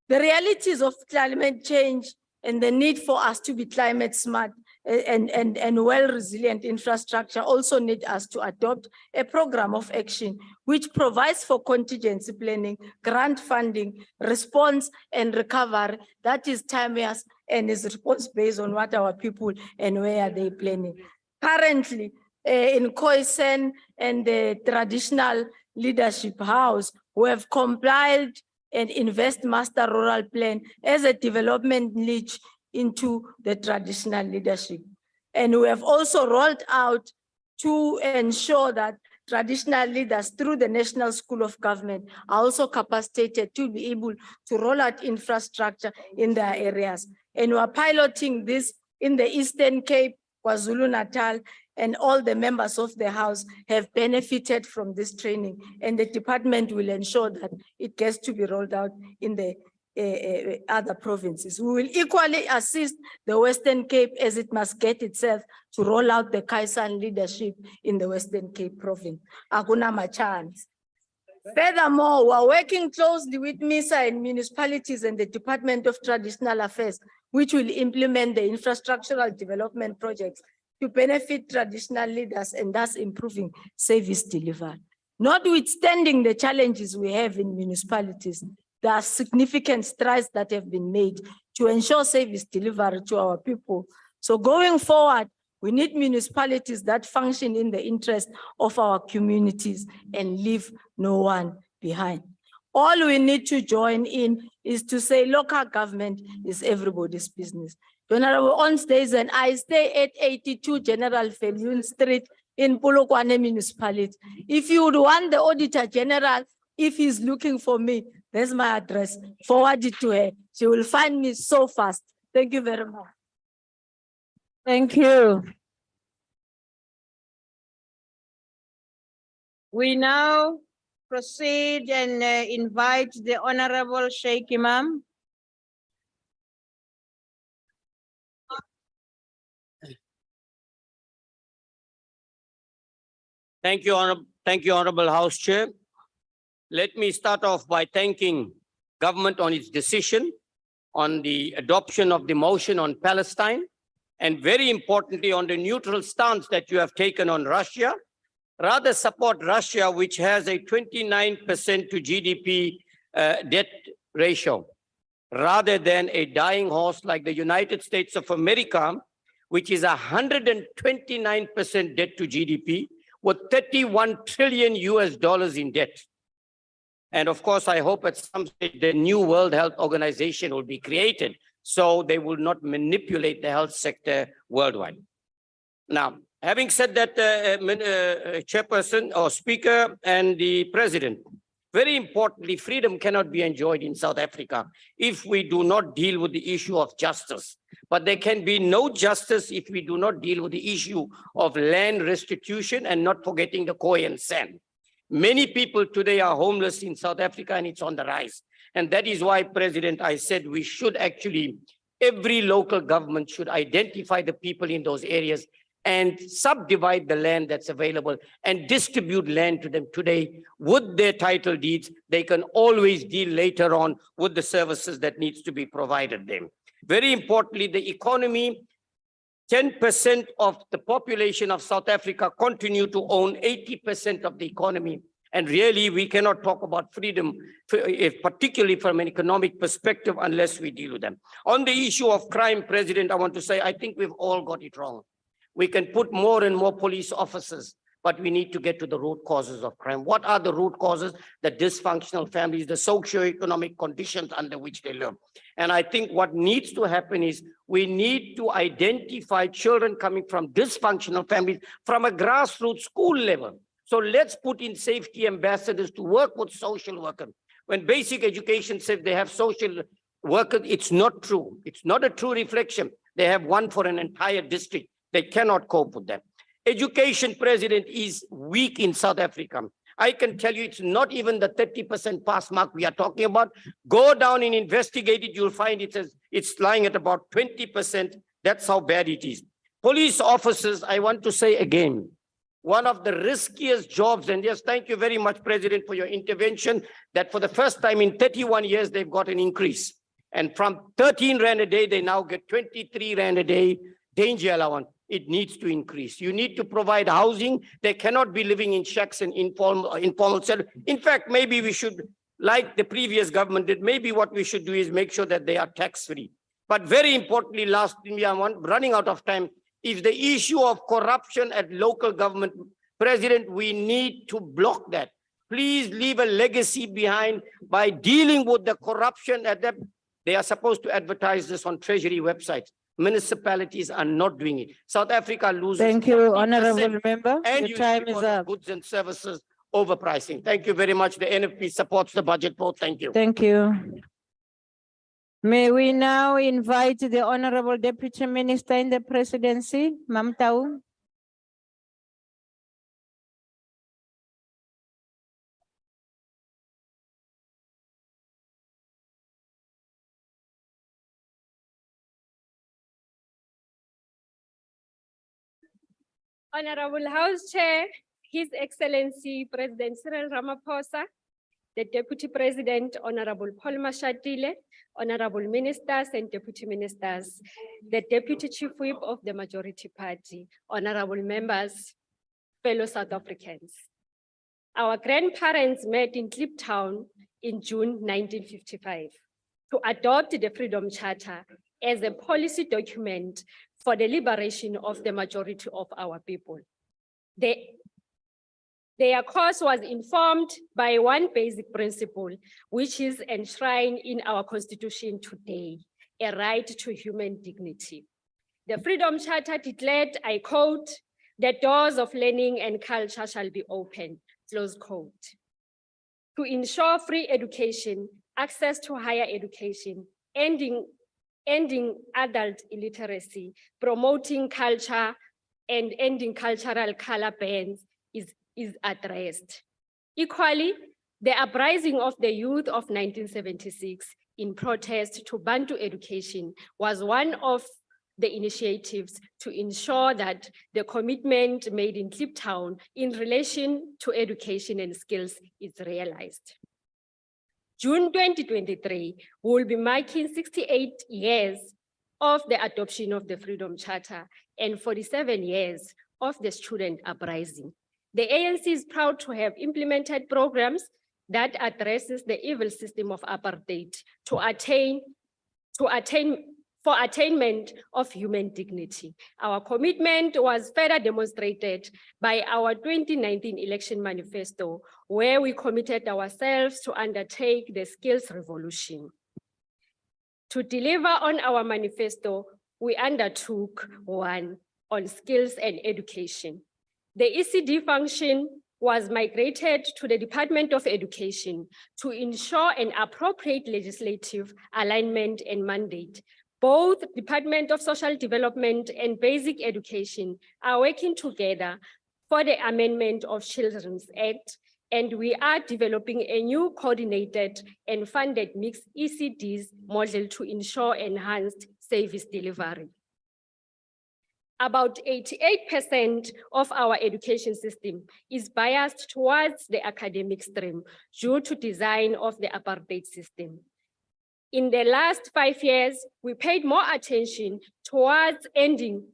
realities of climate change and the need for us to be climate smart and well-resilient infrastructure also need us to adopt a program of action which provides for contingency planning, grant funding, response and recovery that is timeless and is response based on what our people and where are they planning. Currently, in Khoisan and the traditional leadership house who have compiled an invest master rural plan as a development niche into the traditional leadership. And we have also rolled out to ensure that traditional leaders through the National School of Government are also capacitated to be able to roll out infrastructure in their areas. And we are piloting this in the Eastern Cape, KwaZulu-Natal, and all the members of the House have benefited from this training. And the department will ensure that it gets to be rolled out in the other provinces. We will equally assist the Western Cape as it must get itself to roll out the Kaisan leadership in the Western Cape province. Hakuna machance. Furthermore, we are working closely with MISA and municipalities and the Department of Traditional Affairs, which will implement the infrastructural development projects to benefit traditional leaders and thus improving service delivery. Notwithstanding the challenges we have in municipalities, there are significant strides that have been made to ensure service delivery to our people. So going forward, we need municipalities that function in the interest of our communities and leave no one behind. All we need to join in is to say local government is everybody's business. Honorable On stays and I stay at 82 General Fairview Street in Polokwane Municipality. If you would want the Auditor General, if he's looking for me, there's my address. Forward it to her. She will find me so fast. Thank you very much. Thank you. We now proceed and invite the Honorable Sheikh Imam. Thank you, Honorable House Chair. Let me start off by thanking government on its decision on the adoption of the motion on Palestine, and very importantly on the neutral stance that you have taken on Russia. Rather support Russia, which has a 29% to GDP debt ratio, rather than a dying horse like the United States of America, which is 129% debt to GDP with $31 trillion in debt. And of course, I hope at some stage the new World Health Organization will be created so they will not manipulate the health sector worldwide. Now, having said that, Chairperson or Speaker and the President, very importantly, freedom cannot be enjoyed in South Africa if we do not deal with the issue of justice. But there can be no justice if we do not deal with the issue of land restitution and not forgetting the Khoisan sand. Many people today are homeless in South Africa and it's on the rise. And that is why, President, I said we should actually, every local government should identify the people in those areas and subdivide the land that's available and distribute land to them today with their title deeds. They can always deal later on with the services that needs to be provided them. Very importantly, the economy, 10% of the population of South Africa continue to own 80% of the economy. And really, we cannot talk about freedom, particularly from an economic perspective, unless we deal with them. On the issue of crime, President, I want to say, I think we've all got it wrong. We can put more and more police officers, but we need to get to the root causes of crime. What are the root causes? The dysfunctional families, the socioeconomic conditions under which they live. And I think what needs to happen is we need to identify children coming from dysfunctional families from a grassroots school level. So let's put in safety ambassadors to work with social workers. When basic education says they have social workers, it's not true. It's not a true reflection. They have one for an entire district. They cannot cope with that. Education, President, is weak in South Africa. I can tell you it's not even the 30% pass mark we are talking about. Go down and investigate it. You'll find it's lying at about 20%. That's how bad it is. Police officers, I want to say again, one of the riskiest jobs, and yes, thank you very much, President, for your intervention, that for the first time in 31 years, they've got an increase. And from 13 Rand a day, they now get 23 Rand a day danger allowance. It needs to increase. You need to provide housing. They cannot be living in shacks and informal settlement. In fact, maybe we should, like the previous government did, maybe what we should do is make sure that they are tax-free. But very importantly, last thing, I'm running out of time, is the issue of corruption at local government. President, we need to block that. Please leave a legacy behind by dealing with the corruption at that. They are supposed to advertise this on Treasury websites. Municipalities are not doing it. South Africa loses. Thank you, 30%, honorable member. and Your you time because is of up. goods and services overpricing. Thank you very much. The NFP supports the budget vote. Thank you. Thank you. May we now invite the Honorable Deputy Minister in the Presidency, Mamtau. Honorable House Chair, His Excellency President Cyril Ramaphosa, the Deputy President, Honorable Paul Mashatile, Honorable Ministers and Deputy Ministers, the Deputy Chief Whip of the Majority Party, Honorable Members, fellow South Africans. Our grandparents met in Kliptown in June 1955 to adopt the Freedom Charter as a policy document for the liberation of the majority of our people. Their cause was informed by one basic principle, which is enshrined in our Constitution today, a right to human dignity. The Freedom Charter declared, I quote, "The doors of learning and culture shall be open," close quote. To ensure free education, access to higher education, ending adult illiteracy, promoting culture, and ending cultural color bans is addressed. Equally, the uprising of the youth of 1976 in protest to Bantu education was one of the initiatives to ensure that the commitment made in Kliptown in relation to education and skills is realized. June 2023 will be marking 68 years of the adoption of the Freedom Charter and 47 years of the student uprising. The ANC is proud to have implemented programs that addresses the evil system of apartheid for attainment of human dignity. Our commitment was further demonstrated by our 2019 election manifesto, where we committed ourselves to undertake the skills revolution. To deliver on our manifesto, we undertook one on skills and education. The ECD function was migrated to the Department of Education to ensure an appropriate legislative alignment and mandate. Both Department of Social Development and Basic Education are working together for the amendment of Children's Act, and we are developing a new coordinated and funded mixed ECDs model to ensure enhanced service delivery. About 88% of our education system is biased towards the academic stream due to design of the apartheid system. In the last 5 years, we paid more attention towards ending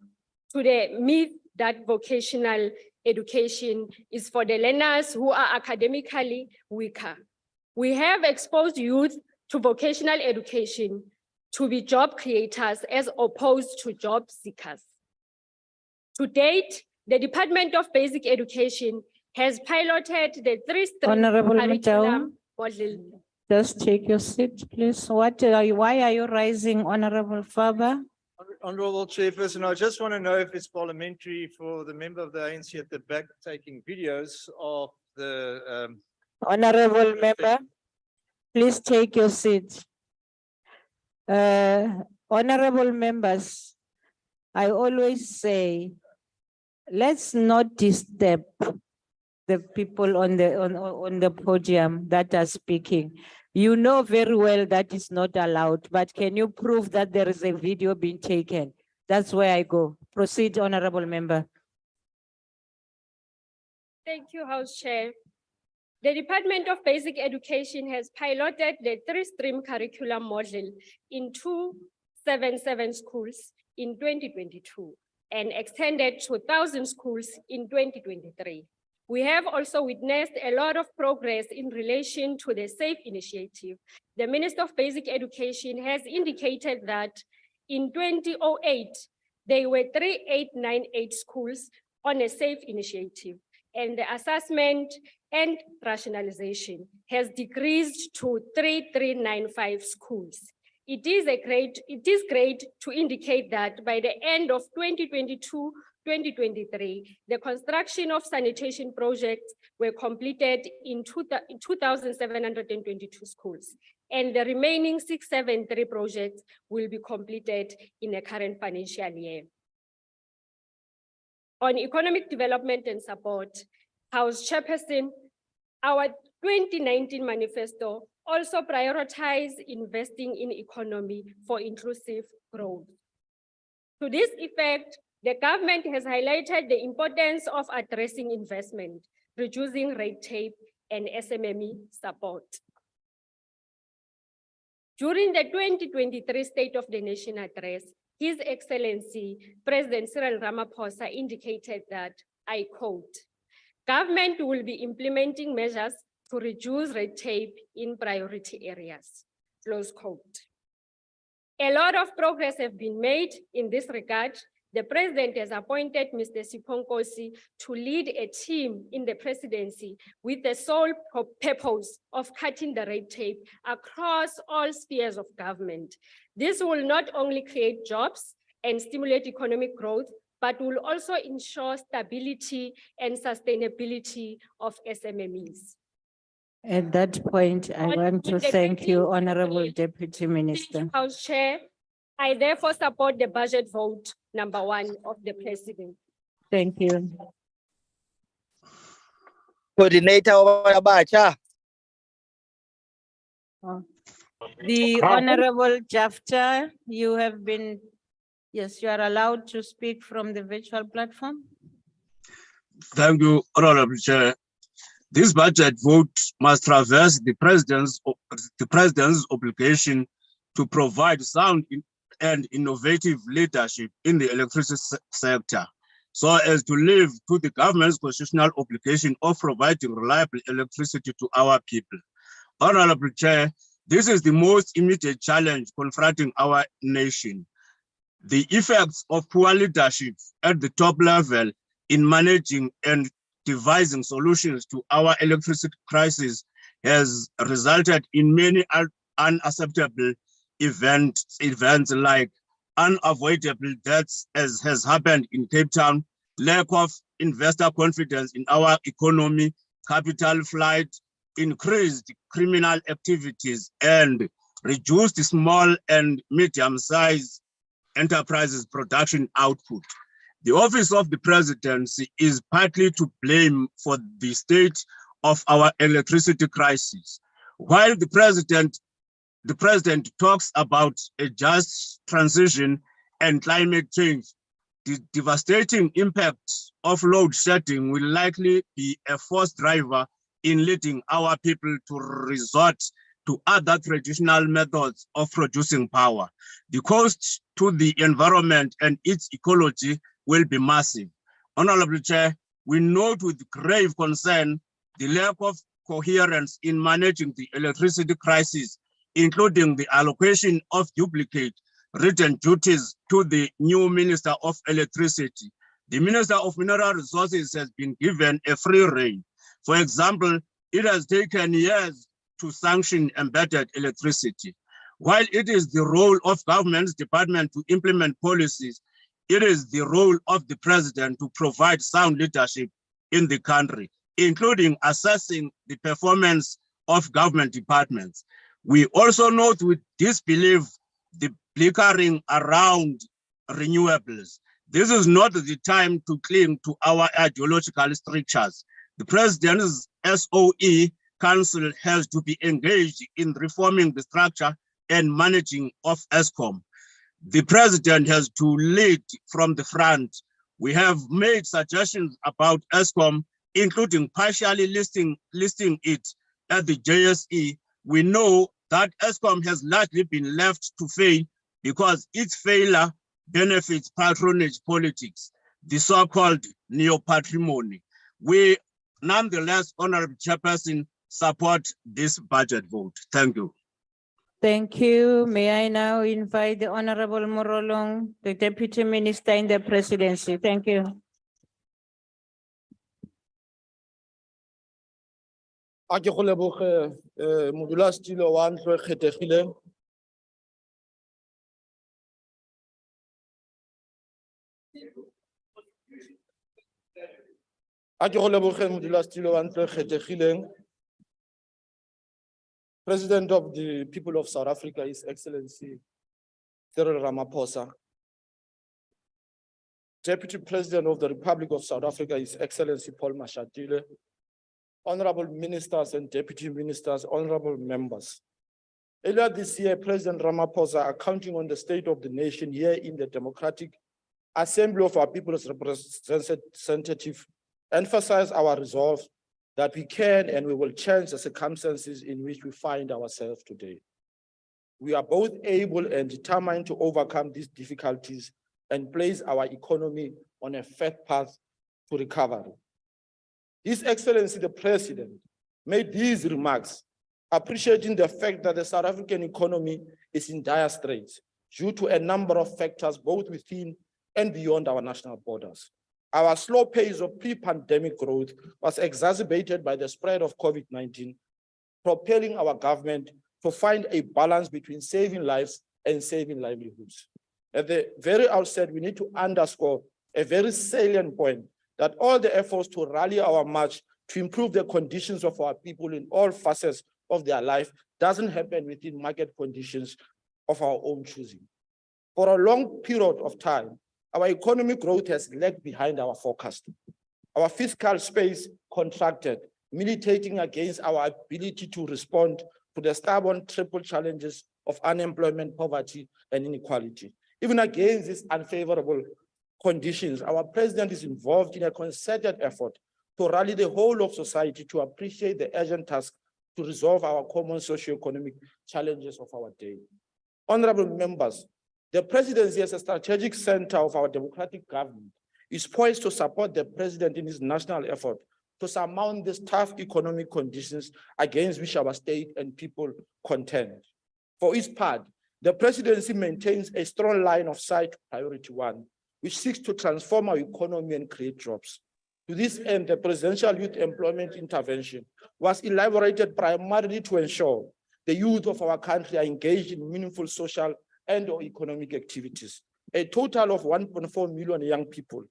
to the myth that vocational education is for the learners who are academically weaker. We have exposed youth to vocational education to be job creators as opposed to job seekers. To date, the Department of Basic Education has piloted the 3-stream Honorable curriculum model. Just take your seat, please. Why are you rising, Honorable Faber? Honorable Chairperson, I just want to know if it's parliamentary for the member of the ANC at the back taking videos of the Honorable member, please take your seat. Honorable members, I always say, let's not disturb the people on the podium that are speaking. You know very well that is not allowed, but can you prove that there is a video being taken? That's where I go. Proceed, Honorable Member. Thank you, House Chair. The Department of Basic Education has piloted the 3-stream curriculum model in 277 schools in 2022 and extended to 1,000 schools in 2023. We have also witnessed a lot of progress in relation to the SAFE initiative. The Minister of Basic Education has indicated that in 2008, They were 3898 schools on a SAFE initiative, and the assessment and rationalization has decreased to 3395 schools. It is great to indicate that by the end of 2022-2023, the construction of sanitation projects were completed in 2,722 schools, and the remaining 673 projects will be completed in the current financial year. On economic development and support, House Chairperson, our 2019 manifesto also prioritized investing in economy for inclusive growth. To this effect, the government has highlighted the importance of addressing investment, reducing red tape, and SMME support. During the 2023 State of the Nation address, His Excellency President Cyril Ramaphosa indicated that, I quote, "Government will be implementing measures to reduce red tape in priority areas," close quote. A lot of progress has been made in this regard. The President has appointed Mr. Siponkosi to lead a team in the Presidency with the sole purpose of cutting the red tape across all spheres of government. This will not only create jobs and stimulate economic growth, but will also ensure stability and sustainability of SMMEs. At that point, I want to thank you, Honorable Deputy Minister. House Chair, I therefore support the budget vote number 1 of the President. Thank you. Coordinator Obacha. The Honorable Chapter, you have been, yes, you are allowed to speak from the virtual platform. Thank you, Honorable Chair. This budget vote must traverse the President's obligation to provide sound and innovative leadership in the electricity sector, so as to live to the government's constitutional obligation of providing reliable electricity to our people. Honorable Chair, this is the most immediate challenge confronting our nation. The effects of poor leadership at the top level in managing and devising solutions to our electricity crisis has resulted in many unacceptable events like unavoidable deaths, as has happened in Cape Town, lack of investor confidence in our economy, capital flight, increased criminal activities, and reduced small and medium-sized enterprises' production output. The office of the Presidency is partly to blame for the state of our electricity crisis. While the President talks about a just transition and climate change, the devastating impact of load shedding will likely be a force driver in leading our people to resort to other traditional methods of producing power. The cost to the environment and its ecology will be massive. Honorable Chair, we note with grave concern the lack of coherence in managing the electricity crisis, including the allocation of duplicate written duties to the new Minister of Electricity. The Minister of Mineral Resources has been given a free rein. For example, it has taken years to sanction embedded electricity. While it is the role of government's department to implement policies, it is the role of the President to provide sound leadership in the country, including assessing the performance of government departments. We also note with disbelief the flickering around renewables. This is not the time to cling to our ideological strictures. The President's SOE Council has to be engaged in reforming the structure and managing of ESCOM. The President has to lead from the front. We have made suggestions about ESCOM, including partially listing it at the JSE. We know that ESCOM has largely been left to fail because its failure benefits patronage politics, the so-called neo-patrimony. We nonetheless, Honorable Chairperson, support this budget vote. Thank you. Thank you. May I now invite the Honorable Morolong, the Deputy Minister in the Presidency. Thank you. A ke go leboge modulasetulo wa ntlo e kgethegileng. A ke go leboge modulasetulo wa ntlo e kgethegileng. President of the people of South Africa, His Excellency Cyril Ramaphosa. Deputy President of the Republic of South Africa, His Excellency Paul Mashatile. Honorable ministers and deputy ministers, honorable members. Earlier this year, President Ramaphosa, accounting on the state of the nation here in the Democratic Assembly of our People's Representative, emphasized our resolve that we can and we will change the circumstances in which we find ourselves today. We are both able and determined to overcome these difficulties and place our economy on a fat path to recovery. His Excellency the President made these remarks, appreciating the fact that the South African economy is in dire straits due to a number of factors both within and beyond our national borders. Our slow pace of pre-pandemic growth was exacerbated by the spread of COVID-19, propelling our government to find a balance between saving lives and saving livelihoods. At the very outset, we need to underscore a very salient point that all the efforts to rally our march to improve the conditions of our people in all facets of their life doesn't happen within market conditions of our own choosing. For a long period of time, our economic growth has lagged behind our forecast. Our fiscal space contracted, militating against our ability to respond to the stubborn triple challenges of unemployment, poverty, and inequality. Even against these unfavorable conditions, our president is involved in a concerted effort to rally the whole of society to appreciate the urgent task to resolve our common socio-economic challenges of our day. Honorable members, the presidency as a strategic center of our democratic government is poised to support the president in his national effort to surmount these tough economic conditions against which our state and people contend. For its part, the presidency maintains a strong line of sight to priority one, which seeks to transform our economy and create jobs. To this end, the Presidential Youth Employment Intervention was elaborated primarily to ensure the youth of our country are engaged in meaningful social and or economic activities. A total of 1.4 million young people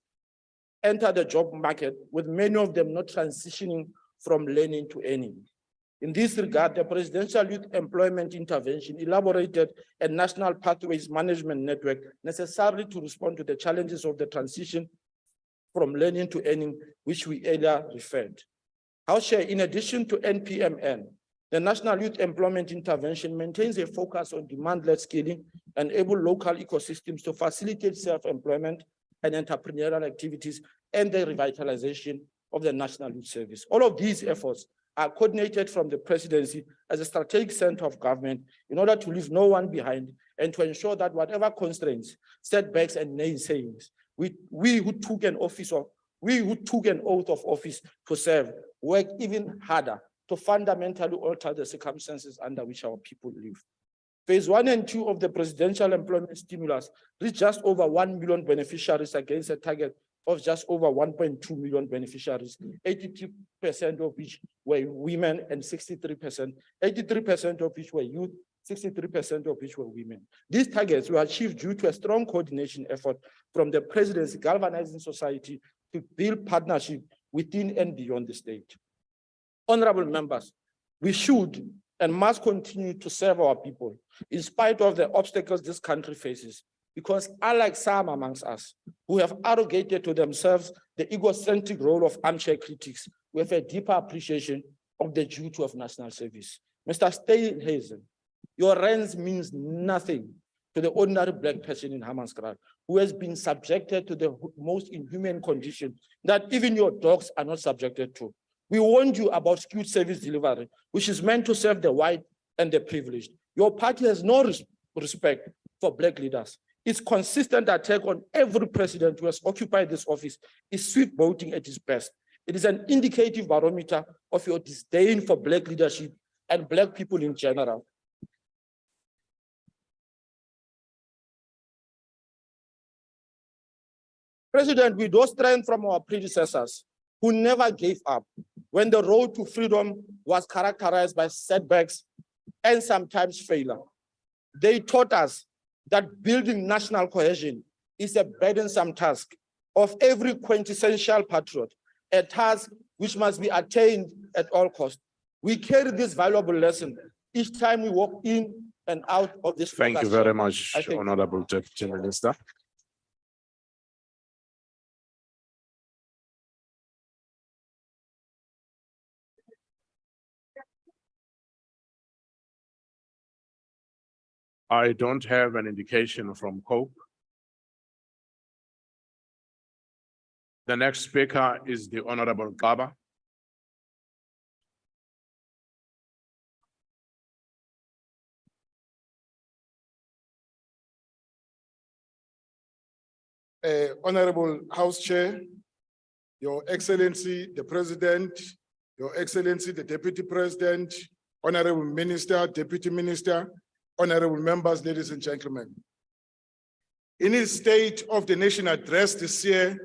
enter the job market, with many of them not transitioning from learning to earning. In this regard, the Presidential Youth Employment Intervention elaborated a national pathways management network necessary to respond to the challenges of the transition from learning to earning, which we earlier referred. However, in addition to NPMN, the National Youth Employment Intervention maintains a focus on demand-led skilling and enable local ecosystems to facilitate self-employment and entrepreneurial activities and the revitalization of the National Youth Service. All of these efforts are coordinated from the presidency as a strategic center of government in order to leave no one behind and to ensure that whatever constraints, setbacks, and naysayings, we who took an oath of office to serve, work even harder to fundamentally alter the circumstances under which our people live. Phase 1 and 2 of the presidential employment stimulus reached just over 1 million beneficiaries against a target of just over 1.2 million beneficiaries, 82% of which were women and 83% of which were youth, 63% of which were women. These targets were achieved due to a strong coordination effort from the presidency galvanizing society to build partnership within and beyond the state. Honorable members, we should and must continue to serve our people in spite of the obstacles this country faces, because unlike some amongst us who have arrogated to themselves the egocentric role of armchair critics, we have a deeper appreciation of the duty of national service. Mr. Steenhuisen, your rands means nothing to the ordinary black person in Hammanskraal who has been subjected to the most inhuman conditions that even your dogs are not subjected to. We warned you about skewed service delivery, which is meant to serve the white and the privileged. Your party has no respect for black leaders. Its consistent attack on every president who has occupied this office is sweet voting at its best. It is an indicative barometer of your disdain for black leadership and black people in general. President, we draw strength from our predecessors who never gave up when the road to freedom was characterized by setbacks and sometimes failure. They taught us that building national cohesion is a burdensome task of every quintessential patriot, a task which must be attained at all costs. We carry this valuable lesson each time we walk in and out of this. Thank you very much, Honorable Deputy Minister. I don't have an indication from COPE. The next speaker is the Honorable Gaba. Honorable House Chair, Your Excellency, the President, Your Excellency, the Deputy President, Honorable Minister, Deputy Minister, honorable members, ladies and gentlemen. In his State of the Nation address this year,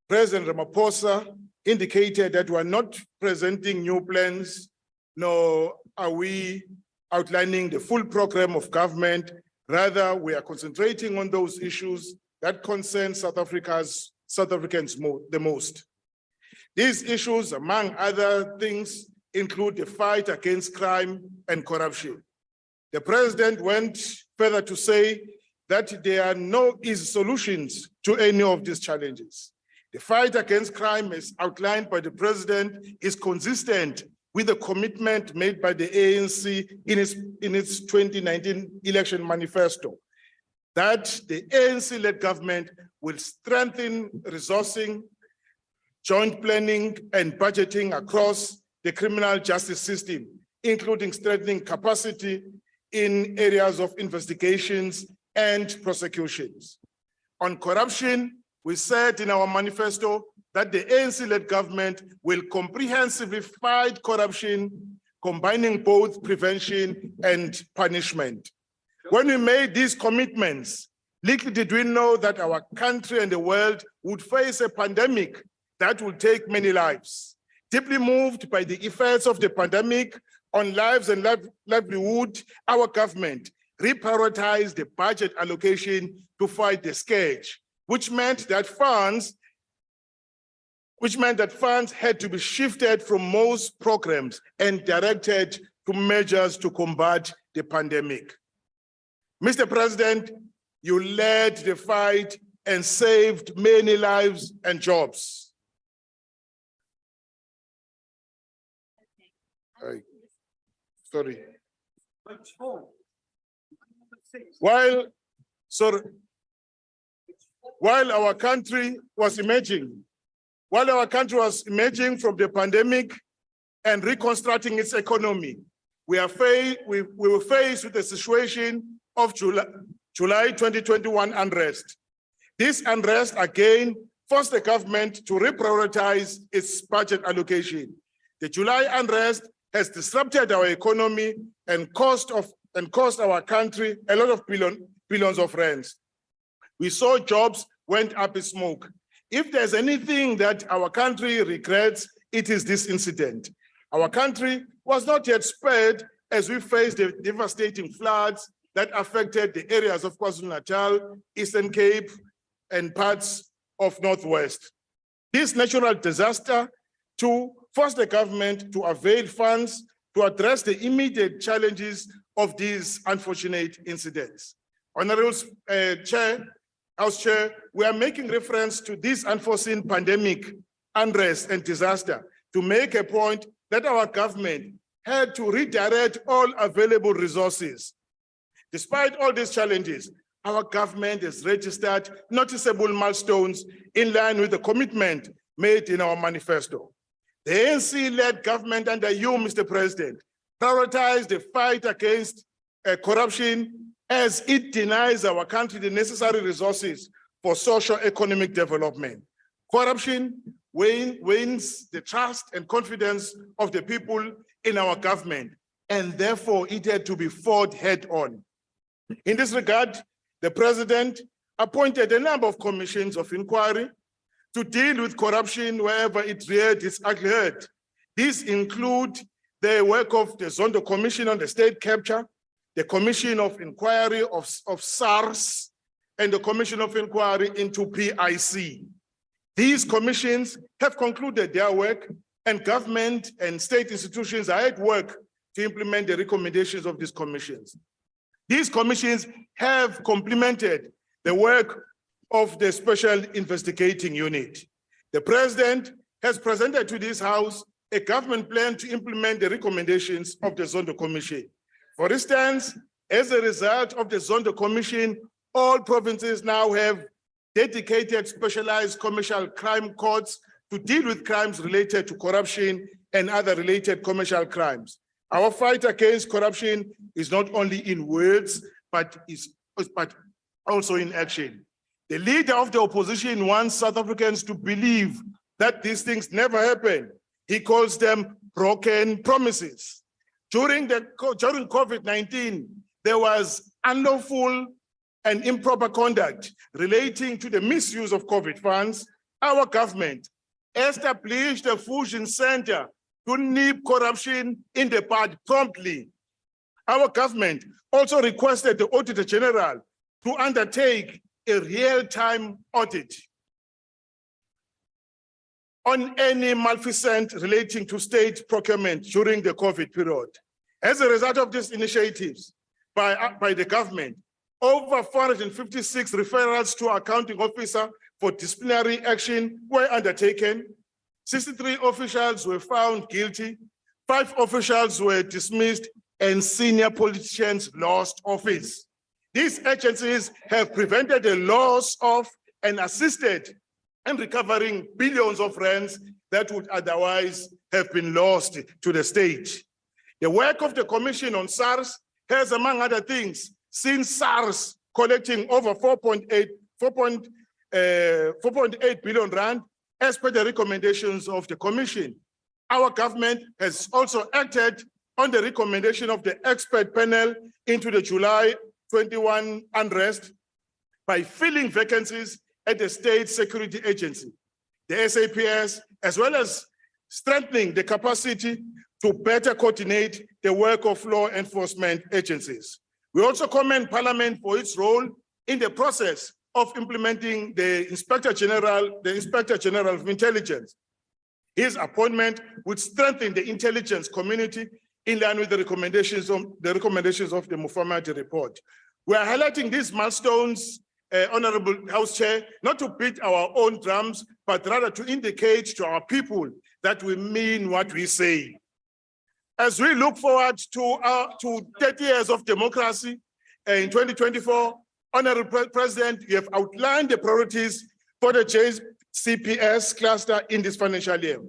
President Ramaphosa indicated that we are not presenting new plans, nor are we outlining the full program of government. Rather, we are concentrating on those issues that concern South Africans the most. These issues, among other things, include the fight against crime and corruption. The president went further to say that there are no easy solutions to any of these challenges. The fight against crime, as outlined by the president, is consistent with the commitment made by the ANC in its 2019 election manifesto, that the ANC-led government will strengthen resourcing, joint planning, and budgeting across the criminal justice system, including strengthening capacity in areas of investigations and prosecutions. On corruption, we said in our manifesto that the ANC-led government will comprehensively fight corruption, combining both prevention and punishment. When we made these commitments, little did we know that our country and the world would face a pandemic that will take many lives. Deeply moved by the effects of the pandemic on lives and livelihood, our government reprioritized the budget allocation to fight the scourge, which meant that funds had to be shifted from most programs and directed to measures to combat the pandemic. Mr. President, you led the fight and saved many lives and jobs. Sorry. While our country was emerging from the pandemic and reconstructing its economy, we were faced with the situation of July 2021 unrest. This unrest again forced the government to reprioritize its budget allocation. The July unrest has disrupted our economy and cost our country a lot of billions of rands. We saw jobs went up in smoke. If there's anything that our country regrets, it is this incident. Our country was not yet spared as we faced the devastating floods that affected the areas of KwaZulu-Natal, Eastern Cape, and parts of Northwest. This natural disaster to force the government to avail funds to address the immediate challenges of these unfortunate incidents. Honorable House Chair, we are making reference to this unforeseen pandemic, unrest, and disaster to make a point that our government had to redirect all available resources. Despite all these challenges, our government has registered noticeable milestones in line with the commitment made in our manifesto. The ANC-led government under you, Mr. President, prioritized the fight against corruption as it denies our country the necessary resources for socio-economic development. Corruption wanes the trust and confidence of the people in our government, and therefore it had to be fought head-on. In this regard, the President appointed a number of commissions of inquiry to deal with corruption wherever it reared its ugly head. These include the work of the Zondo Commission on the State Capture, the Commission of Inquiry of SARS, and the Commission of Inquiry into PIC. These commissions have concluded their work, and government and state institutions are at work to implement the recommendations of these commissions. These commissions have complemented the work of the Special Investigating Unit. The President has presented to this House a government plan to implement the recommendations of the Zondo Commission. For instance, as a result of the Zondo Commission, all provinces now have dedicated specialized commercial crime courts to deal with crimes related to corruption and other related commercial crimes. Our fight against corruption is not only in words, but also in action. The leader of the opposition wants South Africans to believe that these things never happen. He calls them broken promises. During COVID-19, there was unlawful and improper conduct relating to the misuse of COVID funds. Our government established a fusion center to nip corruption in the bud promptly. Our government also requested the Auditor General to undertake a real-time audit on any malfeasance relating to state procurement during the COVID period. As a result of these initiatives by the government, over 456 referrals to accounting officer for disciplinary action were undertaken. 63 officials were found guilty, 5 officials were dismissed, and senior politicians lost office. These agencies have prevented the loss of and assisted in recovering billions of rands that would otherwise have been lost to the state. The work of the Commission on SARS has, among other things, seen SARS collecting over 4.8 billion rand as per the recommendations of the Commission. Our government has also acted on the recommendation of the expert panel into the July 21 unrest by filling vacancies at the State Security Agency, the SAPS, as well as strengthening the capacity to better coordinate the work of law enforcement agencies. We also commend Parliament for its role in the process of implementing the Inspector General of Intelligence. His appointment would strengthen the intelligence community in line with the recommendations of the Mufamadi report. We are highlighting these milestones, Honorable House Chair, not to beat our own drums, but rather to indicate to our people that we mean what we say. As we look forward to 30 years of democracy in 2024, Honorable President, you have outlined the priorities for the JCPS cluster in this financial year.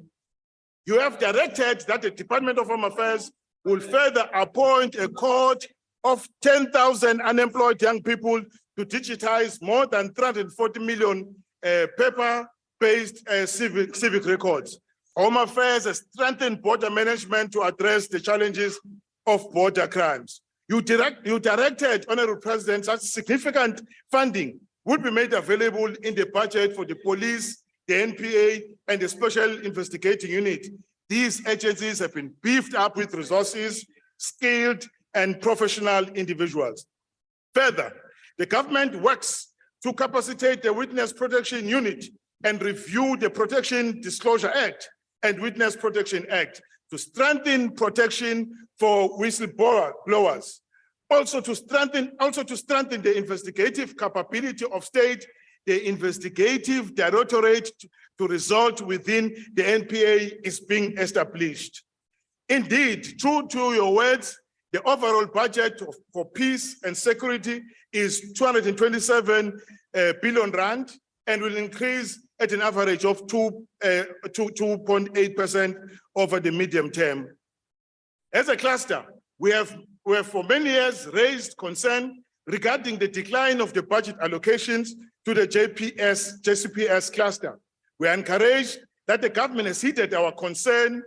You have directed that the Department of Home Affairs will further appoint a cohort of 10,000 unemployed young people to digitize more than 340 million paper-based civic records. Home Affairs has strengthened border management to address the challenges of border crimes. You directed, Honorable President, such significant funding would be made available in the budget for the police, the NPA, and the Special Investigating Unit. These agencies have been beefed up with resources, skilled and professional individuals. Further, the government works to capacitate the Witness Protection Unit and review the Protection Disclosure Act and Witness Protection Act to strengthen protection for whistleblowers. Also to strengthen the investigative capability of state, the investigative directorate to result within the NPA is being established. Indeed, true to your words, the overall budget for peace and security is 227 billion rand and will increase at an average of 2.8% over the medium term. As a cluster, we have for many years raised concern regarding the decline of the budget allocations to the JCPS cluster. We are encouraged that the government has heeded our concern,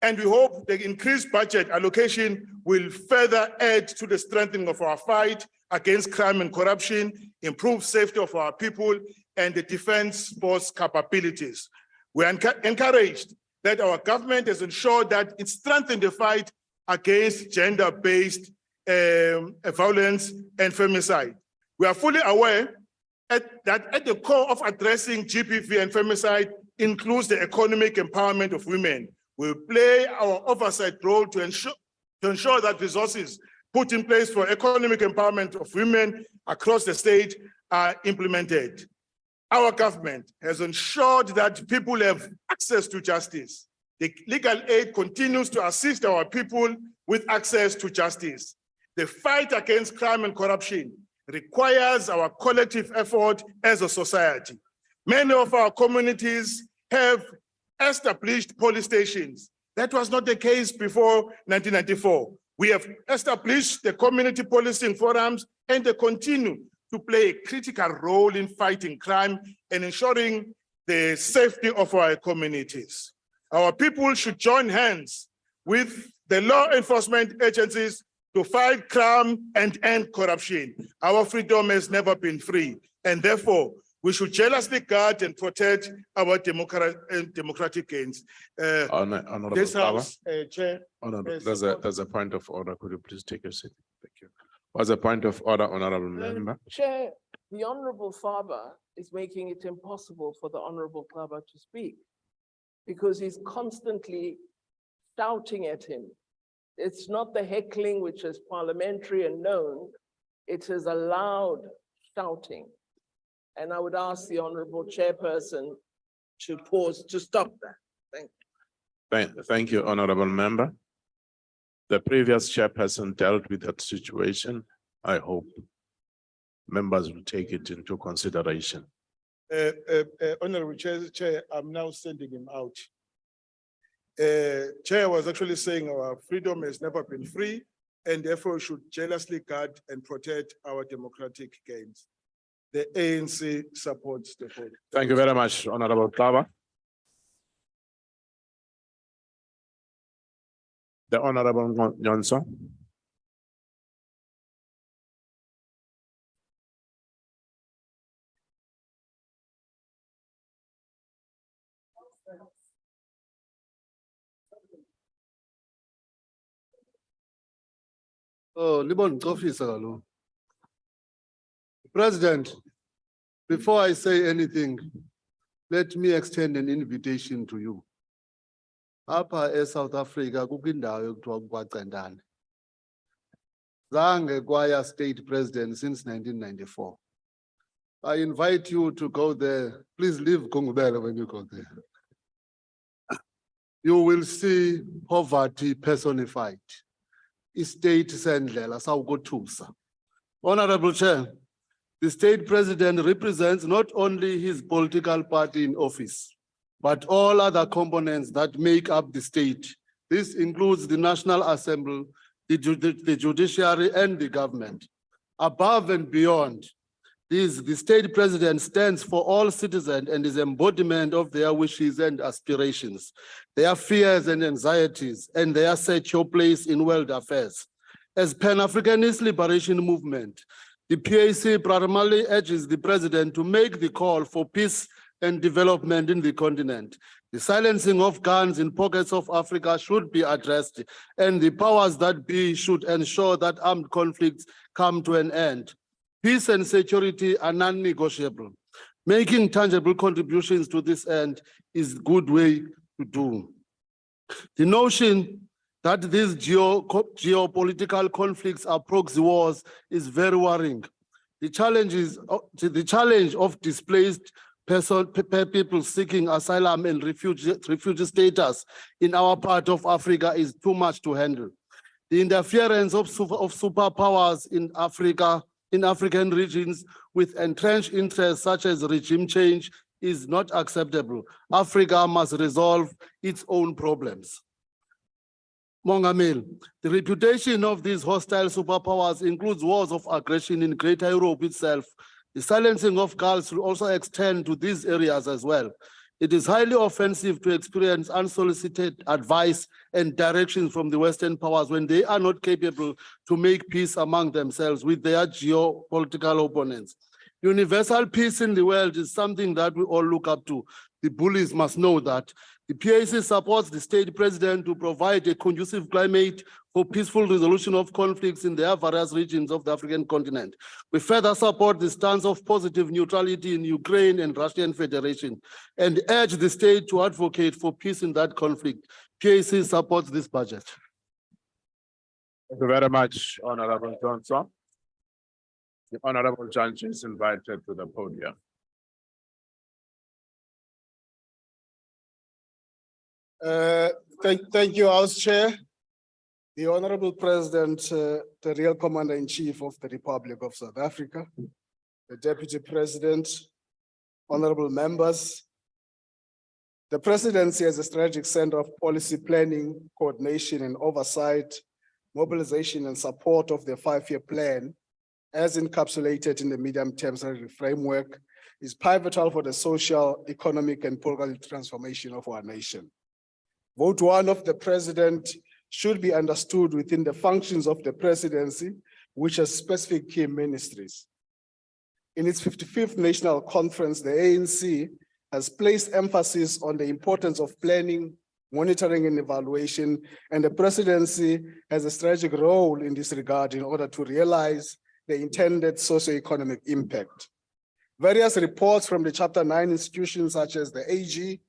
and we hope the increased budget allocation will further add to the strengthening of our fight against crime and corruption, improve safety of our people, and the defense force capabilities. We are encouraged that our government has ensured that it strengthens the fight against gender-based violence and femicide. We are fully aware that at the core of addressing GBV and femicide includes the economic empowerment of women. We will play our oversight role to ensure that resources put in place for economic empowerment of women across the state are implemented. Our government has ensured that people have access to justice. The legal aid continues to assist our people with access to justice. The fight against crime and corruption requires our collective effort as a society. Many of our communities have established police stations. That was not the case before 1994. We have established the community policing forums, and they continue to play a critical role in fighting crime and ensuring the safety of our communities. Our people should join hands with the law enforcement agencies to fight crime and end corruption. Our freedom has never been free, and therefore we should jealously guard and protect our democratic gains. Honorable This Baba. House, Chair. Honorable, there's a point of order. Could you please take your seat? Thank you. Was a point of order, honorable member. Chair, the Honorable Faber is making it impossible for the Honorable Faber to speak because he's constantly shouting at him. It's not the heckling which is parliamentary and known, it is a loud shouting. And I would ask the Honorable Chairperson to pause, to stop that. Thank you. Thank you, honorable member. The previous chairperson dealt with that situation. I hope members will take it into consideration. Honorable Chair, I'm now sending him out. Chair was actually saying our freedom has never been free, and therefore should jealously guard and protect our democratic gains. The ANC supports the vote. Thank you very much, honorable Baba. The honorable Johnson. Oh, Libon officer. President, before I say anything, let me extend an invitation to you. Apha South Africa kukindawo yokuthiwa kwaCendane. Zange kwaya state president since 1994. I invite you to go there. Please leave Gongubela when you go there. You will see poverty personified. State sendlela sawukothusa. Honorable Chair, the state president represents not only his political party in office, but all other components that make up the state. This includes the National Assembly, the judiciary, and the government. Above and beyond this, the state president stands for all citizens and is embodiment of their wishes and aspirations, their fears and anxieties, and their search for place in world affairs. As Pan-Africanist Liberation Movement, the PAC primarily urges the president to make the call for peace and development in the continent. The silencing of guns in pockets of Africa should be addressed, and the powers that be should ensure that armed conflicts come to an end. Peace and security are non-negotiable. Making tangible contributions to this end is a good way to do. The notion that these geopolitical conflicts are proxy wars is very worrying. The challenge of displaced people seeking asylum and refugee status in our part of Africa is too much to handle. The interference of superpowers in Africa, in African regions with entrenched interests such as regime change is not acceptable. Africa must resolve its own problems. Mongamil, the reputation of these hostile superpowers includes wars of aggression in Greater Europe itself. The silencing of girls will also extend to these areas as well. It is highly offensive to experience unsolicited advice and directions from the Western powers when they are not capable to make peace among themselves with their geopolitical opponents. Universal peace in the world is something that we all look up to. The bullies must know that. The PAC supports the state president to provide a conducive climate for peaceful resolution of conflicts in the various regions of the African continent. We further support the stance of positive neutrality in Ukraine and Russian Federation and urge the state to advocate for peace in that conflict. PAC supports this budget. Thank you very much, Honorable Johnson. The Honorable Judge is invited to the podium. Thank you, House Chair. The Honorable President, the real Commander-in-Chief of the Republic of South Africa, the Deputy President, honorable members. The Presidency as a strategic center of policy planning, coordination and oversight, mobilization and support of the 5-year plan, as encapsulated in the medium-term strategic framework, is pivotal for the social, economic and political transformation of our nation. Vote 1 of the President should be understood within the functions of the Presidency, which has specific key ministries. In its 55th National Conference, the ANC has placed emphasis on the importance of planning, monitoring and evaluation, and the Presidency has a strategic role in this regard in order to realize the intended socioeconomic impact. Various reports from the Chapter 9 institutions such as the AG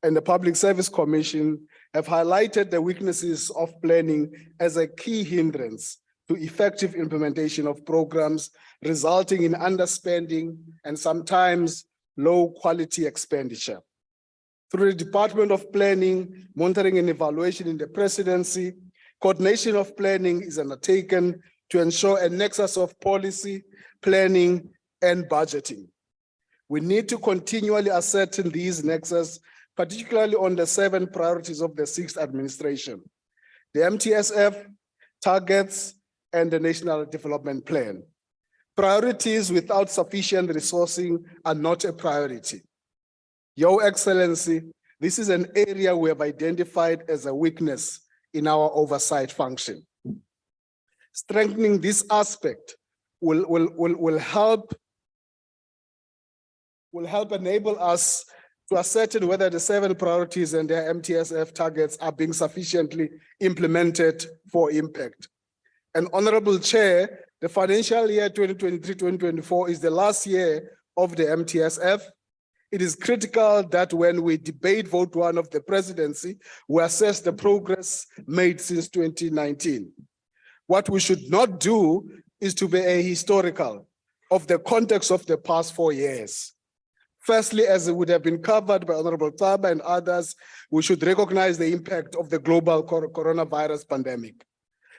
and the Public Service Commission have highlighted the weaknesses of planning as a key hindrance to effective implementation of programs, resulting in underspending and sometimes low quality expenditure. Through the Department of Planning, Monitoring and Evaluation in the Presidency, coordination of planning is undertaken to ensure a nexus of policy, planning, and budgeting. We need to continually ascertain these nexus, particularly on the 7 priorities of the 6th administration, the MTSF, targets, and the National Development Plan. Priorities without sufficient resourcing are not a priority. Your Excellency, this is an area we have identified as a weakness in our oversight function. Strengthening this aspect will help enable us to ascertain whether the 7 priorities and their MTSF targets are being sufficiently implemented for impact. And Honorable Chair, the financial year 2023-2024 is the last year of the MTSF. It is critical that when we debate vote 1 of the Presidency, we assess the progress made since 2019. What we should not do is to be a historical of the context of the past 4 years. Firstly, as it would have been covered by Honorable Taba and others, we should recognize the impact of the global coronavirus pandemic.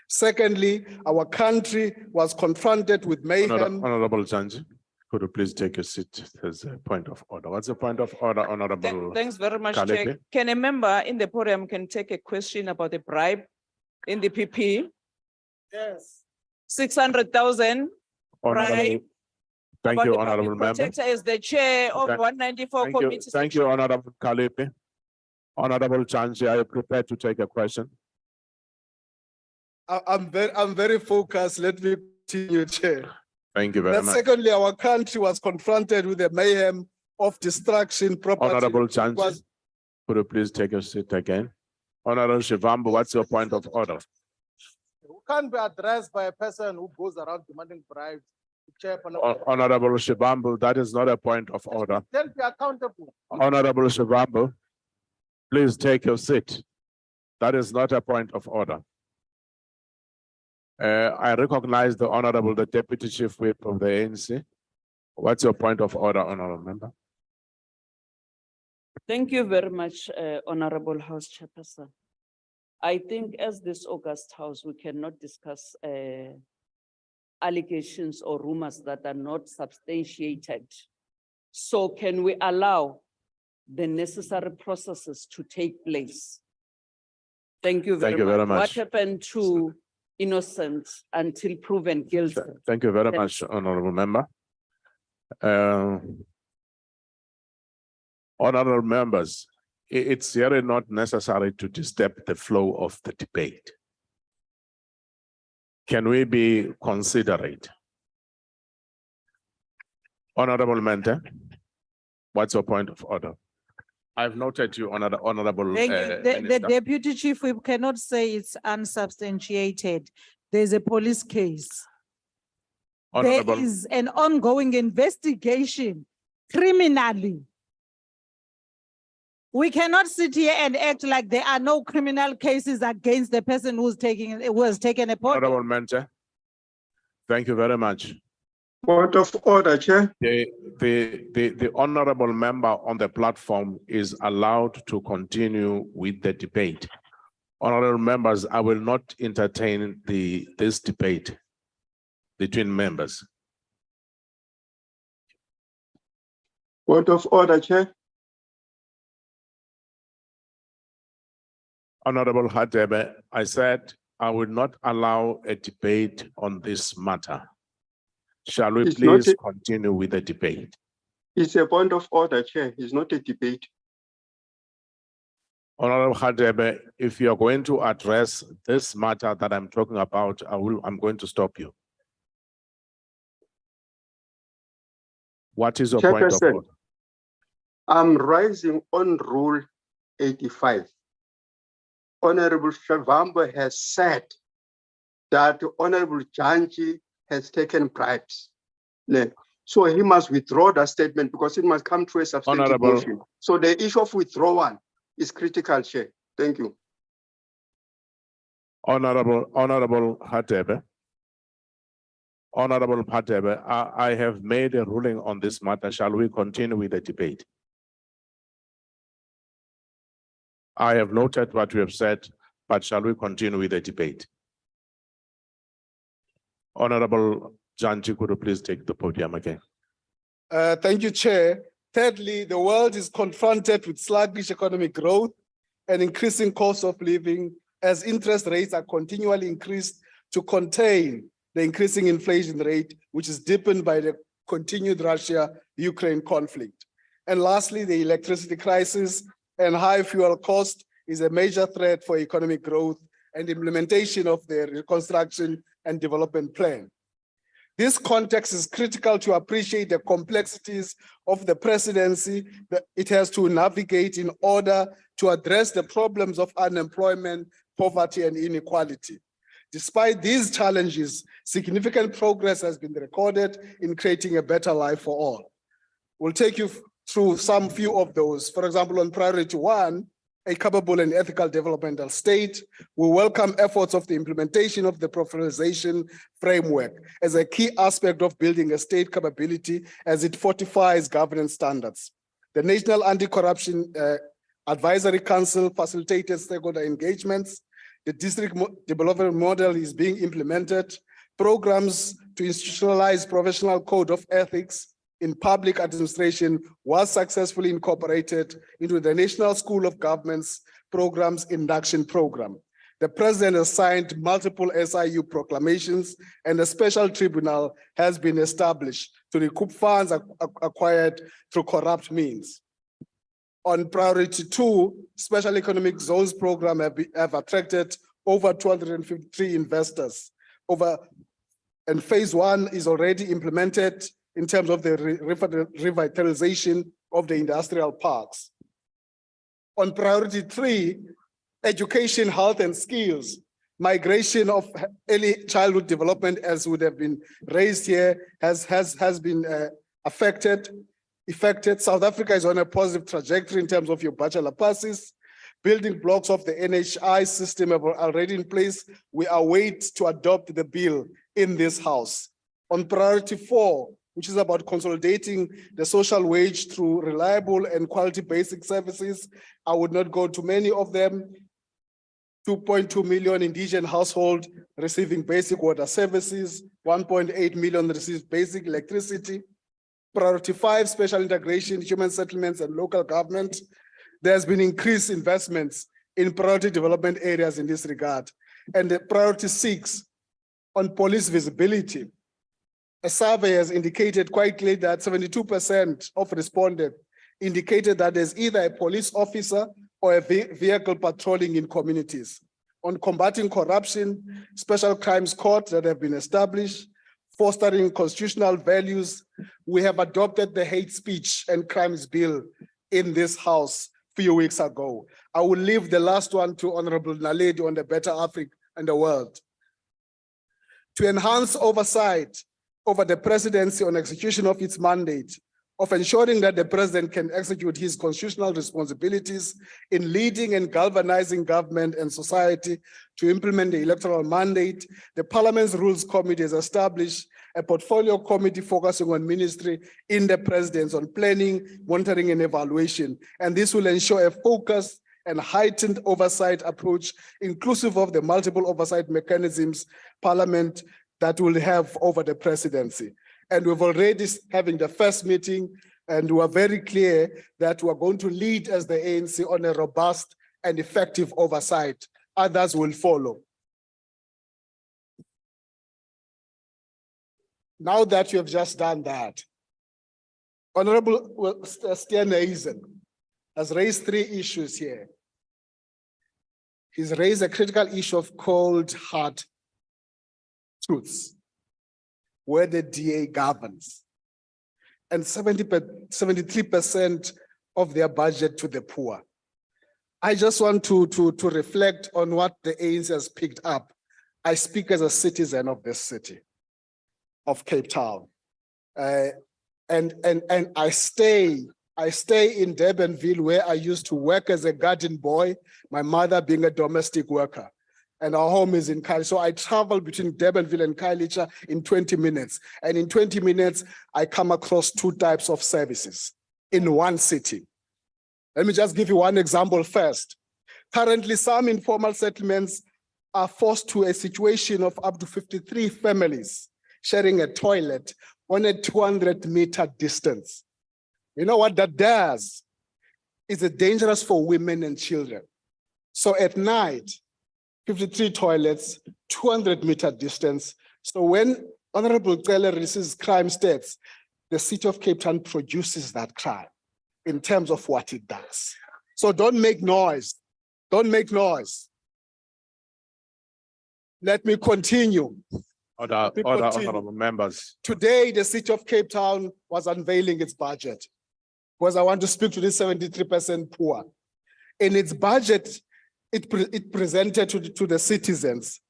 Secondly, our country was confronted with mayhem. Honorable Janji, could you please take a seat? There's a point of order. What's the point of order, Honorable? Thanks very much, Kalepe? Chair. Can a member in the podium can take a question about the bribe in the PP? Yes. 600,000 bribe. Thank about you, the Honorable public Member. protector as the chair of Okay. 194 committee. Thank you, Honorable Kalepe. Honorable Janji, are you prepared to take a question? I'm very focused. Let me continue, Chair. Thank you very But much. secondly, our country was confronted with the mayhem of destruction, property. Honorable was- Janji, could you please take a seat again? Honorable Shivambu, what's your point of order? Who can't be addressed by a person who goes around demanding bribes. Chair, Honorable Shivambu, that is not a point of order. they'll be accountable. Honorable Shivambu, please take your seat. That is not a point of order. I recognize the Honorable, the Deputy Chief Whip of the ANC. What's your point of order, Honorable Member? Thank you very much, Honorable House Chairperson. I think as this August House, we cannot discuss allegations or rumors that are not substantiated. So can we allow the necessary processes to take place? Thank you very much. Thank you very much. What happened to innocent until proven guilty? Thank you very much, Honorable Member. Honorable members, it's really not necessary to disturb the flow of the debate. Can we be considerate? Honorable Mente, what's your point of order? I've noted you, Honorable. Thank you. The Minister. deputy chief, we cannot say it's unsubstantiated. There's a police case. There Honorable, is an ongoing investigation criminally. We cannot sit here and act like there are no criminal cases against the person who has taken a photo. Honorable Mente, thank you very much. Point of order, Chair. The honorable member on the platform is allowed to continue with the debate. Honorable members, I will not entertain this debate between members. Point of order, Chair. Honorable Hadebe, I said I will not allow a debate on this matter. Shall we It's not please continue with the debate? It's a point of order, Chair. It's not a debate. Honorable Hadebe, if you are going to address this matter that I'm talking about, I'm going to stop you. What is your point of Chairperson, order? I'm rising on Rule 85. Honorable Shavambo has said that Honorable Janji has taken bribes. So he must withdraw that statement because it must come to a substantive Honorable. motion. So the issue of withdrawal is critical, Chair. Thank you. Honorable Hadebe. Honorable Hadebe, I have made a ruling on this matter. Shall we continue with the debate? I have noted what you have said, but shall we continue with the debate? Honorable Janji, could you please take the podium again? Thank you, Chair. Thirdly, the world is confronted with sluggish economic growth and increasing cost of living as interest rates are continually increased to contain the increasing inflation rate, which is deepened by the continued Russia-Ukraine conflict. And lastly, the electricity crisis and high fuel cost is a major threat for economic growth and implementation of the Reconstruction and Development Plan. This context is critical to appreciate the complexities of the presidency that it has to navigate in order to address the problems of unemployment, poverty, and inequality. Despite these challenges, significant progress has been recorded in creating a better life for all. We'll take you through some few of those. For example, on priority 1, a capable and ethical developmental state, we welcome efforts of the implementation of the professionalization framework as a key aspect of building a state capability as it fortifies governance standards. The National Anti-Corruption Advisory Council facilitated stakeholder engagements. The district development model is being implemented. Programs to institutionalize professional code of ethics in public administration was successfully incorporated into the National School of Government's Programs Induction Program. The President has signed multiple SIU proclamations and a special tribunal has been established to recoup funds acquired through corrupt means. On priority 2, special economic zones program have attracted over 253 investors. And phase 1 is already implemented in terms of the revitalization of the industrial parks. On priority 3, education, health, and skills, migration of early childhood development, as would have been raised here, has been affected. South Africa is on a positive trajectory in terms of your bachelor passes. Building blocks of the NHI system are already in place. We await to adopt the bill in this House. On priority 4, which is about consolidating the social wage through reliable and quality basic services, I would not go to many of them. 2.2 million indigent households receiving basic water services, 1.8 million receive basic electricity. Priority 5, special integration, human settlements, and local government. There's been increased investments in priority development areas in this regard. And the priority 6, on police visibility. A survey has indicated quite clearly that 72% of respondents indicated that there's either a police officer or a vehicle patrolling in communities. On combating corruption, special crimes courts that have been established, fostering constitutional values. We have adopted the hate speech and crimes bill in this house a few weeks ago. I will leave the last one to Honorable Naledi on the Better Africa and the World. To enhance oversight over the presidency on execution of its mandate, of ensuring that the president can execute his constitutional responsibilities in leading and galvanizing government and society to implement the electoral mandate, the Parliament's Rules Committee has established a portfolio committee focusing on ministry in the presidency on planning, monitoring, and evaluation. And this will ensure a focused and heightened oversight approach, inclusive of the multiple oversight mechanisms Parliament that will have over the presidency. And we've already having the first meeting, and we are very clear that we are going to lead as the ANC on a robust and effective oversight. Others will follow. Now that you have just done that, Honorable Steenhuisen has raised 3 issues here. He's raised a critical issue of cold hard truths, where the DA governs, and 73% of their budget to the poor. I just want to reflect on what the ANC has picked up. I speak as a citizen of this city, of Cape Town. And I stay in Durbanville, where I used to work as a garden boy, my mother being a domestic worker. And our home is in Khayelitsha. So I travel between Durbanville and Khayelitsha in 20 minutes. And in 20 minutes, I come across 2 types of services in one city. Let me just give you one example first. Currently, some informal settlements are forced to a situation of up to 53 families sharing a toilet on a 200-meter distance. You know what that does? It's dangerous for women and children. So at night, 53 toilets, 200-meter distance. So when Honorable Cele receives crime stats, the city of Cape Town produces that crime in terms of what it does. So don't make noise. Don't make noise. Let me continue. Order, honorable members. Today, the city of Cape Town was unveiling its budget, because I want to speak to this 73% poor. In its budget, it presented to the citizens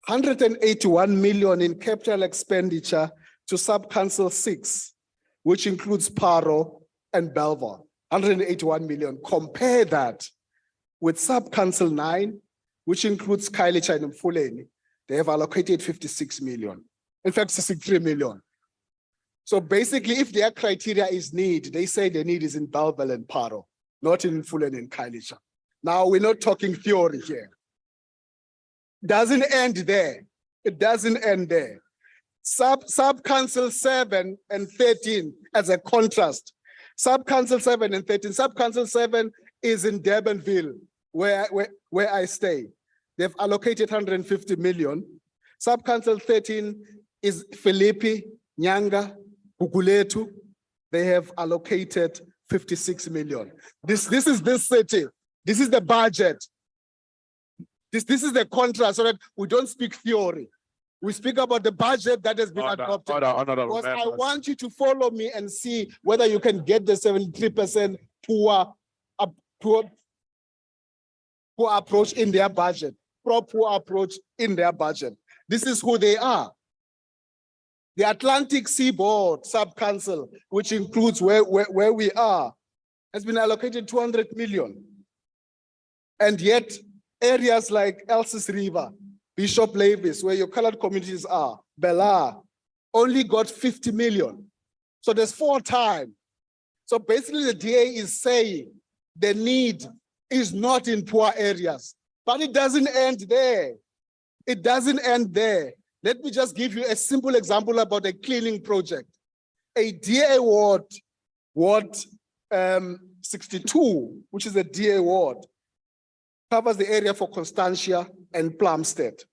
181 million in capital expenditure to Sub-Council 6, which includes Paro and Belvoir, 181 million. Compare that with Sub-Council 9, which includes Khayelitsha and Mfuleni. They have allocated 56 million, in fact, 63 million. So basically, if their criteria is need, they say the need is in Belvoir and Paro, not in Mfuleni and Khayelitsha. Now, we're not talking theory here. Doesn't end there. It doesn't end there. Sub-Council 7 and 13 as a contrast. Sub-Council 7 and 13. Sub-Council 7 is in Durbanville, where I stay. They've allocated 150 million. Sub-Council 13 is Philippi, Nyanga, Guguletu. They have allocated 56 million. This is this city. This is the budget. This is the contrast, so that we don't speak theory. We speak about the budget that has been adopted. Because I want you to follow me and see whether you can get the 73% poor approach in their budget, poor approach in their budget. This is who they are. The Atlantic Seaboard Sub-Council, which includes where we are, has been allocated 200 million. And yet, areas like Elsis River, Bishop Lavis, where your colored communities are, Bella, only got 50 million. So there's 4 times. So basically the DA is saying the need is not in poor areas, but it doesn't end there. It doesn't end there. Let me just give you a simple example about a cleaning project. A DA ward, Ward 62, which is a DA ward, covers the area for Constantia and Plumstead.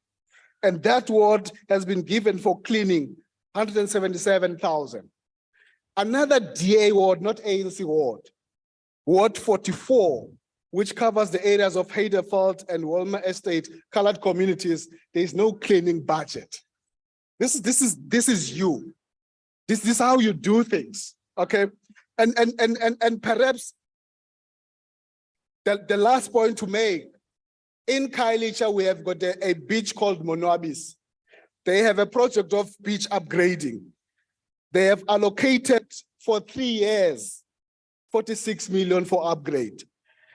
And that ward has been given for cleaning 177,000. Another DA ward, not ANC ward, Ward 44, which covers the areas of Heiderveld and Walmer Estate, colored communities, there is no cleaning budget. This is you. This is how you do things, okay? And perhaps the last point to make, in Khayelitsha, we have got a beach called Monwabis. They have a project of beach upgrading. They have allocated for 3 years, 46 million for upgrade.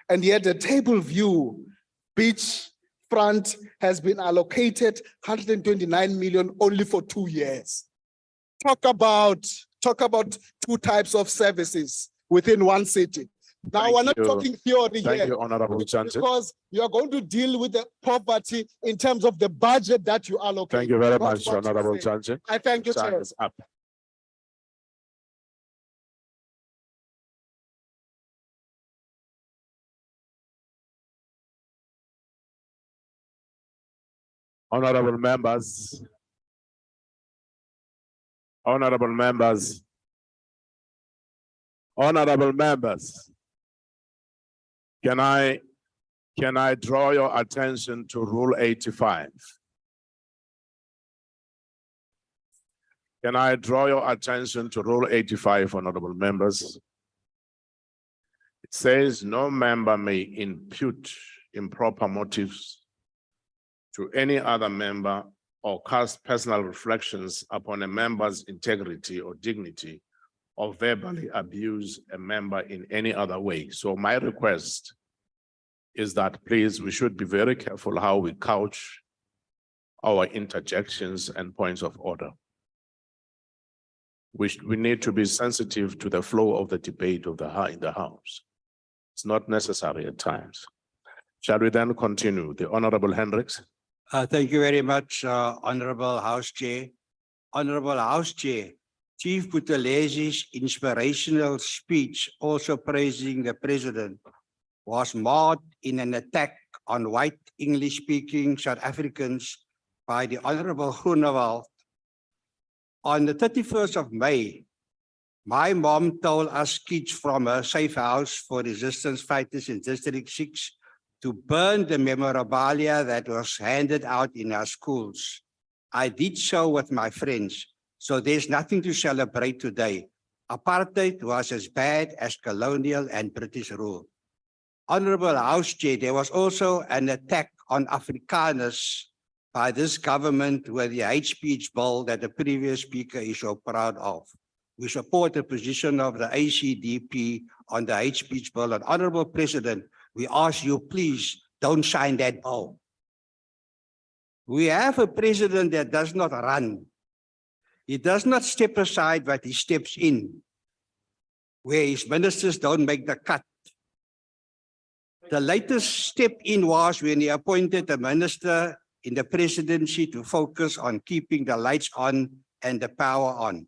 And yet the Table View beach front has been allocated 129 million only for 2 years. Talk about 2 types of services within one city. Now, Thank we're not you. talking theory Thank here. you, Honorable Chanche. Because you are going to deal with the poverty in terms of the budget that you allocate. Thank you very not much, what you Honorable say. Chanche. I thank you, Time Chair. is up. Honorable members. Honorable members. Honorable members. Can I draw your attention to Rule 85? Can I draw your attention to Rule 85, honorable members? It says no member may impute improper motives to any other member or cast personal reflections upon a member's integrity or dignity or verbally abuse a member in any other way. So my request is that, please, we should be very careful how we couch our interjections and points of order. We need to be sensitive to the flow of the debate of in the House. It's not necessary at times. Shall we then continue? The Honorable Hendricks. Thank you very much, Honorable House Chair. Honorable House Chair, Chief Buthelezzi's inspirational speech, also praising the President, was marred in an attack on white English-speaking South Africans by the Honorable Groenewald. On the 31st of May, my mom told us kids from her safe house for resistance fighters in District 6 to burn the memorabilia that was handed out in our schools. I did so with my friends, so there's nothing to celebrate today. Apartheid was as bad as colonial and British rule. Honorable House Chair, there was also an attack on Afrikaners by this government with the hate speech bill that the previous speaker is so proud of. We support the position of the ACDP on the hate speech bill. And Honorable President, we ask you, please don't sign that bill. We have a president that does not run. He does not step aside, but he steps in, where his ministers don't make the cut. The latest step in was when he appointed a minister in the presidency to focus on keeping the lights on and the power on.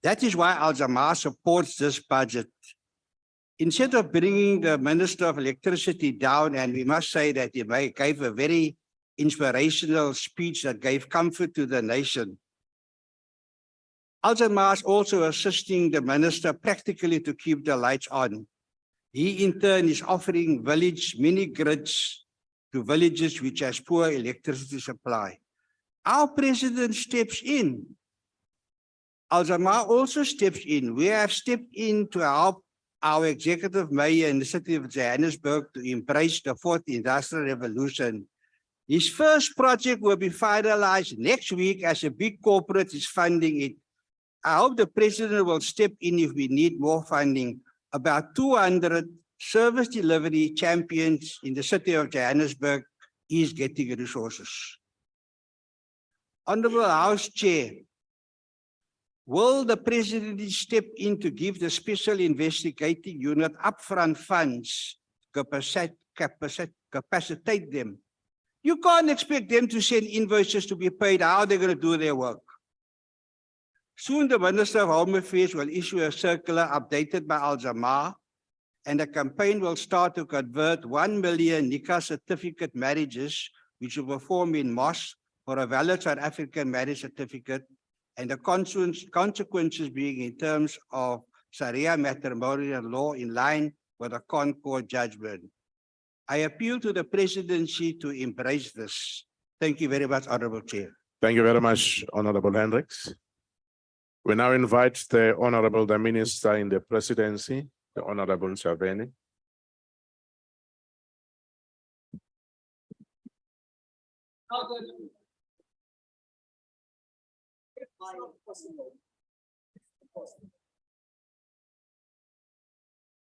That is why Al-Jamaa supports this budget. Instead of bringing the Minister of Electricity down, and we must say that he gave a very inspirational speech that gave comfort to the nation. Al-Jamaa is also assisting the minister practically to keep the lights on. He in turn is offering village mini grids to villages which has poor electricity supply. Our president steps in. Al-Jamaa also steps in. We have stepped in to help our executive mayor in the city of Johannesburg to embrace the 4th Industrial Revolution. His first project will be finalized next week as a big corporate is funding it. I hope the president will step in if we need more funding. About 200 service delivery champions in the city of Johannesburg is getting resources. Honorable House Chair, will the president step in to give the Special Investigating Unit upfront funds, capacitate them? You can't expect them to send invoices to be paid. How are they going to do their work? Soon the Minister of Home Affairs will issue a circular updated by Al-Jamaa, and the campaign will start to convert 1 million Nikah certificate marriages, which will perform in mosques, for a valid South African marriage certificate, and the consequences being in terms of Sharia matrimonial law in line with the Concord judgment. I appeal to the presidency to embrace this. Thank you very much, Honorable Chair. Thank you very much, Honorable Hendricks. We now invite the Minister in the Presidency, the Honorable Chaveni.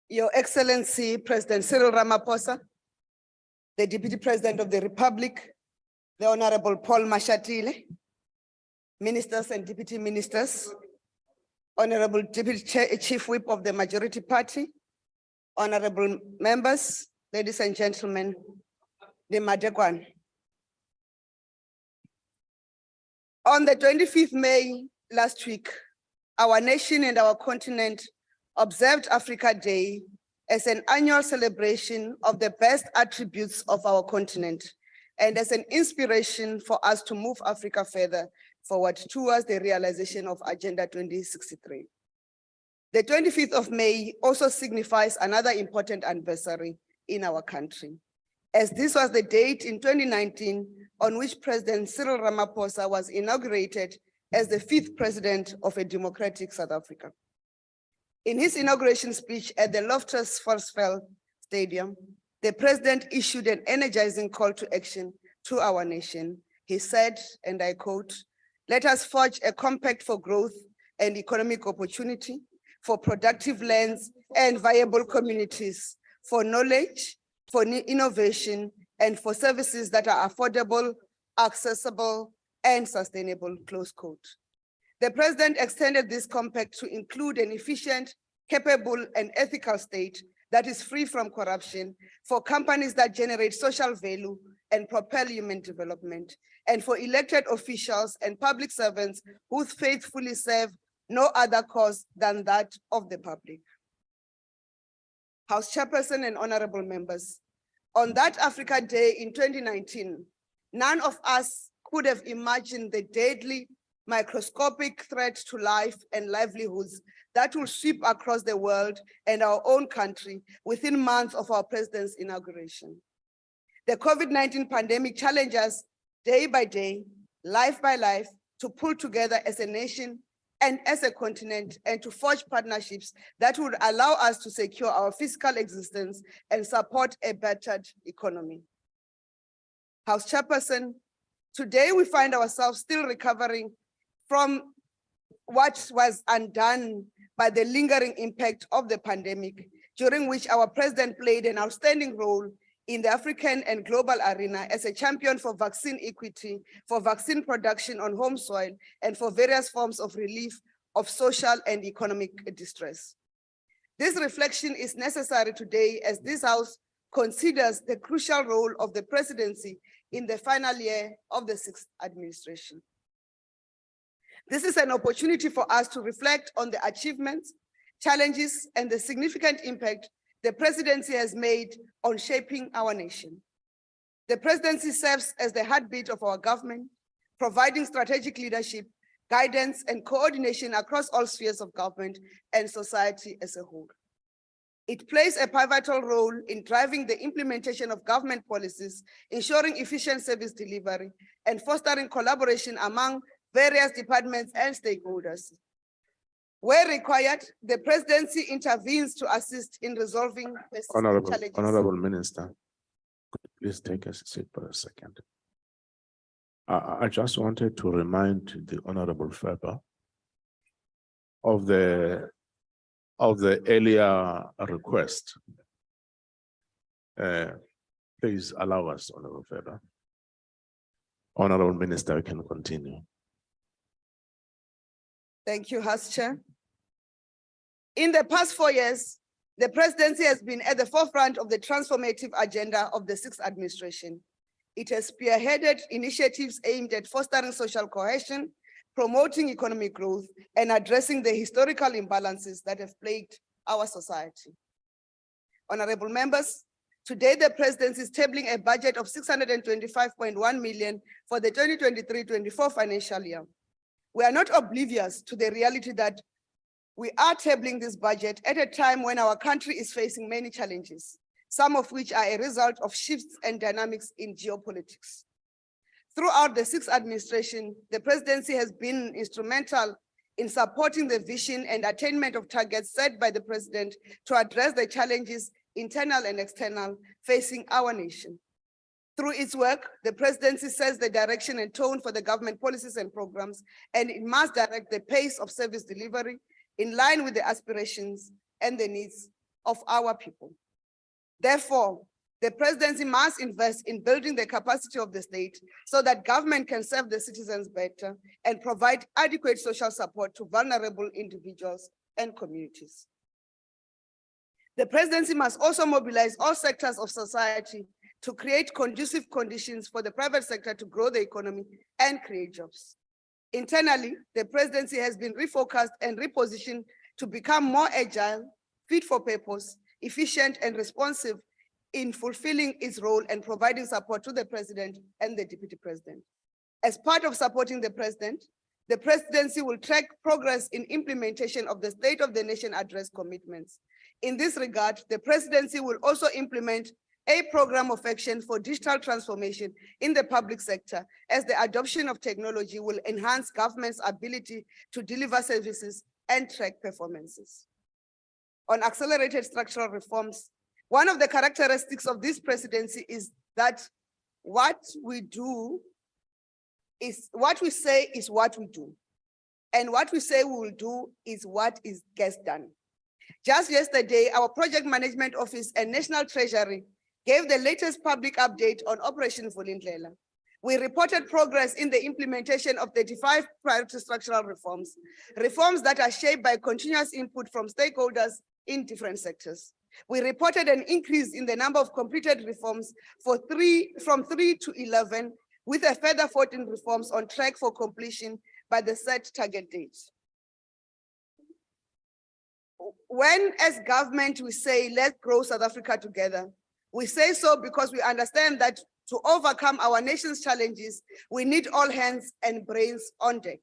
Your Excellency, President Cyril Ramaphosa, the Deputy President of the Republic, the Honorable Paul Mashatile, Ministers and Deputy Ministers, Honorable Deputy Chief Whip of the Majority Party, Honorable Members, ladies and gentlemen, the Madekwan. On the 25th May last week, our nation and our continent observed Africa Day as an annual celebration of the best attributes of our continent and as an inspiration for us to move Africa further forward towards the realization of Agenda 2063. The 25th of May also signifies another important anniversary in our country, as this was the date in 2019 on which President Cyril Ramaphosa was inaugurated as the 5th president of a democratic South Africa. In his inauguration speech at the Loftus Versfeld Stadium, the president issued an energizing call to action to our nation. He said, and I quote, "Let us forge a compact for growth and economic opportunity, for productive lands and viable communities, for knowledge, for innovation, and for services that are affordable, accessible, and sustainable," close quote. The president extended this compact to include an efficient, capable, and ethical state that is free from corruption, for companies that generate social value and propel human development, and for elected officials and public servants who faithfully serve no other cause than that of the public. House Chairperson and honorable members, on that Africa Day in 2019, none of us could have imagined the deadly microscopic threat to life and livelihoods that will sweep across the world and our own country within months of our president's inauguration. The COVID-19 pandemic challenges us day by day, life by life, to pull together as a nation and as a continent, and to forge partnerships that would allow us to secure our physical existence and support a bettered economy. House Chairperson, today we find ourselves still recovering from what was undone by the lingering impact of the pandemic, during which our president played an outstanding role in the African and global arena as a champion for vaccine equity, for vaccine production on home soil, and for various forms of relief of social and economic distress. This reflection is necessary today as this House considers the crucial role of the presidency in the final year of the 6th administration. This is an opportunity for us to reflect on the achievements, challenges, and the significant impact the presidency has made on shaping our nation. The presidency serves as the heartbeat of our government, providing strategic leadership, guidance, and coordination across all spheres of government and society as a whole. It plays a pivotal role in driving the implementation of government policies, ensuring efficient service delivery, and fostering collaboration among various departments and stakeholders. Where required, the presidency intervenes to assist in resolving challenges. Honorable Minister, could you please take a seat for a second? I just wanted to remind the Honorable Faber of the earlier request. Please allow us, Honorable Faber. Honorable Minister, we can continue. Thank you, House Chair. In the past 4 years, the presidency has been at the forefront of the transformative agenda of the 6th administration. It has spearheaded initiatives aimed at fostering social cohesion, promoting economic growth, and addressing the historical imbalances that have plagued our society. Honorable members, today the presidency is tabling a budget of 625.1 million for the 2023-24 financial year. We are not oblivious to the reality that we are tabling this budget at a time when our country is facing many challenges, some of which are a result of shifts and dynamics in geopolitics. Throughout the sixth administration, the presidency has been instrumental in supporting the vision and attainment of targets set by the president to address the challenges, internal and external, facing our nation. Through its work, the presidency sets the direction and tone for the government policies and programs, and it must direct the pace of service delivery in line with the aspirations and the needs of our people. Therefore, the presidency must invest in building the capacity of the state so that government can serve the citizens better and provide adequate social support to vulnerable individuals and communities. The presidency must also mobilize all sectors of society to create conducive conditions for the private sector to grow the economy and create jobs. Internally, the presidency has been refocused and repositioned to become more agile, fit for purpose, efficient and responsive in fulfilling its role and providing support to the president and the deputy president. As part of supporting the president, the presidency will track progress in implementation of the State of the Nation Address commitments. In this regard, the presidency will also implement a program of action for digital transformation in the public sector, as the adoption of technology will enhance government's ability to deliver services and track performances. On accelerated structural reforms, one of the characteristics of this presidency is that what we say is what we do. And what we say we will do is what gets done. Just yesterday, our Project Management Office and National Treasury gave the latest public update on Operation Vulindlela. We reported progress in the implementation of 35 priority structural reforms, reforms that are shaped by continuous input from stakeholders in different sectors. We reported an increase in the number of completed reforms from 3 to 11, with a further 14 reforms on track for completion by the set target date. When, as government, we say, let's grow South Africa together, we say so because we understand that to overcome our nation's challenges, we need all hands and brains on deck.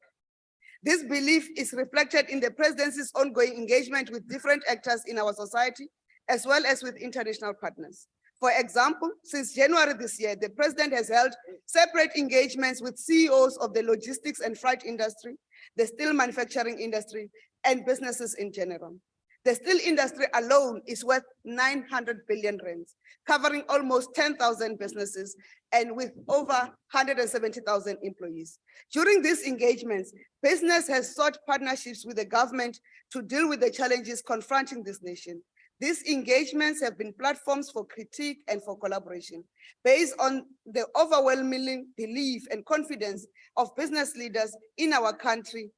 This belief is reflected in the presidency's ongoing engagement with different actors in our society, as well as with international partners. For example, since January this year, the president has held separate engagements with CEOs of the logistics and freight industry, the steel manufacturing industry, and businesses in general. The steel industry alone is worth 900 billion rands, covering almost 10,000 businesses and with over 170,000 employees. During these engagements, business has sought partnerships with the government to deal with the challenges confronting this nation. These engagements have been platforms for critique and for collaboration, based on the overwhelming belief and confidence of business leaders in our country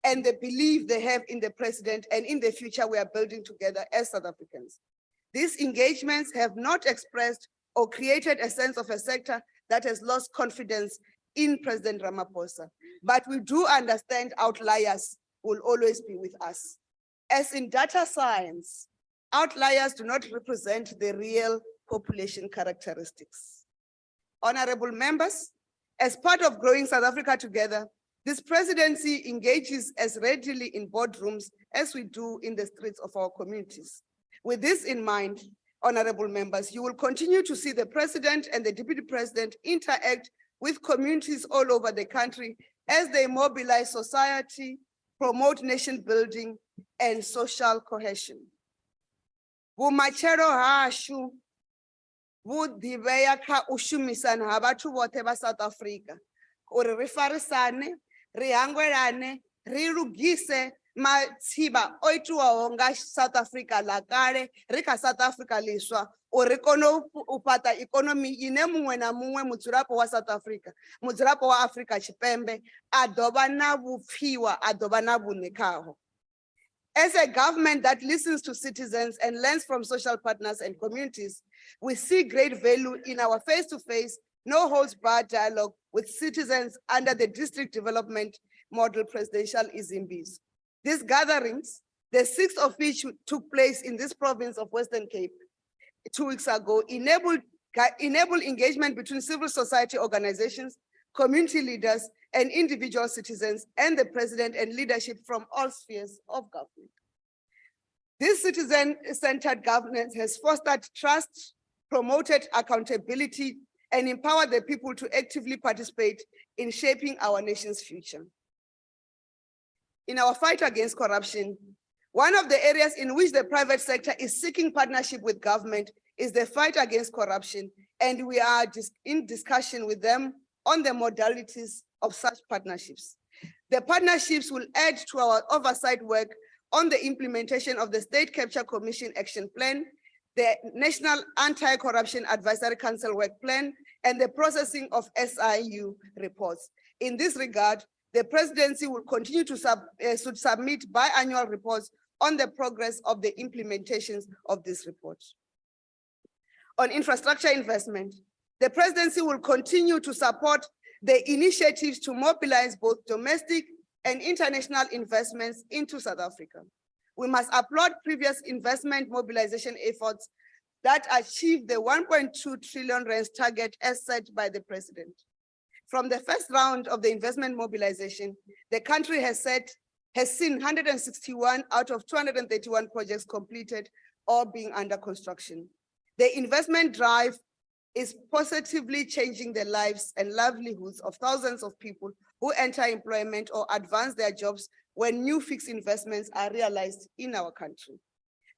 and the belief they have in the president and in the future we are building together as South Africans. These engagements have not expressed or created a sense of a sector that has lost confidence in President Ramaphosa, but we do understand outliers will always be with us. As in data science, outliers do not represent the real population characteristics. Honorable members, as part of growing South Africa together, this presidency engages as readily in boardrooms as we do in the streets of our communities. With this in mind, honorable members, you will continue to see the president and the deputy president interact with communities all over the country as they mobilize society, promote nation building, and social cohesion. Vumachero hashu, vudiveya ka ushumisana habatu vote ba South Africa. Uri rifarisane, rihangwelane, rirugise matsiba oituwa onga South Africa lakare, rika South Africa liswa, uri kono upata economy ine mungwe na mungwe mudzulapo wa South Africa, mudzulapo wa Africa Chipembe, adoba na vupfiwa, adoba na vunekaho. As a government that listens to citizens and learns from social partners and communities, we see great value in our face-to-face, no-holds-barred dialogue with citizens under the district development model presidential Izimbis. These gatherings, the 6th of which took place in this province of Western Cape 2 weeks ago, enable engagement between civil society organizations, community leaders, and individual citizens, and the president and leadership from all spheres of government. This citizen-centered governance has fostered trust, promoted accountability, and empower the people to actively participate in shaping our nation's future. In our fight against corruption, one of the areas in which the private sector is seeking partnership with government is the fight against corruption, and we are in discussion with them on the modalities of such partnerships. The partnerships will add to our oversight work on the implementation of the State Capture Commission Action Plan, the National Anti-Corruption Advisory Council Work Plan, and the processing of SIU reports. In this regard, the presidency will continue to submit biannual reports on the progress of the implementations of this report. On infrastructure investment, the presidency will continue to support the initiatives to mobilize both domestic and international investments into South Africa. We must applaud previous investment mobilization efforts that achieved the 1.2 trillion rand target as set by the president. From the first round of the investment mobilization, the country has seen 161 out of 231 projects completed or being under construction. The investment drive is positively changing the lives and livelihoods of thousands of people who enter employment or advance their jobs when new fixed investments are realized in our country.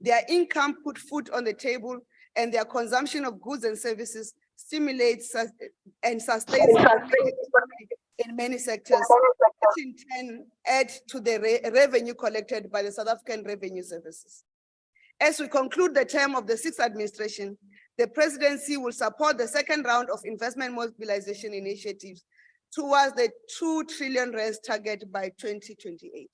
Their income put food on the table, and their consumption of goods and services stimulates and sustains in many sectors, which in turn add to the revenue collected by the South African Revenue Services. As we conclude the term of the sixth administration, the presidency will support the second round of investment mobilization initiatives towards the 2 trillion rand target by 2028.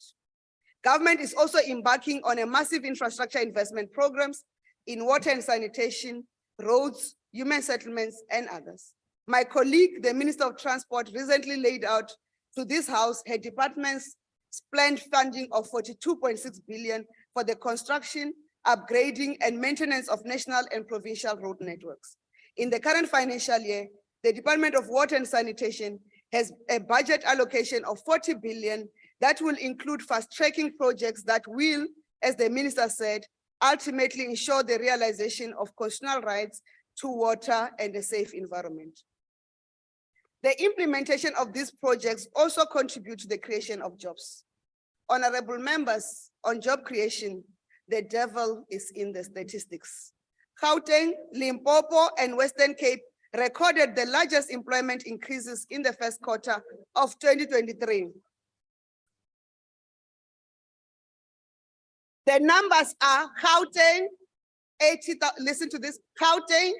Government is also embarking on a massive infrastructure investment programs in water and sanitation, roads, human settlements, and others. My colleague, the Minister of Transport, recently laid out to this House her department's planned funding of 42.6 billion for the construction, upgrading, and maintenance of national and provincial road networks. In the current financial year, the Department of Water and Sanitation has a budget allocation of 40 billion that will include fast-tracking projects that will, as the minister said, ultimately ensure the realization of constitutional rights to water and a safe environment. The implementation of these projects also contribute to the creation of jobs. Honorable members, on job creation, the devil is in the statistics. Gauteng, Limpopo, and Western Cape recorded the largest employment increases in the first quarter of 2023. The numbers are Gauteng, 80,000, listen to this, Gauteng,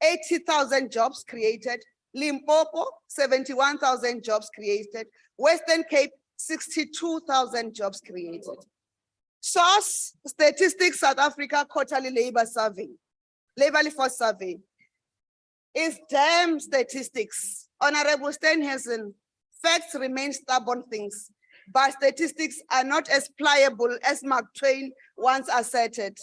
80,000 jobs created, Limpopo, 71,000 jobs created, Western Cape, 62,000 jobs created. Source, Statistics South Africa Quarterly Labor Survey, Labor Force Survey. Is damn statistics. Honorable Steenhuisen, facts remain stubborn things, but statistics are not as pliable as Mark Twain once asserted.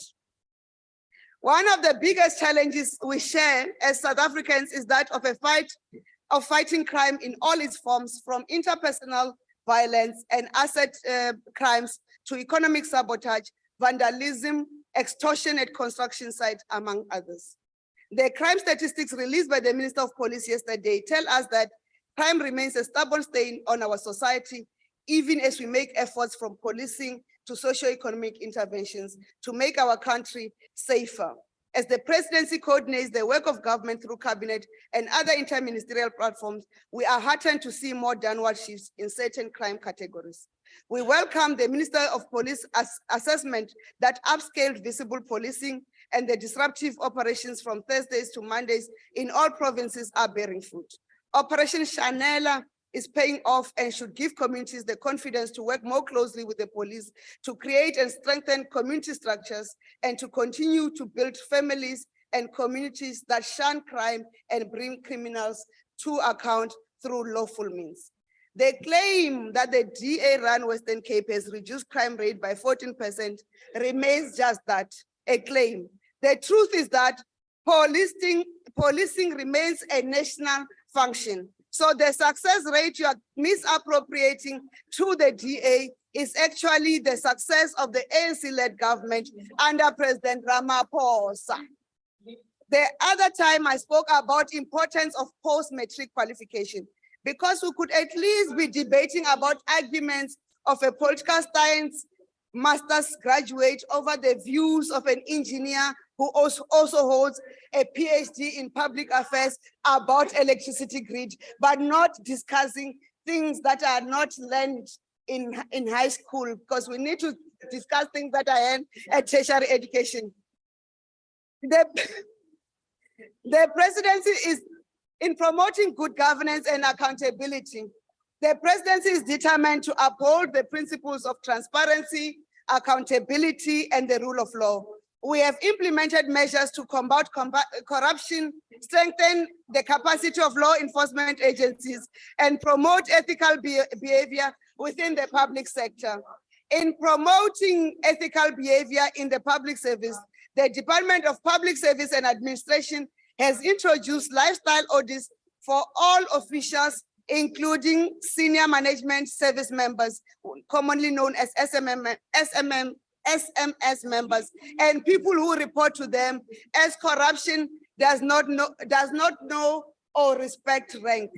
One of the biggest challenges we share as South Africans is that of fighting crime in all its forms, from interpersonal violence and asset crimes to economic sabotage, vandalism, extortion at construction sites, among others. The crime statistics released by the Minister of Police yesterday tell us that crime remains a stubborn stain on our society, even as we make efforts from policing to socio-economic interventions to make our country safer. As the presidency coordinates the work of government through cabinet and other interministerial platforms, we are heartened to see more downward shifts in certain crime categories. We welcome the Minister of Police assessment that upscaled visible policing and the disruptive operations from Thursdays to Mondays in all provinces are bearing fruit. Operation Chanela is paying off and should give communities the confidence to work more closely with the police to create and strengthen community structures and to continue to build families and communities that shun crime and bring criminals to account through lawful means. The claim that the DA-run Western Cape has reduced crime rate by 14% remains just that, a claim. The truth is that policing remains a national function. So the success rate you are misappropriating to the DA is actually the success of the ANC-led government under President Ramaphosa. The other time I spoke about importance of post-matric qualification, because we could at least be debating about arguments of a political science master's graduate over the views of an engineer who also holds a PhD in public affairs about electricity grid, but not discussing things that are not learned in high school, because we need to discuss things that are in at tertiary education. The presidency is in promoting good governance and accountability. The presidency is determined to uphold the principles of transparency, accountability, and the rule of law. We have implemented measures to combat corruption, strengthen the capacity of law enforcement agencies, and promote ethical behavior within the public sector. In promoting ethical behavior in the public service, the Department of Public Service and Administration has introduced lifestyle audits for all officials, including senior management service members, commonly known as SMS members, and people who report to them, as corruption does not know or respect rank.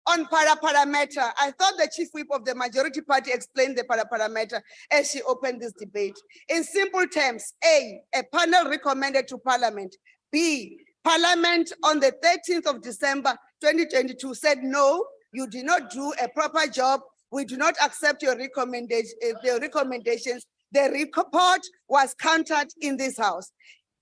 On parameter, I thought the chief whip of the majority party explained the parameter as she opened this debate. In simple terms, A panel recommended to Parliament. B, Parliament on the 13th of December 2022 said, no, you did not do a proper job. We do not accept your recommendations. The report was countered in this house.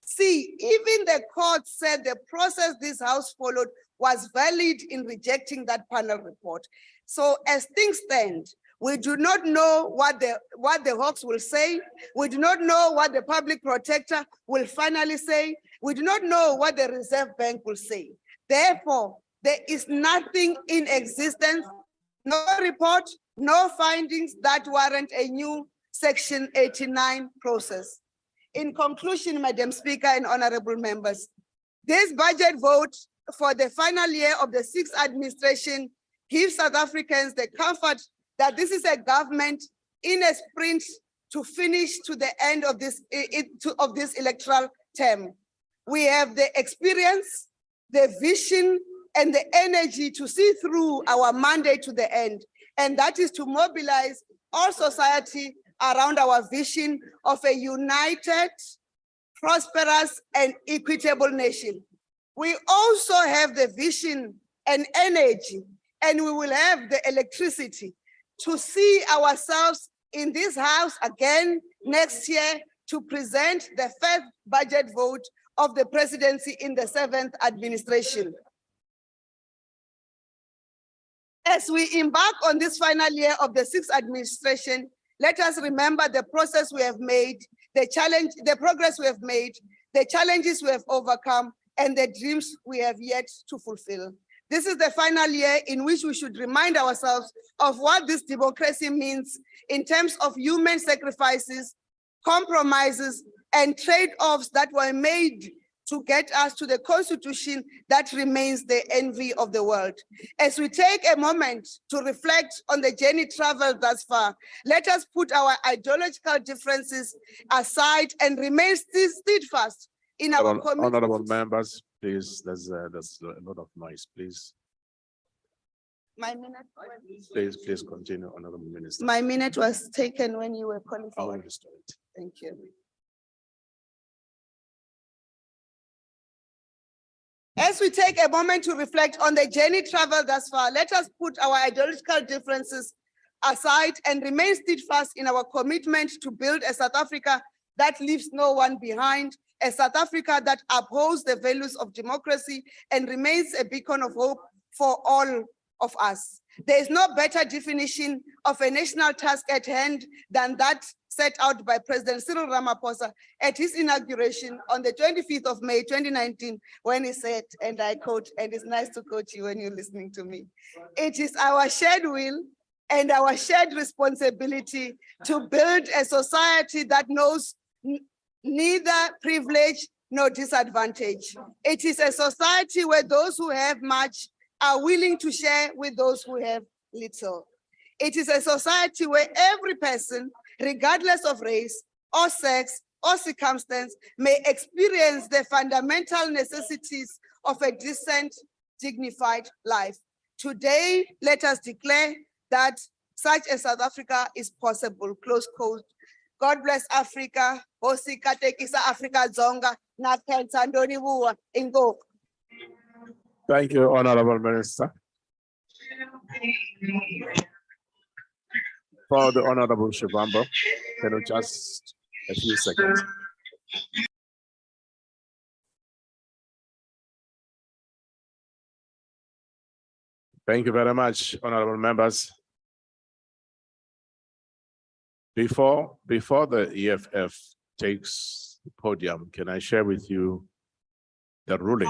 C, even the court said the process this house followed was valid in rejecting that panel report. So as things stand, we do not know what the Hawks will say. We do not know what the public protector will finally say. We do not know what the Reserve Bank will say. Therefore, there is nothing in existence, no report, no findings that warrant a new Section 89 process. In conclusion, Madam Speaker and honorable members, this budget vote for the final year of the sixth administration gives South Africans the comfort that this is a government in a sprint to finish to the end of this electoral term. We have the experience, the vision, and the energy to see through our mandate to the end, and that is to mobilize all society around our vision of a united, prosperous, and equitable nation. We also have the vision and energy, and we will have the electricity to see ourselves in this house again next year to present the first budget vote of the presidency in the seventh administration. As we embark on this final year of the sixth administration, let us remember the process we have made, the progress we have made, the challenges we have overcome, and the dreams we have yet to fulfill. This is the final year in which we should remind ourselves of what this democracy means in terms of human sacrifices, compromises, and trade-offs that were made to get us to the constitution that remains the envy of the world. As we take a moment to reflect on the journey traveled thus far, let us put our ideological differences aside and remain steadfast in our commitment. Honorable members, please, there's a lot of noise, please. My minute. Please continue, Honorable Minister. My minute was taken when you were calling I for it. understand. Thank you. As we take a moment to reflect on the journey traveled thus far, let us put our ideological differences aside and remain steadfast in our commitment to build a South Africa that leaves no one behind, a South Africa that upholds the values of democracy and remains a beacon of hope for all of us. There is no better definition of a national task at hand than that set out by President Cyril Ramaphosa at his inauguration on the 25th of May, 2019, when he said, and I quote, and it's nice to quote you when you're listening to me, "It is our shared will and our shared responsibility to build a society that knows neither privilege nor disadvantage. It is a society where those who have much are willing to share with those who have little. It is a society where every person, regardless of race or sex, or circumstance may experience the fundamental necessities of a decent, dignified life. Today, let us declare that such a South Africa is possible, close quote. God bless Africa. Hosi katekisa Africa zonga na khensa ntoni buwa, inkosi. Thank you, Honorable Minister. For the Honorable Shivambo, can you just a few seconds? Thank you very much, honorable members. Before the EFF takes the podium, can I share with you the ruling?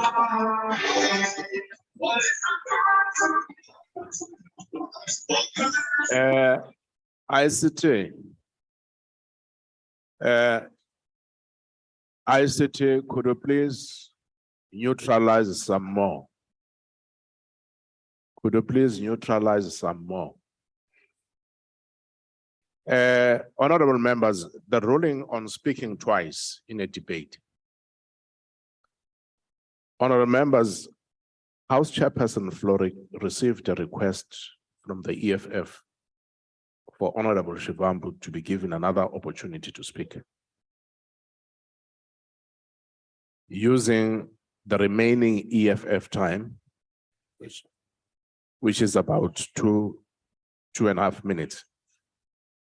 ICT, could you please neutralize some more? Could you please neutralize some more? Honorable members, the ruling on speaking twice in a debate. Honorable members, House Chairperson Floric received a request from the EFF for Honorable Shivambu to be given another opportunity to speak. Using the remaining EFF time, which is about two and a half minutes.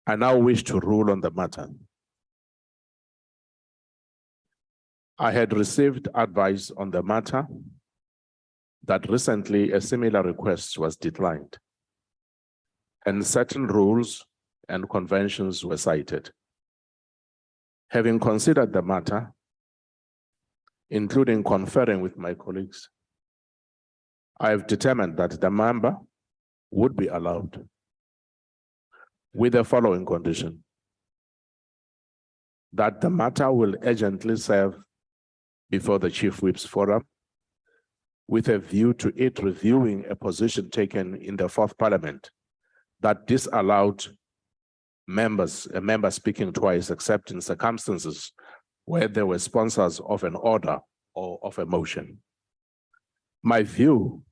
I now wish to rule on the matter. I had received advice on the matter that recently a similar request was declined, and certain rules and conventions were cited. Having considered the matter, including conferring with my colleagues, I have determined that the member would be allowed with the following condition: that the matter will urgently serve before the Chief Whip's Forum with a view to it reviewing a position taken in the fourth parliament that disallowed a member speaking twice except in circumstances where they were sponsors of an order or of a motion. My view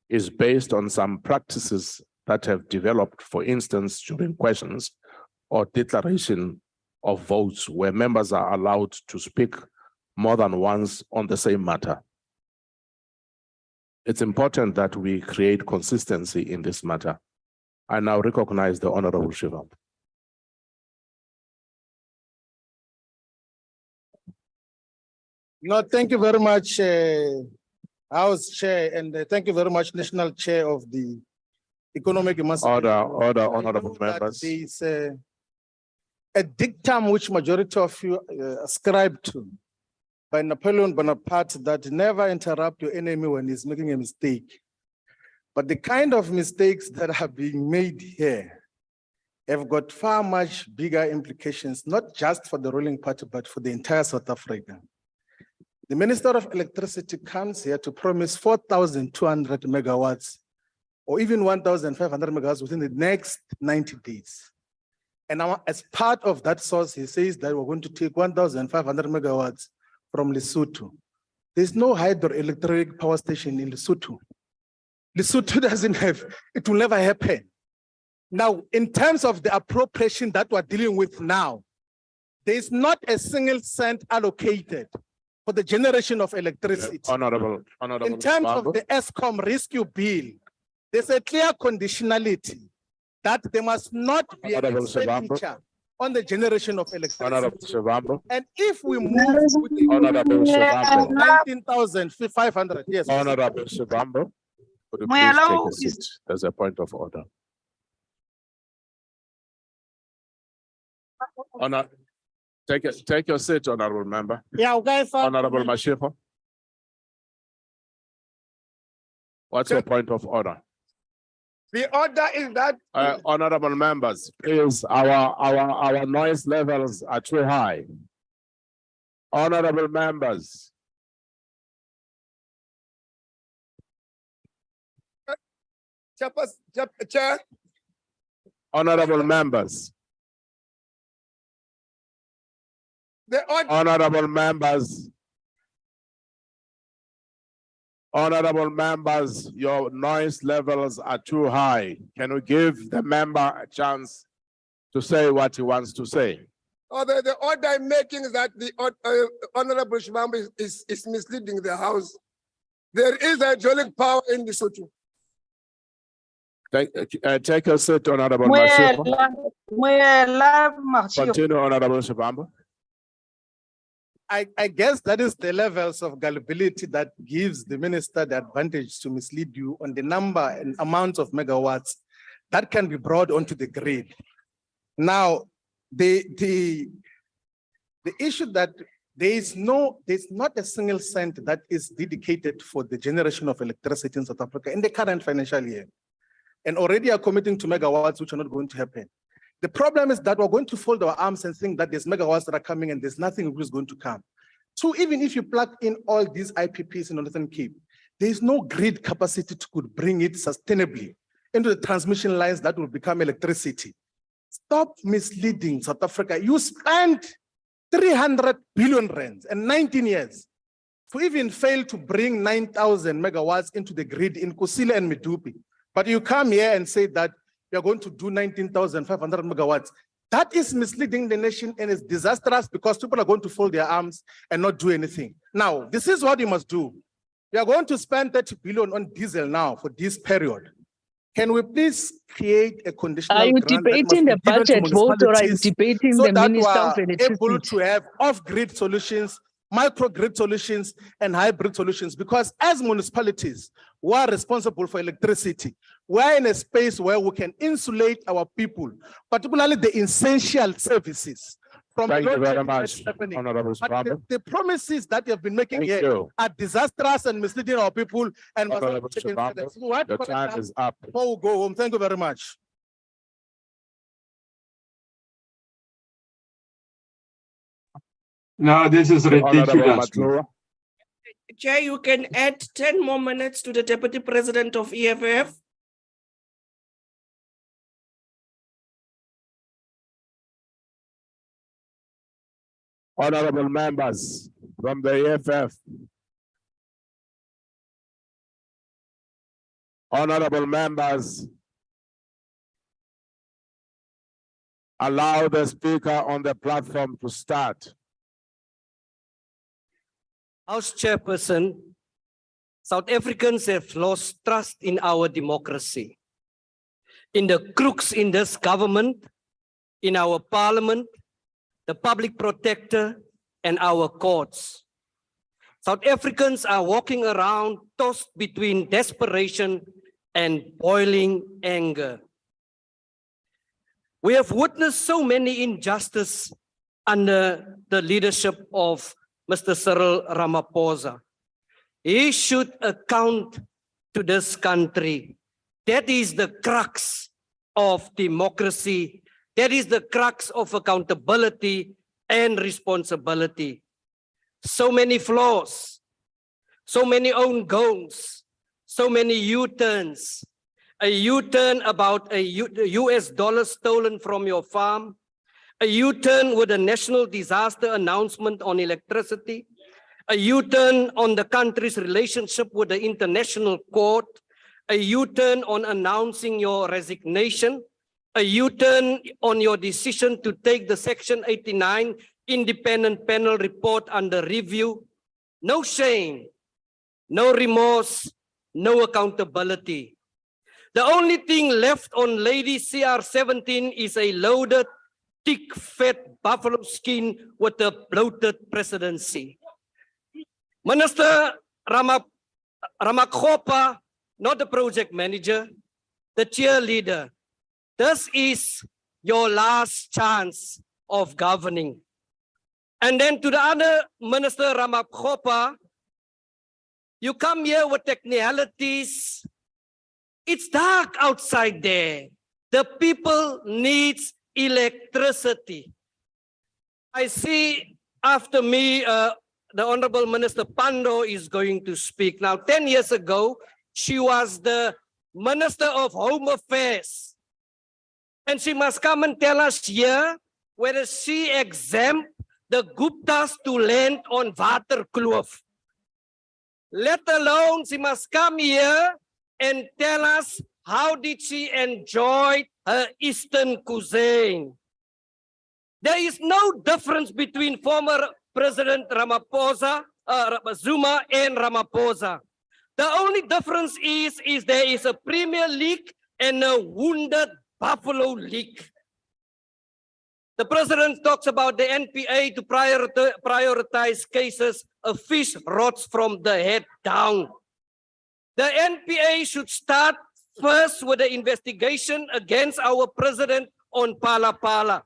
is based on some practices that have developed, for instance, during questions or declaration of votes where members are allowed to speak more than once on the same matter. It's important that we create consistency in this matter. I now recognize the Honorable Shivam. No, thank you very much, House Chair, and thank you very much, National Chair of the Economic Emancipation. Order, honorable members. There is a dictum which majority of you ascribe to by Napoleon Bonaparte that never interrupt your enemy when he's making a mistake. But the kind of mistakes that are being made here have got far much bigger implications, not just for the ruling party, but for the entire South Africa. The Minister of Electricity comes here to promise 4,200 megawatts or even 1,500 megawatts within the next 90 days. And now, as part of that source, he says that we're going to take 1,500 megawatts from Lesotho. There's no hydroelectric power station in Lesotho. Lesotho doesn't have, it will never happen. Now, in terms of the appropriation that we're dealing with now, there is not a single cent allocated for the generation of electricity. Honorable In terms of the ESCOM rescue bill, there's a clear conditionality that there must not be an expenditure on the generation of electricity. And if we move with the 19,500, yes. Honorable Shivambo, could you please take a seat? There's a point of order. Take your seat, honorable member. Yeah, okay, Honorable Mashifo. What's your point of order? The order is that Honorable members, please, our noise levels are too high. Honorable members. Chair. Honorable members. Honorable members. Honorable members, your noise levels are too high. Can we give the member a chance to say what he wants to say? The order I'm making is that the Honorable Shivambu is misleading the House. There is hydraulic power in Lesotho. Take a seat, Honorable Mashiko. Continue, Honorable Shivambu. I guess that is the levels of gullibility that gives the minister the advantage to mislead you on the number and amount of megawatts that can be brought onto the grid. Now, the issue that there's not a single cent that is dedicated for the generation of electricity in South Africa in the current financial year. And already are committing to megawatts, which are not going to happen. The problem is that we're going to fold our arms and think that there's megawatts that are coming and there's nothing which is going to come. So even if you plug in all these IPPs in Northern Cape, there's no grid capacity to could bring it sustainably into the transmission lines that will become electricity. Stop misleading South Africa. You spent 300 billion rands in 19 years to even fail to bring 9,000 megawatts into the grid in Kusile and Medupi. But you come here and say that we are going to do 19,500 megawatts. That is misleading the nation and is disastrous because people are going to fold their arms and not do anything. Now, this is what you must do. We are going to spend 30 billion on diesel now for this period. Can we please create a conditional Are you grant that must debating be the given to budget vote or are you municipalities debating so the that Minister of we're able Electricity? to have off-grid solutions, microgrid solutions, and hybrid solutions? Because as municipalities, we are responsible for electricity. We're in a space where we can insulate our people, particularly the essential services. From Thank you very load much, shedding that's happening. Honorable But Shivambu. the promises that you have been making Thank here you. are disastrous and misleading our people and must not Honorable be taken Shivambu, seriously. So we have to your correct time that is up. before we go home. Thank you very much. No, this is Honorable ridiculous. Matlua. Chair, you can add 10 more minutes to the Deputy President of EFF. Honorable members from the EFF. Honorable members, allow the speaker on the platform to start. House Chairperson, South Africans have lost trust in our democracy, in the crooks in this government, in our parliament, the public protector, and our courts. South Africans are walking around tossed between desperation and boiling anger. We have witnessed so many injustices under the leadership of Mr. Cyril Ramaphosa. He should account to this country. That is the crux of democracy. That is the crux of accountability and responsibility. So many flaws, so many own goals, so many U-turns. A U-turn about a US dollar stolen from your farm, a U-turn with a national disaster announcement on electricity, a U-turn on the country's relationship with the international court, a U-turn on announcing your resignation, a U-turn on your decision to take the Section 89 independent panel report under review. No shame, no remorse, no accountability. The only thing left on Lady CR17 is a loaded, thick, fat buffalo skin with a bloated presidency. Minister Ramakgopa, not the project manager, the cheerleader. This is your last chance of governing. And then to the other Minister Ramakgopa, you come here with technicalities. It's dark outside there. The people needs electricity. I see after me, the Honorable Minister Pando is going to speak. Now, 10 years ago, she was the Minister of Home Affairs. And she must come and tell us here whether she exempt the Guptas to land on Waterkloof. Let alone she must come here and tell us how did she enjoy her Eastern cuisine. There is no difference between former President Zuma and Ramaphosa. The only difference is there is a Premier League and a wounded Buffalo League. The president talks about the NPA to prioritize cases of fish rots from the head down. The NPA should start first with the investigation against our president on Pala Pala.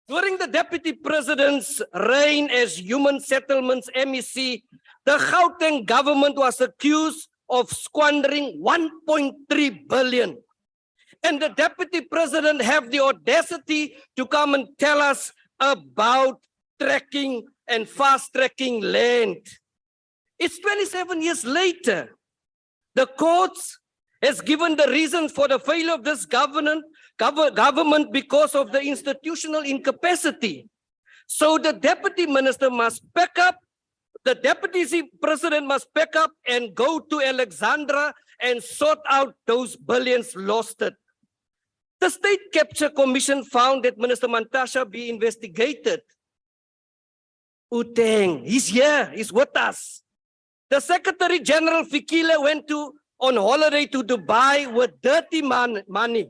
During the deputy president's reign as Human Settlements MEC, the Gauteng government was accused of squandering 1.3 billion. And the deputy president have the audacity to come and tell us about tracking and fast tracking land. It's 27 years later. The courts has given the reason for the failure of this government because of the institutional incapacity. So the deputy minister must back up, the deputy president must back up and go to Alexandra and sort out those billions lost. The State Capture Commission found that Minister Mantashe be investigated. Uteng, he's here, he's with us. The Secretary General Fikile went on holiday to Dubai with dirty money.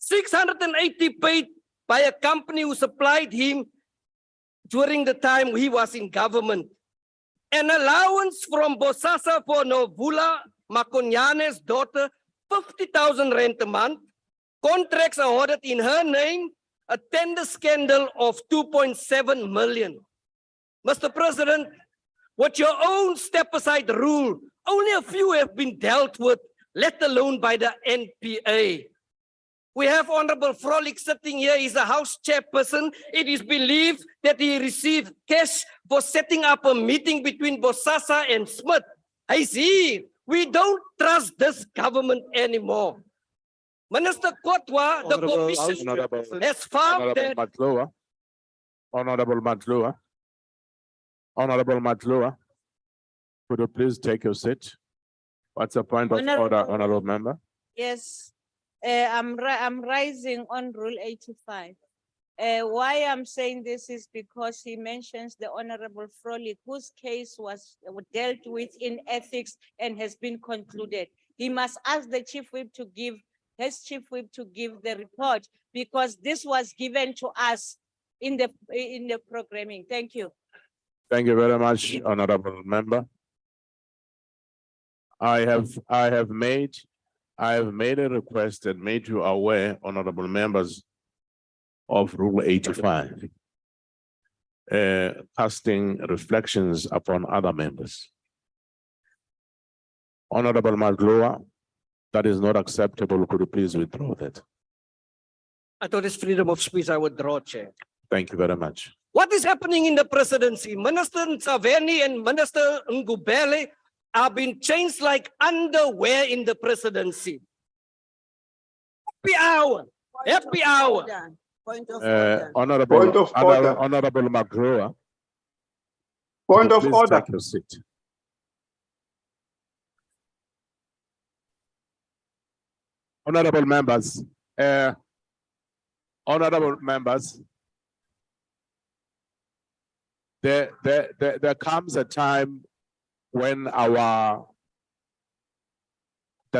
680 paid by a company who supplied him during the time he was in government. An allowance from Bosasa for Novula Makonyane's daughter, 50,000 rand a month. Contracts awarded in her name, a tender scandal of 2.7 million. Mr. President, with your own step-aside rule, only a few have been dealt with, let alone by the NPA. We have Honorable Frolick sitting here. He's a House chairperson. It is believed that he received cash for setting up a meeting between Bosasa and Smith. I see. We don't trust this government anymore. Minister Kotwa, the commission has found that... Honorable Matlua, could you please take your seat? What's the point of order, honorable member? Yes, I'm rising on Rule 85. Why I'm saying this is because he mentions the Honorable Frolick, whose case was dealt with in ethics and has been concluded. He must ask the Chief Whip to give the report, because this was given to us in the programming. Thank you. Thank you very much, honorable member. I have made a request and made you aware, honorable members, of Rule 85, casting reflections upon other members. Honorable Maglua, that is not acceptable. Could you please withdraw that? I thought it's freedom of speech. I withdraw, Chair. Thank you very much. What is happening in the presidency? Minister Nsaveni and Minister Ngubele are being changed like underwear in the presidency. Happy hour. Happy hour. Honorable Maglua. Point of order. Take your seat. Honorable members, there comes a time when the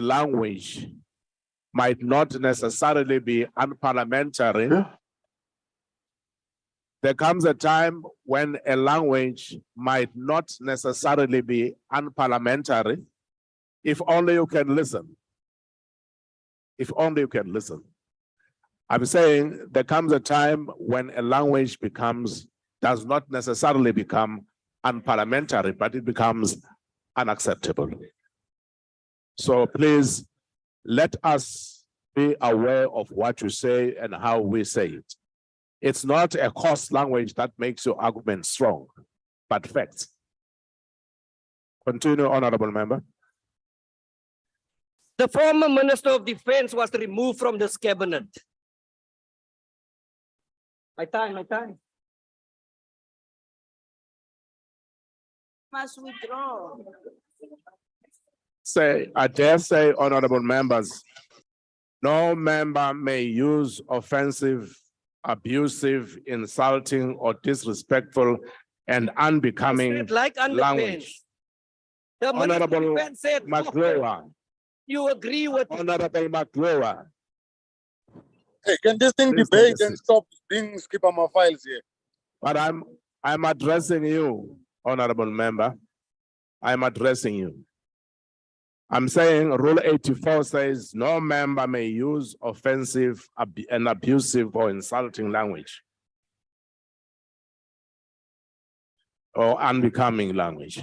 language might not necessarily be unparliamentary. Yeah. There comes a time when a language might not necessarily be unparliamentary, if only you can listen. If only you can listen. I'm saying there comes a time when a language does not necessarily become unparliamentary, but it becomes unacceptable. So please, let us be aware of what you say and how we say it. It's not a coarse language that makes your argument strong, but facts. Continue, honorable member. The former Minister of Defense was removed from this cabinet. My time. Must withdraw. Say, I dare say, honorable members, no member may use offensive, abusive, insulting, or disrespectful and unbecoming Like language. underpants. The Minister of Honorable Defense said, McGlower, you agree with Honorable McGlower. Hey, can this thing Please take debate a and seat. stop being skip on my files here? But I'm addressing you, honorable member. I'm addressing you. I'm saying Rule 84 says no member may use offensive and abusive or insulting language or unbecoming language.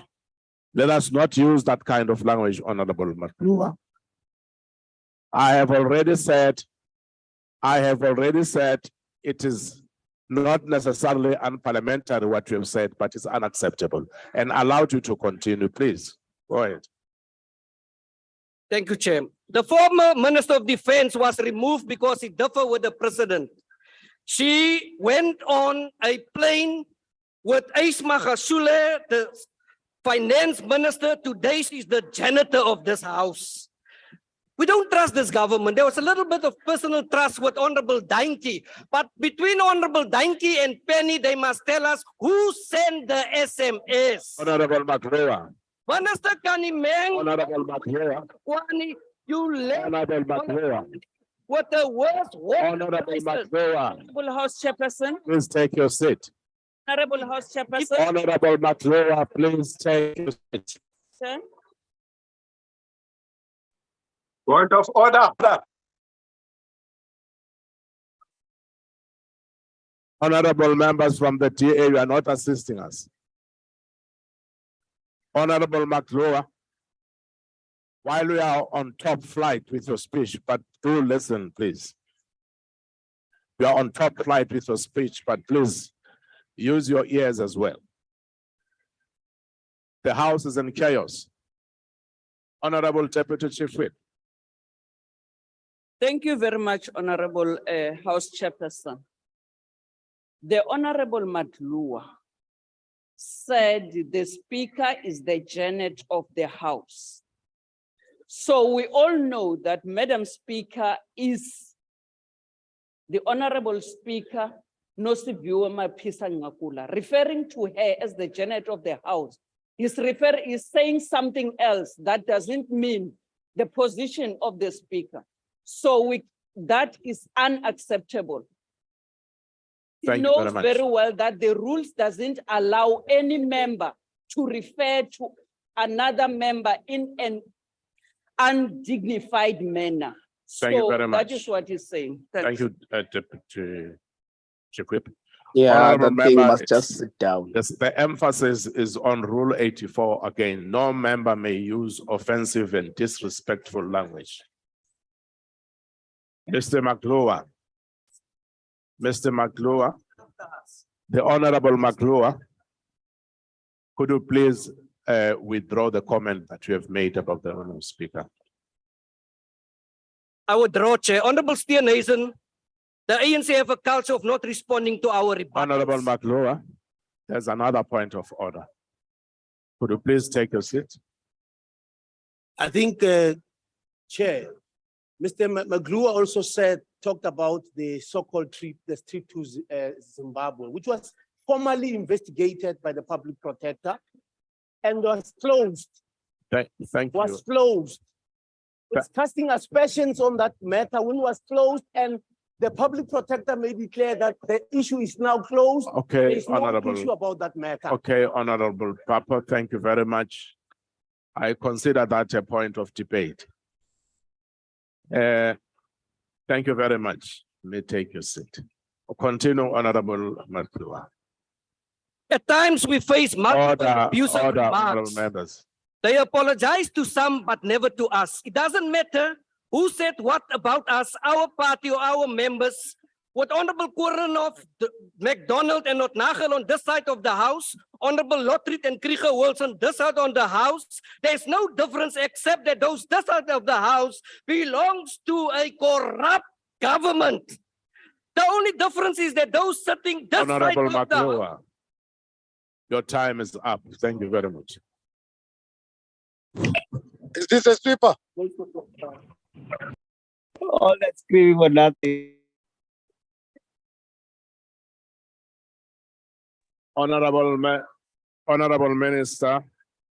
Let us not use that kind of language, Honorable McGlower. I have already said it is not necessarily unparliamentary what you have said, but it's unacceptable, and allowed you to continue. Please, go ahead. Thank you, Chair. The former Minister of Defense was removed because he differed with the President. She went on a plane with Isma Gasule, the Finance Minister. Today she's the janitor of this house. We don't trust this government. There was a little bit of personal trust with Honorable Dainty, but between Honorable Dainty and Penny, they must tell us who sent the SMS. Honorable McGlower. Minister Kanimeng, Honorable McGlower. Kwani, you left Honorable McGlower. with the worst Honorable McGlower. Honorable House Chairperson, Please take your seat. Honorable House Chairperson, Honorable McGlower, please take your seat. sir. Point of order. Honorable members from the TA, you are not assisting us. Honorable McGlower, while we are on top flight with your speech, but do listen, please. We are on top flight with your speech, but please use your ears as well. The House is in chaos. Honorable Deputy Chief Whip. Thank you very much, Honorable House Chairperson. The Honorable Matlua said the Speaker is the Janet of the House. So we all know that Madam Speaker is the Honorable Speaker, Nosiviwe Maphisa Ngakula, referring to her as the Janet of the House. He's saying something else that doesn't mean the position of the Speaker. So that is unacceptable. Thank He you very knows much. very well that the rules doesn't allow any member to refer to another member in an undignified manner. Thank you very much. That is what he's saying. Thank you, Deputy Chief Whip. Yeah, Honorable that thing member, must just sit down. the emphasis is on Rule 84 again. No member may use offensive and disrespectful language. Mr. McGlower. Mr. McGlower, the Honorable McGlower, could you please withdraw the comment that you have made about the Honorable Speaker? I would draw, Chair. Honorable Steenhuisen, the ANC have a culture of not responding to our rebuttals. Honorable McGlower, there's another point of order. Could you please take your seat? I think, Chair, Mr. Magloua also talked about the so-called trip to Zimbabwe, which was formally investigated by the public protector and was closed. Thank Was you. closed. It's casting aspersions on that matter when it was closed, and the public protector may declare that the issue is now closed. Okay, There is no Honorable. issue about that matter. Okay, Honorable Papa, thank you very much. I consider that a point of debate. Thank you very much. You may take your seat. Continue, Honorable McGlower. At times we face multiple Order, abusive honorable remarks. members. They apologize to some, but never to us. It doesn't matter who said what about us, our party or our members. With Honorable Korenhoff, McDonald and Notnagel on this side of the House, Honorable Lotriet and Krieger Wilson this side on the House, there's no difference except that those this side of the House belongs to a corrupt government. The only difference is that those sitting this side Honorable of the House, McGlower. Your time is up. Thank you very much. Is this a speaker? All that screaming for nothing. Honorable Minister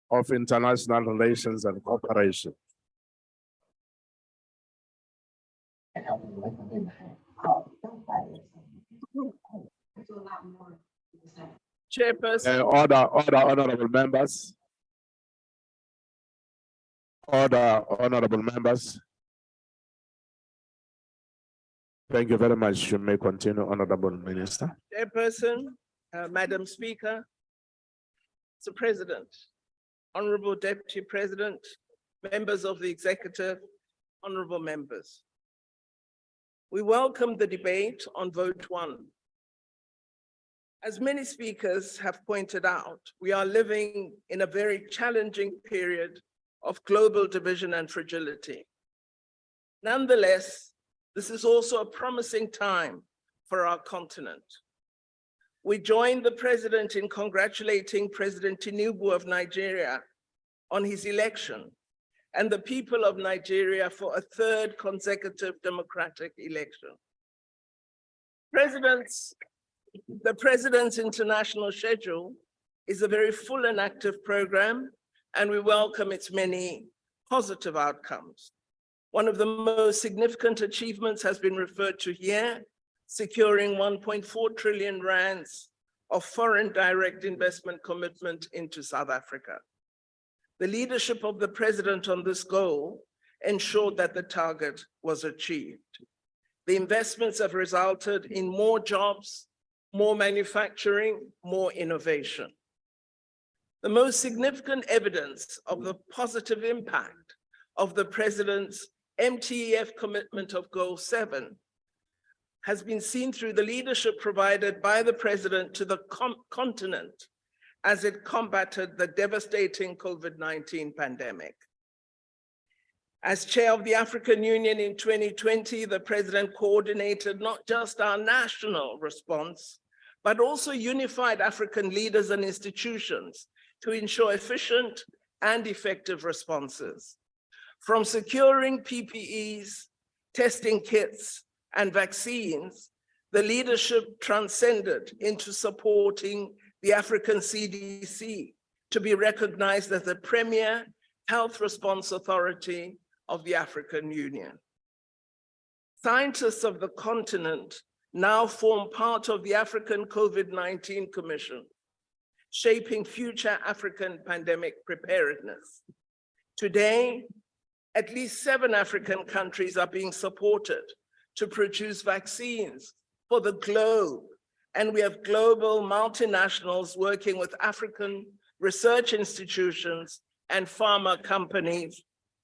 of International Relations and Cooperation. Chairperson. Order, honorable members. Order, honorable members. Thank you very much. You may continue, Honorable Minister. Chairperson, Madam Speaker, Mr. President, Honorable Deputy President, members of the executive, honorable members. We welcome the debate on vote 1. As many speakers have pointed out, we are living in a very challenging period of global division and fragility. Nonetheless, this is also a promising time for our continent. We join the President in congratulating President Tinubu of Nigeria on his election and the people of Nigeria for a 3rd consecutive democratic election. The President's international schedule is a very full and active program, and we welcome its many positive outcomes. One of the most significant achievements has been referred to here, securing 1.4 trillion rands of foreign direct investment commitment into South Africa. The leadership of the President on this goal ensured that the target was achieved. The investments have resulted in more jobs, more manufacturing, more innovation. The most significant evidence of the positive impact of the President's MTEF commitment of Goal 7 has been seen through the leadership provided by the President to the continent as it combated the devastating COVID-19 pandemic. As chair of the African Union in 2020, the President coordinated not just our national response, but also unified African leaders and institutions to ensure efficient and effective responses. From securing PPEs, testing kits, and vaccines, the leadership transcended into supporting the African CDC to be recognized as the premier health response authority of the African Union. Scientists of the continent now form part of the African COVID-19 Commission, shaping future African pandemic preparedness. Today, at least 7 African countries are being supported to produce vaccines for the globe. And we have global multinationals working with African research institutions and pharma companies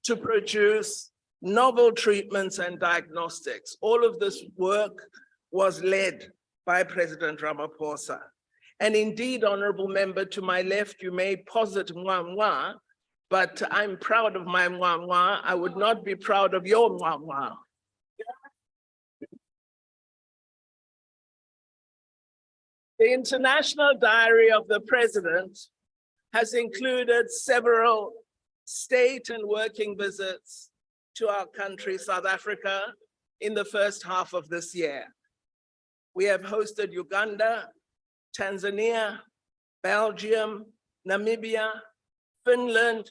to produce novel treatments and diagnostics. All of this work was led by President Ramaphosa. And indeed, honorable member, to my left, you may posit Mwa, but I'm proud of my Mwa. I would not be proud of your Mwa. The International Diary of the President has included several state and working visits to our country, South Africa, in the first half of this year. We have hosted Uganda, Tanzania, Belgium, Namibia, Finland,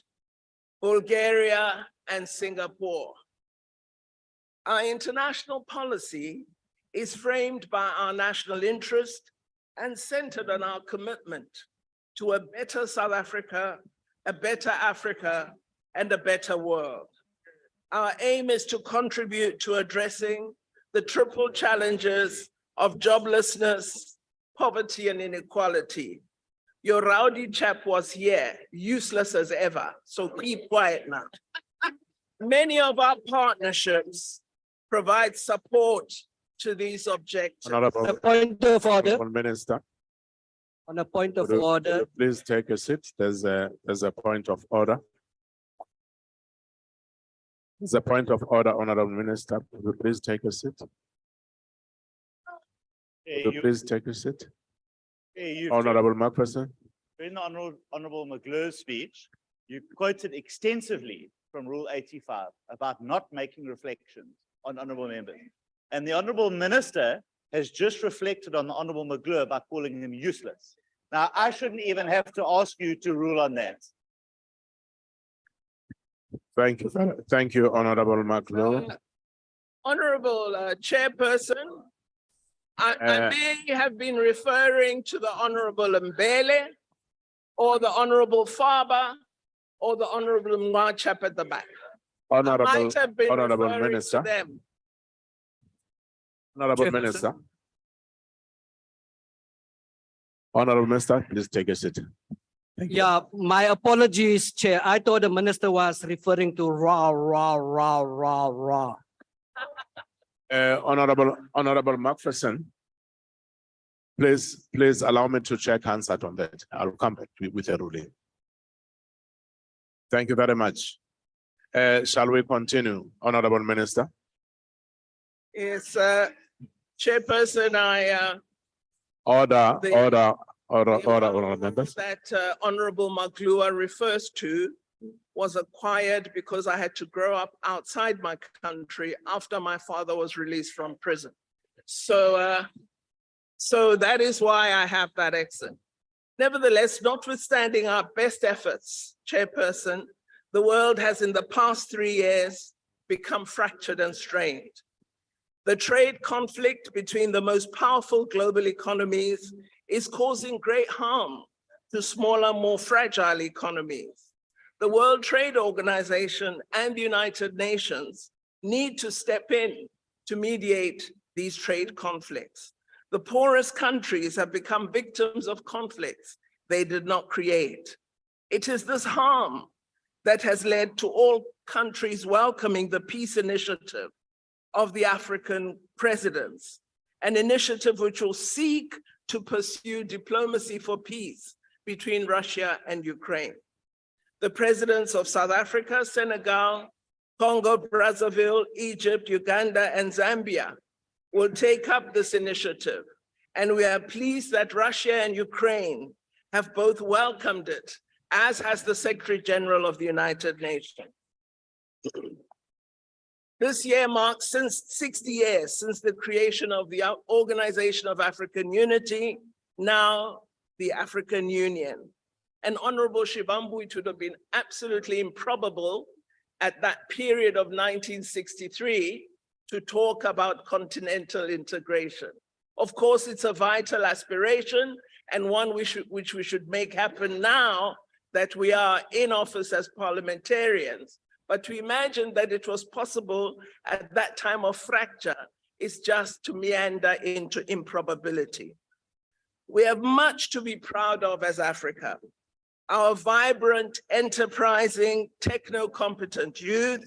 Bulgaria, and Singapore. Our international policy is framed by our national interest and centered on our commitment to a better South Africa, a better Africa, and a better world. Our aim is to contribute to addressing the triple challenges of joblessness, poverty, and inequality. Your rowdy chap was here, useless as ever, so keep quiet now. Many of our partnerships provide support to these objectives. Honorable, Point of order. Honorable Minister. On a point of Would you order. please take a seat. There's a point of order. There's a point of order, Honorable Minister. Would you please take a seat? Would you please take a seat? Honorable Macpherson. In the Honorable McGlure's speech, you quoted extensively from Rule 85 about not making reflections on honorable members. And the Honorable Minister has just reflected on the Honorable McGlure by calling him useless. Now, I shouldn't even have to ask you to rule on that. Thank you. Thank you, Honorable McLeod. Honorable Chairperson, I may have been referring to the Honorable Mbele or the Honorable Faber or the Honorable Mwachap at the back. I might have been Honorable referring to Minister. them. Honorable Chairperson. Minister. Honorable Minister, please take a seat. Thank you. Yeah, my apologies, Chair. I thought the minister was referring to raw. Honorable Macpherson, please allow me to check Hansard on that. I'll come back with a ruling. Thank you very much. Shall we continue, Honorable Minister? Yes, Chairperson, Order, The- Honorable members. that Honorable Maglua refers to was acquired because I had to grow up outside my country after my father was released from prison. So that is why I have that accent. Nevertheless, notwithstanding our best efforts, Chairperson, the world has in the past 3 years become fractured and strained. The trade conflict between the most powerful global economies is causing great harm to smaller, more fragile economies. The World Trade Organization and the United Nations need to step in to mediate these trade conflicts. The poorest countries have become victims of conflicts they did not create. It is this harm that has led to all countries welcoming the peace initiative of the African presidents, an initiative which will seek to pursue diplomacy for peace between Russia and Ukraine. The presidents of South Africa, Senegal, Congo, Brazzaville, Egypt, Uganda, and Zambia will take up this initiative. And we are pleased that Russia and Ukraine have both welcomed it, as has the Secretary General of the United Nations. This year marks 60 years since the creation of the Organization of African Unity, now the African Union. And Honorable Shivambu, it would have been absolutely improbable at that period of 1963 to talk about continental integration. Of course, it's a vital aspiration and one which we should make happen now that we are in office as parliamentarians. But to imagine that it was possible at that time of fracture is just to meander into improbability. We have much to be proud of as Africa. Our vibrant, enterprising, techno-competent youth,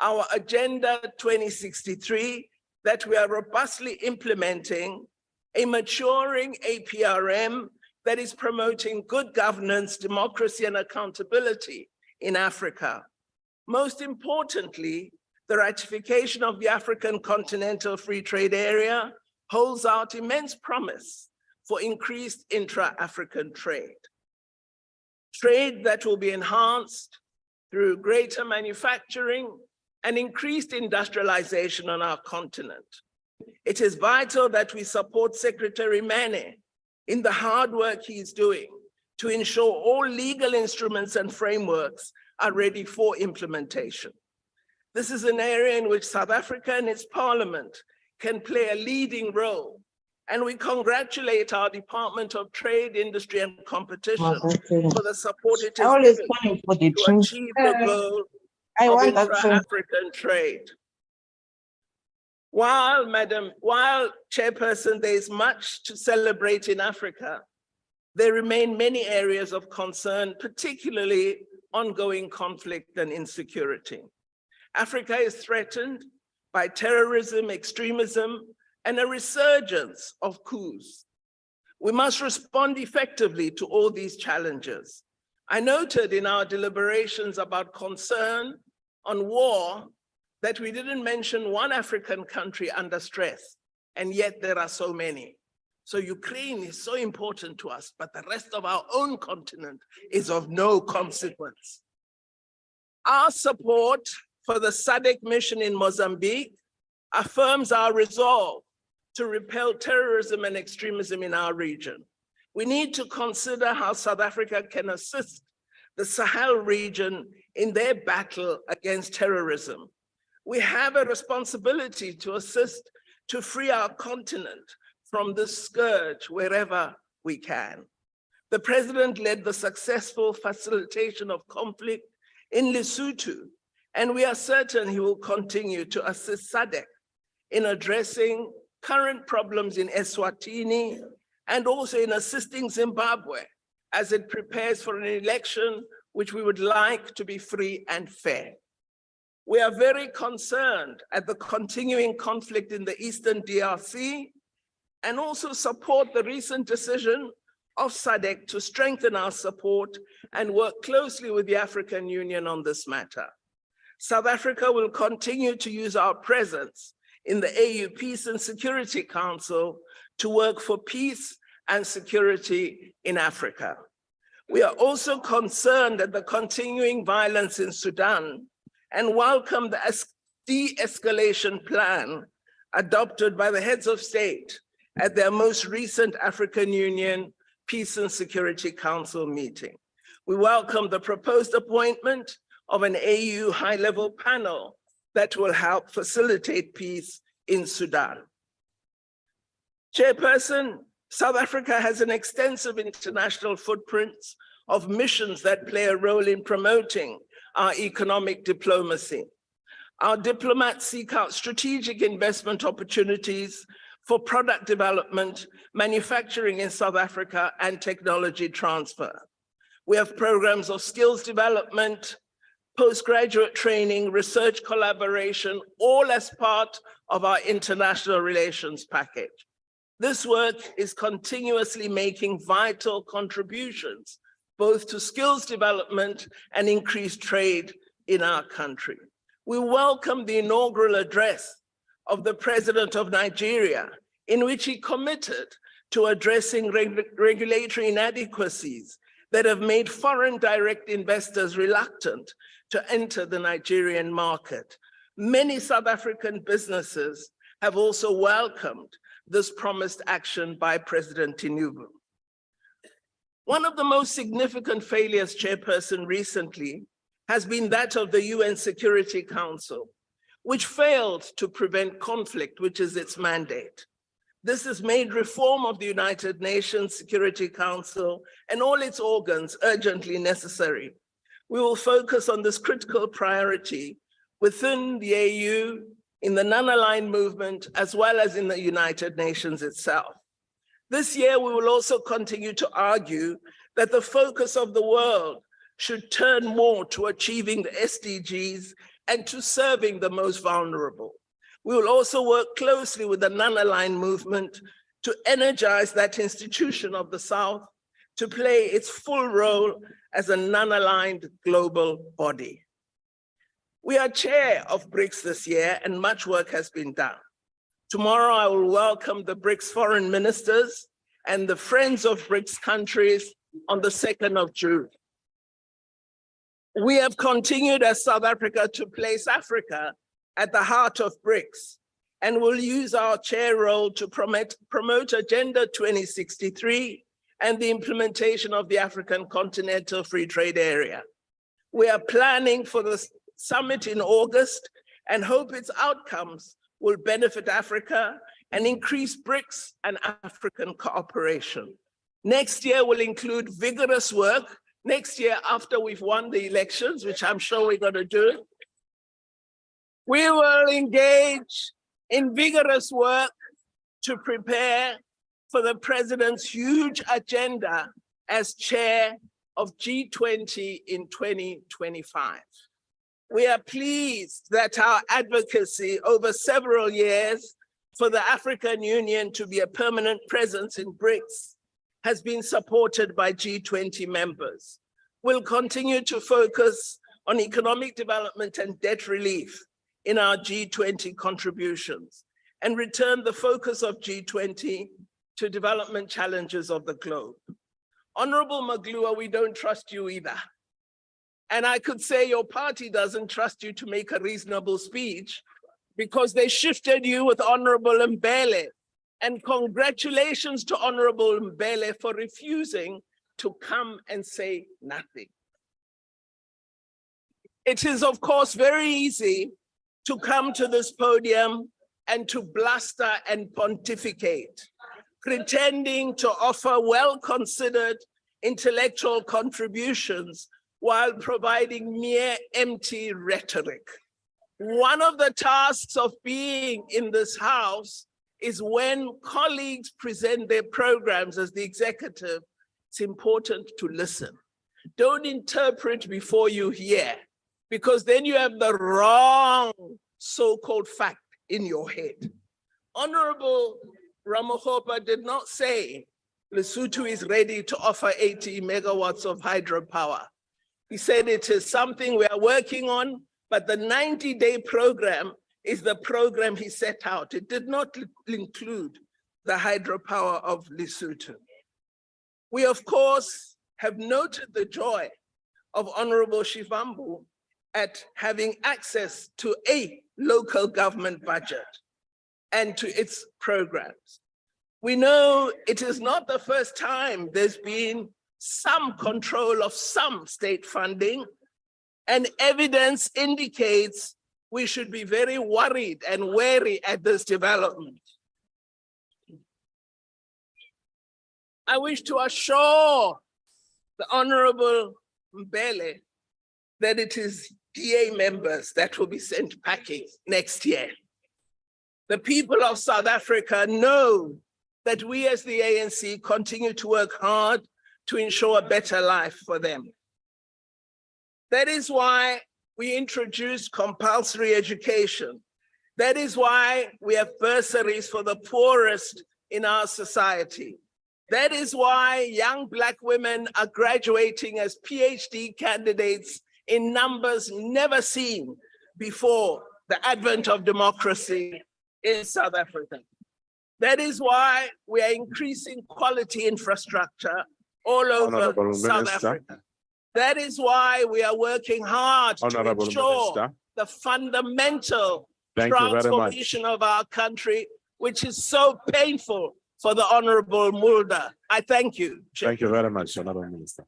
our Agenda 2063 that we are robustly implementing, a maturing APRM that is promoting good governance, democracy, and accountability in Africa. Most importantly, the ratification of the African Continental Free Trade Area holds out immense promise for increased intra-African trade. Trade that will be enhanced through greater manufacturing and increased industrialization on our continent. It is vital that we support Secretary Mane in the hard work he is doing to ensure all legal instruments and frameworks are ready for implementation. This is an area in which South Africa and its parliament can play a leading role. And we congratulate our Department of Trade, Industry and Competition for the support it has given to achieve the goal of intra-African trade. While Chairperson, there is much to celebrate in Africa, there remain many areas of concern, particularly ongoing conflict and insecurity. Africa is threatened by terrorism, extremism, and a resurgence of coups. We must respond effectively to all these challenges. I noted in our deliberations about concern on war that we didn't mention one African country under stress, and yet there are so many. So Ukraine is so important to us, but the rest of our own continent is of no consequence. Our support for the SADC mission in Mozambique affirms our resolve to repel terrorism and extremism in our region. We need to consider how South Africa can assist the Sahel region in their battle against terrorism. We have a responsibility to assist to free our continent from this scourge wherever we can. The president led the successful facilitation of conflict in Lesotho, and we are certain he will continue to assist SADC in addressing current problems in Eswatini and also in assisting Zimbabwe as it prepares for an election which we would like to be free and fair. We are very concerned at the continuing conflict in the Eastern DRC and also support the recent decision of SADC to strengthen our support and work closely with the African Union on this matter. South Africa will continue to use our presence in the AU Peace and Security Council to work for peace and security in Africa. We are also concerned at the continuing violence in Sudan and welcome the de-escalation plan adopted by the heads of state at their most recent African Union Peace and Security Council meeting. We welcome the proposed appointment of an AU high-level panel that will help facilitate peace in Sudan. Chairperson, South Africa has an extensive international footprint of missions that play a role in promoting our economic diplomacy. Our diplomats seek out strategic investment opportunities for product development, manufacturing in South Africa, and technology transfer. We have programs of skills development, postgraduate training, research collaboration, all as part of our international relations package. This work is continuously making vital contributions, both to skills development and increased trade in our country. We welcome the inaugural address of the President of Nigeria, in which he committed to addressing regulatory inadequacies that have made foreign direct investors reluctant to enter the Nigerian market. Many South African businesses have also welcomed this promised action by President Tinubu. One of the most significant failures, Chairperson, recently has been that of the UN Security Council, which failed to prevent conflict, which is its mandate. This has made reform of the United Nations Security Council and all its organs urgently necessary. We will focus on this critical priority within the AU, in the non-aligned movement, as well as in the United Nations itself. This year, we will also continue to argue that the focus of the world should turn more to achieving the SDGs and to serving the most vulnerable. We will also work closely with the non-aligned movement to energize that institution of the South to play its full role as a non-aligned global body. We are chair of BRICS this year and much work has been done. Tomorrow, I will welcome the BRICS foreign ministers and the friends of BRICS countries on the 2nd of June. We have continued as South Africa to place Africa at the heart of BRICS and will use our chair role to promote Agenda 2063 and the implementation of the African Continental Free Trade Area. We are planning for the summit in August and hope its outcomes will benefit Africa and increase BRICS and African cooperation. Next year will include vigorous work. Next year, after we've won the elections, which I'm sure we're going to do, we will engage in vigorous work to prepare for the president's huge agenda as chair of G20 in 2025. We are pleased that our advocacy over several years for the African Union to be a permanent presence in BRICS has been supported by G20 members. We'll continue to focus on economic development and debt relief in our G20 contributions and return the focus of G20 to development challenges of the globe. Honorable Maglua, we don't trust you either. And I could say your party doesn't trust you to make a reasonable speech because they shifted you with Honorable Mbele. And congratulations to Honorable Mbele for refusing to come and say nothing. It is, of course, very easy to come to this podium and to bluster and pontificate, pretending to offer well-considered intellectual contributions while providing mere empty rhetoric. One of the tasks of being in this house is when colleagues present their programs as the executive, it's important to listen. Don't interpret before you hear, because then you have the wrong so-called fact in your head. Honorable Ramokgopa did not say Lesotho is ready to offer 80 megawatts of hydropower. He said it is something we are working on, but the 90-day program is the program he set out. It did not include the hydropower of Lesotho. We, of course, have noted the joy of Honorable Shivambu at having access to a local government budget and to its programs. We know it is not the first time there's been some control of some state funding, and evidence indicates we should be very worried and wary at this development. I wish to assure the Honorable Mbele that it is DA members that will be sent packing next year. The people of South Africa know that we as the ANC continue to work hard to ensure a better life for them. That is why we introduced compulsory education. That is why we have bursaries for the poorest in our society. That is why young Black women are graduating as PhD candidates in numbers never seen before the advent of democracy in South Africa. That is why we are increasing quality infrastructure all over Honorable South Minister. Africa. That is why we are working hard Honorable to ensure Minister. the fundamental Thank you very much. transformation of our country, which is so painful for the Honorable Mulder. I thank you. Thank you very much, Honorable Minister.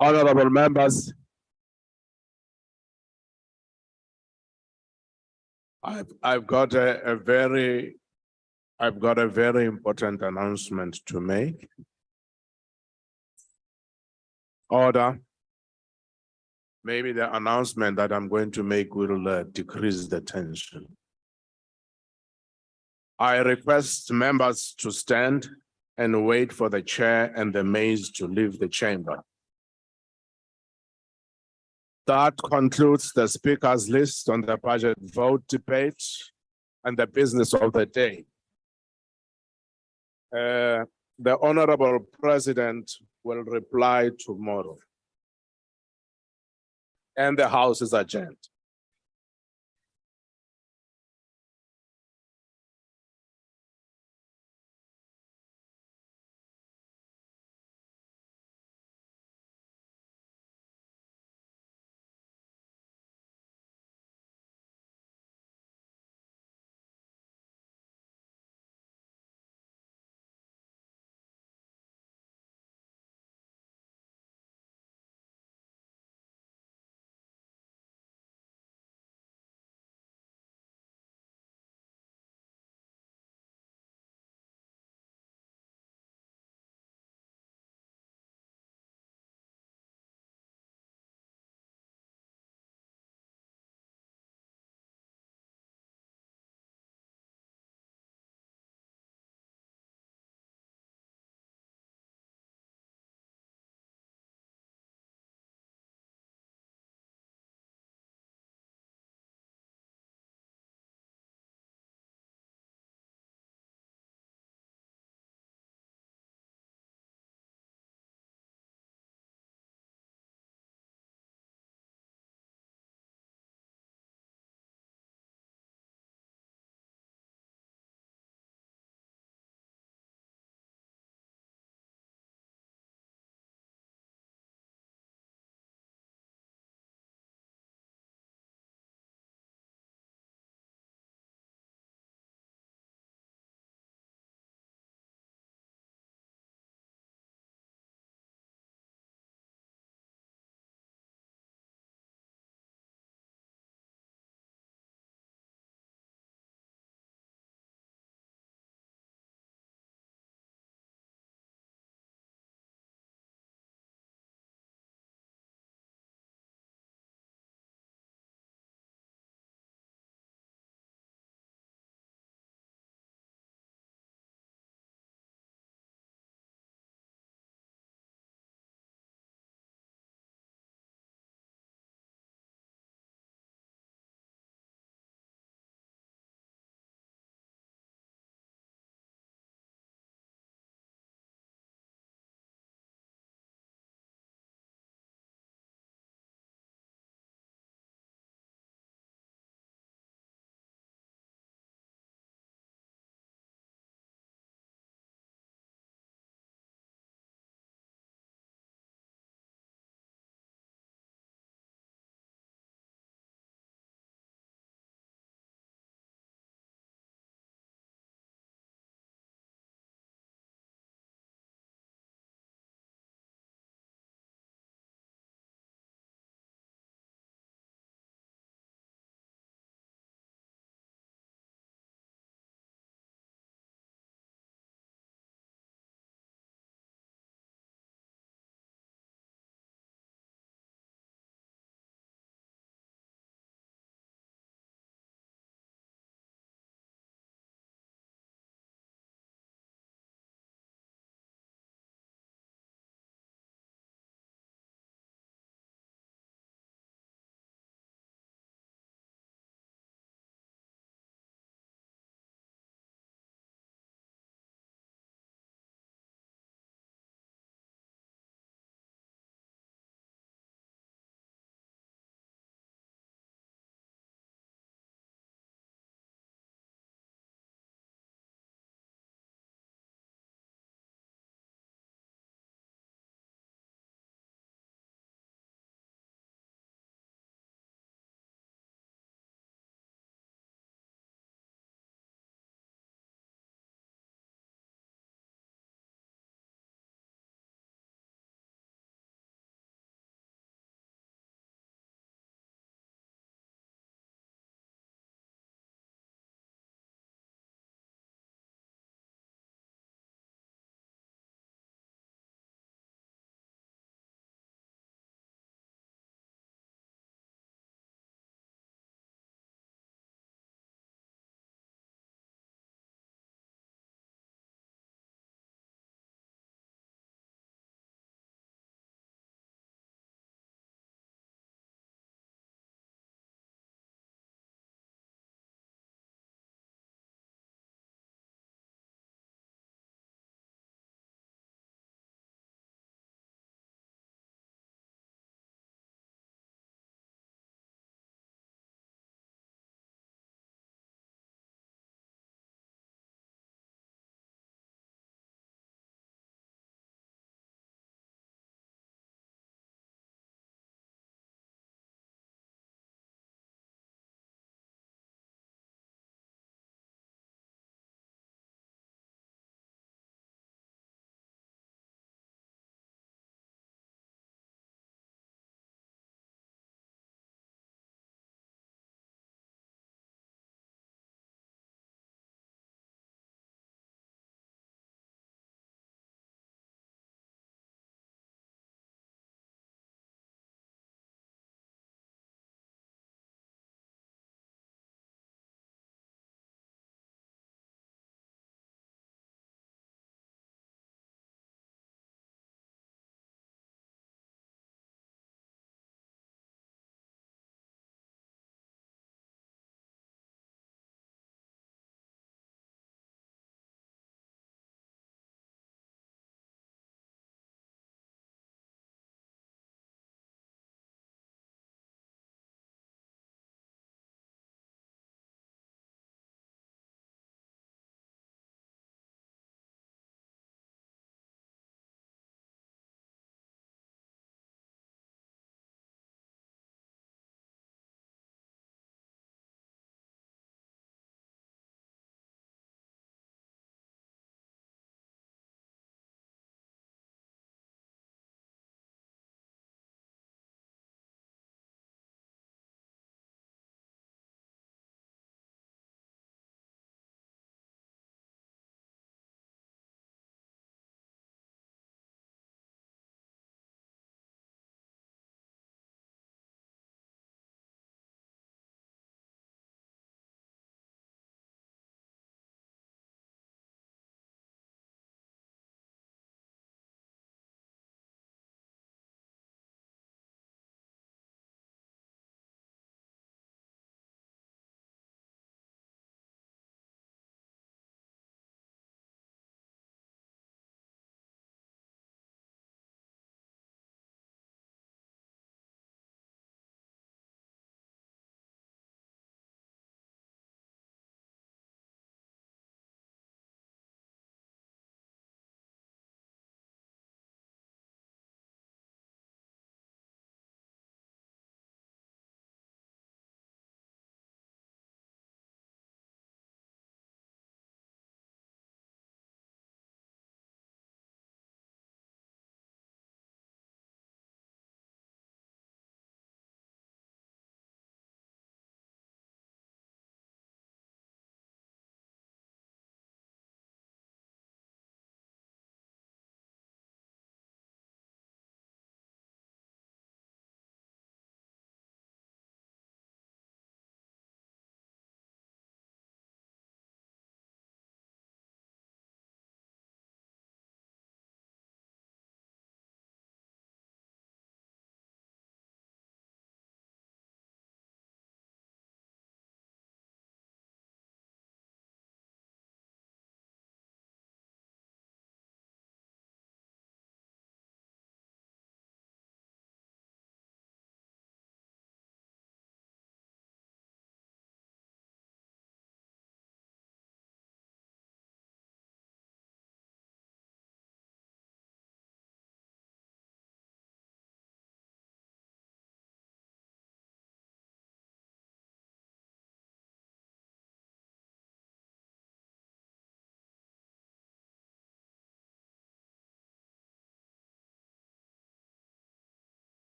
Honorable members, I've got a very important announcement to make. Order. Maybe the announcement that I'm going to make will decrease the tension. I request members to stand and wait for the chair and the maids to leave the chamber. That concludes the speaker's list on the budget vote debate and the business of the day. The Honorable President will reply tomorrow. And the House is adjourned.